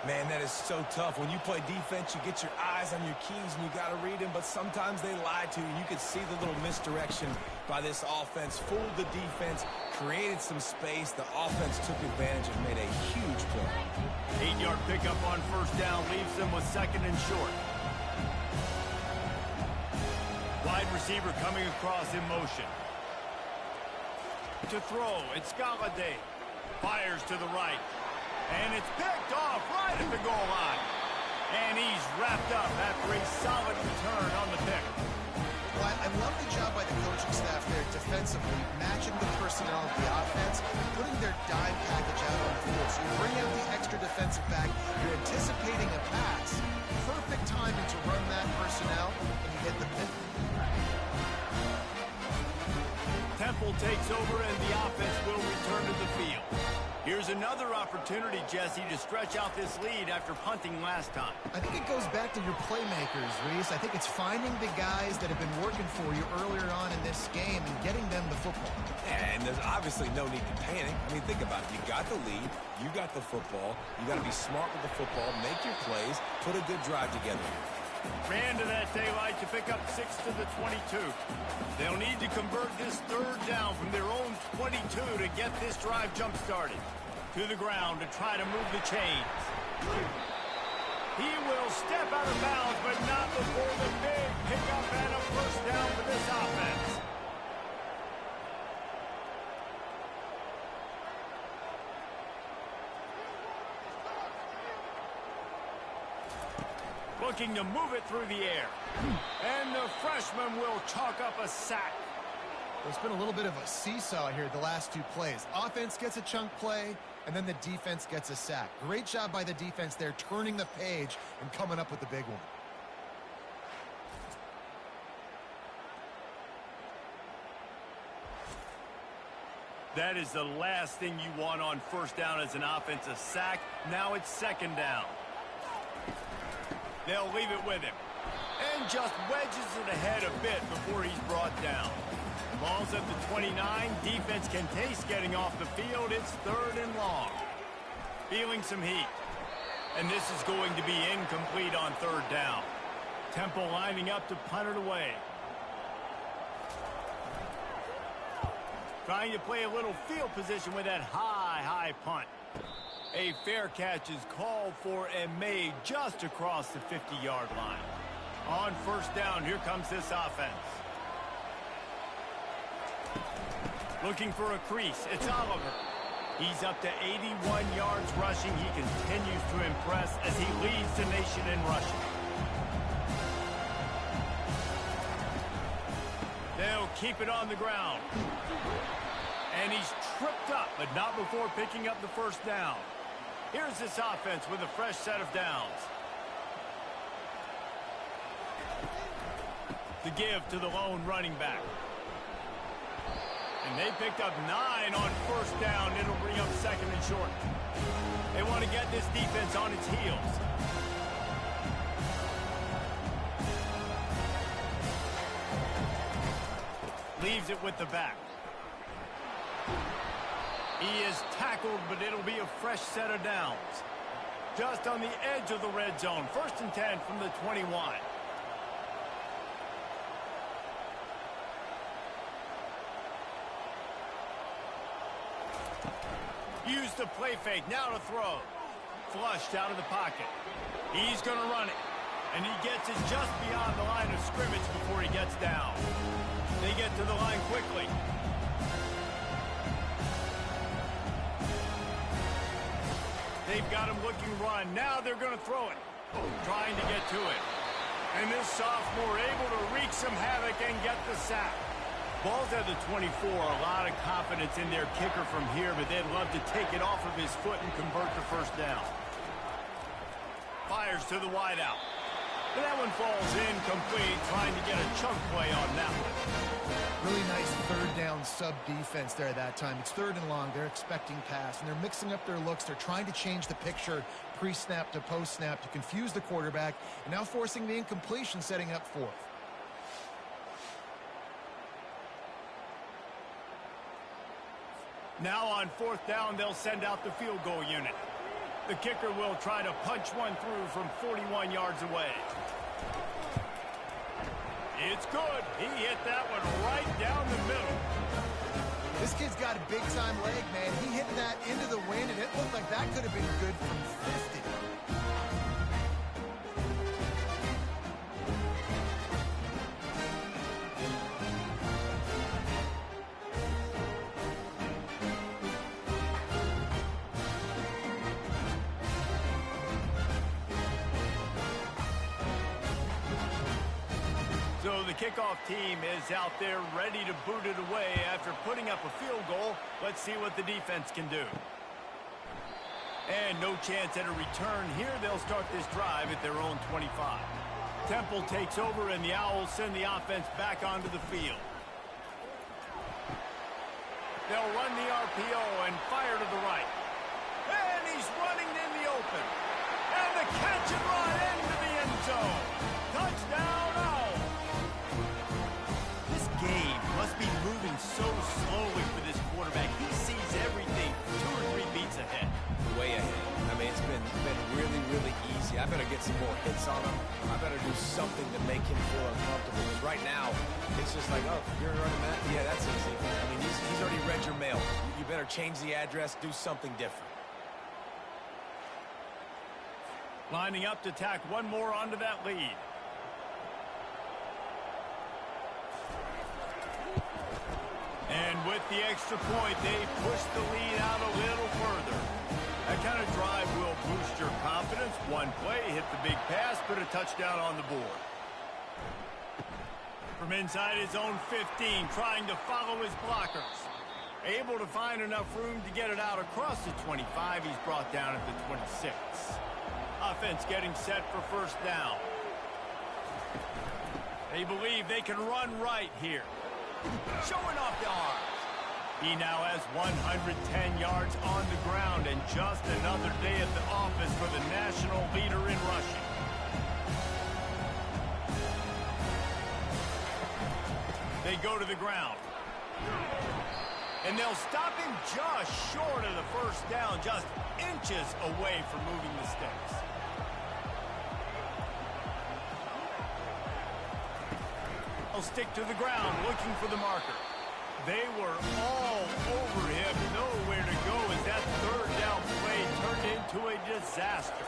Man, that is so tough. When you play defense, you get your eyes on your keys and you got to read them, but sometimes they lie to you. You could see the little misdirection by this offense, fooled the defense, created some space. The offense took advantage and made a huge play. 8-yard pickup on first down leaves them with second and short. Wide receiver coming across in motion. To throw, it's Galladay. Fires to the right. And it's picked off right at the goal line. And he's wrapped up after a solid return on the pick. Well, I love the job by the coaching staff there defensively, matching the personnel of the offense, putting their dime package out on the field. So you bring out the extra defensive back, you're anticipating a pass. Perfect timing to run that personnel, and you hit the pick. Temple takes over, and the offense will return to the field. Here's another opportunity, Jesse, to stretch out this lead after punting last time. I think it goes back to your playmakers, Reese. I think it's finding the guys that have been working for you earlier on in this game and getting them the football. And there's obviously no need to panic. I mean, think about it. You got the lead. You got the football. You got to be smart with the football. Make your plays. Put a good drive together. Ran to that daylight to pick up 6 to the 22. They'll need to convert this third down from their own 22 to get this drive jump-started. To the ground to try to move the chains. He will step out of bounds, but not before the big pickup and a first down for this offense. Looking to move it through the air. And the freshman will chalk up a sack. There's been a little bit of a seesaw here the last two plays. Offense gets a chunk play, and then the defense gets a sack. Great job by the defense there, turning the page and coming up with the big one. That is the last thing you want on first down as an offensive sack. Now it's second down. They'll leave it with him. And just wedges it ahead a bit before he's brought down. Ball's at the 29. Defense can taste getting off the field. It's third and long. Feeling some heat. And this is going to be incomplete on third down. Temple lining up to punt it away. Trying to play a little field position with that high punt. A fair catch is called for and made just across the 50-yard line. On first down, here comes this offense. Looking for a crease, it's Oliver. He's up to 81 yards rushing. He continues to impress as he leads the nation in rushing. They'll keep it on the ground. And he's tripped up, but not before picking up the first down. Here's this offense with a fresh set of downs. The give to the lone running back. And they picked up 9 on first down. It'll bring up second and short. They want to get this defense on its heels. Leaves it with the back. He is tackled, but it'll be a fresh set of downs. Just on the edge of the red zone. First and 10 from the 21. Use the play fake. Now to throw. Flushed out of the pocket. He's going to run it. And he gets it just beyond the line of scrimmage before he gets down. They get to the line quickly. They've got him looking run. Now they're going to throw it. Trying to get to it. And this sophomore able to wreak some havoc and get the sack. Ball's at the 24. A lot of confidence in their kicker from here, but they'd love to take it off of his foot and convert the first down. Fires to the wideout. But that one falls incomplete, trying to get a chunk play on that one. Really nice third down sub defense there that time. It's third and long. They're expecting pass, and they're mixing up their looks. They're trying to change the picture pre-snap to post-snap to confuse the quarterback, and now forcing the incompletion, setting up fourth. Now on fourth down, they'll send out the field goal unit. The kicker will try to punch one through from 41 yards away. It's good. He hit that one right down the middle. This kid's got a big-time leg, man. He hit that into the wind, and it looked like that could have been good from 50. So the kickoff team is out there ready to boot it away after putting up a field goal. Let's see what the defense can do. And no chance at a return here. They'll start this drive at their own 25. Temple takes over, and the Owls send the offense back onto the field. They'll run the RPO and fire to the right. And he's running in the open. And the catch and run into the end zone. Touchdown, Owls. This game must be moving so slowly for this quarterback. He sees everything 2 or 3 beats ahead. Way ahead. I mean, it's been really, really easy. I better get some more hits on him. I better do something to make him feel uncomfortable. Because right now, it's just like, oh, you're running that? Yeah, that's easy. I mean, he's already read your mail. You better change the address, do something different. Lining up to tack one more onto that lead. And with the extra point, they push the lead out a little further. That kind of drive will boost your confidence. One play, hit the big pass, put a touchdown on the board. From inside his own 15, trying to follow his blockers. Able to find enough room to get it out across the 25. He's brought down at the 26. Offense getting set for first down. They believe they can run right here. Showing off the arms. He now has 110 yards on the ground, and just another day at the office for the national leader in rushing. They go to the ground. And they'll stop him just short of the first down, just inches away from moving the sticks. They'll stick to the ground, looking for the marker. They were all over him, nowhere to go as that third down play turned into a disaster.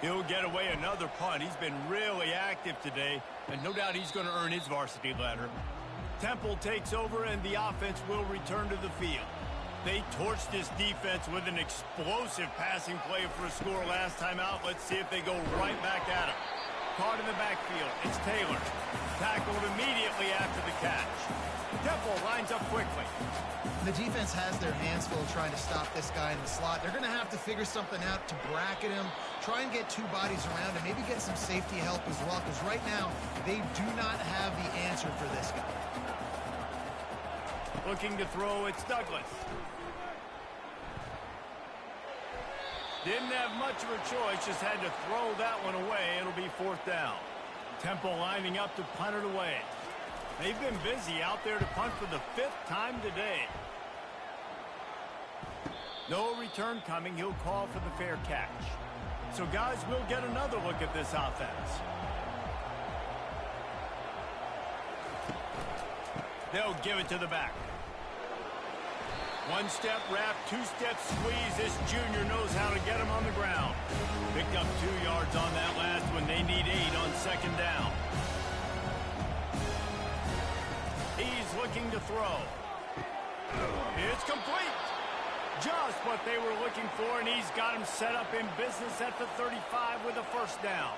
He'll get away another punt. He's been really active today, and no doubt he's going to earn his varsity letter. Temple takes over, and the offense will return to the field. They torched this defense with an explosive passing play for a score last time out. Let's see if they go right back at him. Caught in the backfield. It's Taylor. Tackled immediately after the catch. Temple lines up quickly. The defense has their hands full trying to stop this guy in the slot. They're going to have to figure something out to bracket him, try and get 2 bodies around him, maybe get some safety help as well, because right now they do not have the answer for this guy. Looking to throw, it's Douglas. Didn't have much of a choice, just had to throw that one away. It'll be fourth down. Temple lining up to punt it away. They've been busy out there to punt for the 5th time today. No return coming. He'll call for the fair catch. So, guys, we'll get another look at this offense. They'll give it to the back. 1-step wrap, 2-step squeeze. This junior knows how to get him on the ground. Picked up 2 yards on that last one. They need 8 on second down. He's looking to throw. It's complete. Just what they were looking for, and he's got him set up in business at the 35 with a first down.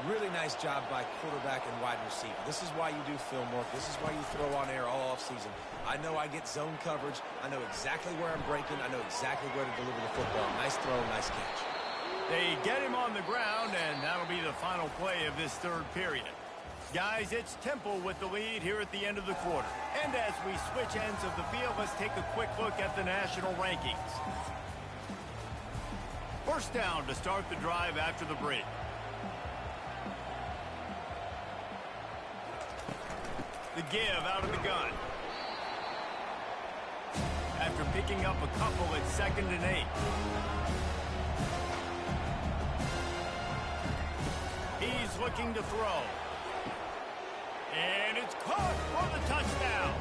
Really nice job by quarterback and wide receiver. This is why you do film work. This is why you throw on air all offseason. I know I get zone coverage. I know exactly where I'm breaking. I know exactly where to deliver the football. Nice throw, nice catch. They get him on the ground, and that'll be the final play of this third period. Guys, it's Temple with the lead here at the end of the quarter. And as we switch ends of the field, let's take a quick look at the national rankings. First down to start the drive after the break. The give out of the gun. after picking up a couple at 2nd and 8. He's looking to throw. And it's caught for the touchdown.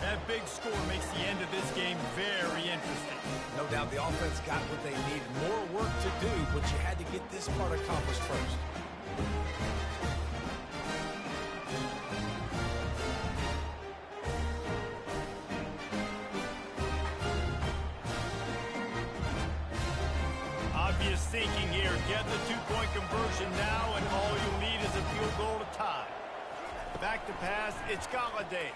That big score makes the end of this game very interesting. No doubt the offense got what they needed. More work to do, but you had to get this part accomplished first. Obvious thinking here. Get the two-point conversion now, and all you need is a field goal to tie. Back to pass. It's Galladay.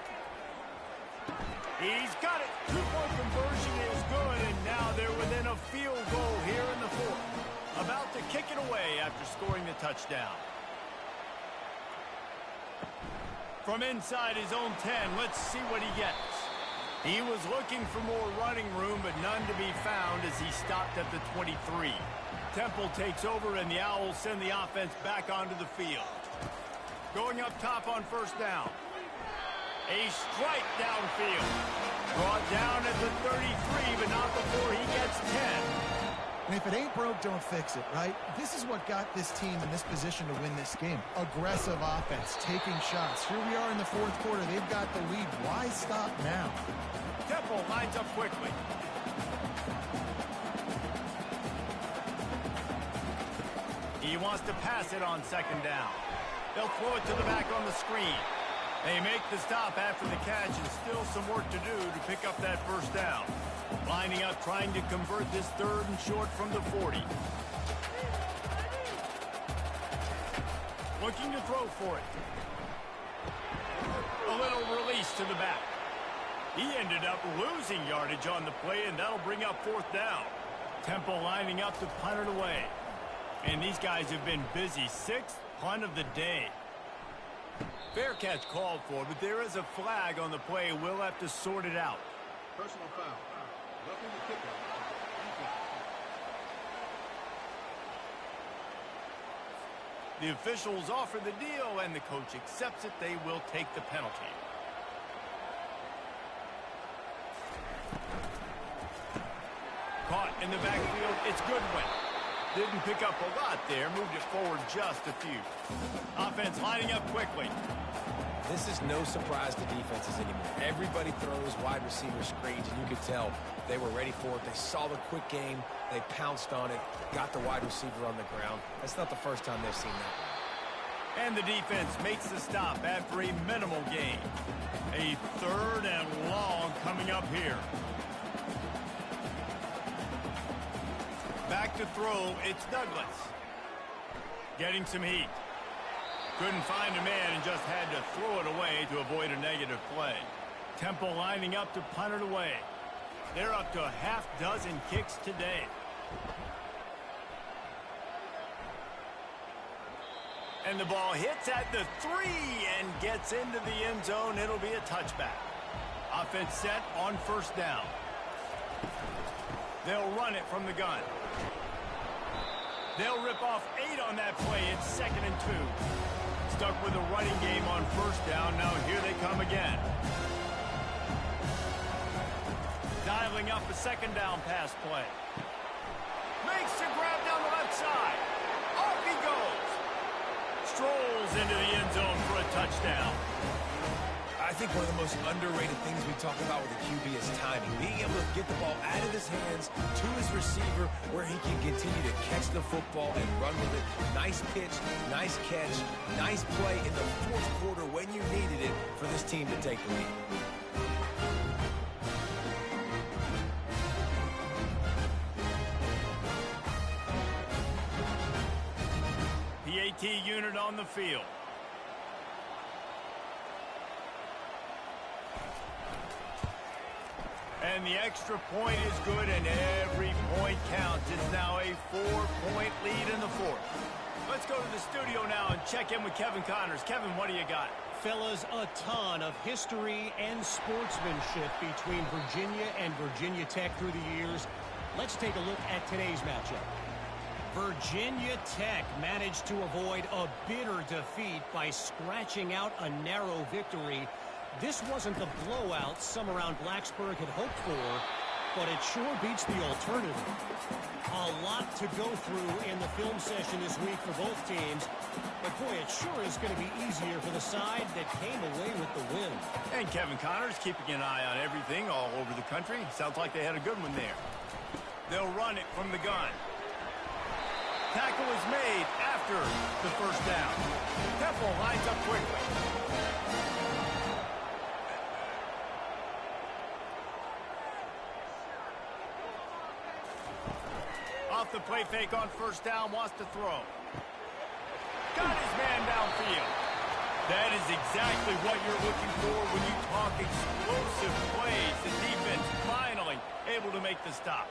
He's got it. Two-point conversion is good, and now they're within a field goal here in the 4th. About to kick it away after scoring the touchdown. From inside his own 10, let's see what he gets. He was looking for more running room, but none to be found as he stopped at the 23. Temple takes over, and the Owls send the offense back onto the field. Going up top on 1st down. A strike downfield. Brought down at the 33, but not before he gets 10. And if it ain't broke, don't fix it, right? This is what got this team in this position to win this game. Aggressive offense, taking shots. Here we are in the 4th quarter. They've got the lead. Why stop now? Temple lines up quickly. He wants to pass it on 2nd down. They'll throw it to the back on the screen. They make the stop after the catch, and still some work to do to pick up that 1st down. Lining up, trying to convert this 3rd and short from the 40. Looking to throw for it. A little release to the back. He ended up losing yardage on the play, and that'll bring up 4th down. Temple lining up to punt it away. And these guys have been busy. 6th punt of the day. Fair catch called for, but there is a flag on the play. We'll have to sort it out. Personal foul. Roughing the kicker. The officials offer the deal, and the coach accepts it. They will take the penalty. Caught in the backfield. It's Goodwin. Didn't pick up a lot there. Moved it forward just a few. Offense lining up quickly. This is no surprise to defenses anymore. Everybody throws wide receiver screens, and you could tell they were ready for it. They saw the quick game. They pounced on it, got the wide receiver on the ground. That's not the first time they've seen that. And the defense makes the stop after a minimal gain. A 3rd and long coming up here. Back to throw, it's Douglas. Getting some heat. Couldn't find a man and just had to throw it away to avoid a negative play. Temple lining up to punt it away. They're up to a half-dozen kicks today. And the ball hits at the 3 and gets into the end zone. It'll be a touchback. Offense set on 1st down. They'll run it from the gun. They'll rip off 8 on that play. It's 2nd and 2. Stuck with a running game on 1st down. Now here they come again. Dialing up a 2nd down pass play. Makes the grab down the left side. Off he goes. Strolls into the end zone for a touchdown. I think one of the most underrated things we talk about with the QB is timing. Being able to get the ball out of his hands to his receiver where he can continue to catch the football and run with it. Nice pitch, nice catch, nice play in the 4th quarter when you needed it for this team to take the lead. PAT unit on the field. And the extra point is good, and every point counts. It's now a 4-point lead in the 4th. Let's go to the studio now and check in with Kevin Connors. Kevin, what do you got? Fellas, a ton of history and sportsmanship between Virginia and Virginia Tech through the years. Let's take a look at today's matchup. Virginia Tech managed to avoid a bitter defeat by scratching out a narrow victory. This wasn't the blowout some around Blacksburg had hoped for, but it sure beats the alternative. A lot to go through in the film session this week for both teams, but boy, it sure is going to be easier for the side that came away with the win. And Kevin Connor's keeping an eye on everything all over the country. Sounds like they had a good one there. They'll run it from the gun. Tackle is made after the first down. Temple lines up quickly. Off the play fake on first down, wants to throw. Got his man downfield. That is exactly what you're looking for when you talk explosive plays. The defense finally able to make the stop.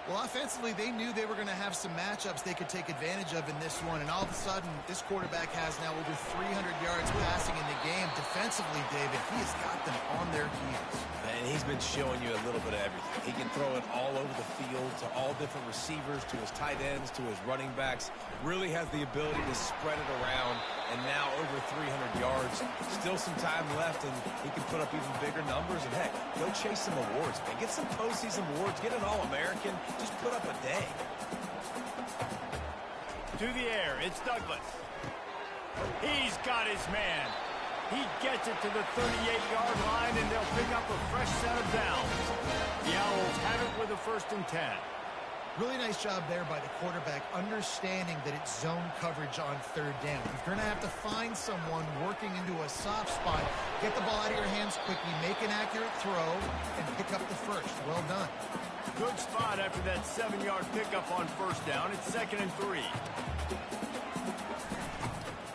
Well, offensively, they knew they were going to have some matchups they could take advantage of in this one, and all of a sudden, this quarterback has now over 300 yards passing in the game. Defensively, David, he has got them on their heels. And he's been showing you a little bit of everything. He can throw it all over the field to all different receivers, to his tight ends, to his running backs. Really has the ability to spread it around, and now over 300 yards. Still some time left, and he can put up even bigger numbers. And, heck, go chase some awards, man. Get some postseason awards. Get an All-American. Just put up a day. To the air, it's Douglas. He's got his man. He gets it to the 38-yard line, and they'll pick up a fresh set of downs. The Owls have it with a 1st and 10. Really nice job there by the quarterback, understanding that it's zone coverage on 3rd down. You're going to have to find someone working into a soft spot, get the ball out of your hands quickly, make an accurate throw, and pick up the first. Well done. Good spot after that 7-yard pickup on first down. It's 2nd and 3.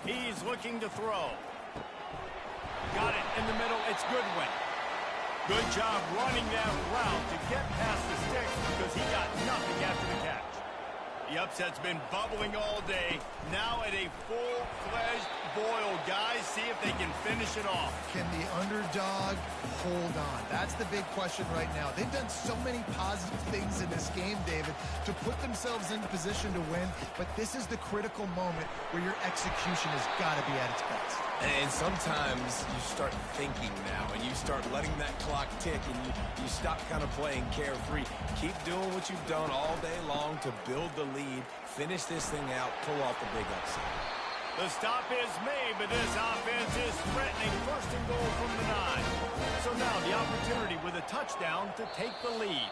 He's looking to throw. Got it in the middle. It's Goodwin. Good job running that route to get past the sticks because he got nothing after the catch. The upset's been bubbling all day. Now at a full-fledged boil. Guys, see if they can finish it off. Can the underdog hold on? That's the big question right now. They've done so many positive things in this game, David, to put themselves in position to win, but this is the critical moment where your execution has got to be at its best. And sometimes you start thinking now, and you start letting that clock tick, and you stop kind of playing carefree. Keep doing what you've done all day long to build the lead, finish this thing out, pull off the big upset. The stop is made, but this offense is threatening 1st and goal from the 9. So now the opportunity with a touchdown to take the lead.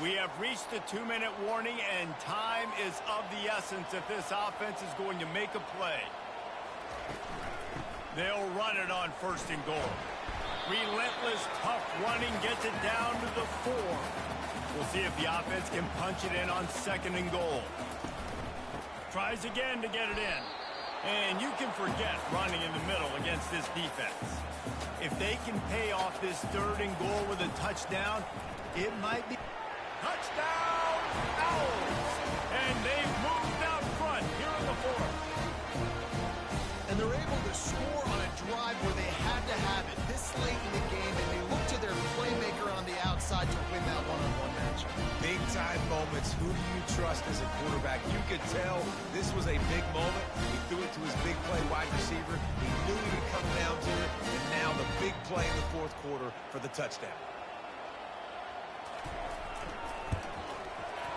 We have reached the 2-minute warning, and time is of the essence if this offense is going to make a play. They'll run it on 1st and goal. Relentless, tough running gets it down to the 4. We'll see if the offense can punch it in on 2nd and goal. Tries again to get it in. And you can forget running in the middle against this defense. If they can pay off this 3rd and goal with a touchdown, it might be... Touchdown, Owls! And they've moved out front here in the 4th. And they're able to score on a drive where they had to have it this late in the game, and they look to their playmaker on the outside to win that one-on-one matchup. Big-time moments. Who do you trust as a quarterback? You could tell this was a big moment. He threw it to his big play wide receiver. He knew he would come down to it, and now the big play in the 4th quarter for the touchdown.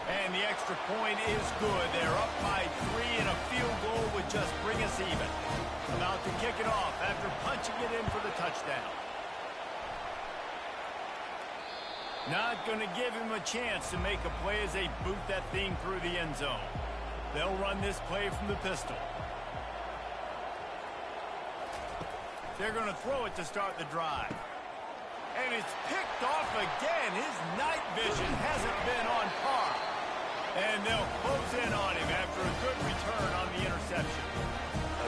And the extra point is good. They're up by 3, and a field goal would just bring us even. About to kick it off after punching it in for the touchdown. Not going to give him a chance to make a play as they boot that thing through the end zone. They'll run this play from the pistol. They're going to throw it to start the drive. And it's picked off again. His night vision hasn't been on par. And they'll close in on him after a good return on the interception.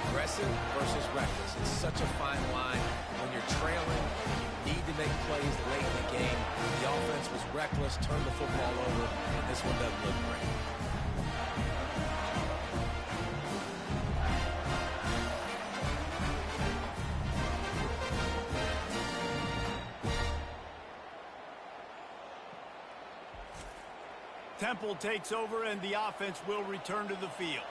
Aggressive versus reckless. It's such a fine line. When you're trailing, you need to make plays late in the game. The offense was reckless, turned the football over, and this one doesn't look great. Temple takes over, and the offense will return to the field.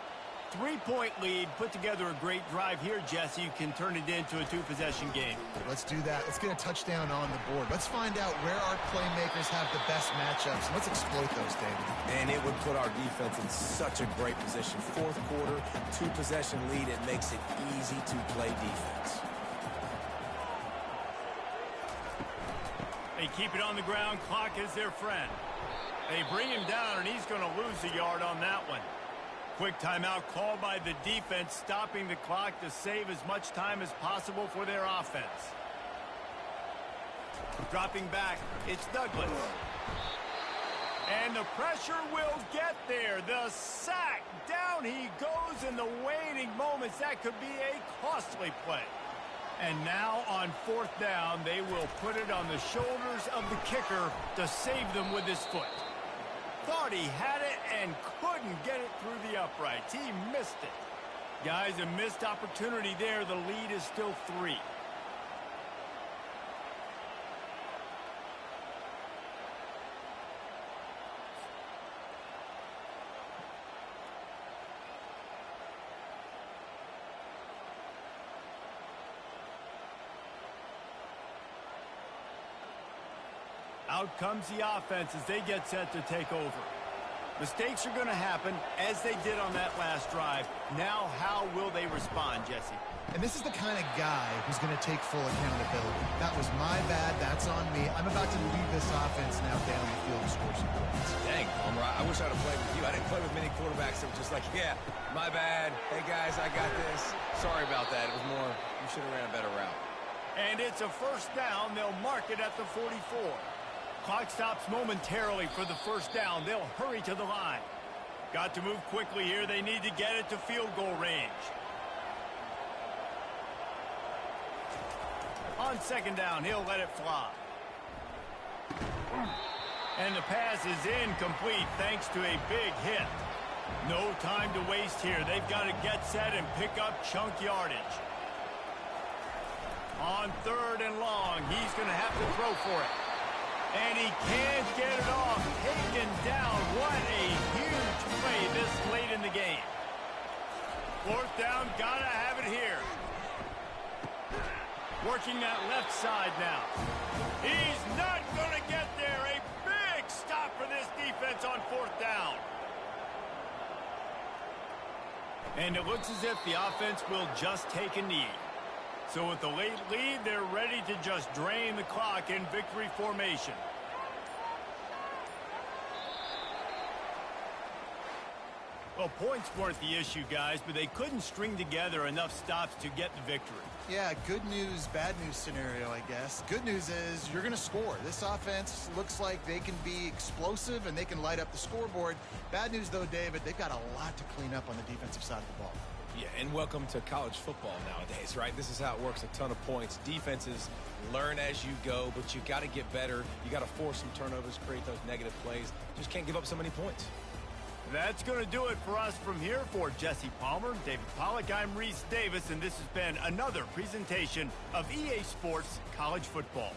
3-point lead. Put together a great drive here, Jesse. You can turn it into a two-possession game. Let's do that. Let's get a touchdown on the board. Let's find out where our playmakers have the best matchups. Let's exploit those, David. And it would put our defense in such a great position. Fourth quarter, two-possession lead. It makes it easy to play defense. They keep it on the ground. Clock is their friend. They bring him down, and he's going to lose a yard on that one. Quick timeout called by the defense, stopping the clock to save as much time as possible for their offense. Dropping back, it's Douglas. And the pressure will get there. The sack. Down he goes in the waning moments. That could be a costly play. And now on fourth down, they will put it on the shoulders of the kicker to save them with his foot. Thought he had it and couldn't get it through the uprights. He missed it. Guys, a missed opportunity there. The lead is still 3. Out comes the offense as they get set to take over. Mistakes are going to happen, as they did on that last drive. Now, how will they respond, Jesse? And this is the kind of guy who's going to take full accountability. That was my bad. That's on me. I'm about to lead this offense now down the field and score some points. Dang, Palmer, I wish I'd have played with you. I didn't play with many quarterbacks that were just like, yeah, my bad. Hey, guys, I got this. Sorry about that. It was more, you should have ran a better route. And it's a first down. They'll mark it at the 44. Clock stops momentarily for the first down. They'll hurry to the line. Got to move quickly here. They need to get it to field goal range. On second down, he'll let it fly. And the pass is incomplete thanks to a big hit. No time to waste here. They've got to get set and pick up chunk yardage. On third and long, he's going to have to throw for it. And he can't get it off. Taken down. What a huge play this late in the game. Fourth down, gotta have it here. Working that left side now. He's not gonna get there. A big stop for this defense on fourth down. And it looks as if the offense will just take a knee. So with the late lead, they're ready to just drain the clock in victory formation. Well, points weren't the issue, guys, but they couldn't string together enough stops to get the victory. Yeah, good news, bad news scenario, I guess. Good news is you're going to score. This offense looks like they can be explosive and they can light up the scoreboard. Bad news, though, David, they've got a lot to clean up on the defensive side of the ball. Yeah, and welcome to college football nowadays, right? This is how it works, a ton of points. Defenses learn as you go, but you got to get better. You got to force some turnovers, create those negative plays. Just can't give up so many points. That's going to do it for us from here. For Jesse Palmer, David Pollack, I'm Reese Davis, and this has been another presentation of EA Sports College Football.